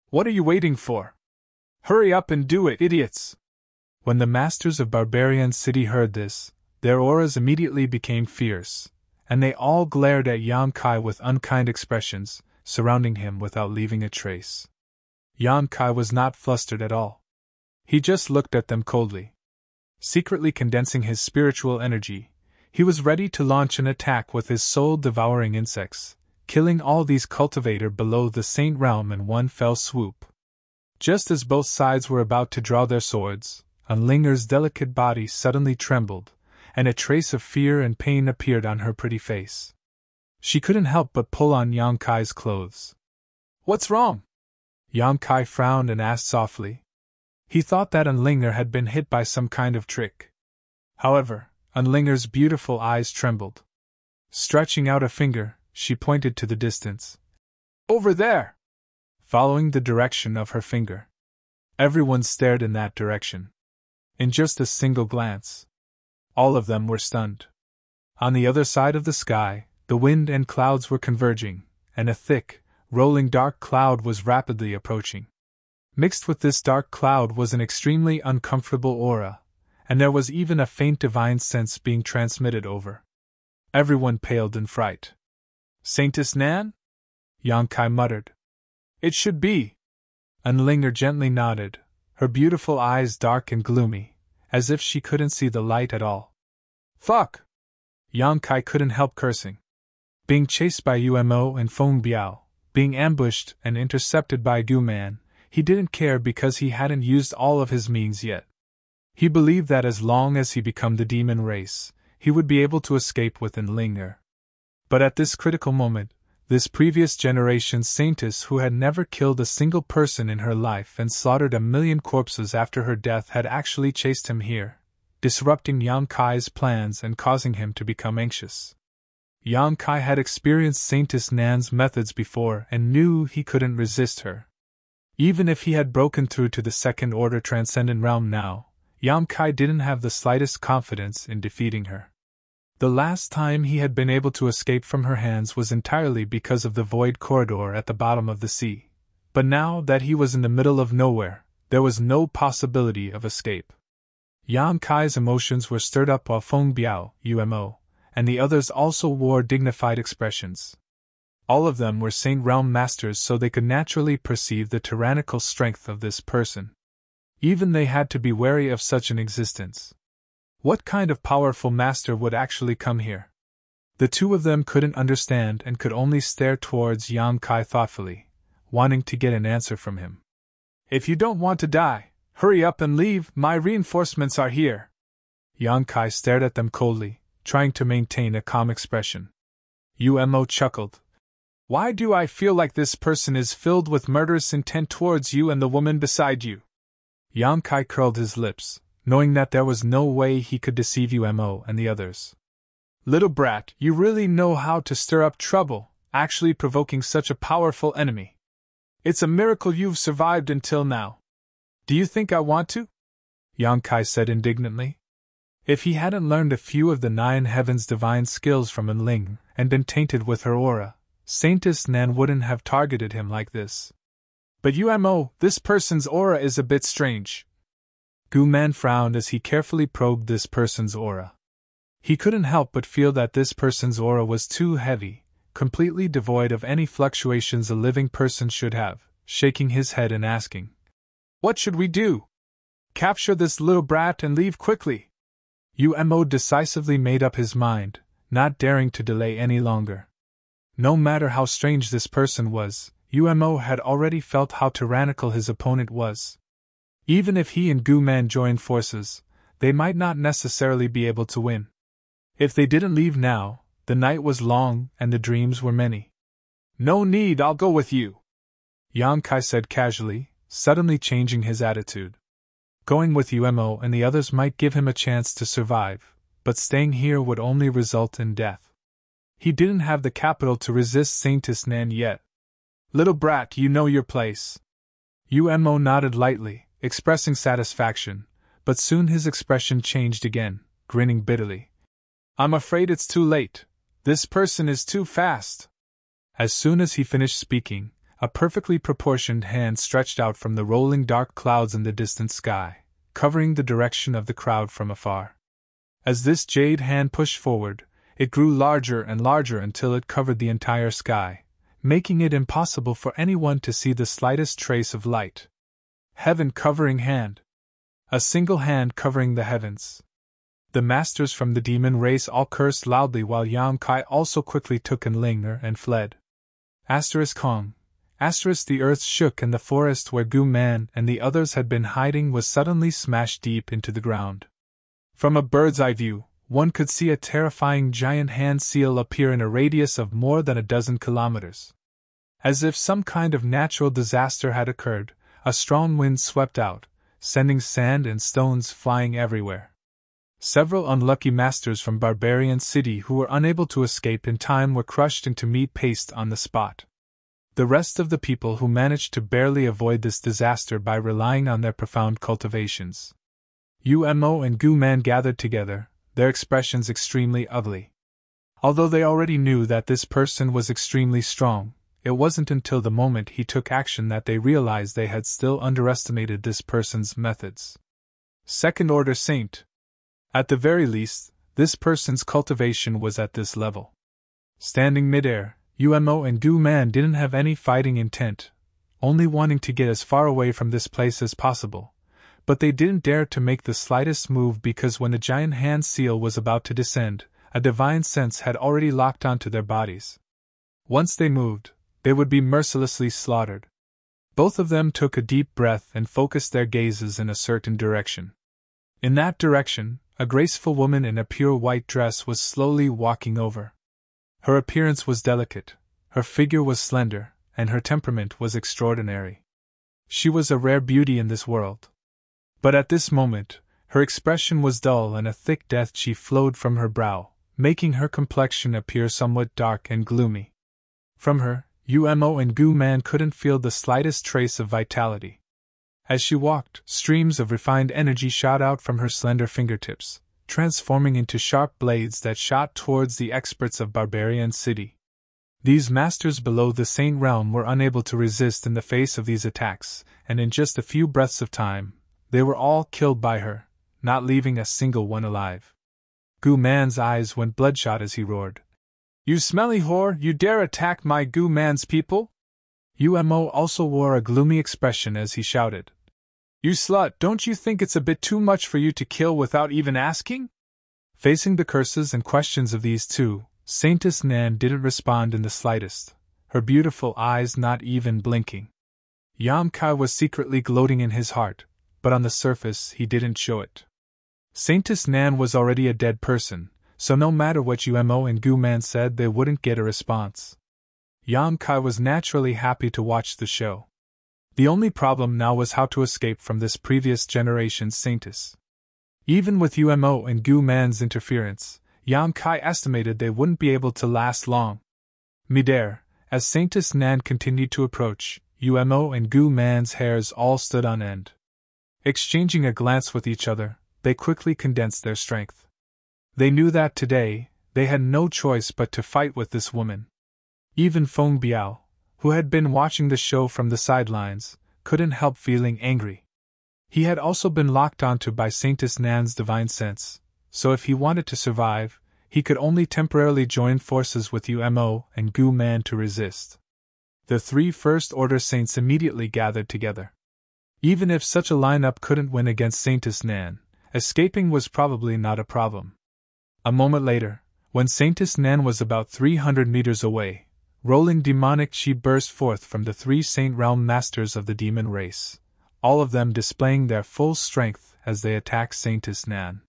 What are you waiting for? Hurry up and do it, idiots! When the masters of Barbarian City heard this, their auras immediately became fierce, and they all glared at Yan Kai with unkind expressions, surrounding him without leaving a trace. Yan Kai was not flustered at all. He just looked at them coldly. Secretly condensing his spiritual energy, he was ready to launch an attack with his soul-devouring insects, killing all these cultivator below the Saint Realm in one fell swoop. Just as both sides were about to draw their swords, Unlinger's delicate body suddenly trembled, and a trace of fear and pain appeared on her pretty face. She couldn't help but pull on Yan Kai's clothes. What's wrong? Yan Kai frowned and asked softly. He thought that Unlinger had been hit by some kind of trick. However, Unlinger's beautiful eyes trembled. Stretching out a finger, she pointed to the distance. Over there! Following the direction of her finger. Everyone stared in that direction. In just a single glance. All of them were stunned. On the other side of the sky, the wind and clouds were converging, and a thick, rolling dark cloud was rapidly approaching. Mixed with this dark cloud was an extremely uncomfortable aura, and there was even a faint divine sense being transmitted over. Everyone paled in fright. Saintess Nan? Yonkai muttered. It should be. Unlinger gently nodded, her beautiful eyes dark and gloomy, as if she couldn't see the light at all. Fuck! Yonkai couldn't help cursing. Being chased by Umo and Feng Biao, being ambushed and intercepted by Gu Man, he didn't care because he hadn't used all of his means yet. He believed that as long as he became the demon race, he would be able to escape with Unlinger. But at this critical moment, this previous generation's saintess who had never killed a single person in her life and slaughtered 1,000,000 corpses after her death had actually chased him here, disrupting Yonkai's plans and causing him to become anxious. Yonkai had experienced Saintess Nan's methods before and knew he couldn't resist her. Even if he had broken through to the second-order transcendent realm now, Yonkai didn't have the slightest confidence in defeating her. The last time he had been able to escape from her hands was entirely because of the void corridor at the bottom of the sea, but now that he was in the middle of nowhere, there was no possibility of escape. Yonkai's emotions were stirred up while Feng Biao, Umo, and the others also wore dignified expressions. All of them were Saint Realm Masters, so they could naturally perceive the tyrannical strength of this person. Even they had to be wary of such an existence. What kind of powerful master would actually come here? The two of them couldn't understand and could only stare towards Yonkai thoughtfully, wanting to get an answer from him. If you don't want to die, hurry up and leave, my reinforcements are here. Yonkai stared at them coldly, trying to maintain a calm expression. Umo chuckled. Why do I feel like this person is filled with murderous intent towards you and the woman beside you? Yonkai curled his lips, knowing that there was no way he could deceive Umo and the others. Little brat, you really know how to stir up trouble, actually provoking such a powerful enemy. It's a miracle you've survived until now. Do you think I want to? Yonkai said indignantly. If he hadn't learned a few of the 9 heavens' divine skills from Enling and been tainted with her aura, Saintess Nan wouldn't have targeted him like this. But Umo, this person's aura is a bit strange. Gu Man frowned as he carefully probed this person's aura. He couldn't help but feel that this person's aura was too heavy, completely devoid of any fluctuations a living person should have, shaking his head and asking, What should we do? Capture this little brat and leave quickly. Umo decisively made up his mind, not daring to delay any longer. No matter how strange this person was, Umo had already felt how tyrannical his opponent was. Even if he and Gu Man joined forces, they might not necessarily be able to win. If they didn't leave now, the night was long and the dreams were many. No need, I'll go with you, Yonkai said casually, suddenly changing his attitude. Going with Umo and the others might give him a chance to survive, but staying here would only result in death. He didn't have the capital to resist Saintess Nan yet. Little brat, you know your place. Umo nodded lightly, expressing satisfaction, but soon his expression changed again, grinning bitterly. I'm afraid it's too late. This person is too fast. As soon as he finished speaking, a perfectly proportioned hand stretched out from the rolling dark clouds in the distant sky, covering the direction of the crowd from afar. As this jade hand pushed forward, it grew larger and larger until it covered the entire sky, making it impossible for anyone to see the slightest trace of light. Heaven-covering hand. A single hand covering the heavens. The masters from the demon race all cursed loudly while Yonkai also quickly took Enlinger and fled. Kong. The earth shook and the forest where Gu Man and the others had been hiding was suddenly smashed deep into the ground. From a bird's eye view, one could see a terrifying giant hand seal appear in a radius of more than a dozen kilometers. As if some kind of natural disaster had occurred, a strong wind swept out, sending sand and stones flying everywhere. Several unlucky masters from Barbarian City who were unable to escape in time were crushed into meat paste on the spot. The rest of the people who managed to barely avoid this disaster by relying on their profound cultivations. Umo and Gu Man gathered together, their expressions extremely ugly. Although they already knew that this person was extremely strong, it wasn't until the moment he took action that they realized they had still underestimated this person's methods. Second-order saint. At the very least, this person's cultivation was at this level. Standing midair, Umo and Gu Man didn't have any fighting intent, only wanting to get as far away from this place as possible. But they didn't dare to make the slightest move because when the giant hand seal was about to descend, a divine sense had already locked onto their bodies. Once they moved, they would be mercilessly slaughtered. Both of them took a deep breath and focused their gazes in a certain direction. In that direction, a graceful woman in a pure white dress was slowly walking over. Her appearance was delicate, her figure was slender, and her temperament was extraordinary. She was a rare beauty in this world. But at this moment, her expression was dull and a thick death chill flowed from her brow, making her complexion appear somewhat dark and gloomy. From her, Umo and Gu Man couldn't feel the slightest trace of vitality. As she walked, streams of refined energy shot out from her slender fingertips, transforming into sharp blades that shot towards the experts of Barbarian City. These masters below the Saint Realm were unable to resist in the face of these attacks, and in just a few breaths of time, they were all killed by her, not leaving a single one alive. Gu Man's eyes went bloodshot as he roared. "You smelly whore, you dare attack my Gu Man's people?" Umo also wore a gloomy expression as he shouted. "You slut, don't you think it's a bit too much for you to kill without even asking?" Facing the curses and questions of these two, Saintess Nan didn't respond in the slightest, her beautiful eyes not even blinking. Yam Kai was secretly gloating in his heart, but on the surface he didn't show it. Saintess Nan was already a dead person, so no matter what Umo and Gu Man said they wouldn't get a response. Yam Kai was naturally happy to watch the show. The only problem now was how to escape from this previous generation's saintess. Even with Umo and Gu Man's interference, Yam Kai estimated they wouldn't be able to last long. Midair, as Saintess Nan continued to approach, Umo and Gu Man's hairs all stood on end. Exchanging a glance with each other, they quickly condensed their strength. They knew that today, they had no choice but to fight with this woman. Even Feng Biao, who had been watching the show from the sidelines, couldn't help feeling angry. He had also been locked onto by Saintess Nan's divine sense, so if he wanted to survive, he could only temporarily join forces with Umo and Gu Man to resist. The three First-Order Saints immediately gathered together. Even if such a lineup couldn't win against Saintess Nan, escaping was probably not a problem. A moment later, when Saintess Nan was about 300 meters away, rolling demonic chi burst forth from the three Saint Realm Masters of the demon race, all of them displaying their full strength as they attacked Saintess Nan.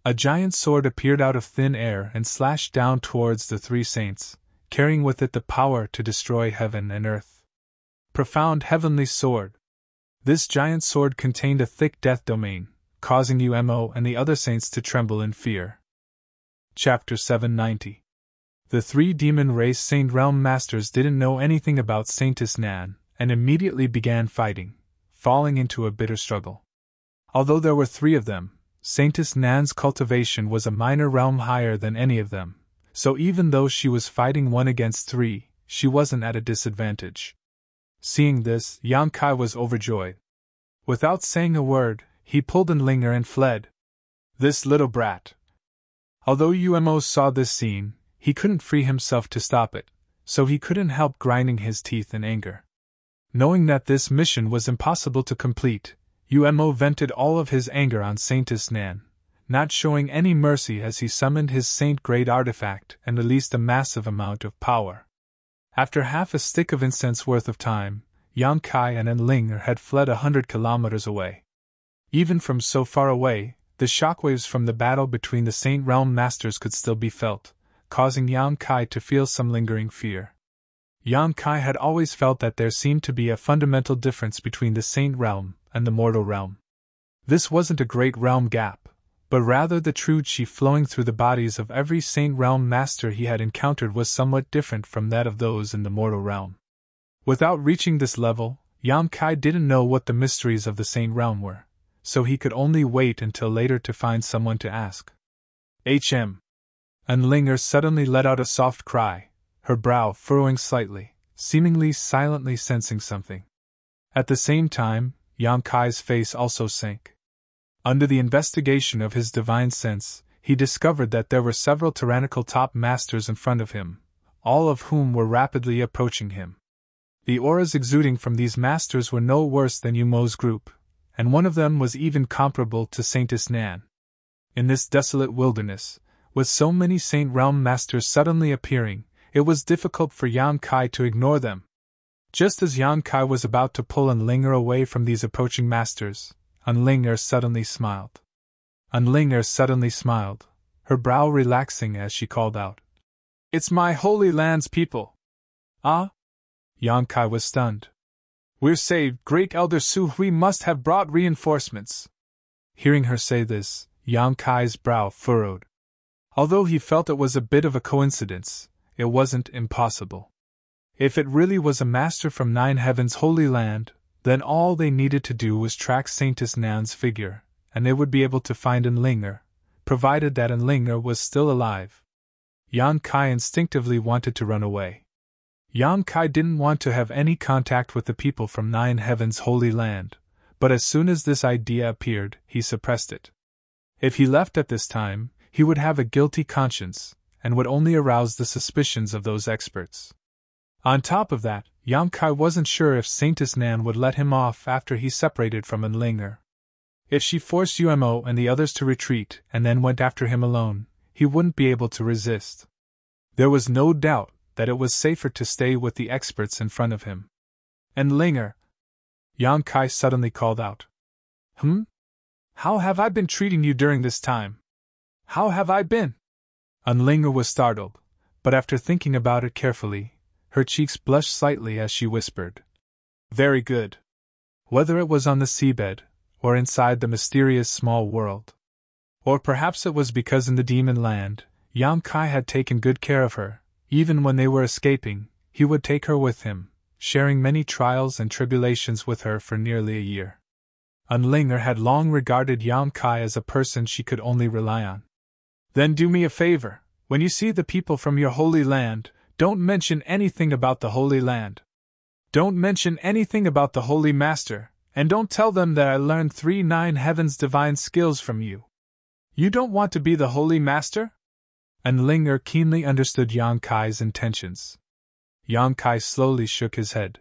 A giant sword appeared out of thin air and slashed down towards the three saints, carrying with it the power to destroy heaven and earth. Profound heavenly sword. This giant sword contained a thick death domain, causing Umo and the other saints to tremble in fear. Chapter 790. The three demon race Saint Realm Masters didn't know anything about Saintess Nan, and immediately began fighting, falling into a bitter struggle. Although there were three of them, Saintess Nan's cultivation was a minor realm higher than any of them, so even though she was fighting one against three, she wasn't at a disadvantage. Seeing this, Yam Kai was overjoyed. Without saying a word, he pulled an linger and fled. This little brat. Although Umo saw this scene, he couldn't free himself to stop it, so he couldn't help grinding his teeth in anger. Knowing that this mission was impossible to complete, Umo vented all of his anger on Saintess Nan, not showing any mercy as he summoned his saint-grade artifact and released a massive amount of power. After half a stick of incense worth of time, Yam Kai and Enlinger had fled 100 kilometers away. Even from so far away, the shockwaves from the battle between the Saint Realm Masters could still be felt, causing Yam Kai to feel some lingering fear. Yam Kai had always felt that there seemed to be a fundamental difference between the Saint Realm and the mortal realm. This wasn't a great realm gap, but rather the true chi flowing through the bodies of every Saint Realm master he had encountered was somewhat different from that of those in the mortal realm. Without reaching this level, Yang Kai didn't know what the mysteries of the Saint Realm were, so he could only wait until later to find someone to ask. "Hm." Unlinger suddenly let out a soft cry, her brow furrowing slightly, seemingly silently sensing something. At the same time, Yang Kai's face also sank. Under the investigation of his divine sense, he discovered that there were several tyrannical top masters in front of him, all of whom were rapidly approaching him. The auras exuding from these masters were no worse than Yumo's group, and one of them was even comparable to Saintess Nan. In this desolate wilderness, with so many Saint Realm masters suddenly appearing, it was difficult for Yang Kai to ignore them. Just as Yang Kai was about to pull Unlinger away from these approaching masters, Unlinger suddenly smiled. Unlinger suddenly smiled, her brow relaxing as she called out, "It's my Holy Land's people!" "Ah?" Yang Kai was stunned. "We're saved, Great Elder Su Hui must have brought reinforcements." Hearing her say this, Yang Kai's brow furrowed. Although he felt it was a bit of a coincidence, it wasn't impossible. If it really was a master from Nine Heaven's Holy Land, then all they needed to do was track Saintess Nan's figure, and they would be able to find Unlinger, provided that Unlinger was still alive. Yang Kai instinctively wanted to run away. Yang Kai didn't want to have any contact with the people from Nine Heaven's Holy Land, but as soon as this idea appeared, he suppressed it. If he left at this time, he would have a guilty conscience, and would only arouse the suspicions of those experts. On top of that, Yang Kai wasn't sure if Saintess Nan would let him off after he separated from Unlinger. If she forced Umo and the others to retreat and then went after him alone, he wouldn't be able to resist. There was no doubt that it was safer to stay with the experts in front of him. "Unlinger!" Yang Kai suddenly called out. How have I been treating you during this time? How have I been?" Unlinger was startled, but after thinking about it carefully, her cheeks blushed slightly as she whispered, "Very good." Whether it was on the seabed, or inside the mysterious small world, or perhaps it was because in the demon land, Yang Kai had taken good care of her, even when they were escaping, he would take her with him, sharing many trials and tribulations with her for nearly a year. Unlinger had long regarded Yang Kai as a person she could only rely on. "Then do me a favor, when you see the people from your Holy Land, don't mention anything about the Holy Land. Don't mention anything about the Holy Master, and don't tell them that I learned 3 Nine Heavens divine skills from you. You don't want to be the Holy Master?" Unlinger keenly understood Yang Kai's intentions. Yang Kai slowly shook his head.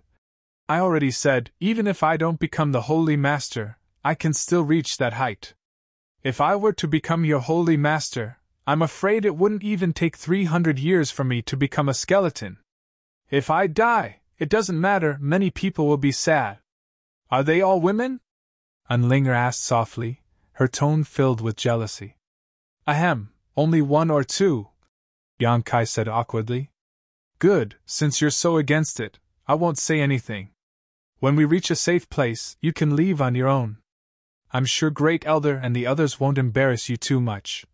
"I already said, even if I don't become the Holy Master, I can still reach that height. If I were to become your Holy Master, I'm afraid it wouldn't even take 300 years for me to become a skeleton. If I die, it doesn't matter, many people will be sad." "Are they all women?" Unlinger asked softly, her tone filled with jealousy. "Ahem, only 1 or 2, Yang Kai said awkwardly. "Good, since you're so against it, I won't say anything. When we reach a safe place, you can leave on your own. I'm sure Great Elder and the others won't embarrass you too much."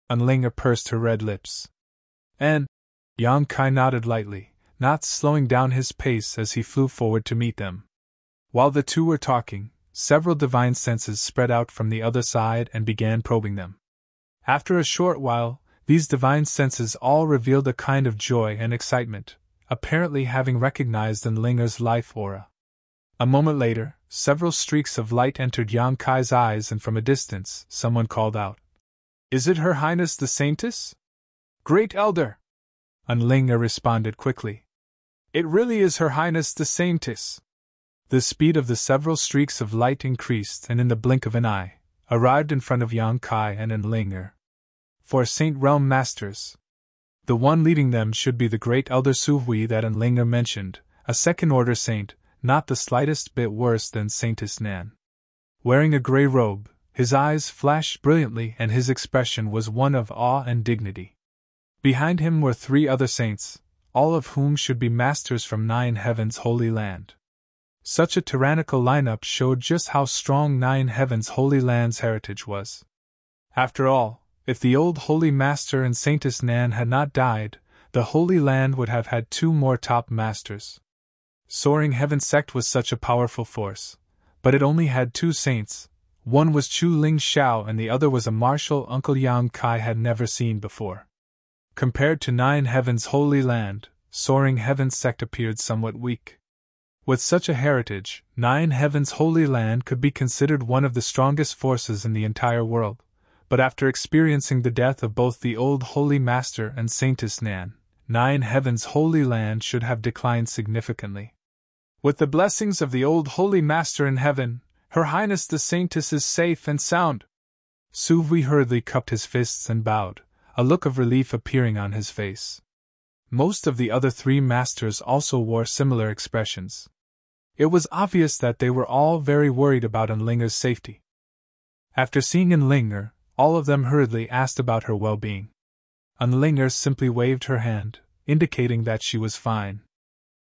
Unlinger pursed her red lips. "And?" Yang Kai nodded lightly, not slowing down his pace as he flew forward to meet them. While the two were talking, several divine senses spread out from the other side and began probing them. After a short while, these divine senses all revealed a kind of joy and excitement, apparently having recognized Unlinger's life aura. A moment later, several streaks of light entered Yang Kai's eyes, and from a distance, someone called out, "Is it Her Highness the Saintess?" "Great Elder!" Unlinger responded quickly. "It really is Her Highness the Saintess." The speed of the several streaks of light increased, and in the blink of an eye, arrived in front of Yang Kai and Unlinger. 4 Saint Realm Masters. The one leading them should be the Great Elder Su Hui that Unlinger mentioned, a second-order saint, not the slightest bit worse than Saintess Nan. Wearing a grey robe, his eyes flashed brilliantly and his expression was one of awe and dignity. Behind him were 3 other saints, all of whom should be masters from Nine Heaven's Holy Land. Such a tyrannical lineup showed just how strong Nine Heaven's Holy Land's heritage was. After all, if the old Holy Master and Saintess Nan had not died, the Holy Land would have had 2 more top masters. Soaring Heaven sect was such a powerful force, but it only had 2 saints. One was Chu Ling Xiao and the other was a martial uncle Yang Kai had never seen before. Compared to 9 Heaven's Holy Land, Soaring Heaven sect appeared somewhat weak. With such a heritage, 9 Heaven's Holy Land could be considered one of the strongest forces in the entire world, but after experiencing the death of both the old Holy Master and Saintess Nan, 9 Heaven's Holy Land should have declined significantly. With the blessings of the old Holy Master in heaven, Her Highness the Saintess is safe and sound. Su Hui hurriedly cupped his fists and bowed, a look of relief appearing on his face. Most of the other 3 masters also wore similar expressions. It was obvious that they were all very worried about Enlinger's safety. After seeing Enlinger, all of them hurriedly asked about her well-being. Enlinger simply waved her hand, indicating that she was fine.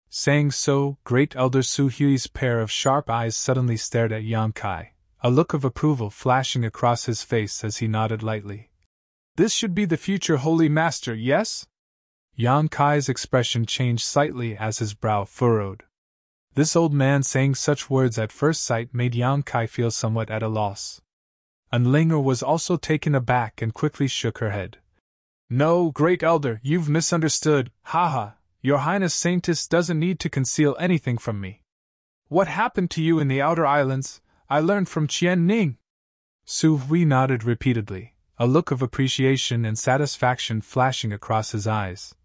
Saying so, Great Elder Su Hui's pair of sharp eyes suddenly stared at Yang Kai, a look of approval flashing across his face as he nodded lightly. This should be the future Holy Master, yes? Yang Kai's expression changed slightly as his brow furrowed. This old man saying such words at first sight made Yang Kai feel somewhat at a loss. Enlinger was also taken aback and quickly shook her head. No, Great Elder, you've misunderstood, haha. Your Highness Saintess doesn't need to conceal anything from me. What happened to you in the Outer Islands, I learned from Qian Ning. Su Hui nodded repeatedly, a look of appreciation and satisfaction flashing across his eyes.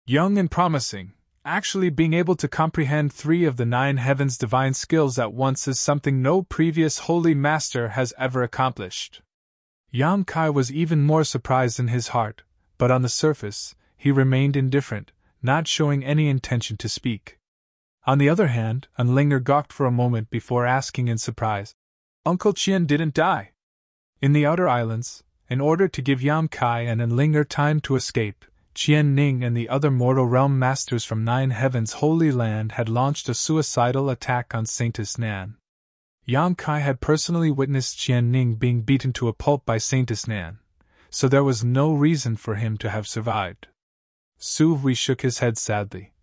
Young and promising, actually being able to comprehend 3 of the 9 Heavens' divine skills at once is something no previous Holy Master has ever accomplished. Yang Kai was even more surprised in his heart, but on the surface, he remained indifferent, not showing any intention to speak. On the other hand, Enlinger gawked for a moment before asking in surprise, Uncle Qian didn't die. In the Outer Islands, in order to give Yang Kai and Enlinger time to escape, Qian Ning and the other mortal realm masters from 9 Heaven's Holy Land had launched a suicidal attack on Saintess Nan. Yang Kai had personally witnessed Qian Ning being beaten to a pulp by Saintess Nan, so there was no reason for him to have survived. Su Hui shook his head sadly.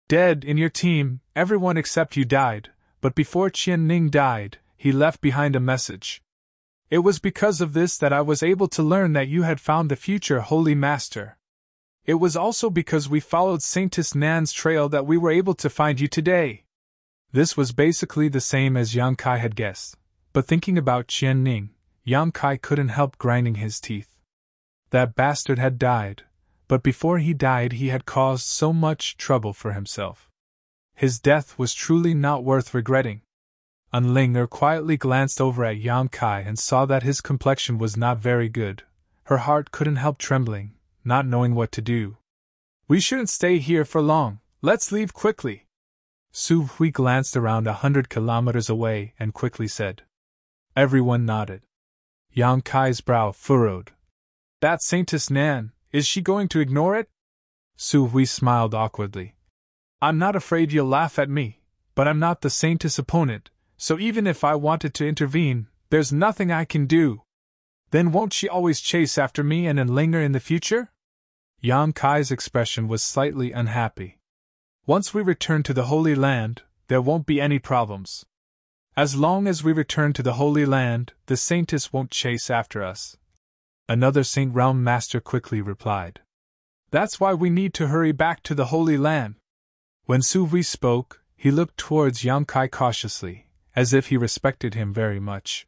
Dead in your team, everyone except you died, but before Qian Ning died, he left behind a message. It was because of this that I was able to learn that you had found the future Holy Master. It was also because we followed Saintess Nan's trail that we were able to find you today. This was basically the same as Yang Kai had guessed, but thinking about Qian Ning, Yang Kai couldn't help grinding his teeth. That bastard had died, but before he died he had caused so much trouble for himself. His death was truly not worth regretting. Enlinger quietly glanced over at Yang Kai and saw that his complexion was not very good. Her heart couldn't help trembling, not knowing what to do. We shouldn't stay here for long, let's leave quickly. Su Hui glanced around 100 kilometers away and quickly said. Everyone nodded. Yang Kai's brow furrowed. That Saintess Nan, is she going to ignore it? Su Hui smiled awkwardly. I'm not afraid you'll laugh at me, but I'm not the Saintess opponent, so even if I wanted to intervene, there's nothing I can do. Then won't she always chase after me and Enlinger in the future? Yang Kai's expression was slightly unhappy. Once we return to the Holy Land, there won't be any problems. As long as we return to the Holy Land, the Saintess won't chase after us. Another Saint Realm Master quickly replied. That's why we need to hurry back to the Holy Land. When Su Hui spoke, he looked towards Yang Kai cautiously, as if he respected him very much.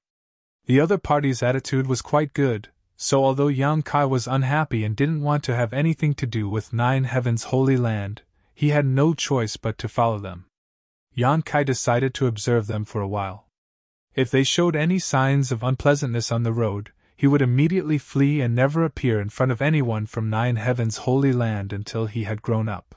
The other party's attitude was quite good, so although Yang Kai was unhappy and didn't want to have anything to do with 9 Heaven's Holy Land, he had no choice but to follow them. Yang Kai decided to observe them for a while. If they showed any signs of unpleasantness on the road, he would immediately flee and never appear in front of anyone from 9 Heaven's Holy Land until he had grown up.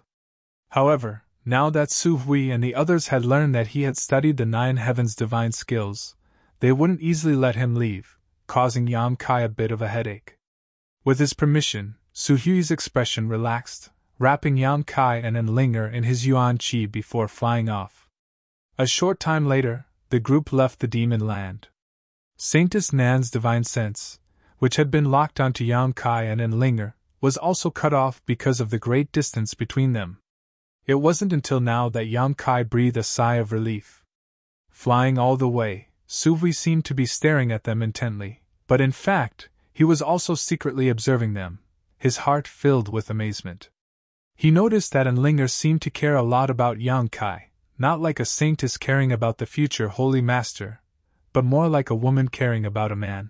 However, now that Su Hui and the others had learned that he had studied the 9 Heaven's divine skills, they wouldn't easily let him leave, causing Yang Kai a bit of a headache. With his permission, Su Hui's expression relaxed, wrapping Yang Kai and Enlinger in his yuan qi before flying off. A short time later, the group left the demon land. Saintess Nan's divine sense, which had been locked onto Yang Kai and Enlinger, was also cut off because of the great distance between them. It wasn't until now that Yang Kai breathed a sigh of relief. Flying all the way, Suvi seemed to be staring at them intently, but in fact, he was also secretly observing them, his heart filled with amazement. He noticed that Enlinger seemed to care a lot about Yang Kai, not like a saint is caring about the future Holy Master, but more like a woman caring about a man.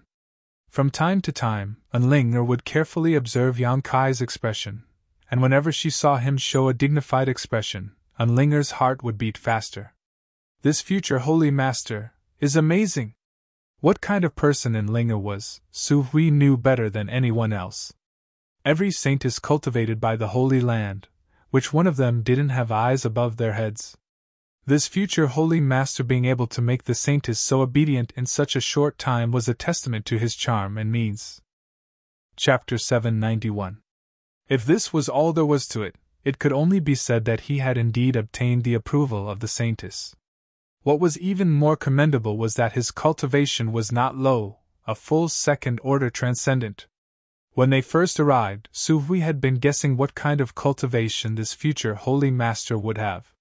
From time to time, Enlinger would carefully observe Yang Kai's expression, and whenever she saw him show a dignified expression, Enlinger's heart would beat faster. This future Holy Master is amazing! What kind of person Enlinger was, Su Hui knew better than anyone else. Every saint is cultivated by the Holy Land, which one of them didn't have eyes above their heads? This future Holy Master being able to make the saintess so obedient in such a short time was a testament to his charm and means. Chapter 791. If this was all there was to it, it could only be said that he had indeed obtained the approval of the saintess. What was even more commendable was that his cultivation was not low, a full second-order transcendent. When they first arrived, Su Hui had been guessing what kind of cultivation this future Holy Master would have.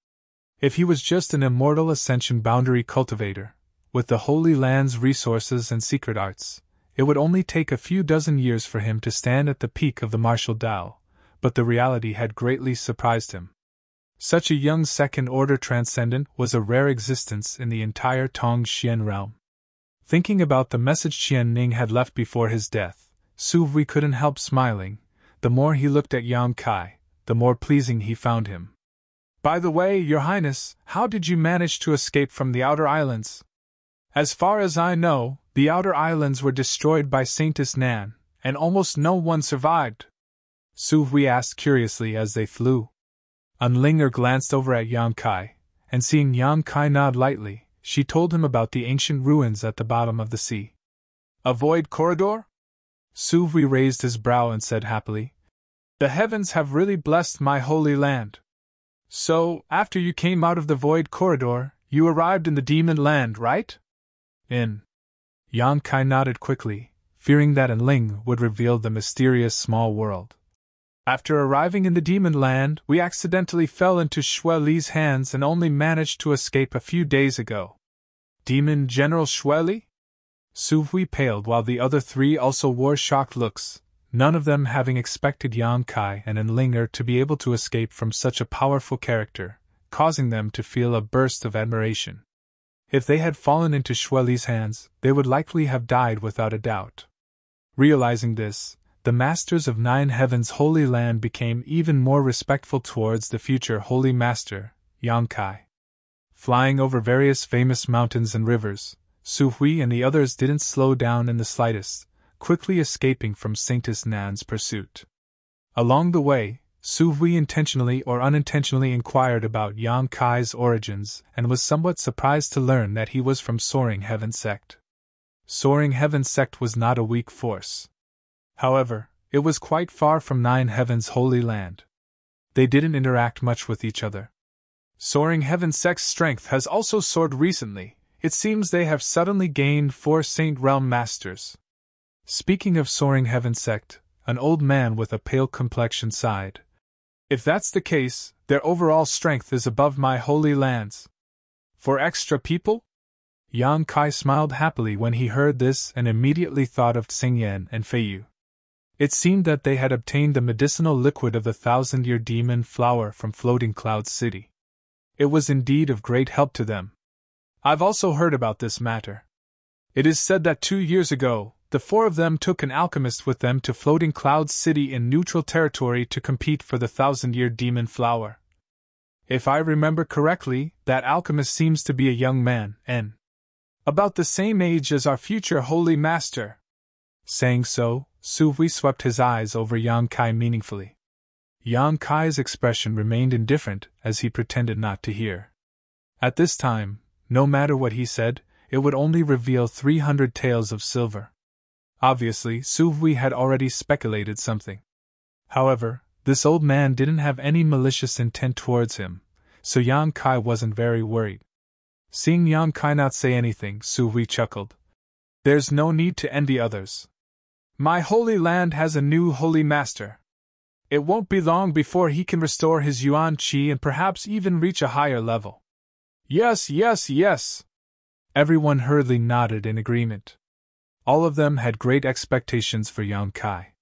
If he was just an immortal ascension boundary cultivator, with the Holy Land's resources and secret arts, it would only take a few dozen years for him to stand at the peak of the martial Tao, but the reality had greatly surprised him. Such a young second-order transcendent was a rare existence in the entire Tongxian realm. Thinking about the message Qian Ning had left before his death, Su Hui couldn't help smiling. The more he looked at Yang Kai, the more pleasing he found him. By the way, Your Highness, how did you manage to escape from the Outer Islands? As far as I know, the Outer Islands were destroyed by Saintess Nan, and almost no one survived. Su Hui asked curiously as they flew. Enlinger glanced over at Yang Kai, and seeing Yang Kai nod lightly, she told him about the ancient ruins at the bottom of the sea. A void corridor? Su Hui raised his brow and said happily, The heavens have really blessed my holy land. So, after you came out of the void corridor, you arrived in the demon land, right? Yang Kai nodded quickly, fearing that Enling would reveal the mysterious small world. After arriving in the demon land, we accidentally fell into Xue Li's hands and only managed to escape a few days ago. Demon General Xue Li? Su Hui paled while the other three also wore shocked looks, none of them having expected Yang Kai and Enlinger to be able to escape from such a powerful character, causing them to feel a burst of admiration. If they had fallen into Xue Li's hands, they would likely have died without a doubt. Realizing this, the Masters of Nine Heavens' Holy Land became even more respectful towards the future Holy Master, Yang Kai. Flying over various famous mountains and rivers, Su Hui and the others didn't slow down in the slightest, quickly escaping from Saintess Nan's pursuit. Along the way, Su Hui intentionally or unintentionally inquired about Yang Kai's origins and was somewhat surprised to learn that he was from Soaring Heaven Sect. Soaring Heaven Sect was not a weak force. However, it was quite far from Nine Heavens' Holy Land. They didn't interact much with each other. Soaring Heaven Sect's strength has also soared recently. It seems they have suddenly gained 4 Saint Realm Masters. Speaking of Soaring Heaven Sect, an old man with a pale complexion sighed. If that's the case, their overall strength is above my Holy Lands. For extra people? Yang Kai smiled happily when he heard this and immediately thought of Xingyan and Feiyu. It seemed that they had obtained the medicinal liquid of the 1,000-year demon flower from Floating Cloud City. It was indeed of great help to them. I've also heard about this matter. It is said that 2 years ago, the 4 of them took an alchemist with them to Floating Cloud City in neutral territory to compete for the 1,000-year demon flower. If I remember correctly, that alchemist seems to be a young man, and about the same age as our future Holy Master. Saying so, Su Hui swept his eyes over Yang Kai meaningfully. Yang Kai's expression remained indifferent as he pretended not to hear. At this time, no matter what he said, it would only reveal 300 taels of silver. Obviously, Su Hui had already speculated something. However, this old man didn't have any malicious intent towards him, so Yang Kai wasn't very worried. Seeing Yang Kai not say anything, Su Hui chuckled. There's no need to envy others. My holy land has a new holy master. It won't be long before he can restore his yuan qi and perhaps even reach a higher level. Yes, yes, yes! Everyone hurriedly nodded in agreement. All of them had great expectations for Yang Kai.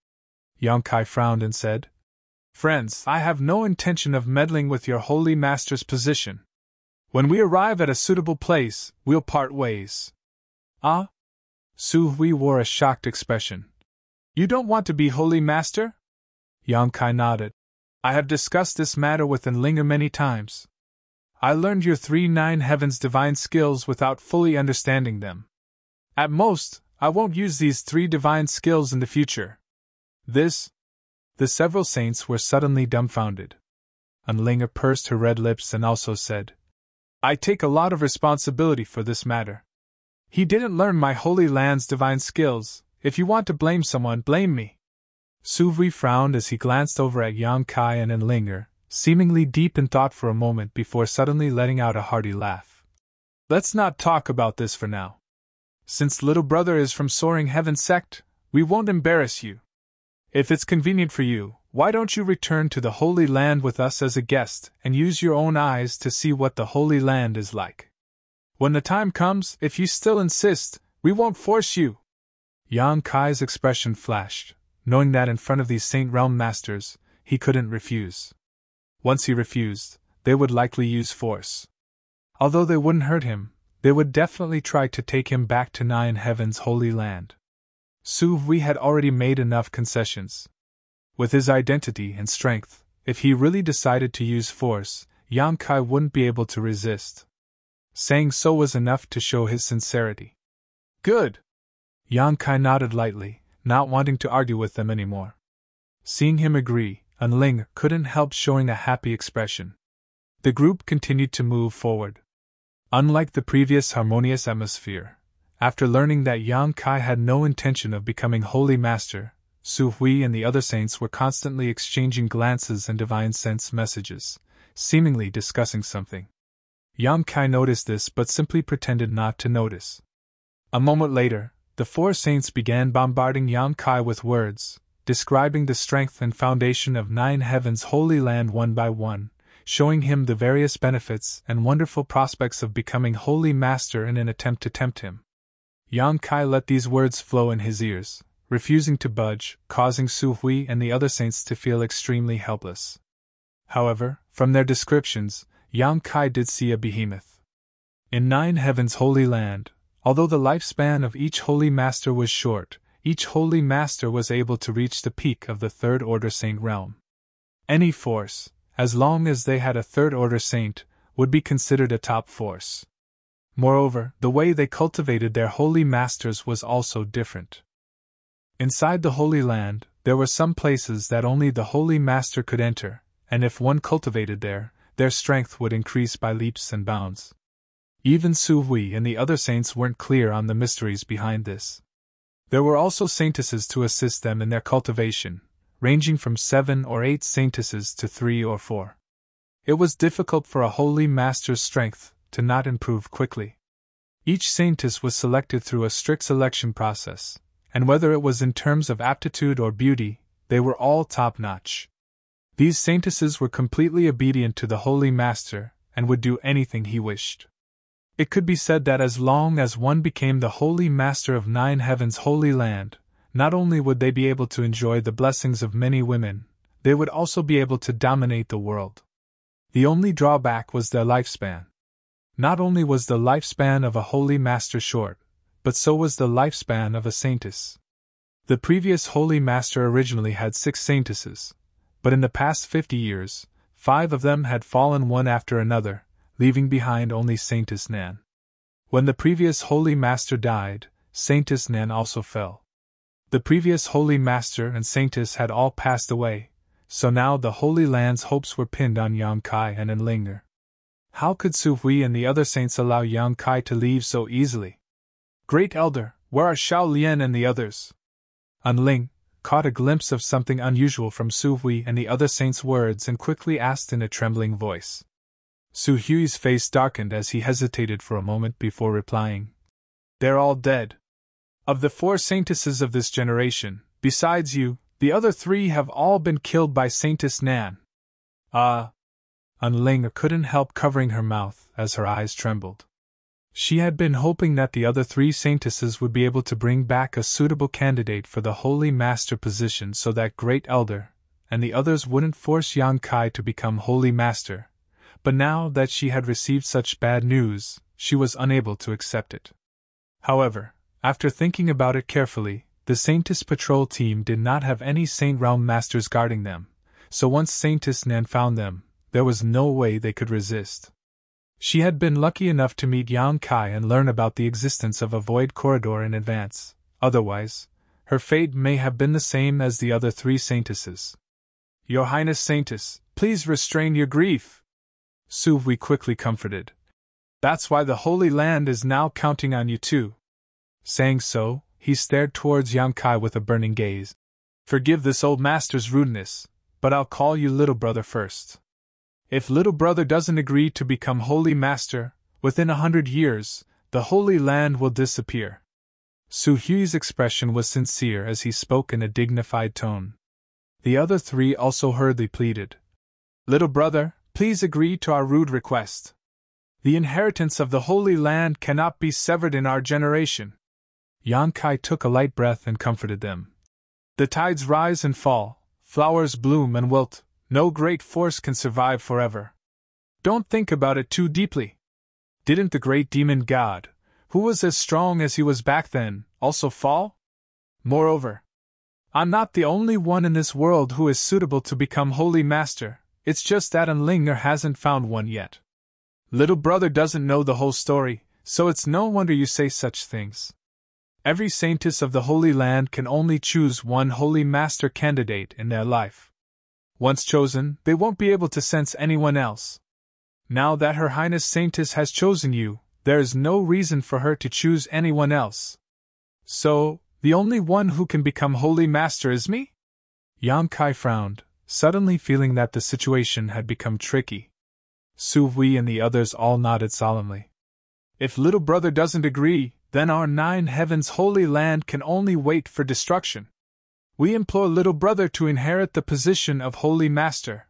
Yang Kai frowned and said, Friends, I have no intention of meddling with your holy master's position. When we arrive at a suitable place, we'll part ways. Ah? Su Hui wore a shocked expression. You don't want to be holy master? Yang Kai nodded. I have discussed this matter with Enlinger many times. I learned your 3 9 heavens divine skills without fully understanding them. At most, I won't use these 3 divine skills in the future. The several saints were suddenly dumbfounded. Enlinger pursed her red lips and also said, I take a lot of responsibility for this matter. He didn't learn my holy land's divine skills. If you want to blame someone, blame me. Su Hui frowned as he glanced over at Yang Kai and Enlinger, seemingly deep in thought for a moment before suddenly letting out a hearty laugh. Let's not talk about this for now. Since little brother is from Soaring Heaven sect, we won't embarrass you. If it's convenient for you, why don't you return to the Holy Land with us as a guest and use your own eyes to see what the Holy Land is like? When the time comes, if you still insist, we won't force you. Yang Kai's expression flashed, knowing that in front of these Saint Realm masters, he couldn't refuse. Once he refused, they would likely use force. Although they wouldn't hurt him, they would definitely try to take him back to Nine Heaven's Holy Land. Su Hui had already made enough concessions. With his identity and strength, if he really decided to use force, Yang Kai wouldn't be able to resist. Saying so was enough to show his sincerity. Good! Yang Kai nodded lightly, not wanting to argue with them anymore. Seeing him agree, Enlinger couldn't help showing a happy expression. The group continued to move forward. Unlike the previous harmonious atmosphere, after learning that Yang Kai had no intention of becoming Holy Master, Su Hui and the other saints were constantly exchanging glances and divine sense messages, seemingly discussing something. Yang Kai noticed this but simply pretended not to notice. A moment later, the 4 saints began bombarding Yang Kai with words, describing the strength and foundation of Nine Heaven's Holy Land one by one, showing him the various benefits and wonderful prospects of becoming Holy Master in an attempt to tempt him. Yang Kai let these words flow in his ears, refusing to budge, causing Su Hui and the other saints to feel extremely helpless. However, from their descriptions, Yang Kai did see a behemoth. In Nine Heaven's Holy Land, although the lifespan of each Holy Master was short, each Holy Master was able to reach the peak of the Third Order Saint realm. Any force, as long as they had a Third Order Saint, would be considered a top force. Moreover, the way they cultivated their Holy Masters was also different. Inside the Holy Land, there were some places that only the Holy Master could enter, and if one cultivated there, their strength would increase by leaps and bounds. Even Su Hui and the other saints weren't clear on the mysteries behind this. There were also saintesses to assist them in their cultivation, ranging from 7 or 8 saintesses to 3 or 4. It was difficult for a Holy Master's strength to not improve quickly. Each saintess was selected through a strict selection process, and whether it was in terms of aptitude or beauty, they were all top-notch. These saintesses were completely obedient to the Holy Master and would do anything he wished. It could be said that as long as one became the Holy Master of Nine Heaven's Holy Land, not only would they be able to enjoy the blessings of many women, they would also be able to dominate the world. The only drawback was their lifespan. Not only was the lifespan of a Holy Master short, but so was the lifespan of a saintess. The previous Holy Master originally had 6 saintesses, but in the past 50 years, 5 of them had fallen one after another, leaving behind only Saintess Nan. When the previous Holy Master died, Saintess Nan also fell. The previous Holy Master and Saintess had all passed away, so now the Holy Land's hopes were pinned on Yang Kai and Enlinger. How could Su Hui and the other saints allow Yang Kai to leave so easily? Great Elder, where are Xiao Lian and the others? Enling caught a glimpse of something unusual from Su Hui and the other saints' words and quickly asked in a trembling voice. Su Hui's face darkened as he hesitated for a moment before replying. They're all dead. Of the 4 saintesses of this generation, besides you, the other 3 have all been killed by Saintess Nan. Unling couldn't help covering her mouth as her eyes trembled. She had been hoping that the other 3 saintesses would be able to bring back a suitable candidate for the Holy Master position so that Great Elder and the others wouldn't force Yang Kai to become Holy Master, but now that she had received such bad news, she was unable to accept it. However, after thinking about it carefully, the Saintess patrol team did not have any Saint Realm Masters guarding them, so once Saintess Nan found them, there was no way they could resist. She had been lucky enough to meet Yang Kai and learn about the existence of a void corridor in advance, otherwise, her fate may have been the same as the other 3 saintesses. Your Highness Saintess, please restrain your grief, Su Hui quickly comforted. That's why the Holy Land is now counting on you too. Saying so, he stared towards Yang Kai with a burning gaze. Forgive this old master's rudeness, but I'll call you little brother first. If little brother doesn't agree to become Holy Master, within 100 years, the Holy Land will disappear. Su Hui's expression was sincere as he spoke in a dignified tone. The other 3 also hurriedly pleaded. Little brother, please agree to our rude request. The inheritance of the Holy Land cannot be severed in our generation. Yang Kai took a light breath and comforted them. The tides rise and fall, flowers bloom and wilt, no great force can survive forever. Don't think about it too deeply. Didn't the great demon god, who was as strong as he was back then, also fall? Moreover, I'm not the only one in this world who is suitable to become Holy Master, it's just that Unlinger hasn't found one yet. Little brother doesn't know the whole story, so it's no wonder you say such things. Every saintess of the Holy Land can only choose one Holy Master candidate in their life. Once chosen, they won't be able to sense anyone else. Now that Her Highness Saintess has chosen you, there is no reason for her to choose anyone else. So, the only one who can become Holy Master is me? Yang Kai frowned, suddenly feeling that the situation had become tricky. Su Hui and the others all nodded solemnly. If little brother doesn't agree, then our 9 heavens Holy Land can only wait for destruction. We implore little brother to inherit the position of Holy Master.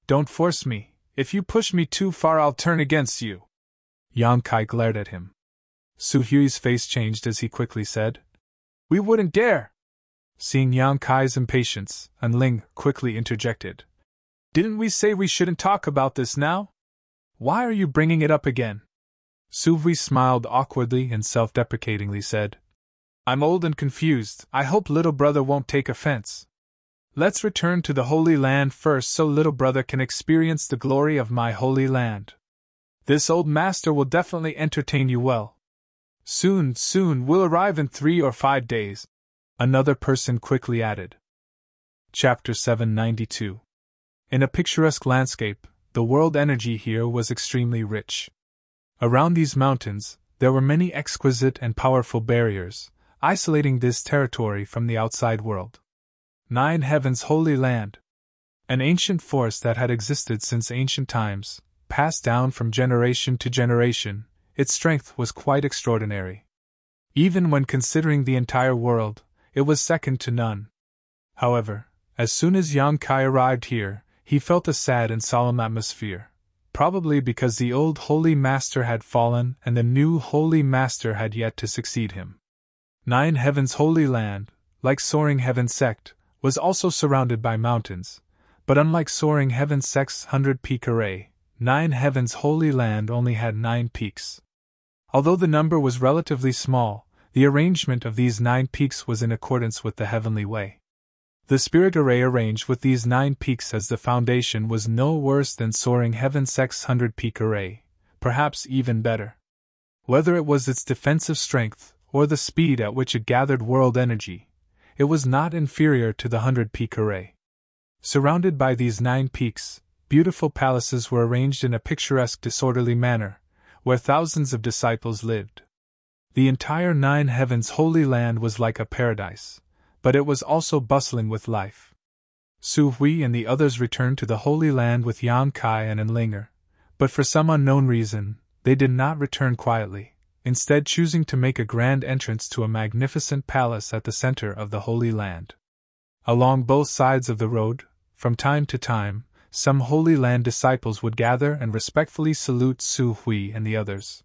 Don't force me. If you push me too far, I'll turn against you. Yang Kai glared at him. Su Hui's face changed as he quickly said, We wouldn't dare. Seeing Yang Kai's impatience, Unling quickly interjected. Didn't we say we shouldn't talk about this now? Why are you bringing it up again? Su Hui smiled awkwardly and self-deprecatingly said, I'm old and confused, I hope little brother won't take offense. Let's return to the Holy Land first so little brother can experience the glory of my Holy Land. This old master will definitely entertain you well. Soon, we'll arrive in 3 or 5 days, another person quickly added. Chapter 792. In a picturesque landscape, the world energy here was extremely rich. Around these mountains, there were many exquisite and powerful barriers, isolating this territory from the outside world. 9 Heavens Holy Land. An ancient force that had existed since ancient times, passed down from generation to generation, its strength was quite extraordinary. Even when considering the entire world, it was second to none. However, as soon as Yang Kai arrived here, he felt a sad and solemn atmosphere, probably because the old Holy Master had fallen and the new Holy Master had yet to succeed him. 9 Heavens Holy Land, like Soaring Heaven Sect, was also surrounded by mountains, but unlike Soaring Heaven Sect's 100-peak array, 9 Heavens Holy Land only had 9 peaks. Although the number was relatively small, the arrangement of these 9 peaks was in accordance with the heavenly way. The spirit array arranged with these 9 peaks as the foundation was no worse than Soaring Heaven Sect's 100-peak array, perhaps even better. Whether it was its defensive strength, or the speed at which it gathered world energy, it was not inferior to the 100-peak array. Surrounded by these 9 peaks, beautiful palaces were arranged in a picturesque disorderly manner, where thousands of disciples lived. The entire 9 Heavens Holy Land was like a paradise, but it was also bustling with life. Su Hui and the others returned to the Holy Land with Yang Kai and Enlinger, but for some unknown reason, they did not return quietly. instead choosing to make a grand entrance to a magnificent palace at the center of the Holy Land. Along both sides of the road, from time to time, some Holy Land disciples would gather and respectfully salute Su Hui and the others.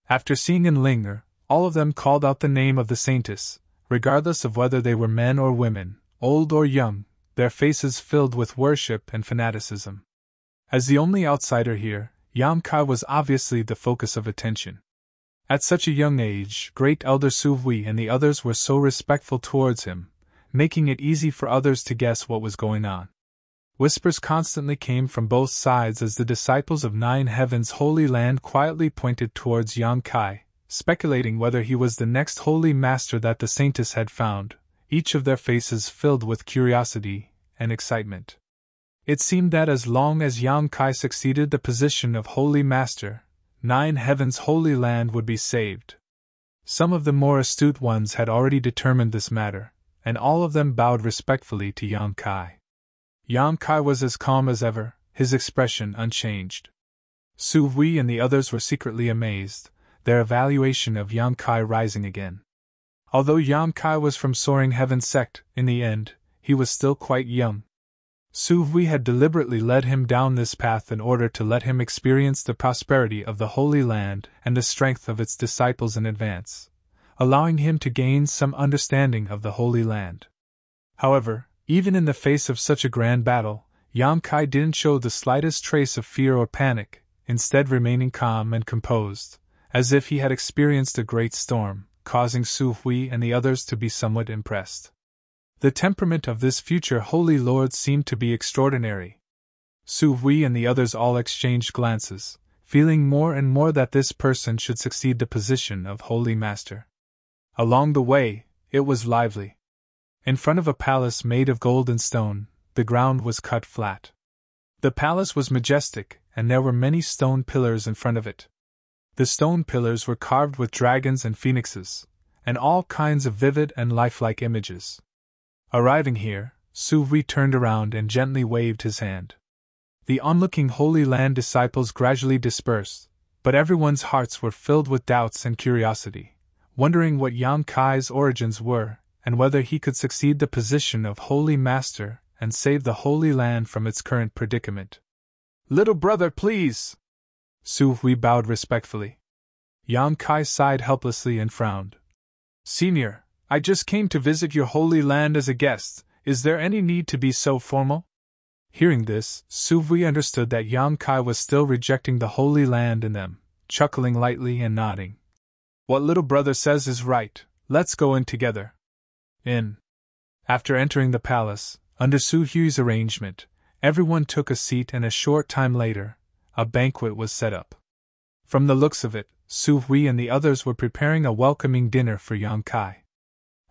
After seeing and linger, all of them called out the name of the saintess, regardless of whether they were men or women, old or young, their faces filled with worship and fanaticism. As the only outsider here, Yang Kai was obviously the focus of attention. At such a young age, great elder Su Hui and the others were so respectful towards him, making it easy for others to guess what was going on. Whispers constantly came from both sides as the disciples of Nine Heavens Holy Land quietly pointed towards Yang Kai, speculating whether he was the next holy master that the saintess had found, each of their faces filled with curiosity and excitement. It seemed that as long as Yang Kai succeeded the position of holy master, Nine Heavens Holy Land would be saved. Some of the more astute ones had already determined this matter, and all of them bowed respectfully to Yang Kai. Yang Kai was as calm as ever, his expression unchanged. Su Hui and the others were secretly amazed, their evaluation of Yang Kai rising again. Although Yang Kai was from Soaring Heaven sect, in the end, he was still quite young. Su Hui had deliberately led him down this path in order to let him experience the prosperity of the Holy Land and the strength of its disciples in advance, allowing him to gain some understanding of the Holy Land. However, even in the face of such a grand battle, Yang Kai didn't show the slightest trace of fear or panic, instead remaining calm and composed, as if he had experienced a great storm, causing Su Hui and the others to be somewhat impressed. The temperament of this future Holy Lord seemed to be extraordinary. Su Hui and the others all exchanged glances, feeling more and more that this person should succeed the position of Holy Master. Along the way, it was lively. In front of a palace made of gold and stone, the ground was cut flat. The palace was majestic, and there were many stone pillars in front of it. The stone pillars were carved with dragons and phoenixes, and all kinds of vivid and lifelike images. Arriving here, Su Hui turned around and gently waved his hand. The onlooking Holy Land disciples gradually dispersed, but everyone's hearts were filled with doubts and curiosity, wondering what Yang Kai's origins were, and whether he could succeed the position of Holy Master and save the Holy Land from its current predicament. "Little brother, please!" Su Hui bowed respectfully. Yang Kai sighed helplessly and frowned. "Senior, I just came to visit your Holy Land as a guest. Is there any need to be so formal?" Hearing this, Su Hui understood that Yang Kai was still rejecting the Holy Land and them, chuckling lightly and nodding. "What little brother says is right. Let's go in together." In. After entering the palace, under Su Hui's arrangement, everyone took a seat and a short time later, a banquet was set up. From the looks of it, Su Hui and the others were preparing a welcoming dinner for Yang Kai.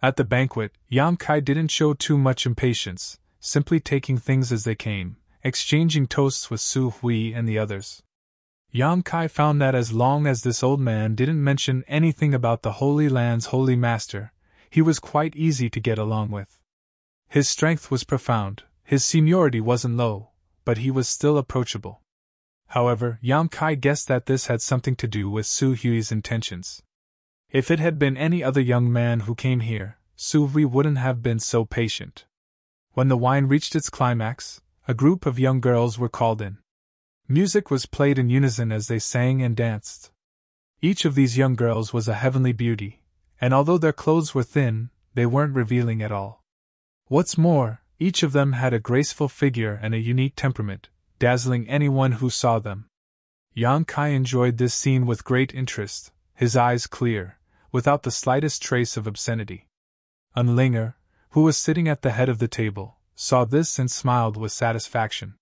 At the banquet, Yang Kai didn't show too much impatience, simply taking things as they came, exchanging toasts with Su Hui and the others. Yang Kai found that as long as this old man didn't mention anything about the Holy Land's Holy Master, he was quite easy to get along with. His strength was profound, his seniority wasn't low, but he was still approachable. However, Yang Kai guessed that this had something to do with Su Hui's intentions. If it had been any other young man who came here, Su Hui wouldn't have been so patient. When the wine reached its climax, a group of young girls were called in. Music was played in unison as they sang and danced. Each of these young girls was a heavenly beauty, and although their clothes were thin, they weren't revealing at all. What's more, each of them had a graceful figure and a unique temperament, dazzling anyone who saw them. Yang Kai enjoyed this scene with great interest, his eyes clear, without the slightest trace of obscenity. Unlinger, who was sitting at the head of the table, saw this and smiled with satisfaction.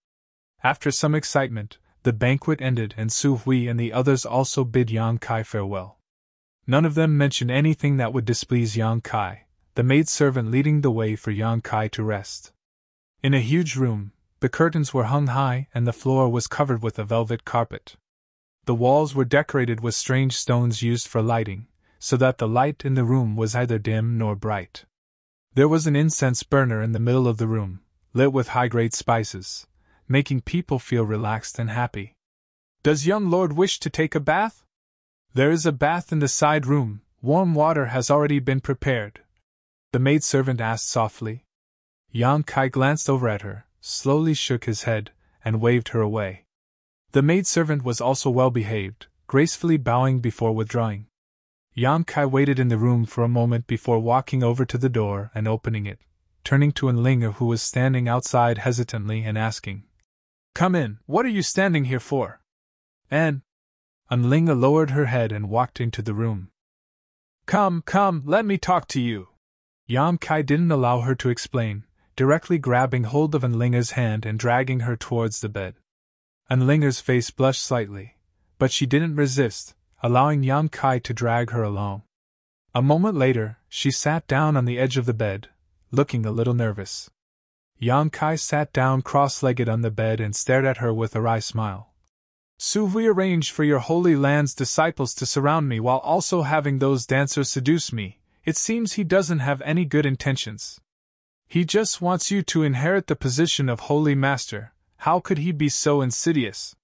After some excitement, the banquet ended and Su Hui and the others also bid Yang Kai farewell. None of them mentioned anything that would displease Yang Kai, the maidservant leading the way for Yang Kai to rest. In a huge room, the curtains were hung high and the floor was covered with a velvet carpet. The walls were decorated with strange stones used for lighting, so that the light in the room was neither dim nor bright. There was an incense burner in the middle of the room, lit with high-grade spices, making people feel relaxed and happy. "Does young lord wish to take a bath?" There is a bath in the side room, warm water has already been prepared. The maidservant asked softly. Yang Kai glanced over at her, slowly shook his head, and waved her away. The maidservant was also well behaved, gracefully bowing before withdrawing. Yang Kai waited in the room for a moment before walking over to the door and opening it, turning to Enlinger, who was standing outside hesitantly, and asking, "Come in, what are you standing here for?" Enlinger lowered her head and walked into the room. Come, let me talk to you." Yang Kai didn't allow her to explain, directly grabbing hold of Enlinger's hand and dragging her towards the bed. Enlinger's face blushed slightly, but she didn't resist, allowing Yang Kai to drag her along. A moment later, she sat down on the edge of the bed, looking a little nervous. Yang Kai sat down cross-legged on the bed and stared at her with a wry smile. "So we arranged for your Holy Land's disciples to surround me while also having those dancers seduce me. It seems he doesn't have any good intentions. He just wants you to inherit the position of Holy Master. How could he be so insidious?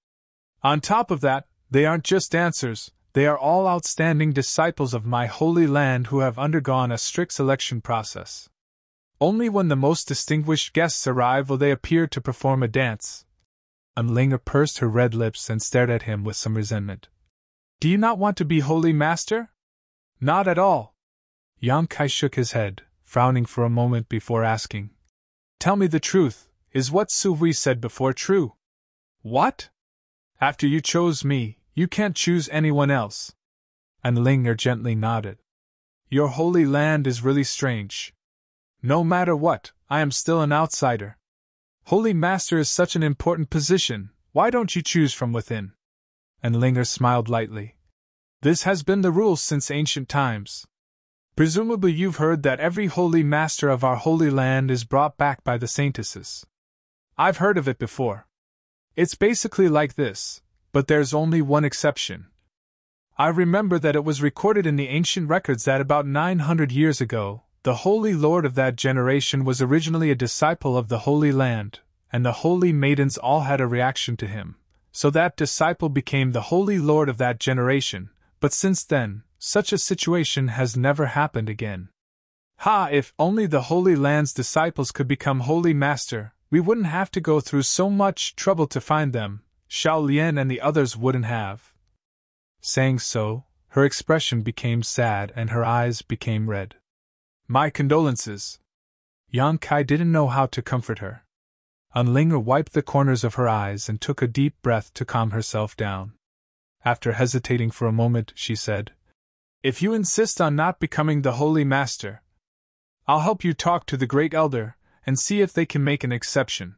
On top of that, they aren't just dancers, they are all outstanding disciples of my Holy Land who have undergone a strict selection process. Only when the most distinguished guests arrive will they appear to perform a dance." Enlinger pursed her red lips and stared at him with some resentment. "Do you not want to be Holy Master?" "Not at all." Yang Kai shook his head, frowning for a moment before asking, "Tell me the truth, is what Su Hui said before true?" "What?" "After you chose me, you can't choose anyone else." Enlinger gently nodded. "Your Holy Land is really strange. No matter what, I am still an outsider. Holy Master is such an important position, why don't you choose from within?" Enlinger smiled lightly. "This has been the rule since ancient times. Presumably you've heard that every Holy Master of our Holy Land is brought back by the saintesses. I've heard of it before. It's basically like this, but there's only one exception. I remember that it was recorded in the ancient records that about 900 years ago, the Holy Lord of that generation was originally a disciple of the Holy Land, and the Holy Maidens all had a reaction to him, so that disciple became the Holy Lord of that generation, but since then, such a situation has never happened again. If only the Holy Land's disciples could become Holy Master, we wouldn't have to go through so much trouble to find them, Xiao Lian and the others wouldn't have." Saying so, her expression became sad and her eyes became red. "My condolences." Yang Kai didn't know how to comfort her. Enlinger wiped the corners of her eyes and took a deep breath to calm herself down. After hesitating for a moment, she said, "If you insist on not becoming the Holy Master, I'll help you talk to the Great Elder and see if they can make an exception.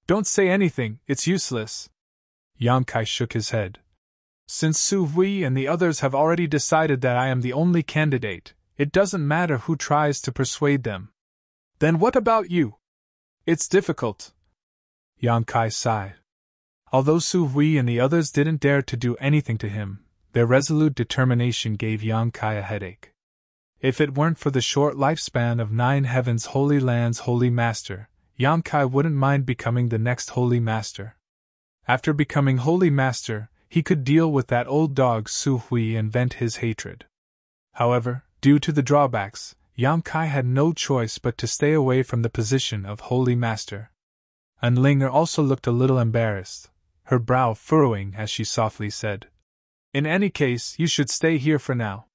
Don't say anything, it's useless." Yang Kai shook his head. "Since Su Hui and the others have already decided that I am the only candidate, it doesn't matter who tries to persuade them." "Then what about you?" "It's difficult." Yang Kai sighed. Although Su Hui and the others didn't dare to do anything to him, their resolute determination gave Yang Kai a headache. If it weren't for the short lifespan of 9 Heavens Holy Land's Holy Master, Yang Kai wouldn't mind becoming the next Holy Master. After becoming Holy Master, he could deal with that old dog Su Hui and vent his hatred. However, due to the drawbacks, Yang Kai had no choice but to stay away from the position of Holy Master. Enlinger also looked a little embarrassed, her brow furrowing as she softly said, "In any case, you should stay here for now.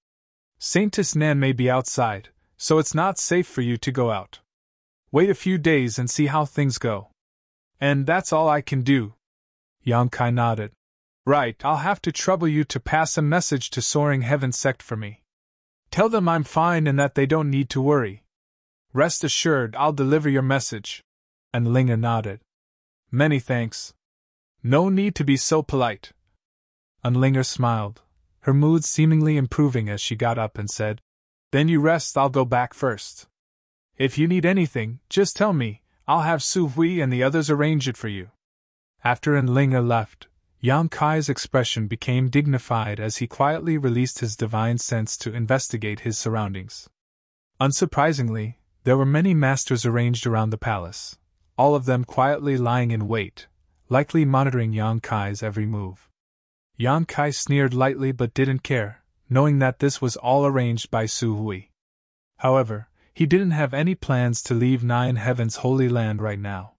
Saintess Nan may be outside, so it's not safe for you to go out. Wait a few days and see how things go." "And that's all I can do." Yang Kai nodded. "Right, I'll have to trouble you to pass a message to Soaring Heaven Sect for me. Tell them I'm fine and that they don't need to worry." "Rest assured, I'll deliver your message." Enlinger nodded. "Many thanks. No need to be so polite." Enlinger smiled, her mood seemingly improving as she got up and said, "Then you rest, I'll go back first. If you need anything, just tell me, I'll have Su Hui and the others arrange it for you." After Enlinger left, Yang Kai's expression became dignified as he quietly released his divine sense to investigate his surroundings. Unsurprisingly, there were many masters arranged around the palace, all of them quietly lying in wait, likely monitoring Yang Kai's every move. Yang Kai sneered lightly but didn't care, knowing that this was all arranged by Su Hui. However, he didn't have any plans to leave Nine Heaven's Holy Land right now.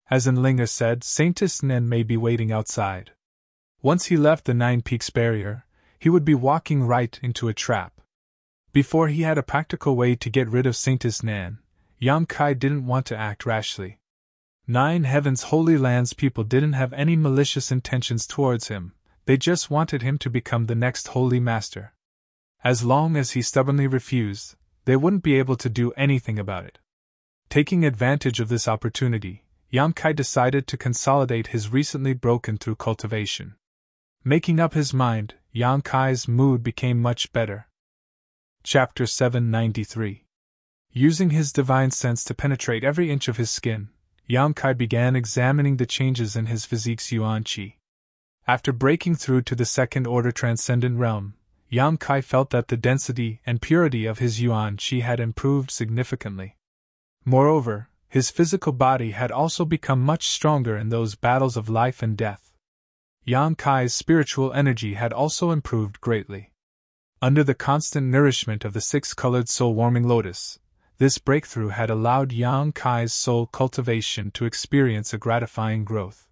As Enlinga said, Saintess Nen may be waiting outside. Once he left the Nine Peaks barrier, he would be walking right into a trap. Before he had a practical way to get rid of Saintess Nan, Yang Kai didn't want to act rashly. Nine Heaven's Holy Land's people didn't have any malicious intentions towards him, they just wanted him to become the next Holy Master. As long as he stubbornly refused, they wouldn't be able to do anything about it. Taking advantage of this opportunity, Yang Kai decided to consolidate his recently broken through cultivation. Making up his mind, Yang Kai's mood became much better. Chapter 793. Using his divine sense to penetrate every inch of his skin, Yang Kai began examining the changes in his physique's yuan qi. After breaking through to the second-order transcendent realm, Yang Kai felt that the density and purity of his yuan qi had improved significantly. Moreover, his physical body had also become much stronger in those battles of life and death. Yang Kai's spiritual energy had also improved greatly. Under the constant nourishment of the six-colored soul-warming lotus, this breakthrough had allowed Yang Kai's soul cultivation to experience a gratifying growth.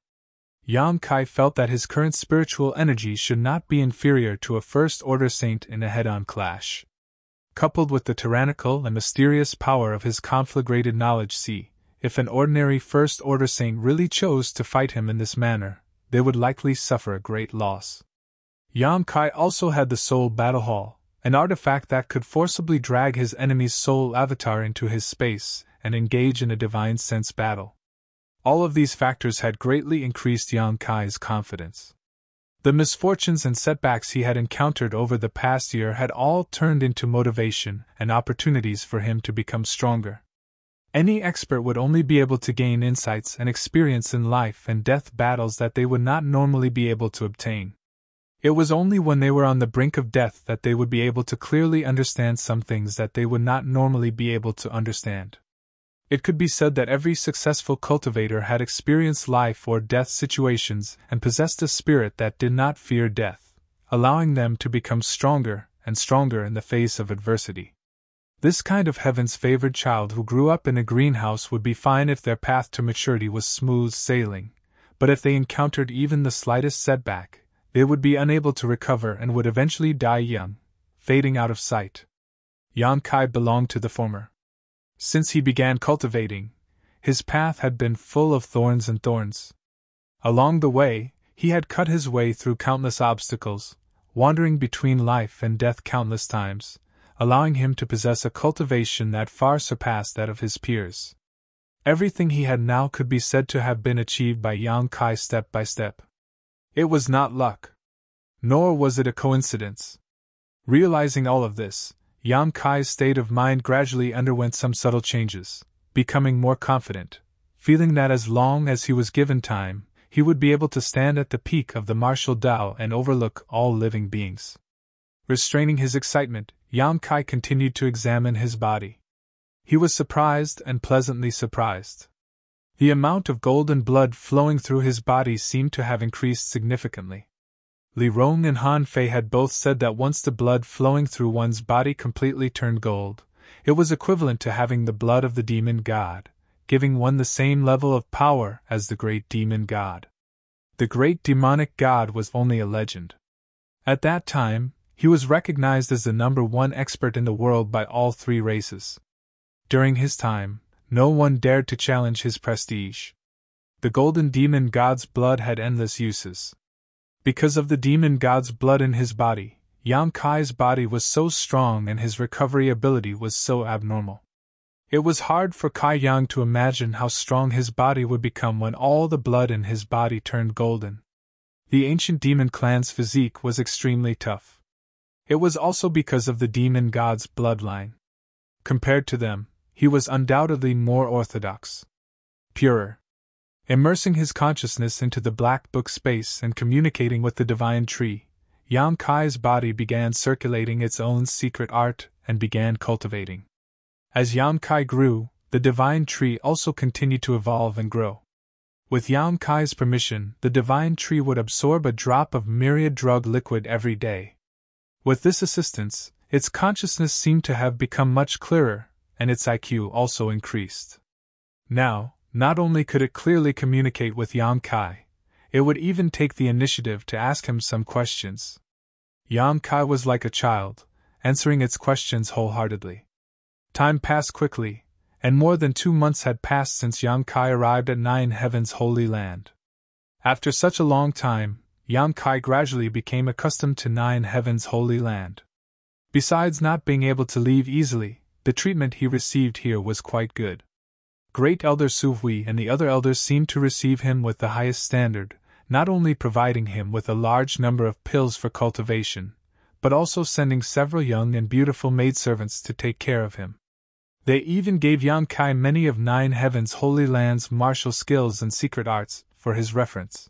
Yang Kai felt that his current spiritual energy should not be inferior to a first-order saint in a head-on clash. Coupled with the tyrannical and mysterious power of his conflagrated knowledge, if an ordinary first-order saint really chose to fight him in this manner, they would likely suffer a great loss. Yang Kai also had the Soul Battle Hall, an artifact that could forcibly drag his enemy's soul avatar into his space and engage in a divine sense battle. All of these factors had greatly increased Yang Kai's confidence. The misfortunes and setbacks he had encountered over the past year had all turned into motivation and opportunities for him to become stronger. Any expert would only be able to gain insights and experience in life and death battles that they would not normally be able to obtain. It was only when they were on the brink of death that they would be able to clearly understand some things that they would not normally be able to understand. It could be said that every successful cultivator had experienced life or death situations and possessed a spirit that did not fear death, allowing them to become stronger and stronger in the face of adversity. This kind of heaven's favored child who grew up in a greenhouse would be fine if their path to maturity was smooth sailing, but if they encountered even the slightest setback, they would be unable to recover and would eventually die young, fading out of sight. Yang Kai belonged to the former. Since he began cultivating, his path had been full of thorns and thorns. Along the way, he had cut his way through countless obstacles, wandering between life and death countless times, allowing him to possess a cultivation that far surpassed that of his peers. Everything he had now could be said to have been achieved by Yang Kai step by step. It was not luck. Nor was it a coincidence. Realizing all of this, Yang Kai's state of mind gradually underwent some subtle changes, becoming more confident, feeling that as long as he was given time, he would be able to stand at the peak of the martial Tao and overlook all living beings. Restraining his excitement, Yang Kai continued to examine his body. He was surprised and pleasantly surprised. The amount of golden blood flowing through his body seemed to have increased significantly. Li Rong and Han Fei had both said that once the blood flowing through one's body completely turned gold, it was equivalent to having the blood of the demon god, giving one the same level of power as the great demon god. The great demonic god was only a legend. At that time, he was recognized as the #1 expert in the world by all three races. During his time, no one dared to challenge his prestige. The golden demon god's blood had endless uses. Because of the demon god's blood in his body, Yang Kai's body was so strong and his recovery ability was so abnormal. It was hard for Kai Yang to imagine how strong his body would become when all the blood in his body turned golden. The ancient demon clan's physique was extremely tough. It was also because of the demon god's bloodline. Compared to them, he was undoubtedly more orthodox, purer. Immersing his consciousness into the black book space and communicating with the divine tree, Yang Kai's body began circulating its own secret art and began cultivating. As Yang Kai grew, the divine tree also continued to evolve and grow. With Yang Kai's permission, the divine tree would absorb a drop of myriad drug liquid every day. With this assistance, its consciousness seemed to have become much clearer, and its IQ also increased. Now, not only could it clearly communicate with Yang Kai, it would even take the initiative to ask him some questions. Yang Kai was like a child, answering its questions wholeheartedly. Time passed quickly, and more than 2 months had passed since Yang Kai arrived at Nine Heaven's Holy Land. After such a long time, Yang Kai gradually became accustomed to Nine Heaven's Holy Land. Besides not being able to leave easily, the treatment he received here was quite good. Great Elder Su Hui and the other elders seemed to receive him with the highest standard, not only providing him with a large number of pills for cultivation, but also sending several young and beautiful maidservants to take care of him. They even gave Yang Kai many of Nine Heaven's Holy Land's martial skills and secret arts for his reference.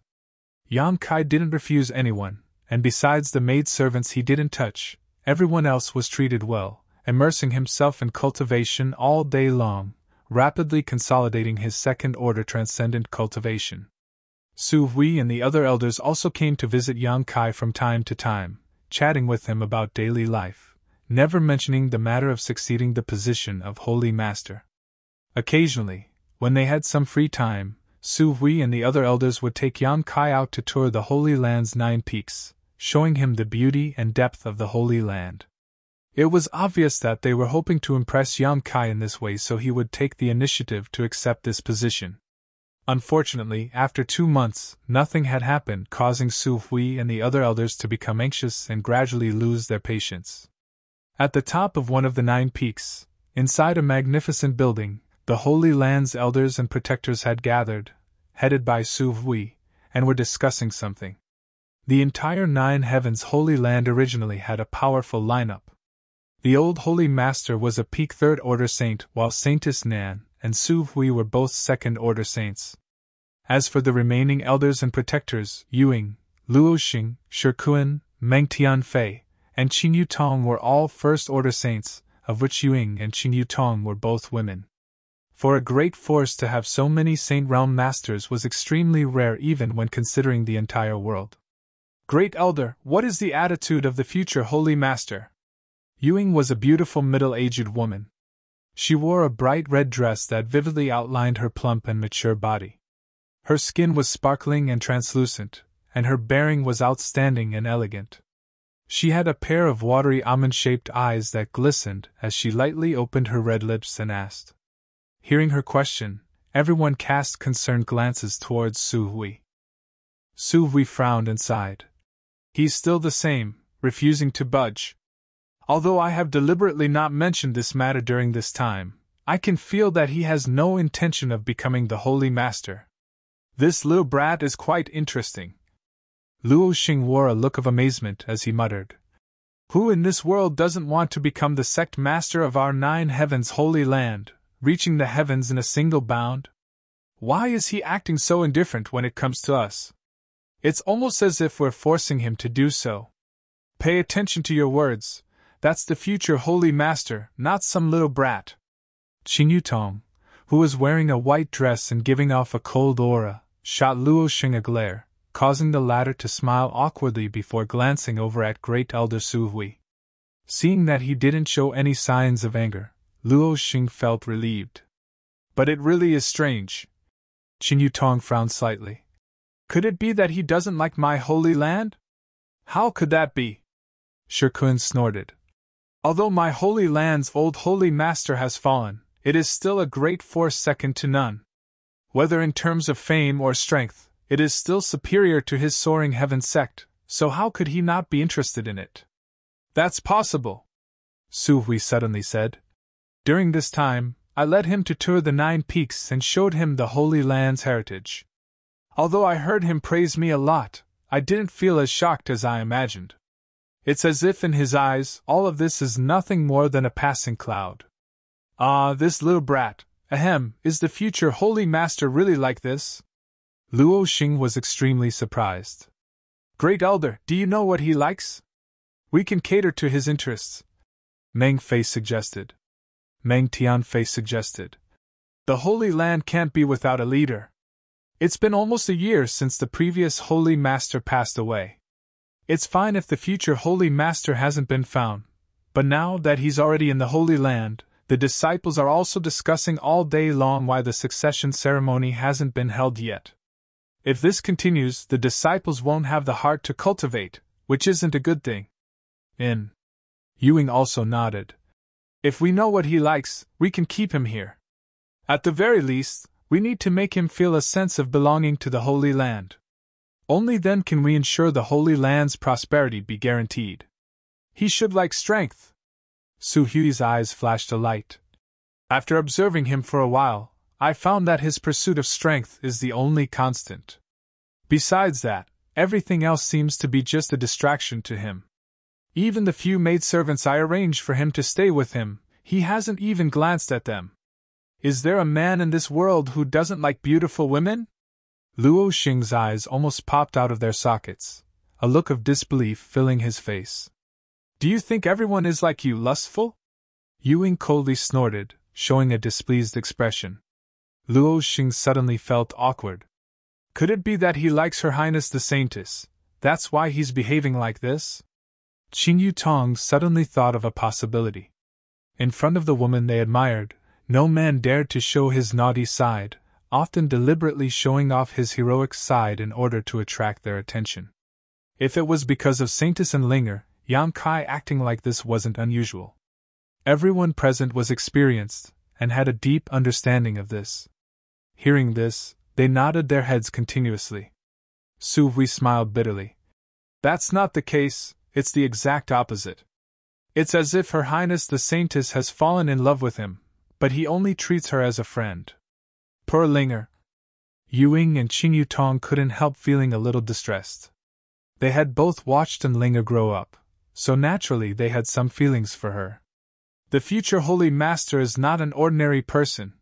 Yang Kai didn't refuse anyone, and besides the maidservants he didn't touch, everyone else was treated well, immersing himself in cultivation all day long, rapidly consolidating his second-order transcendent cultivation. Su Hui and the other elders also came to visit Yang Kai from time to time, chatting with him about daily life, never mentioning the matter of succeeding the position of Holy Master. Occasionally, when they had some free time, Su Hui and the other elders would take Yang Kai out to tour the Holy Land's 9 peaks, showing him the beauty and depth of the Holy Land. It was obvious that they were hoping to impress Yang Kai in this way, so he would take the initiative to accept this position. Unfortunately, after 2 months, nothing had happened, causing Su Hui and the other elders to become anxious and gradually lose their patience. At the top of one of the 9 peaks, inside a magnificent building, the Holy Land's elders and protectors had gathered, headed by Su Hui, and were discussing something. The entire Nine Heaven's Holy Land originally had a powerful lineup. The old Holy Master was a peak third-order saint, while Saintess Nan and Su Hui were both second-order saints. As for the remaining elders and protectors, Yuing, Luo Xing, Shikuan, Meng Tianfei, and Qing Yutong were all first-order saints, of which Yuing and Qing Yutong were both women. For a great force to have so many Saint Realm Masters was extremely rare even when considering the entire world. Great Elder, what is the attitude of the future Holy Master? Yuing was a beautiful middle-aged woman. She wore a bright red dress that vividly outlined her plump and mature body. Her skin was sparkling and translucent, and her bearing was outstanding and elegant. She had a pair of watery almond-shaped eyes that glistened as she lightly opened her red lips and asked. Hearing her question, everyone cast concerned glances towards Su Hui. Su Hui frowned and sighed. He's still the same, refusing to budge. Although I have deliberately not mentioned this matter during this time, I can feel that he has no intention of becoming the Holy Master. This little brat is quite interesting. Luo Xing wore a look of amazement as he muttered. Who in this world doesn't want to become the sect master of our Nine Heavens Holy Land, reaching the heavens in a single bound? Why is he acting so indifferent when it comes to us? It's almost as if we're forcing him to do so. Pay attention to your words. That's the future Holy Master, not some little brat. Qing Yutong, who was wearing a white dress and giving off a cold aura, shot Luo Xing a glare, causing the latter to smile awkwardly before glancing over at Great Elder Su Hui. Seeing that he didn't show any signs of anger, Luo Xing felt relieved. But it really is strange. Qing Yutong frowned slightly. Could it be that he doesn't like my Holy Land? How could that be? Shikuan snorted. Although my Holy Land's old Holy Master has fallen, it is still a great force second to none. Whether in terms of fame or strength, it is still superior to his soaring heaven sect, so how could he not be interested in it? That's possible, Su Hui suddenly said. During this time, I led him to tour the 9 peaks and showed him the Holy Land's heritage. Although I heard him praise me a lot, I didn't feel as shocked as I imagined. It's as if in his eyes, all of this is nothing more than a passing cloud. Ah, this little brat, ahem, is the future Holy Master really like this? Luo Xing was extremely surprised. Great Elder, do you know what he likes? We can cater to his interests. Meng Fei suggested. Meng Tianfei suggested. The Holy Land can't be without a leader. It's been almost a year since the previous Holy Master passed away. It's fine if the future Holy Master hasn't been found, but now that he's already in the Holy Land, the disciples are also discussing all day long why the succession ceremony hasn't been held yet. If this continues, the disciples won't have the heart to cultivate, which isn't a good thing. Ewing also nodded. If we know what he likes, we can keep him here. At the very least, we need to make him feel a sense of belonging to the Holy Land. Only then can we ensure the Holy Land's prosperity be guaranteed. He should like strength. Su Hui's eyes flashed a light. After observing him for a while, I found that his pursuit of strength is the only constant. Besides that, everything else seems to be just a distraction to him. Even the few maidservants I arranged for him to stay with him, he hasn't even glanced at them. Is there a man in this world who doesn't like beautiful women? Luo Xing's eyes almost popped out of their sockets, a look of disbelief filling his face. Do you think everyone is like you, lustful? Ewing coldly snorted, showing a displeased expression. Luo Xing suddenly felt awkward. Could it be that he likes Her Highness the Saintess? That's why he's behaving like this? Qing Yutong suddenly thought of a possibility. In front of the woman they admired, no man dared to show his naughty side, often deliberately showing off his heroic side in order to attract their attention. If it was because of Saintess and Linger, Yang Kai acting like this wasn't unusual. Everyone present was experienced, and had a deep understanding of this. Hearing this, they nodded their heads continuously. Su Hui smiled bitterly. That's not the case, it's the exact opposite. It's as if Her Highness the Saintess has fallen in love with him, but he only treats her as a friend. Poor Linger. Ewing and Qing Yutong couldn't help feeling a little distressed. They had both watched Linger grow up, so naturally they had some feelings for her. The future Holy Master is not an ordinary person.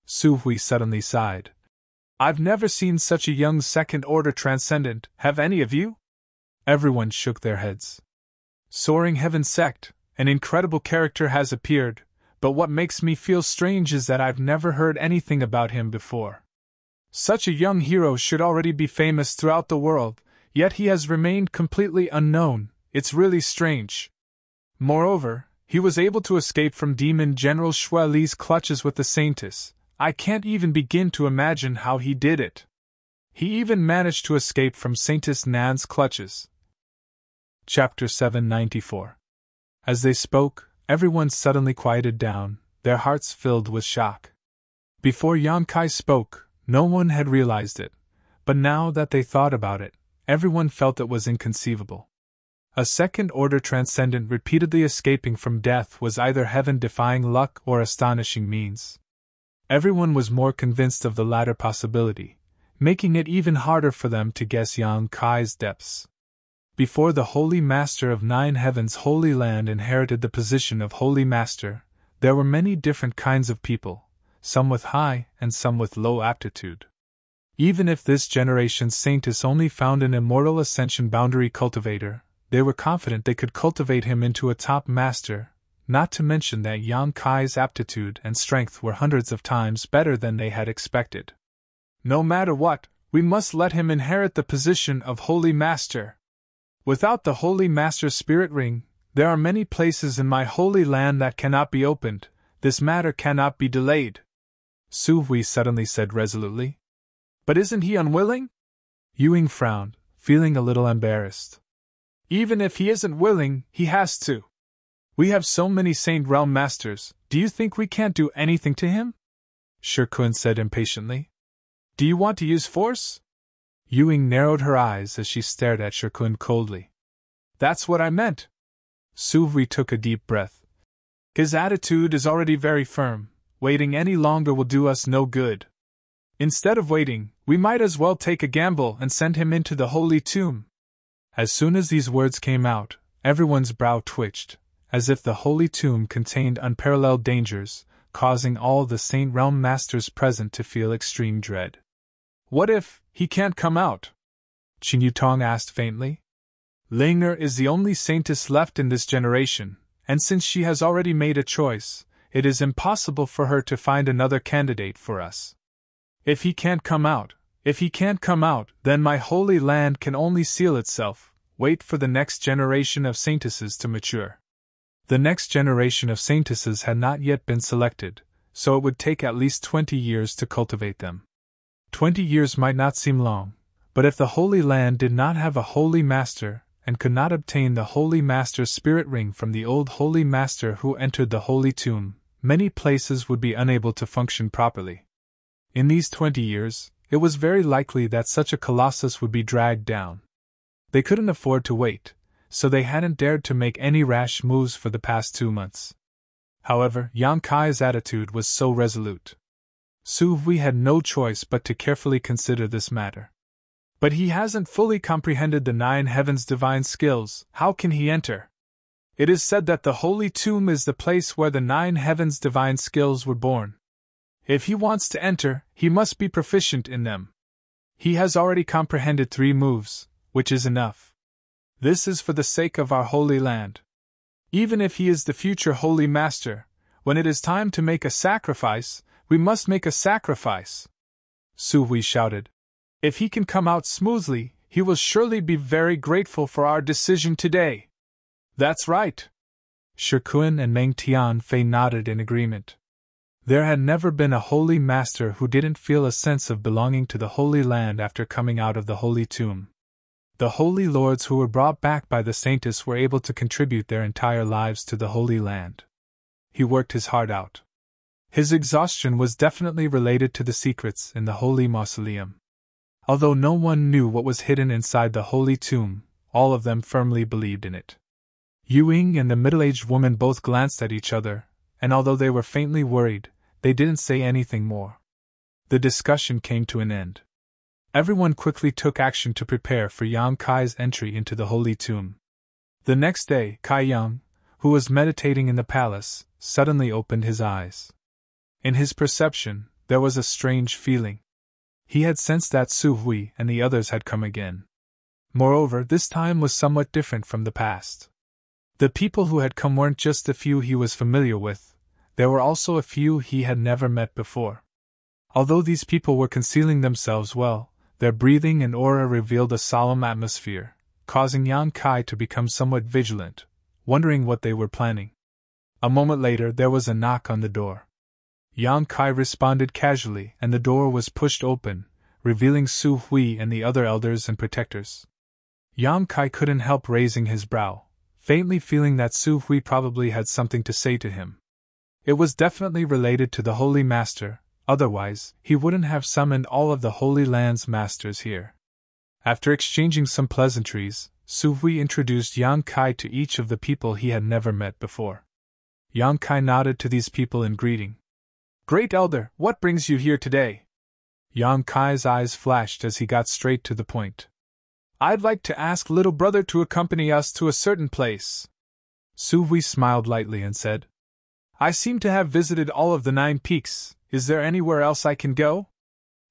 Su Hui suddenly sighed. I've never seen such a young second-order transcendent, have any of you? Everyone shook their heads. Soaring Heaven Sect, an incredible character has appeared, but what makes me feel strange is that I've never heard anything about him before. Such a young hero should already be famous throughout the world, yet he has remained completely unknown. It's really strange. Moreover, he was able to escape from Demon General Xue Li's clutches with the Saintess. I can't even begin to imagine how he did it. He even managed to escape from Saintess Nan's clutches. Chapter 794. As they spoke, everyone suddenly quieted down, their hearts filled with shock. Before Yang Kai spoke, no one had realized it, but now that they thought about it, everyone felt it was inconceivable. A second-order transcendent repeatedly escaping from death was either heaven-defying luck or astonishing means. Everyone was more convinced of the latter possibility, making it even harder for them to guess Yang Kai's depths. Before the Holy Master of Nine Heavens' Holy Land inherited the position of Holy Master, there were many different kinds of people, some with high and some with low aptitude. Even if this generation's Saintess only found an immortal ascension boundary cultivator, they were confident they could cultivate him into a top master, not to mention that Yang Kai's aptitude and strength were hundreds of times better than they had expected. No matter what, we must let him inherit the position of Holy Master. Without the Holy Master's spirit ring, there are many places in my Holy Land that cannot be opened. This matter cannot be delayed. Su Hui suddenly said resolutely. But isn't he unwilling? Ewing frowned, feeling a little embarrassed. Even if he isn't willing, he has to. We have so many Saint Realm Masters, do you think we can't do anything to him? Shirkun said impatiently. Do you want to use force? Ewing narrowed her eyes as she stared at Shirkun coldly. That's what I meant. Su Hui took a deep breath. His attitude is already very firm. Waiting any longer will do us no good. Instead of waiting, we might as well take a gamble and send him into the Holy Tomb. As soon as these words came out, everyone's brow twitched, as if the Holy Tomb contained unparalleled dangers, causing all the Saint Realm Masters present to feel extreme dread. What if he can't come out? Qing Yutong asked faintly. Linger is the only Saintess left in this generation, and since she has already made a choice, it is impossible for her to find another candidate for us. If he can't come out, If he can't come out, then my holy land can only seal itself. Wait for the next generation of saintesses to mature. The next generation of saintesses had not yet been selected, so it would take at least 20 years to cultivate them. 20 years might not seem long, but if the Holy Land did not have a Holy Master, and could not obtain the Holy Master's spirit ring from the old Holy Master who entered the Holy Tomb, many places would be unable to function properly. In these 20 years, it was very likely that such a colossus would be dragged down. They couldn't afford to wait, so they hadn't dared to make any rash moves for the past 2 months. However, Yang Kai's attitude was so resolute. Su Hui had no choice but to carefully consider this matter. But he hasn't fully comprehended the 9 heavens' divine skills. How can he enter? It is said that the Holy Tomb is the place where the 9 heavens' divine skills were born. If he wants to enter, he must be proficient in them. He has already comprehended 3 moves, which is enough. This is for the sake of our Holy Land. Even if he is the future Holy Master, when it is time to make a sacrifice, we must make a sacrifice. Su Hui shouted. If he can come out smoothly, he will surely be very grateful for our decision today. That's right. Shikuan and Meng Tianfei nodded in agreement. There had never been a Holy Master who didn't feel a sense of belonging to the Holy Land after coming out of the Holy Tomb. The Holy Lords who were brought back by the Saintess were able to contribute their entire lives to the Holy Land. He worked his heart out. His exhaustion was definitely related to the secrets in the Holy Mausoleum. Although no one knew what was hidden inside the Holy Tomb, all of them firmly believed in it. Yu Ying and the middle-aged woman both glanced at each other, and although they were faintly worried, they didn't say anything more. The discussion came to an end. Everyone quickly took action to prepare for Yang Kai's entry into the Holy Tomb. The next day, Kai Yang, who was meditating in the palace, suddenly opened his eyes. In his perception, there was a strange feeling. He had sensed that Su Hui and the others had come again. Moreover, this time was somewhat different from the past. The people who had come weren't just the few he was familiar with, there were also a few he had never met before. Although these people were concealing themselves well, their breathing and aura revealed a solemn atmosphere, causing Yang Kai to become somewhat vigilant, wondering what they were planning. A moment later there was a knock on the door. Yang Kai responded casually and the door was pushed open, revealing Su Hui and the other elders and protectors. Yang Kai couldn't help raising his brow, faintly feeling that Su Hui probably had something to say to him. It was definitely related to the Holy Master, otherwise, he wouldn't have summoned all of the Holy Land's masters here. After exchanging some pleasantries, Su Hui introduced Yang Kai to each of the people he had never met before. Yang Kai nodded to these people in greeting. Great Elder, what brings you here today? Yang Kai's eyes flashed as he got straight to the point. I'd like to ask little brother to accompany us to a certain place. Su Hui smiled lightly and said, I seem to have visited all of the 9 peaks, is there anywhere else I can go?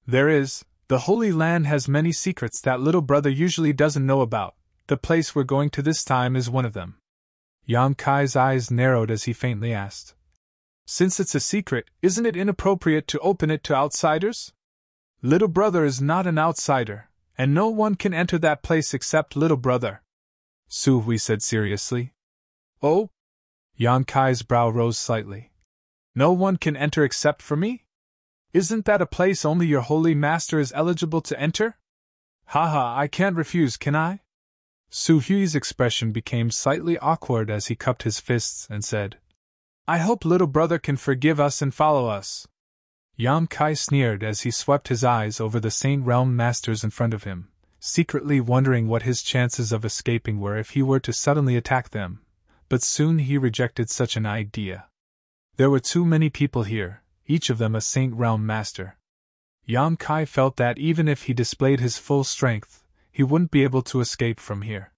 There is, the Holy Land has many secrets that little brother usually doesn't know about, the place we're going to this time is one of them. Yang Kai's eyes narrowed as he faintly asked. Since it's a secret, isn't it inappropriate to open it to outsiders? Little brother is not an outsider, and no one can enter that place except little brother. Su Hui said seriously. Oh? Yang Kai's brow rose slightly. No one can enter except for me? Isn't that a place only your Holy Master is eligible to enter? Haha, I can't refuse, can I? Su Hui's expression became slightly awkward as he cupped his fists and said, I hope little brother can forgive us and follow us. Yang Kai sneered as he swept his eyes over the Saint Realm Masters in front of him, secretly wondering what his chances of escaping were if he were to suddenly attack them, but soon he rejected such an idea. There were too many people here, each of them a Saint Realm Master. Yang Kai felt that even if he displayed his full strength, he wouldn't be able to escape from here.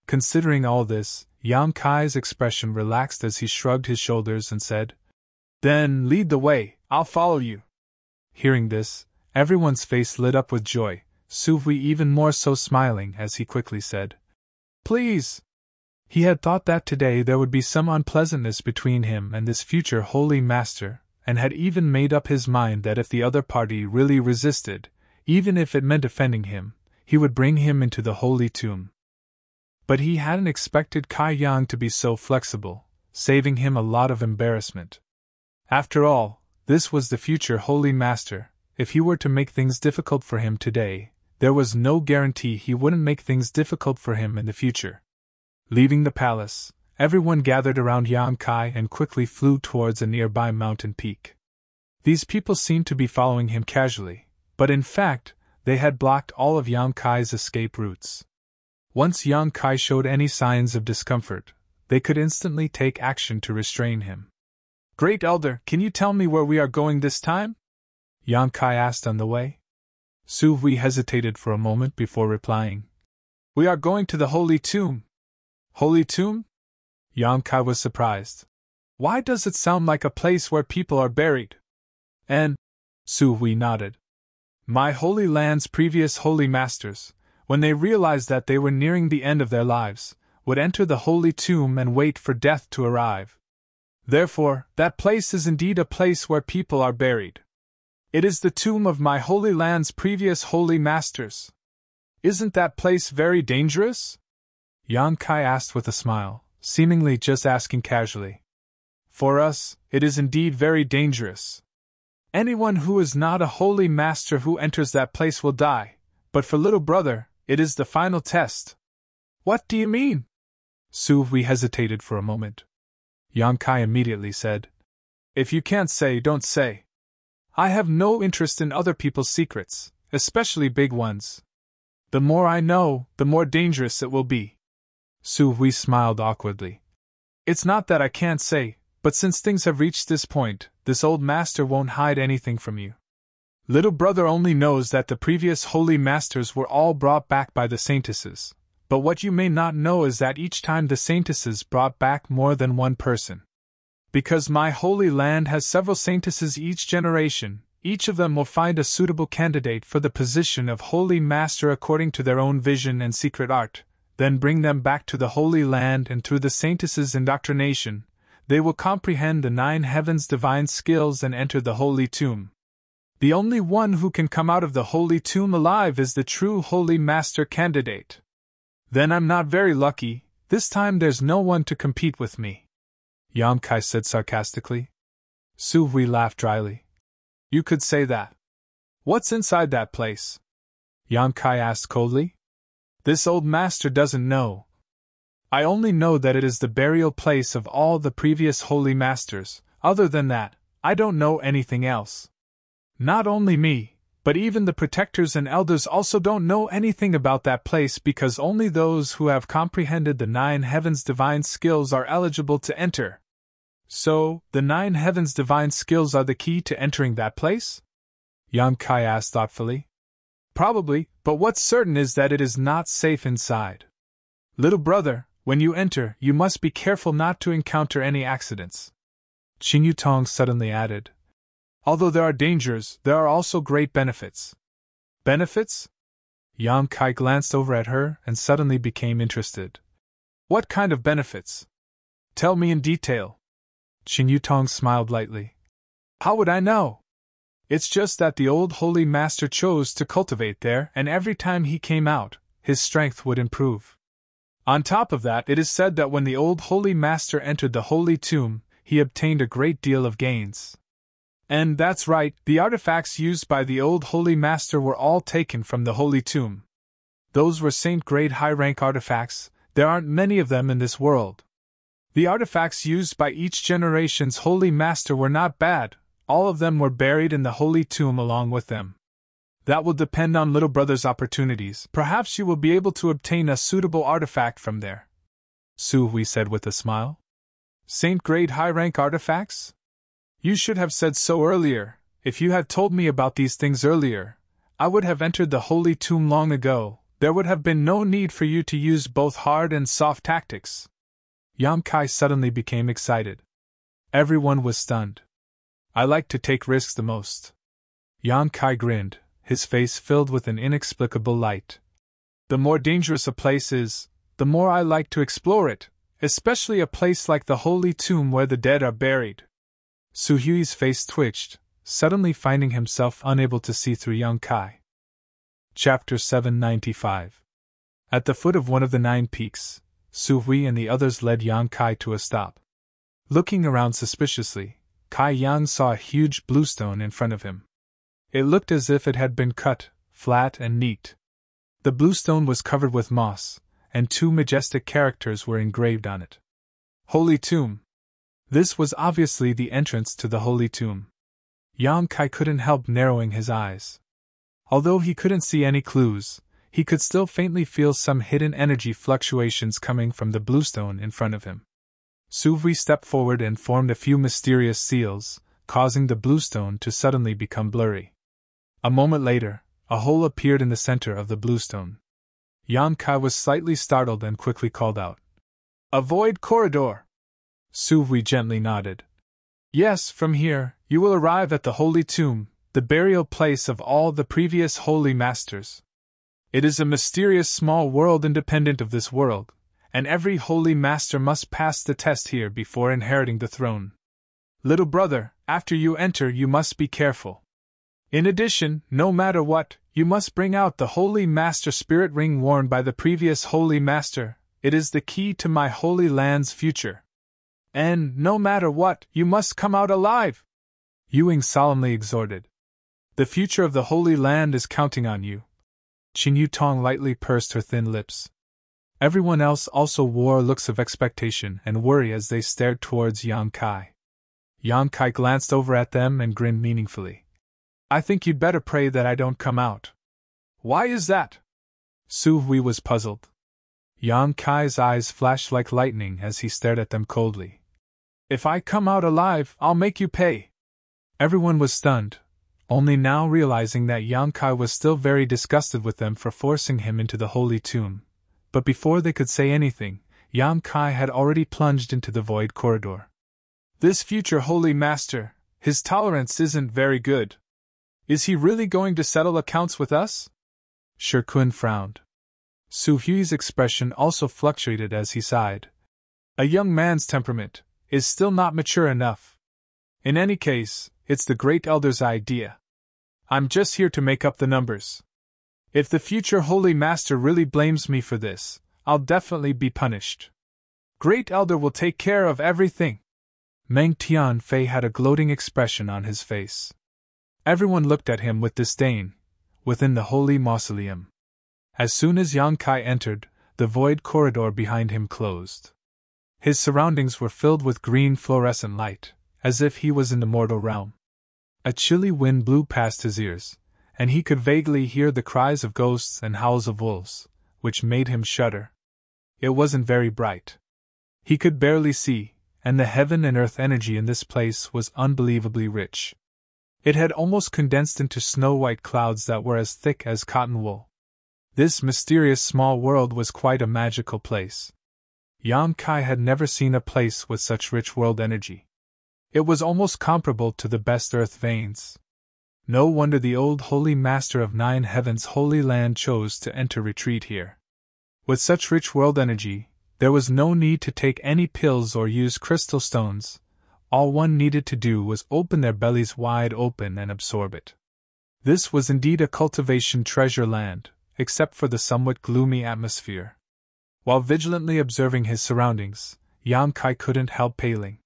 Considering all this, Yang Kai's expression relaxed as he shrugged his shoulders and said, Then lead the way, I'll follow you. Hearing this, everyone's face lit up with joy, Su Hui even more so smiling as he quickly said, Please! He had thought that today there would be some unpleasantness between him and this future Holy Master, and had even made up his mind that if the other party really resisted, Even if it meant offending him, he would bring him into the holy tomb. But he hadn't expected Kai Yang to be so flexible, saving him a lot of embarrassment. After all, this was the future Holy Master. If he were to make things difficult for him today, there was no guarantee he wouldn't make things difficult for him in the future. Leaving the palace, everyone gathered around Yang Kai and quickly flew towards a nearby mountain peak. These people seemed to be following him casually, but in fact, they had blocked all of Yang Kai's escape routes. Once Yang Kai showed any signs of discomfort, they could instantly take action to restrain him. "Great Elder, can you tell me where we are going this time?" Yang Kai asked on the way. Su Hui hesitated for a moment before replying. "We are going to the Holy Tomb." "Holy Tomb?" Yang Kai was surprised. "Why does it sound like a place where people are buried?" "And?" Su Hui nodded. "My Holy Land's previous Holy Masters, when they realized that they were nearing the end of their lives, would enter the Holy Tomb and wait for death to arrive. Therefore, that place is indeed a place where people are buried. It is the tomb of my Holy Land's previous Holy Masters. Isn't that place very dangerous?" Yang Kai asked with a smile, seemingly just asking casually. "For us, it is indeed very dangerous. Anyone who is not a Holy Master who enters that place will die, but for little brother, it is the final test." "What do you mean?" Su Hui hesitated for a moment. Yang Kai immediately said, "If you can't say, don't say. I have no interest in other people's secrets, especially big ones. The more I know, the more dangerous it will be." Su Hui smiled awkwardly. "It's not that I can't say, but since things have reached this point, this old master won't hide anything from you. Little brother only knows that the previous Holy Masters were all brought back by the Saintesses, but what you may not know is that each time the Saintesses brought back more than one person. Because my Holy Land has several Saintesses each generation, each of them will find a suitable candidate for the position of Holy Master according to their own vision and secret art, then bring them back to the Holy Land, and through the Saintesses' indoctrination, they will comprehend the 9 heavens' divine skills and enter the Holy Tomb. The only one who can come out of the Holy Tomb alive is the true Holy Master candidate. Then I'm not very lucky, this time there's no one to compete with me," Yang Kai said sarcastically. Su Hui laughed dryly. "You could say that. What's inside that place?" Yang Kai asked coldly. "This old master doesn't know. I only know that it is the burial place of all the previous Holy Masters. Other than that, I don't know anything else. Not only me, but even the protectors and elders also don't know anything about that place, because only those who have comprehended the 9 heavens' divine skills are eligible to enter." "So, the 9 heavens' divine skills are the key to entering that place?" Yang Kai asked thoughtfully. "Probably, but what's certain is that it is not safe inside. Little brother, when you enter, you must be careful not to encounter any accidents." Qing Yutong suddenly added, "Although there are dangers, there are also great benefits." "Benefits?" Yang Kai glanced over at her and suddenly became interested. "What kind of benefits? Tell me in detail." Qing Yutong smiled lightly. "How would I know? It's just that the old Holy Master chose to cultivate there, and every time he came out, his strength would improve. On top of that, it is said that when the old Holy Master entered the Holy Tomb, he obtained a great deal of gains. And that's right, the artifacts used by the old Holy Master were all taken from the Holy Tomb. Those were Saint-grade high-rank artifacts, there aren't many of them in this world. The artifacts used by each generation's Holy Master were not bad, all of them were buried in the Holy Tomb along with them. That will depend on little brother's opportunities. Perhaps you will be able to obtain a suitable artifact from there," Su Hui said with a smile. "Saint-grade high-rank artifacts? You should have said so earlier. If you had told me about these things earlier, I would have entered the Holy Tomb long ago. There would have been no need for you to use both hard and soft tactics." Yang Kai suddenly became excited. Everyone was stunned. "I like to take risks the most." Yang Kai grinned, his face filled with an inexplicable light. "The more dangerous a place is, the more I like to explore it, especially a place like the Holy Tomb where the dead are buried." Su Hui's face twitched, suddenly finding himself unable to see through Yang Kai. Chapter 795. At the foot of one of the 9 peaks, Su Hui and the others led Yang Kai to a stop. Looking around suspiciously, Kai Yang saw a huge bluestone in front of him. It looked as if it had been cut, flat and neat. The bluestone was covered with moss, and 2 majestic characters were engraved on it. Holy Tomb. This was obviously the entrance to the Holy Tomb. Yang Kai couldn't help narrowing his eyes. Although he couldn't see any clues, he could still faintly feel some hidden energy fluctuations coming from the bluestone in front of him. Su Hui stepped forward and formed a few mysterious seals, causing the bluestone to suddenly become blurry. A moment later, a hole appeared in the center of the bluestone. Yang Kai was slightly startled and quickly called out, "A void corridor!" Su Hui gently nodded. "Yes, from here, you will arrive at the Holy Tomb, the burial place of all the previous Holy Masters. It is a mysterious small world independent of this world, and every Holy Master must pass the test here before inheriting the throne. Little brother, after you enter you must be careful. In addition, no matter what, you must bring out the Holy Master Spirit Ring worn by the previous Holy Master. It is the key to my Holy Land's future. And, no matter what, you must come out alive," Ewing solemnly exhorted. "The future of the Holy Land is counting on you." Qin Yutong lightly pursed her thin lips. Everyone else also wore looks of expectation and worry as they stared towards Yang Kai. Yang Kai glanced over at them and grinned meaningfully. "I think you'd better pray that I don't come out." "Why is that?" Su Hui was puzzled. Yang Kai's eyes flashed like lightning as he stared at them coldly. "If I come out alive, I'll make you pay." Everyone was stunned, only now realizing that Yang Kai was still very disgusted with them for forcing him into the Holy Tomb. But before they could say anything, Yang Kai had already plunged into the void corridor. "This future Holy Master, his tolerance isn't very good. Is he really going to settle accounts with us?" Shi Kun frowned. Su Hui's expression also fluctuated as he sighed. "A young man's temperament is still not mature enough. In any case, it's the Great Elder's idea. I'm just here to make up the numbers. If the future Holy Master really blames me for this, I'll definitely be punished. Great Elder will take care of everything." Meng Tianfei had a gloating expression on his face. Everyone looked at him with disdain, within the holy mausoleum. As soon as Yang Kai entered, the void corridor behind him closed. His surroundings were filled with green fluorescent light, as if he was in the mortal realm. A chilly wind blew past his ears, and he could vaguely hear the cries of ghosts and howls of wolves, which made him shudder. It wasn't very bright. He could barely see, and the heaven and earth energy in this place was unbelievably rich. It had almost condensed into snow-white clouds that were as thick as cotton wool. This mysterious small world was quite a magical place. Yang Kai had never seen a place with such rich world energy. It was almost comparable to the best earth veins. No wonder the old Holy Master of 9 Heavens' Holy Land chose to enter retreat here. With such rich world energy, there was no need to take any pills or use crystal stones. All one needed to do was open their bellies wide open and absorb it. This was indeed a cultivation treasure land, except for the somewhat gloomy atmosphere. While vigilantly observing his surroundings, Yang Kai couldn't help paling.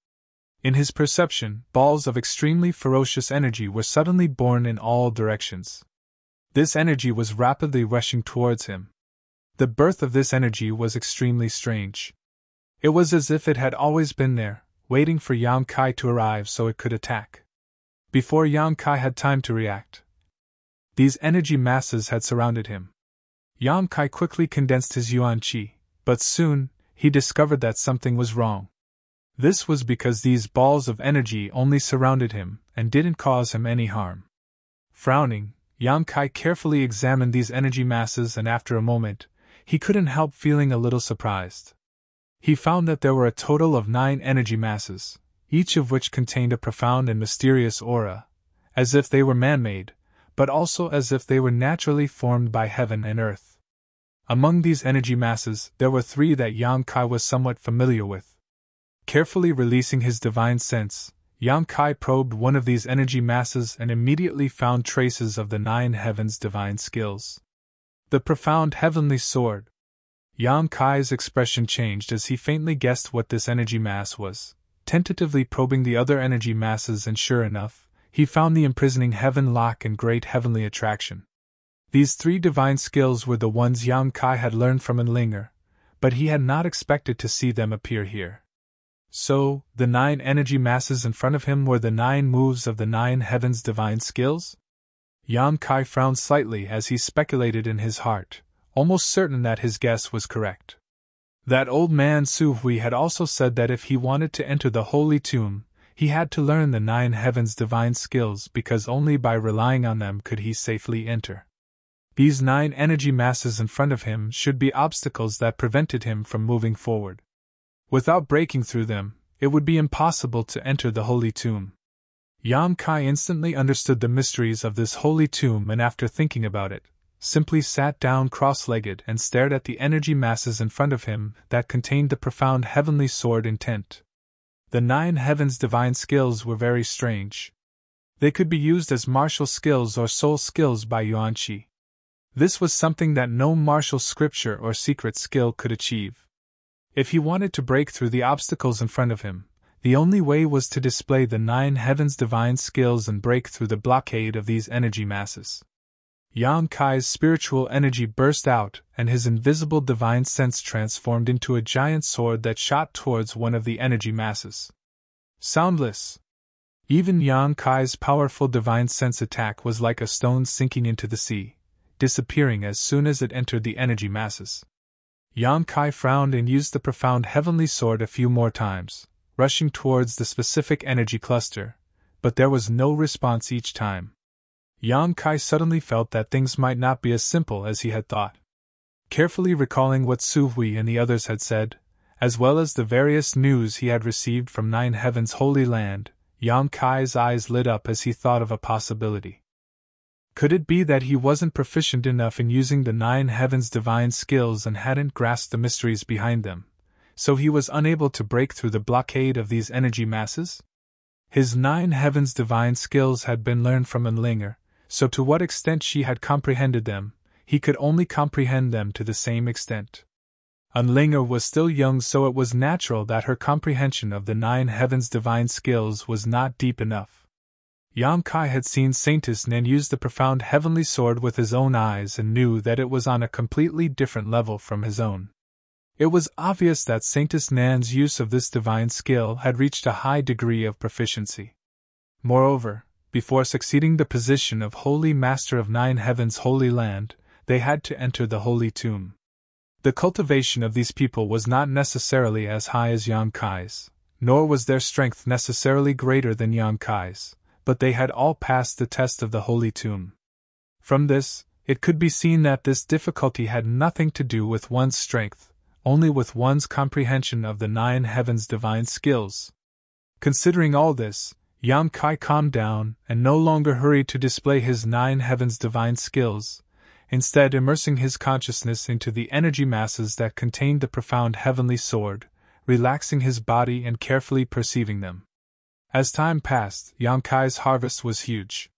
In his perception, balls of extremely ferocious energy were suddenly born in all directions. This energy was rapidly rushing towards him. The birth of this energy was extremely strange. It was as if it had always been there, waiting for Yang Kai to arrive so it could attack. Before Yang Kai had time to react, these energy masses had surrounded him. Yang Kai quickly condensed his yuan qi, but soon, he discovered that something was wrong. This was because these balls of energy only surrounded him and didn't cause him any harm. Frowning, Yang Kai carefully examined these energy masses, and after a moment, he couldn't help feeling a little surprised. He found that there were a total of 9 energy masses, each of which contained a profound and mysterious aura, as if they were man-made, but also as if they were naturally formed by heaven and earth. Among these energy masses, there were 3 that Yang Kai was somewhat familiar with. Carefully releasing his divine sense, Yang Kai probed one of these energy masses and immediately found traces of the 9 Heavens' divine skills. The profound heavenly sword. Yang Kai's expression changed as he faintly guessed what this energy mass was, tentatively probing the other energy masses, and sure enough, he found the imprisoning heaven lock and great heavenly attraction. These three divine skills were the ones Yang Kai had learned from Enlinger, but he had not expected to see them appear here. So, the 9 energy masses in front of him were the 9 moves of the 9 heavens' divine skills? Yang Kai frowned slightly as he speculated in his heart, almost certain that his guess was correct. That old man Su Hui had also said that if he wanted to enter the Holy Tomb, he had to learn the 9 heavens' divine skills, because only by relying on them could he safely enter. These 9 energy masses in front of him should be obstacles that prevented him from moving forward. Without breaking through them, it would be impossible to enter the Holy Tomb. Yang Kai instantly understood the mysteries of this Holy Tomb, and after thinking about it, simply sat down cross-legged and stared at the energy masses in front of him that contained the profound heavenly sword intent. The 9 heavens' divine skills were very strange. They could be used as martial skills or soul skills by Yuan Qi. This was something that no martial scripture or secret skill could achieve. If he wanted to break through the obstacles in front of him, the only way was to display the 9 heavens' divine skills and break through the blockade of these energy masses. Yang Kai's spiritual energy burst out, and his invisible divine sense transformed into a giant sword that shot towards one of the energy masses. Soundless. Even Yang Kai's powerful divine sense attack was like a stone sinking into the sea, disappearing as soon as it entered the energy masses. Yang Kai frowned and used the profound heavenly sword a few more times, rushing towards the specific energy cluster, but there was no response each time. Yang Kai suddenly felt that things might not be as simple as he had thought. Carefully recalling what Su Hui and the others had said, as well as the various news he had received from 9 Heavens' Holy Land, Yang Kai's eyes lit up as he thought of a possibility. Could it be that he wasn't proficient enough in using the 9 heavens' divine skills and hadn't grasped the mysteries behind them, so he was unable to break through the blockade of these energy masses? His 9 heavens' divine skills had been learned from Enlinger, so to what extent she had comprehended them, he could only comprehend them to the same extent. Enlinger was still young, so it was natural that her comprehension of the 9 heavens' divine skills was not deep enough. Yang Kai had seen Saintess Nan use the profound heavenly sword with his own eyes and knew that it was on a completely different level from his own. It was obvious that Saintess Nan's use of this divine skill had reached a high degree of proficiency. Moreover, before succeeding the position of Holy Master of 9 Heavens' Holy Land, they had to enter the Holy Tomb. The cultivation of these people was not necessarily as high as Yang Kai's, nor was their strength necessarily greater than Yang Kai's, but they had all passed the test of the Holy Tomb. From this, it could be seen that this difficulty had nothing to do with one's strength, only with one's comprehension of the 9 heavens' divine skills. Considering all this, Yang Kai calmed down and no longer hurried to display his 9 heavens' divine skills, instead immersing his consciousness into the energy masses that contained the profound heavenly sword, relaxing his body and carefully perceiving them. As time passed, Yang Kai's harvest was huge.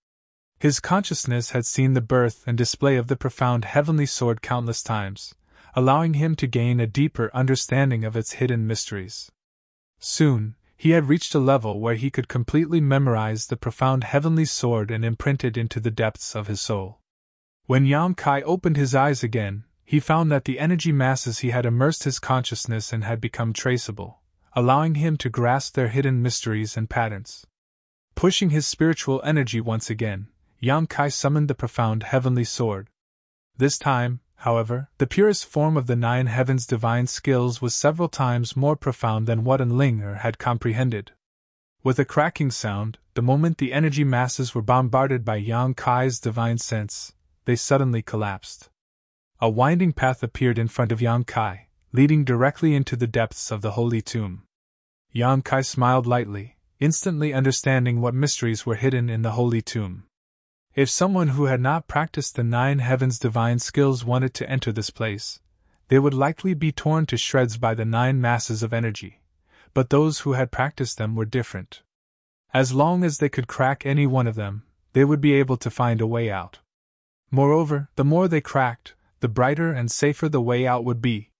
His consciousness had seen the birth and display of the profound heavenly sword countless times, allowing him to gain a deeper understanding of its hidden mysteries. Soon, he had reached a level where he could completely memorize the profound heavenly sword and imprint it into the depths of his soul. When Yang Kai opened his eyes again, he found that the energy masses he had immersed his consciousness in had become traceable, allowing him to grasp their hidden mysteries and patterns. Pushing his spiritual energy once again, Yang Kai summoned the profound heavenly sword. This time, however, the purest form of the 9 heavens' divine skills was several times more profound than what Enlinger had comprehended. With a cracking sound, the moment the energy masses were bombarded by Yang Kai's divine sense, they suddenly collapsed. A winding path appeared in front of Yang Kai, leading directly into the depths of the Holy Tomb. Yang Kai smiled lightly, instantly understanding what mysteries were hidden in the Holy Tomb. If someone who had not practiced the 9 heavens' divine skills wanted to enter this place, they would likely be torn to shreds by the 9 masses of energy, but those who had practiced them were different. As long as they could crack any one of them, they would be able to find a way out. Moreover, the more they cracked, the brighter and safer the way out would be.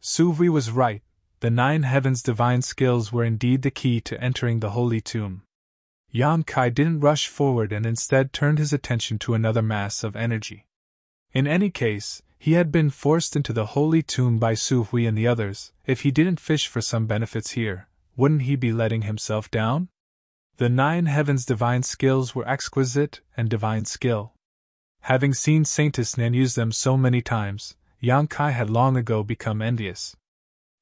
Suvi was right, the 9 heavens' divine skills were indeed the key to entering the holy tomb. Yang Kai didn't rush forward and instead turned his attention to another mass of energy. In any case, he had been forced into the holy tomb by Su Hui and the others. If he didn't fish for some benefits here, wouldn't he be letting himself down? The 9 heavens' divine skills were exquisite and divine skill. Having seen Saintess Nan use them so many times, Yang Kai had long ago become envious.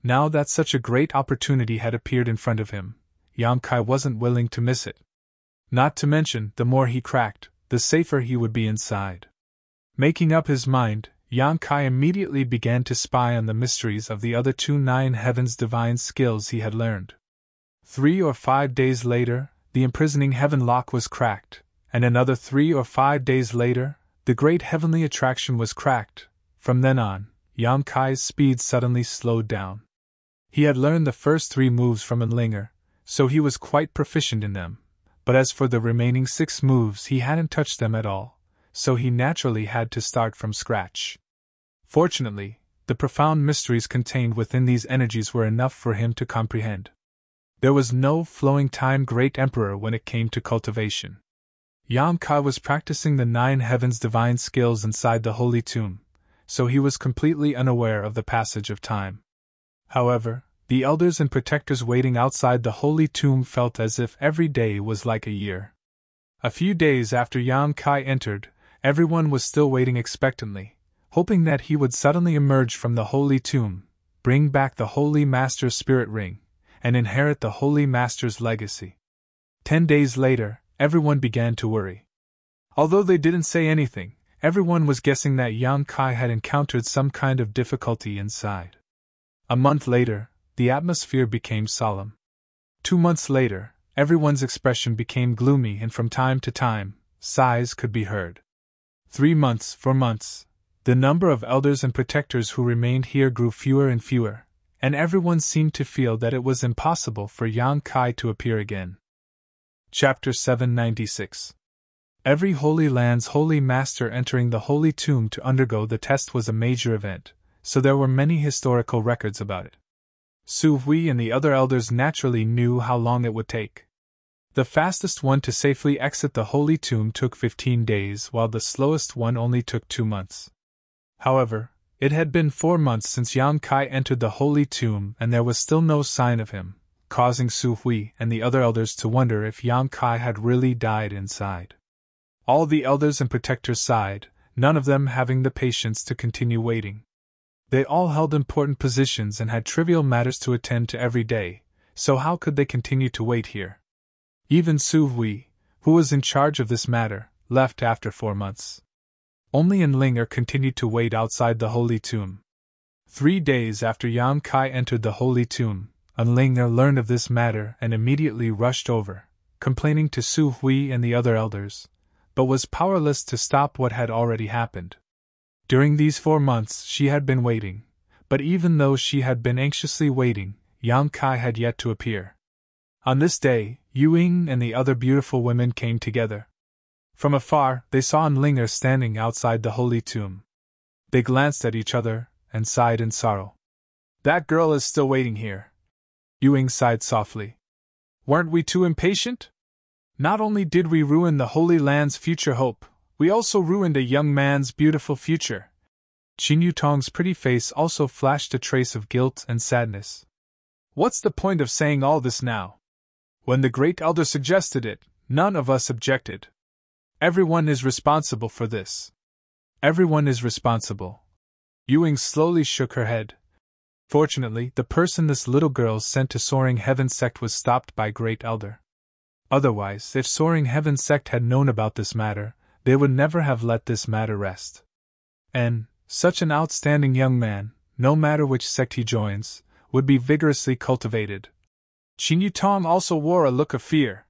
Now that such a great opportunity had appeared in front of him, Yang Kai wasn't willing to miss it. Not to mention, the more he cracked, the safer he would be inside. Making up his mind, Yang Kai immediately began to spy on the mysteries of the other 2 9 heavens' divine skills he had learned. 3 or 5 days later, the imprisoning heaven lock was cracked, and another 3 or 5 days later, the great heavenly attraction was cracked. From then on, Yang Kai's speed suddenly slowed down. He had learned the first 3 moves from Enlinger, so he was quite proficient in them, but as for the remaining 6 moves he hadn't touched them at all, so he naturally had to start from scratch. Fortunately, the profound mysteries contained within these energies were enough for him to comprehend. There was no flowing time, Great Emperor, when it came to cultivation. Yang Kai was practicing the 9 heavens' divine skills inside the holy tomb, so he was completely unaware of the passage of time. However, the elders and protectors waiting outside the holy tomb felt as if every day was like a year. A few days after Yang Kai entered, everyone was still waiting expectantly, hoping that he would suddenly emerge from the holy tomb, bring back the Holy Master's spirit ring, and inherit the Holy Master's legacy. 10 days later, everyone began to worry. Although they didn't say anything, everyone was guessing that Yang Kai had encountered some kind of difficulty inside. A month later, the atmosphere became solemn. 2 months later, everyone's expression became gloomy, and from time to time, sighs could be heard. 3 months, 4 months, the number of elders and protectors who remained here grew fewer and fewer, and everyone seemed to feel that it was impossible for Yang Kai to appear again. Chapter 796. Every Holy Land's Holy Master entering the Holy Tomb to undergo the test was a major event, so there were many historical records about it. Su Hui and the other elders naturally knew how long it would take. The fastest one to safely exit the Holy Tomb took 15 days, while the slowest one only took 2 months. However, it had been 4 months since Yang Kai entered the Holy Tomb, and there was still no sign of him, causing Su Hui and the other elders to wonder if Yang Kai had really died inside. All the elders and protectors sighed, none of them having the patience to continue waiting. They all held important positions and had trivial matters to attend to every day, so how could they continue to wait here? Even Su Hui, who was in charge of this matter, left after 4 months. Only Enlinger continued to wait outside the Holy Tomb. 3 days after Yang Kai entered the Holy Tomb, Enlinger learned of this matter and immediately rushed over, complaining to Su Hui and the other elders, but was powerless to stop what had already happened. During these 4 months she had been waiting, but even though she had been anxiously waiting, Yang Kai had yet to appear. On this day, Yu Ying and the other beautiful women came together. From afar, they saw Enlinger standing outside the Holy Tomb. They glanced at each other and sighed in sorrow. "That girl is still waiting here." Yu Ying sighed softly. "Weren't we too impatient? Not only did we ruin the Holy Land's future hope, we also ruined a young man's beautiful future." Qin Yutong's pretty face also flashed a trace of guilt and sadness. "What's the point of saying all this now? When the great elder suggested it, none of us objected. Everyone is responsible for this. Everyone is responsible." Yu Ying slowly shook her head. Fortunately, the person this little girl sent to Soaring Heaven Sect was stopped by Great Elder. Otherwise, if Soaring Heaven Sect had known about this matter, they would never have let this matter rest. And such an outstanding young man, no matter which sect he joins, would be vigorously cultivated. Qin Yutong also wore a look of fear.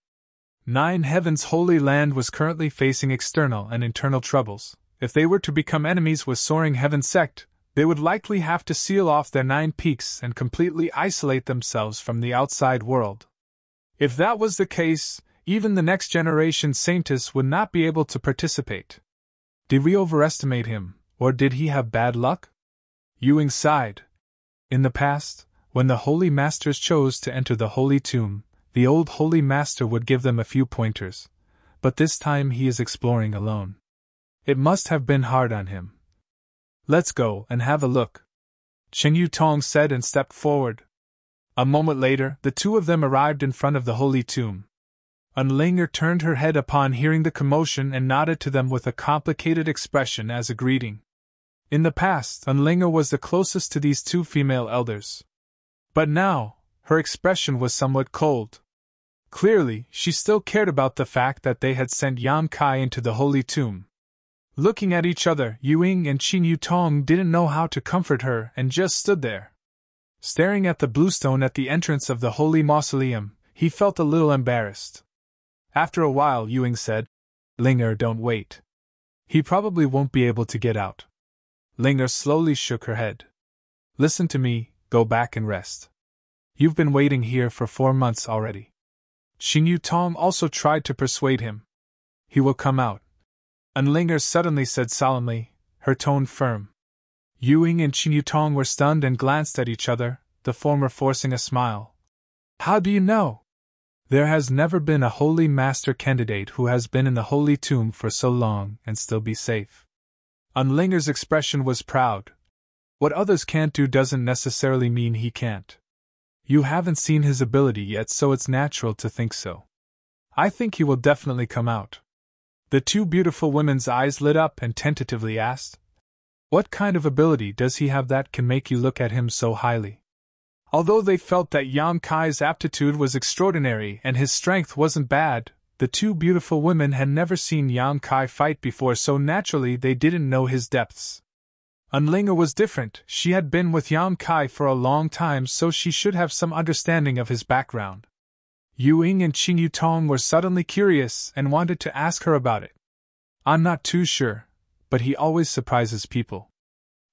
9 Heaven's Holy Land was currently facing external and internal troubles. If they were to become enemies with Soaring Heaven Sect, they would likely have to seal off their 9 peaks and completely isolate themselves from the outside world. If that was the case, even the next generation Saintess would not be able to participate. Did we overestimate him, Or did he have bad luck? Ewing sighed. In the past, when the Holy Masters chose to enter the Holy Tomb, the old Holy Master would give them a few pointers, but this time he is exploring alone. It must have been hard on him. Let's go and have a look, Qing Yu Tong said and stepped forward. A moment later, the two of them arrived in front of the Holy Tomb. Unlinger turned her head upon hearing the commotion and nodded to them with a complicated expression as a greeting. In the past, Unlinger was the closest to these two female elders. But now, her expression was somewhat cold. Clearly, she still cared about the fact that they had sent Yan Kai into the Holy Tomb. Looking at each other, Ewing and Qing Yu Tong didn't know how to comfort her and just stood there. Staring at the bluestone at the entrance of the Holy Mausoleum, he felt a little embarrassed. After a while, Ewing said, "Linger, don't wait. He probably won't be able to get out." Linger slowly shook her head. "Listen to me, go back and rest. You've been waiting here for 4 months already." Qing Yu Tong also tried to persuade him. "He will come out," Unlinger suddenly said solemnly, her tone firm. Ewing and Qing Yu Tong were stunned and glanced at each other, the former forcing a smile. "How do you know? There has never been a Holy Master candidate who has been in the Holy Tomb for so long and still be safe." Unlinger's expression was proud. "What others can't do doesn't necessarily mean he can't. You haven't seen his ability yet, so it's natural to think so. I think he will definitely come out." The two beautiful women's eyes lit up and tentatively asked, "What kind of ability does he have that can make you look at him so highly?" Although they felt that Yan Kai's aptitude was extraordinary and his strength wasn't bad, the two beautiful women had never seen Yan Kai fight before, so naturally they didn't know his depths. Unlinger was different. She had been with Yan Kai for a long time, so she should have some understanding of his background. Ewing and Qing Yu Tong were suddenly curious and wanted to ask her about it. "I'm not too sure, but he always surprises people.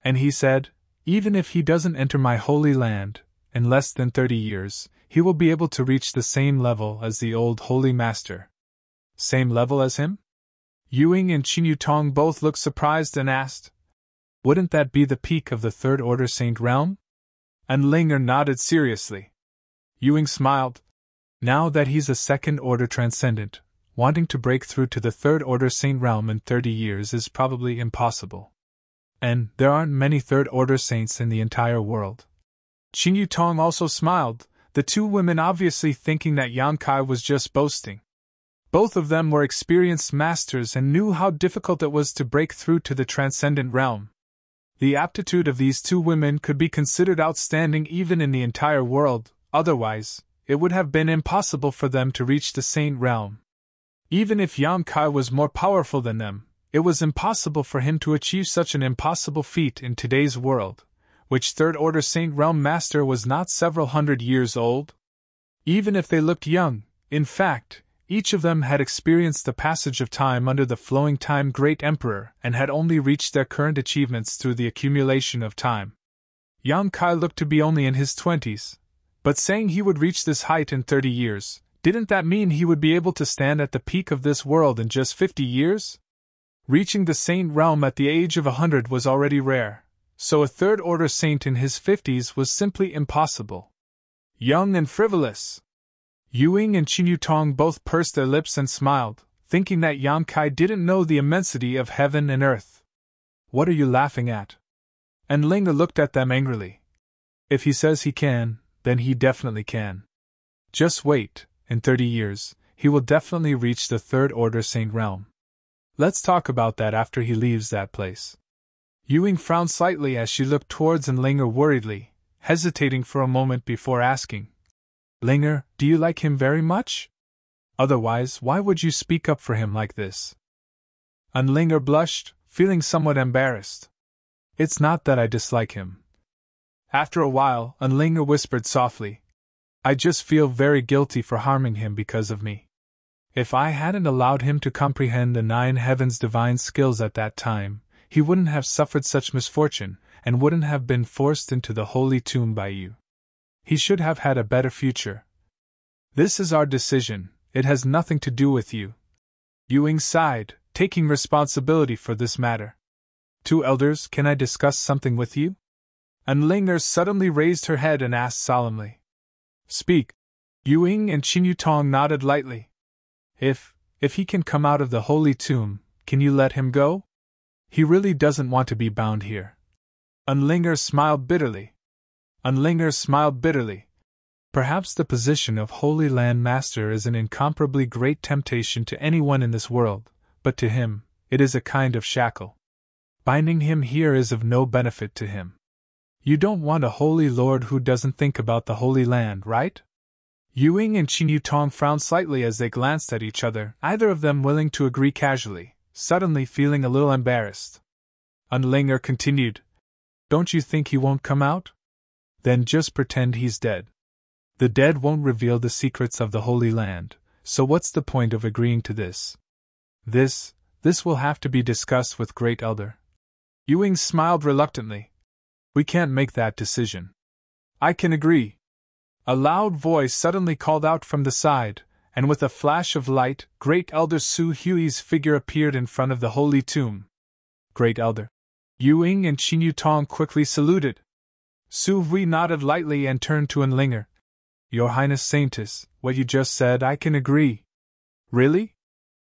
And he said, even if he doesn't enter my holy land, in less than 30 years, he will be able to reach the same level as the old Holy Master." "Same level as him?" Ewing and Qing Yu Tong both looked surprised and asked, "Wouldn't that be the peak of the Third Order Saint realm?" Unlinger nodded seriously. Ewing smiled. "Now that he's a Second Order Transcendent, wanting to break through to the Third Order Saint realm in 30 years is probably impossible. And there aren't many Third Order Saints in the entire world." Qing Yu Tong also smiled, the two women obviously thinking that Yan Kai was just boasting. Both of them were experienced masters and knew how difficult it was to break through to the Transcendent realm. The aptitude of these two women could be considered outstanding even in the entire world, otherwise, it would have been impossible for them to reach the Saint realm. Even if Yan Kai was more powerful than them, it was impossible for him to achieve such an impossible feat in today's world, which Third Order Saint Realm Master was not several hundred years old. Even if they looked young, in fact, each of them had experienced the passage of time under the flowing time Great Emperor and had only reached their current achievements through the accumulation of time. Yan Kai looked to be only in his 20s, but saying he would reach this height in 30 years, didn't that mean he would be able to stand at the peak of this world in just 50 years? Reaching the Saint realm at the age of 100 was already rare, so a Third Order Saint in his 50s was simply impossible. Young and frivolous. Ewing and Qing Yu Tong both pursed their lips and smiled, thinking that Yan Kai didn't know the immensity of heaven and earth. "What are you laughing at?" Unlinger looked at them angrily. "If he says he can, then he definitely can. Just wait, in 30 years, he will definitely reach the Third Order Saint realm. Let's talk about that after he leaves that place." Ewing frowned slightly as she looked towards Unlinger worriedly, hesitating for a moment before asking, "Linger, do you like him very much? Otherwise, why would you speak up for him like this?" Unlinger blushed, feeling somewhat embarrassed. "It's not that I dislike him." After a while, Unlinger whispered softly, "I just feel very guilty for harming him because of me. If I hadn't allowed him to comprehend the 9 heavens' divine skills at that time, he wouldn't have suffered such misfortune, and wouldn't have been forced into the Holy Tomb by you. He should have had a better future. This is our decision, it has nothing to do with you." Ewing sighed, taking responsibility for this matter. Two elders, can I discuss something with you? Unlinger suddenly raised her head and asked solemnly. Speak. Ying and Qin Yutong nodded lightly. If he can come out of the holy tomb, can you let him go? He really doesn't want to be bound here. Unlinger smiled bitterly. Perhaps the position of Holy Land Master is an incomparably great temptation to anyone in this world, but to him, it is a kind of shackle. Binding him here is of no benefit to him. You don't want a holy lord who doesn't think about the Holy Land, right? Ying and Qin Yutong frowned slightly as they glanced at each other, either of them willing to agree casually, suddenly feeling a little embarrassed. Unlinger continued. Don't you think he won't come out? Then just pretend he's dead. The dead won't reveal the secrets of the Holy Land, so what's the point of agreeing to this? This will have to be discussed with Great Elder. Ying smiled reluctantly. We can't make that decision. I can agree. A loud voice suddenly called out from the side, and with a flash of light, Great Elder Su Hui's figure appeared in front of the holy tomb. Great Elder. Ying and Qin Yutong quickly saluted. Su Hui nodded lightly and turned to Unlinger. Your Highness Saintess, what you just said I can agree. Really?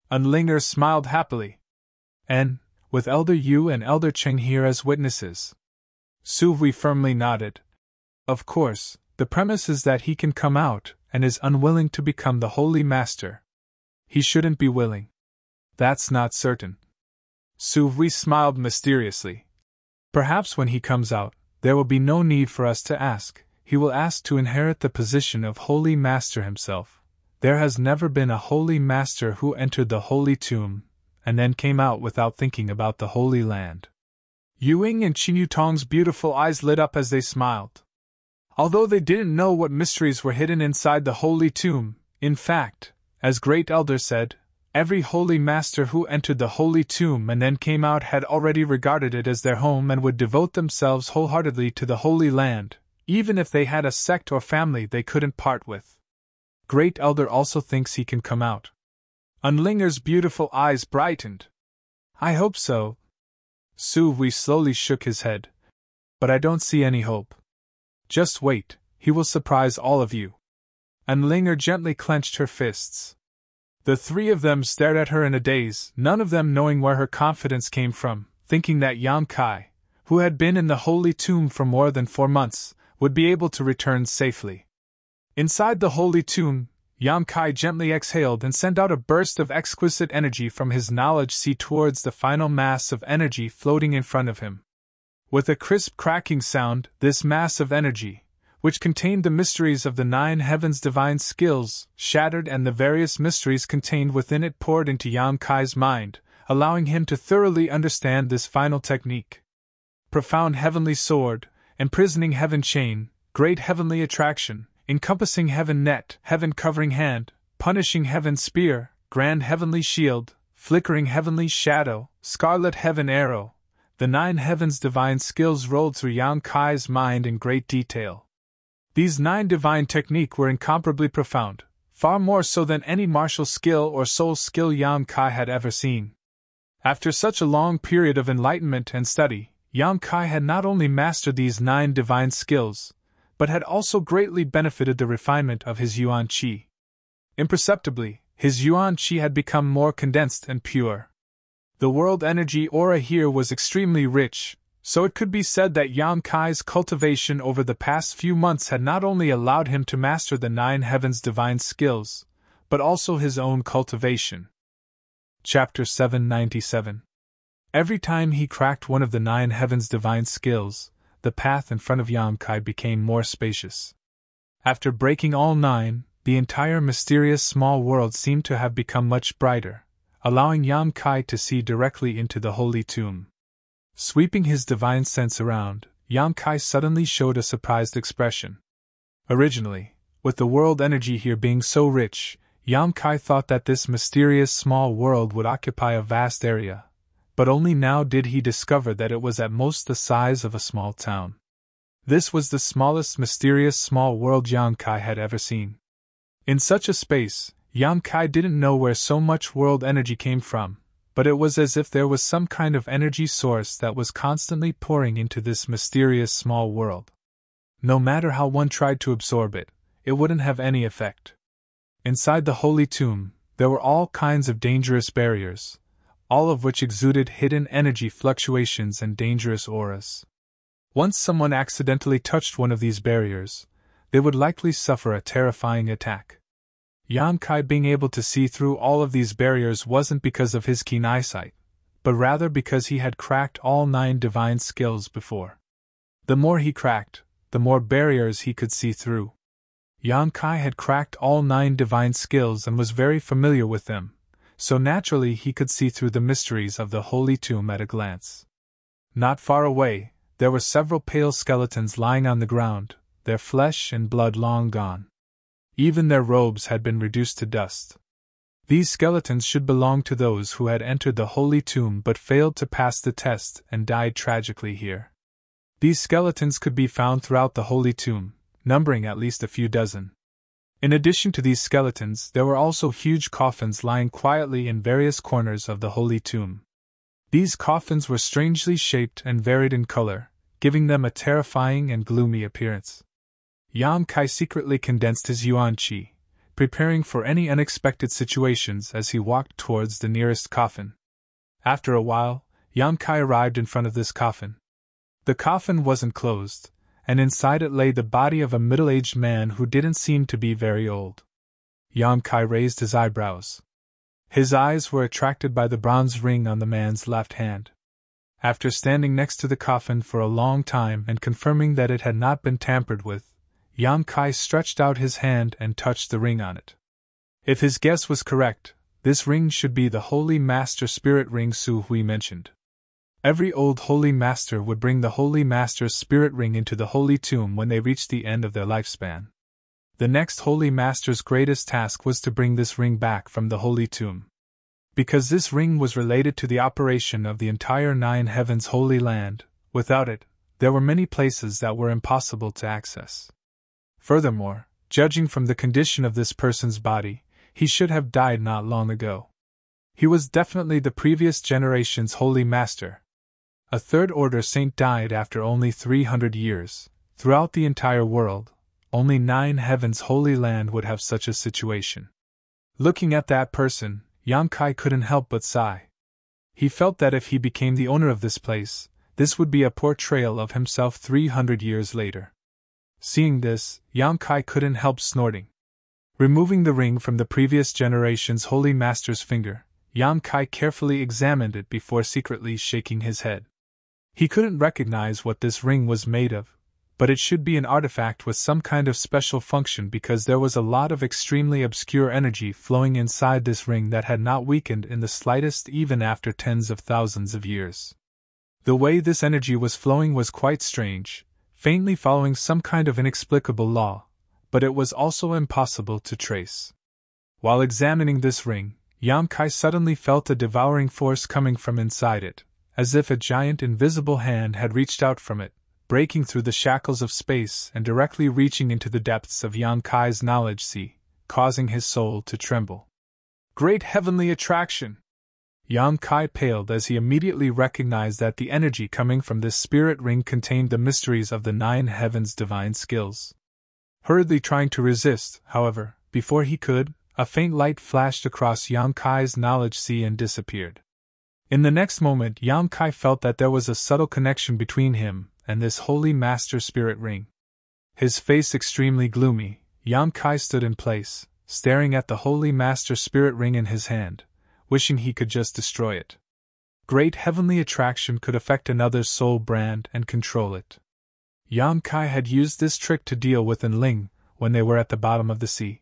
Unlinger smiled happily. And, with Elder Yu and Elder Cheng here as witnesses. Su Hui firmly nodded. Of course, the premise is that he can come out, and is unwilling to become the Holy Master. He shouldn't be willing. That's not certain. Su Hui smiled mysteriously. Perhaps when he comes out, there will be no need for us to ask. He will ask to inherit the position of Holy Master himself. There has never been a Holy Master who entered the Holy Tomb, and then came out without thinking about the Holy Land. Ying and Qin Yutong's beautiful eyes lit up as they smiled. Although they didn't know what mysteries were hidden inside the Holy Tomb, in fact, as Great Elder said, every Holy Master who entered the Holy Tomb and then came out had already regarded it as their home and would devote themselves wholeheartedly to the Holy Land, even if they had a sect or family they couldn't part with. Great Elder also thinks he can come out. Unlinger's beautiful eyes brightened. I hope so. Su Hui slowly shook his head. But I don't see any hope. Just wait, he will surprise all of you. Unlinger gently clenched her fists. The three of them stared at her in a daze, none of them knowing where her confidence came from, thinking that Yang Kai, who had been in the Holy Tomb for more than 4 months, would be able to return safely. Inside the Holy Tomb, Yang Kai gently exhaled and sent out a burst of exquisite energy from his knowledge sea towards the final mass of energy floating in front of him. With a crisp cracking sound, this mass of energy, which contained the mysteries of the 9 heavens' divine skills, shattered and the various mysteries contained within it poured into Yang Kai's mind, allowing him to thoroughly understand this final technique. Profound heavenly sword, imprisoning heaven chain, great heavenly attraction, encompassing heaven net, heaven covering hand, punishing heaven spear, grand heavenly shield, flickering heavenly shadow, scarlet heaven arrow. The 9 heavens' divine skills rolled through Yang Kai's mind in great detail. These 9 divine techniques were incomparably profound, far more so than any martial skill or soul skill Yang Kai had ever seen. After such a long period of enlightenment and study, Yang Kai had not only mastered these 9 divine skills, but had also greatly benefited the refinement of his Yuan Qi. Imperceptibly, his Yuan Qi had become more condensed and pure. The world energy aura here was extremely rich, so it could be said that Yang Kai's cultivation over the past few months had not only allowed him to master the 9 heavens' divine skills, but also his own cultivation. Chapter 797. Every time he cracked one of the 9 heavens' divine skills, the path in front of Yang Kai became more spacious. After breaking all 9, the entire mysterious small world seemed to have become much brighter, allowing Yang Kai to see directly into the Holy Tomb. Sweeping his divine sense around, Yang Kai suddenly showed a surprised expression. Originally, with the world energy here being so rich, Yang Kai thought that this mysterious small world would occupy a vast area, but only now did he discover that it was at most the size of a small town. This was the smallest mysterious small world Yang Kai had ever seen. In such a space, Yang Kai didn't know where so much world energy came from, but it was as if there was some kind of energy source that was constantly pouring into this mysterious small world. No matter how one tried to absorb it, it wouldn't have any effect. Inside the holy tomb, there were all kinds of dangerous barriers, all of which exuded hidden energy fluctuations and dangerous auras. Once someone accidentally touched one of these barriers, they would likely suffer a terrifying attack. Yan Kai being able to see through all of these barriers wasn't because of his keen eyesight, but rather because he had cracked all 9 divine skills before. The more he cracked, the more barriers he could see through. Yan Kai had cracked all 9 divine skills and was very familiar with them, so naturally he could see through the mysteries of the holy tomb at a glance. Not far away, there were several pale skeletons lying on the ground, their flesh and blood long gone. Even their robes had been reduced to dust. These skeletons should belong to those who had entered the holy tomb but failed to pass the test and died tragically here. These skeletons could be found throughout the holy tomb, numbering at least a few dozen. In addition to these skeletons, there were also huge coffins lying quietly in various corners of the holy tomb. These coffins were strangely shaped and varied in color, giving them a terrifying and gloomy appearance. Yan Kai secretly condensed his yuan qi, preparing for any unexpected situations as he walked towards the nearest coffin. After a while, Yan Kai arrived in front of this coffin. The coffin wasn't closed, and inside it lay the body of a middle-aged man who didn't seem to be very old. Yan Kai raised his eyebrows. His eyes were attracted by the bronze ring on the man's left hand. After standing next to the coffin for a long time and confirming that it had not been tampered with, Yan Kai stretched out his hand and touched the ring on it. If his guess was correct, this ring should be the Holy Master Spirit Ring Su Hui mentioned. Every old Holy Master would bring the Holy Master's Spirit Ring into the Holy Tomb when they reached the end of their lifespan. The next Holy Master's greatest task was to bring this ring back from the Holy Tomb. Because this ring was related to the operation of the entire 9 heavens Holy Land, without it, there were many places that were impossible to access. Furthermore, judging from the condition of this person's body, he should have died not long ago. He was definitely the previous generation's Holy Master. A Third Order Saint died after only 300 years. Throughout the entire world, only 9 heavens Holy Land would have such a situation. Looking at that person, Yan Kai couldn't help but sigh. He felt that if he became the owner of this place, this would be a portrayal of himself 300 years later. Seeing this, Yan Kai couldn't help snorting. Removing the ring from the previous generation's Holy Master's finger, Yan Kai carefully examined it before secretly shaking his head. He couldn't recognize what this ring was made of, but it should be an artifact with some kind of special function because there was a lot of extremely obscure energy flowing inside this ring that had not weakened in the slightest even after tens of thousands of years. The way this energy was flowing was quite strange, faintly following some kind of inexplicable law, but it was also impossible to trace. While examining this ring, Yan Kai suddenly felt a devouring force coming from inside it, as if a giant invisible hand had reached out from it, breaking through the shackles of space and directly reaching into the depths of Yan Kai's knowledge sea, causing his soul to tremble. Great heavenly attraction! Yan Kai paled as he immediately recognized that the energy coming from this spirit ring contained the mysteries of the 9 heavens' divine skills. Hurriedly trying to resist, however, before he could, a faint light flashed across Yan Kai's knowledge sea and disappeared. In the next moment, Yan Kai felt that there was a subtle connection between him and this Holy Master Spirit Ring. His face extremely gloomy, Yan Kai stood in place, staring at the Holy Master Spirit Ring in his hand, wishing he could just destroy it. Great heavenly attraction could affect another's soul brand and control it. Yan Kai had used this trick to deal with Ling when they were at the bottom of the sea.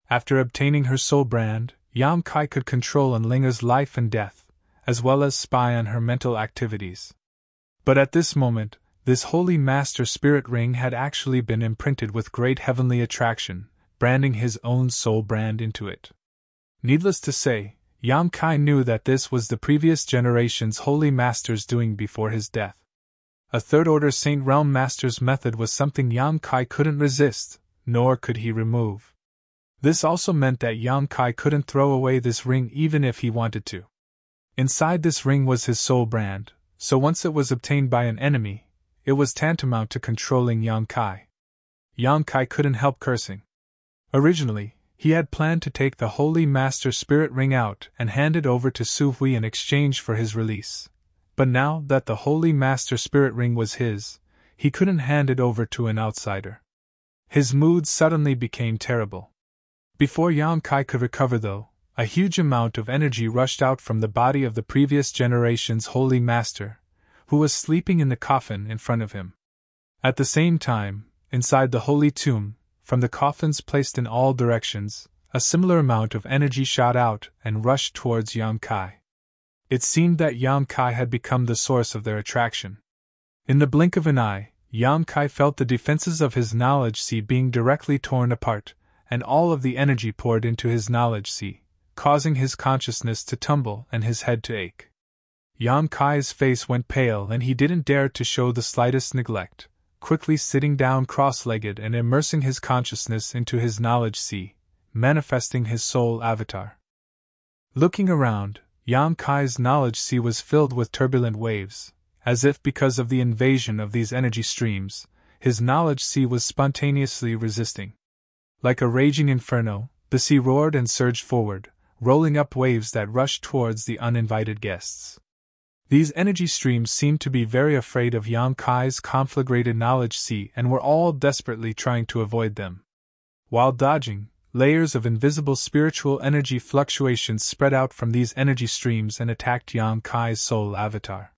After obtaining her soul brand, Yan Kai could control Linger's life and death, as well as spy on her mental activities. But at this moment, this Holy Master Spirit Ring had actually been imprinted with great heavenly attraction, branding his own soul brand into it. Needless to say, Yan Kai knew that this was the previous generation's Holy Master's doing before his death. A Third Order Saint Realm Master's method was something Yan Kai couldn't resist, nor could he remove. This also meant that Yan Kai couldn't throw away this ring even if he wanted to. Inside this ring was his soul brand, so once it was obtained by an enemy, it was tantamount to controlling Yang Kai. Yang Kai couldn't help cursing. Originally, he had planned to take the Holy Master Spirit Ring out and hand it over to Su Hui in exchange for his release. But now that the Holy Master Spirit Ring was his, he couldn't hand it over to an outsider. His mood suddenly became terrible. Before Yang Kai could recover though, a huge amount of energy rushed out from the body of the previous generation's Holy Master, who was sleeping in the coffin in front of him. At the same time, inside the Holy Tomb, from the coffins placed in all directions, a similar amount of energy shot out and rushed towards Yang Kai. It seemed that Yang Kai had become the source of their attraction. In the blink of an eye, Yang Kai felt the defenses of his knowledge sea being directly torn apart, and all of the energy poured into his knowledge sea, causing his consciousness to tumble and his head to ache. Yang Kai's face went pale and he didn't dare to show the slightest neglect, quickly sitting down cross-legged and immersing his consciousness into his knowledge sea, manifesting his soul avatar. Looking around, Yang Kai's knowledge sea was filled with turbulent waves, as if because of the invasion of these energy streams, his knowledge sea was spontaneously resisting. Like a raging inferno, the sea roared and surged forward, rolling up waves that rushed towards the uninvited guests. These energy streams seemed to be very afraid of Yang Kai's conflagrated knowledge sea and were all desperately trying to avoid them. While dodging, layers of invisible spiritual energy fluctuations spread out from these energy streams and attacked Yang Kai's soul avatar.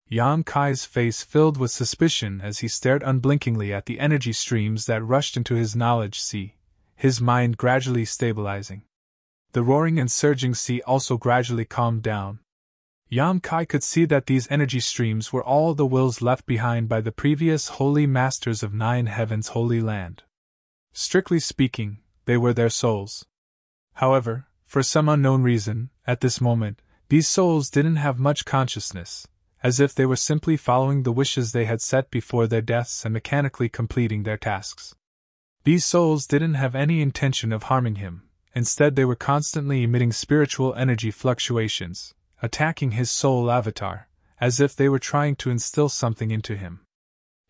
Yang Kai's face filled with suspicion as he stared unblinkingly at the energy streams that rushed into his knowledge sea, his mind gradually stabilizing. The roaring and surging sea also gradually calmed down. Yang Kai could see that these energy streams were all the wills left behind by the previous Holy Masters of Nine Heavens' Holy Land. Strictly speaking, they were their souls. However, for some unknown reason, at this moment, these souls didn't have much consciousness, as if they were simply following the wishes they had set before their deaths and mechanically completing their tasks. These souls didn't have any intention of harming him, instead they were constantly emitting spiritual energy fluctuations, attacking his soul avatar, as if they were trying to instill something into him.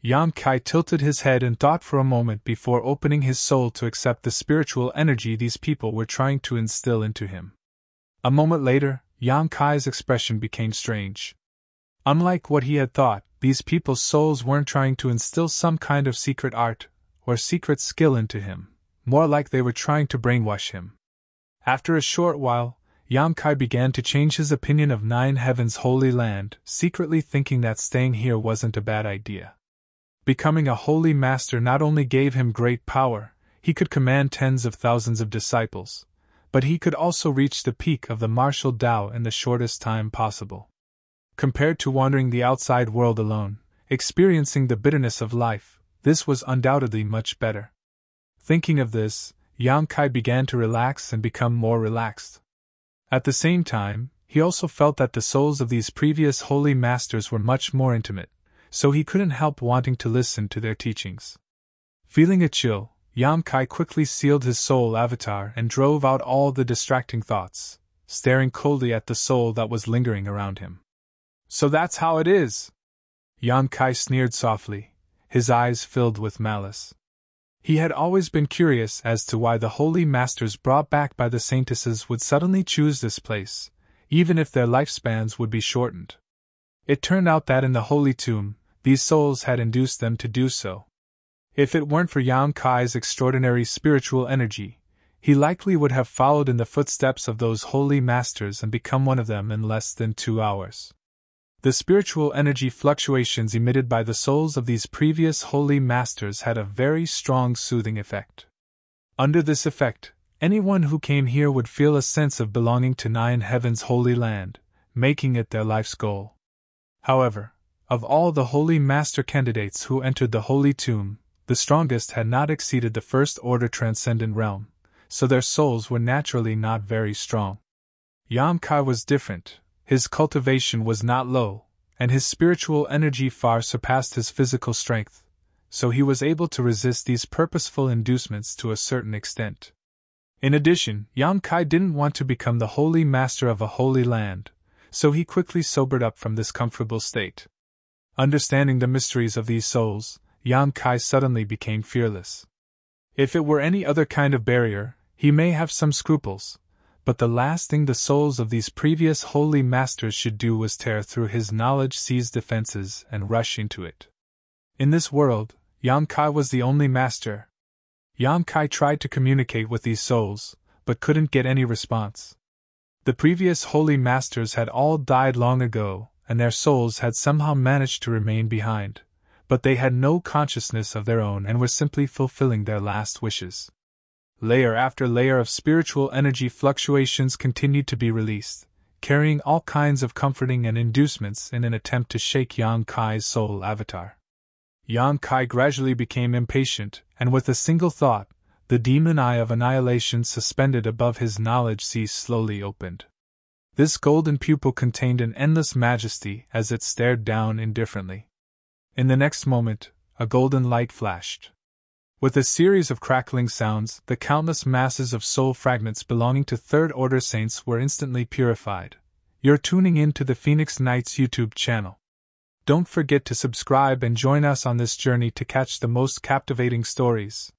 Yang Kai tilted his head and thought for a moment before opening his soul to accept the spiritual energy these people were trying to instill into him. A moment later, Yang Kai's expression became strange. Unlike what he had thought, these people's souls weren't trying to instill some kind of secret art or secret skill into him, more like they were trying to brainwash him. After a short while, Yang Kai began to change his opinion of Nine Heavens' Holy Land, secretly thinking that staying here wasn't a bad idea. Becoming a holy master not only gave him great power, he could command tens of thousands of disciples, but he could also reach the peak of the martial Tao in the shortest time possible. Compared to wandering the outside world alone, experiencing the bitterness of life, this was undoubtedly much better. Thinking of this, Yang Kai began to relax and become more relaxed. At the same time, he also felt that the souls of these previous holy masters were much more intimate, so he couldn't help wanting to listen to their teachings. Feeling a chill, Yang Kai quickly sealed his soul avatar and drove out all the distracting thoughts, staring coldly at the soul that was lingering around him. "So that's how it is!" Yang Kai sneered softly, his eyes filled with malice. He had always been curious as to why the holy masters brought back by the saintesses would suddenly choose this place, even if their lifespans would be shortened. It turned out that in the holy tomb, these souls had induced them to do so. If it weren't for Yang Kai's extraordinary spiritual energy, he likely would have followed in the footsteps of those holy masters and become one of them in less than 2 hours. The spiritual energy fluctuations emitted by the souls of these previous holy masters had a very strong soothing effect. Under this effect, anyone who came here would feel a sense of belonging to Nine Heavens' Holy Land, making it their life's goal. However, of all the holy master candidates who entered the holy tomb, the strongest had not exceeded the first-order transcendent realm, so their souls were naturally not very strong. Yang Kai was different. His cultivation was not low, and his spiritual energy far surpassed his physical strength, so he was able to resist these purposeful inducements to a certain extent. In addition, Yang Kai didn't want to become the holy master of a holy land, so he quickly sobered up from this comfortable state. Understanding the mysteries of these souls, Yan Kai suddenly became fearless. If it were any other kind of barrier, he may have some scruples, but the last thing the souls of these previous holy masters should do was tear through his knowledge-seized defenses and rush into it. In this world, Yan Kai was the only master. Yan Kai tried to communicate with these souls, but couldn't get any response. The previous holy masters had all died long ago, and their souls had somehow managed to remain behind, but they had no consciousness of their own and were simply fulfilling their last wishes. Layer after layer of spiritual energy fluctuations continued to be released, carrying all kinds of comforting and inducements in an attempt to shake Yan Kai's soul avatar. Yan Kai gradually became impatient, and with a single thought, the demon eye of annihilation suspended above his knowledge sea slowly opened. This golden pupil contained an endless majesty as it stared down indifferently. In the next moment, a golden light flashed. With a series of crackling sounds, the countless masses of soul fragments belonging to third-order saints were instantly purified. You're tuning in to the Phoenix Knights YouTube channel. Don't forget to subscribe and join us on this journey to catch the most captivating stories.